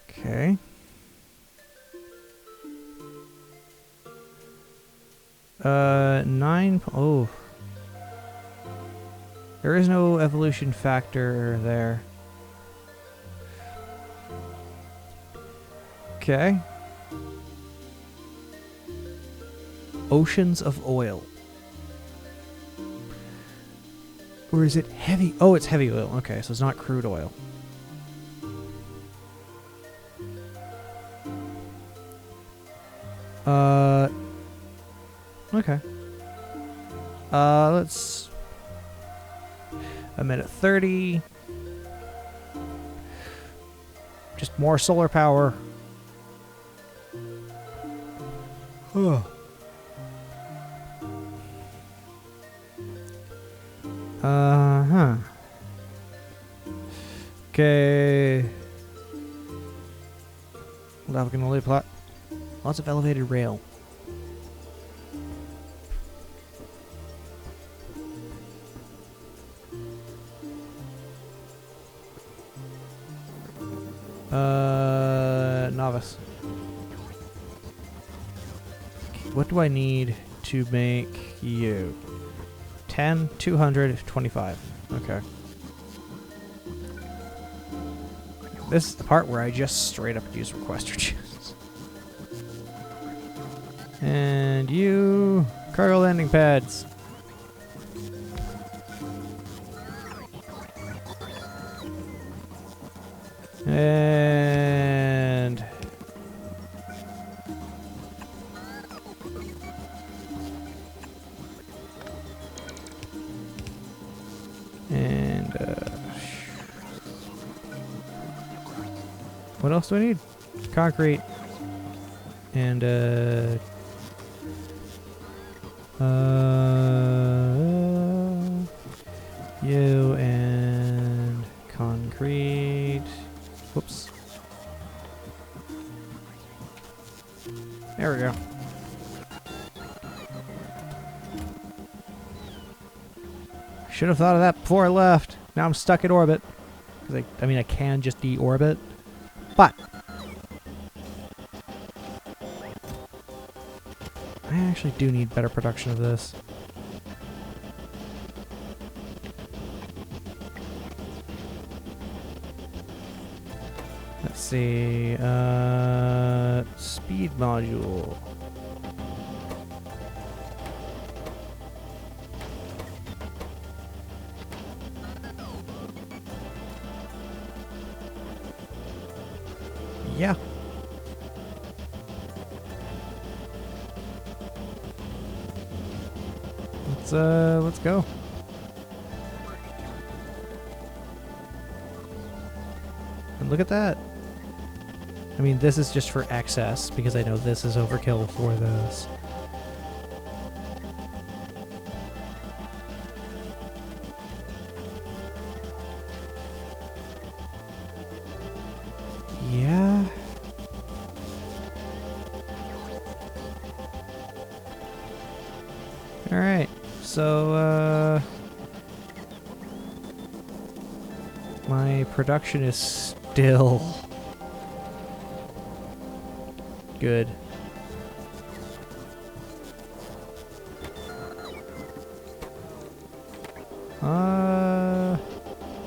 Speaker 1: Okay. Oh. There is no evolution factor there. Okay. Oceans of oil. Or is it heavy? Oh, it's heavy oil. Okay, so it's not crude oil. Okay. Let's... I'm at 30. Just more solar power. Oh. Huh. Okay. Lava can only plot. Lots of elevated rail. Novice. What do I need to make you? 10, 200, 25. Okay. This is the part where I just straight up use requester chests. And you... cargo landing pads. And... what else do I need? Concrete. And, you and concrete. Whoops. There we go. Should have thought of that before I left. Now I'm stuck in orbit. Because I mean, I can just deorbit. But I actually do need better production of this. Let's see. Speed module. Yeah. Let's go. And look at that. I mean, this is just for access because I know this is overkill for this. Yeah. All right. So, my production is still good.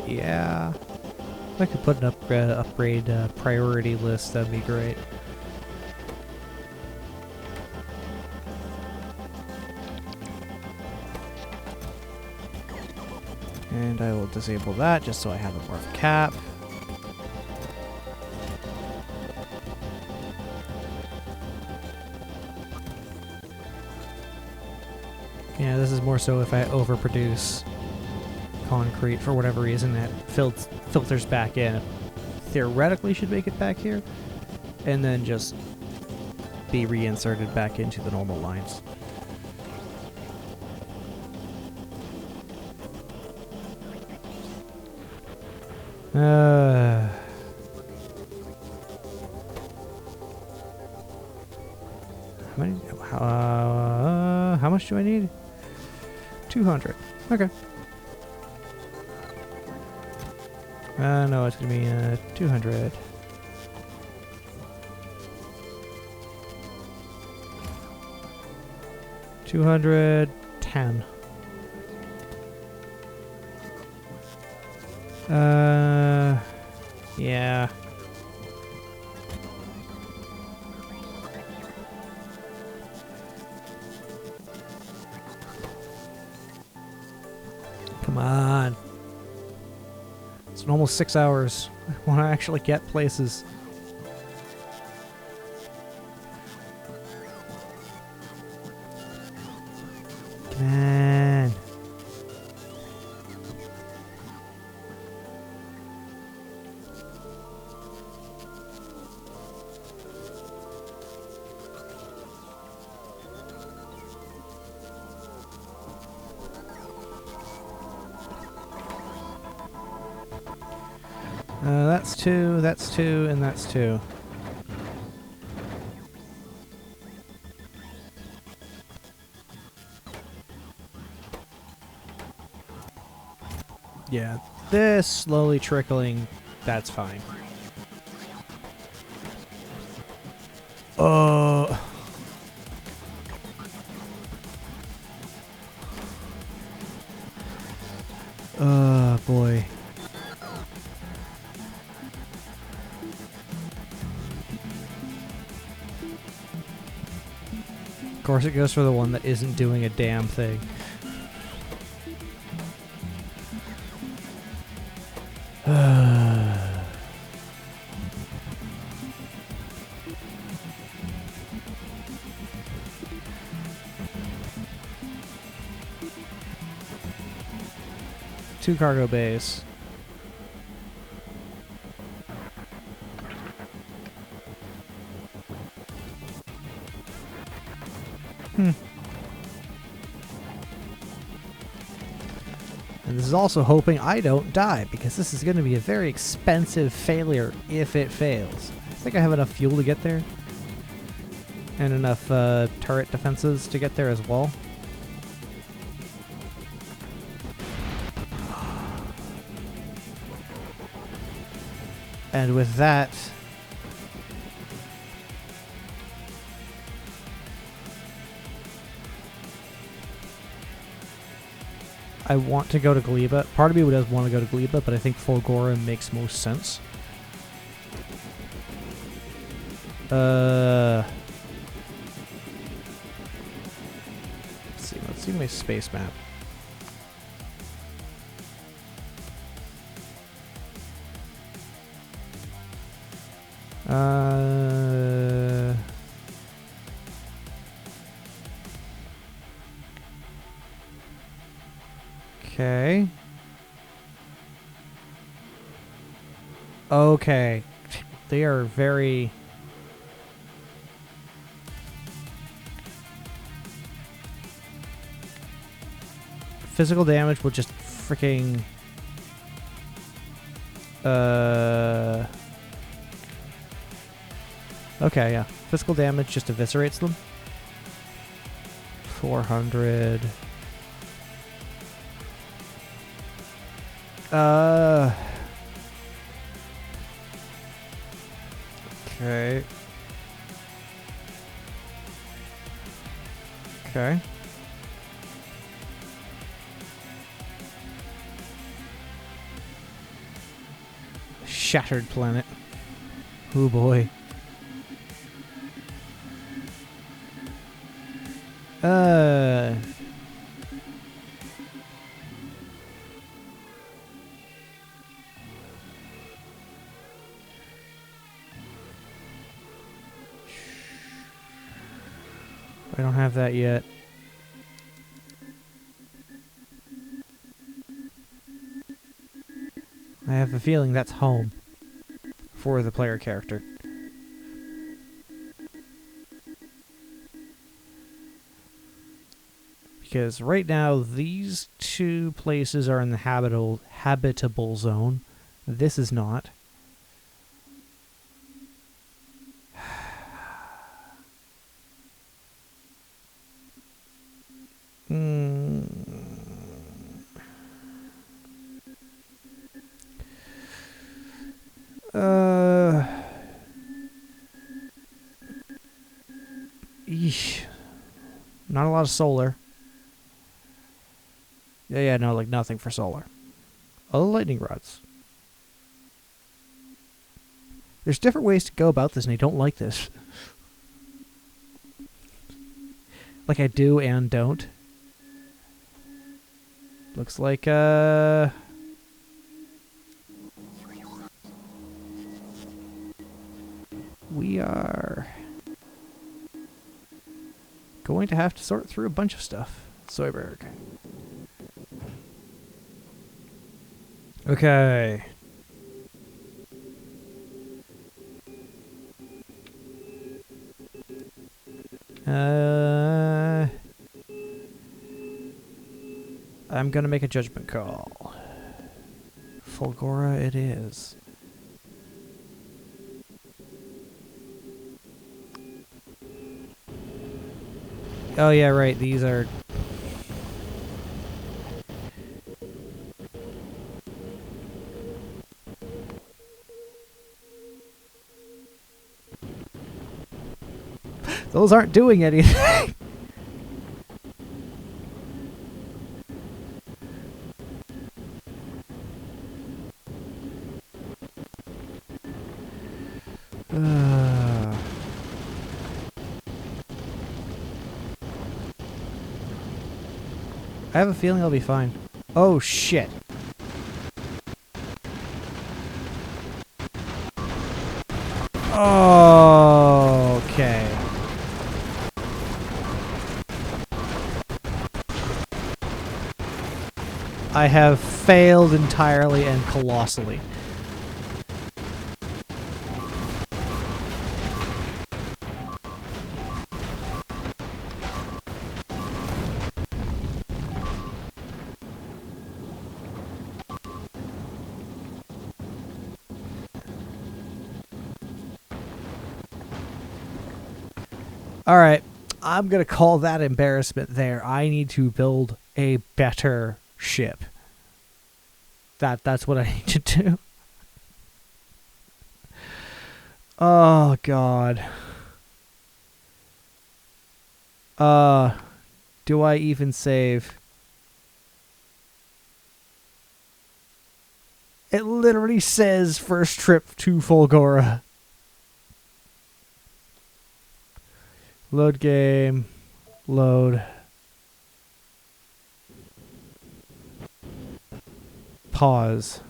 Speaker 1: Yeah. If I could put an upgrade priority list, that'd be great. And I will disable that just so I have a more of a cap. Yeah, this is more so if I overproduce concrete for whatever reason that filters back in. It theoretically should make it back here and then just be reinserted back into the normal lines. How many? How much do I need? 200. Okay. No, it's gonna be 200. 210. Yeah. Come on. It's been almost 6 hours. I want to actually get places. Come on. That's two, and that's two. Yeah, this slowly trickling, that's fine. Oh. Oh, boy. Of course it goes for the one that isn't doing a damn thing. Two cargo bays. And this is also hoping I don't die, because this is going to be a very expensive failure if it fails. I think I have enough fuel to get there. And enough turret defenses to get there as well. And with that, I want to go to Gleba. Part of me does want to go to Gleba, but I think Fulgora makes most sense. Let's see my space map. Okay. Okay. They are very... Physical damage will just freaking... Okay, yeah. Physical damage just eviscerates them. 400... Okay. Okay. Shattered planet. Oh boy. I don't have that yet. I have a feeling that's home for the player character. Because right now, these two places are in the habitable zone. This is not. Eesh. Not a lot of solar. Yeah, no, like nothing for solar. Oh, lightning rods. There's different ways to go about this, and I don't like this. Like I do and don't. Looks like, we are going to have to sort through a bunch of stuff. Soyberg. Okay. I'm gonna make a judgment call. Fulgora it is. Oh yeah, right, these are... Those aren't doing anything. I have a feeling I'll be fine. Oh shit. Okay. I have failed entirely and colossally. Alright, I'm gonna call that embarrassment there. I need to build a better ship. That's what I need to do. Oh god. Do I even save? It literally says first trip to Fulgora. Load game. Load. Pause.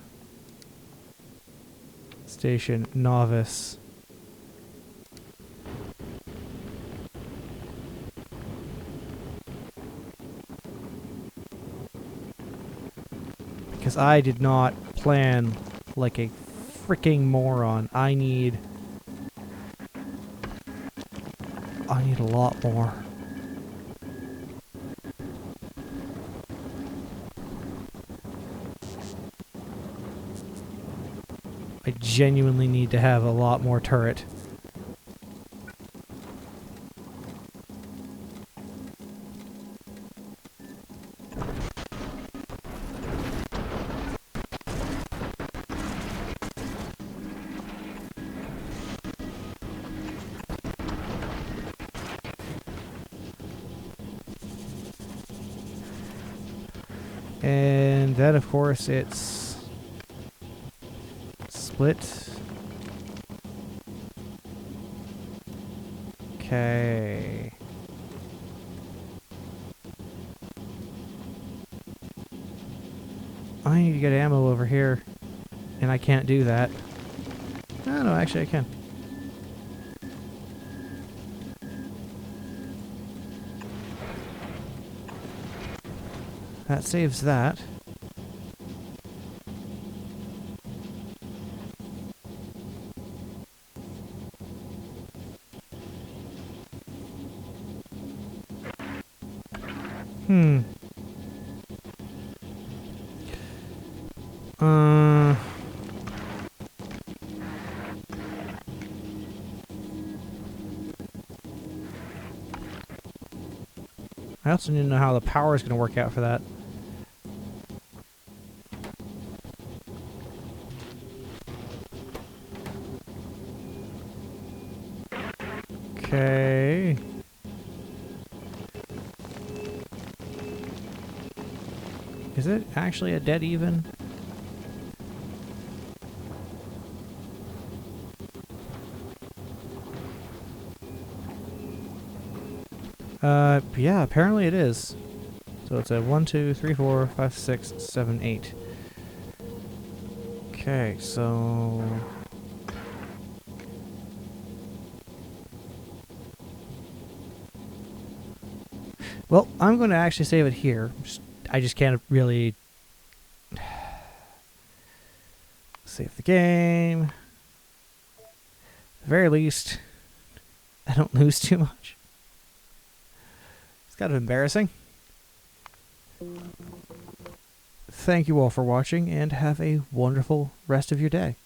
Speaker 1: Station. Novice. Because I did not plan like a freaking moron. I need a lot more. I genuinely need to have a lot more turret. And then, of course, it's split. Okay. I need to get ammo over here, and I can't do that. No, actually I can. That saves that. I also need to know how the power is going to work out for that. Okay. Is it actually a dead even? Yeah, apparently it is. So it's a 1, 2, 3, 4, 5, 6, 7, 8. Okay, so... Well, I'm going to actually save it here. I just can't really... Save the game. At the very least, I don't lose too much. It's kind of embarrassing. Thank you all for watching, and have a wonderful rest of your day.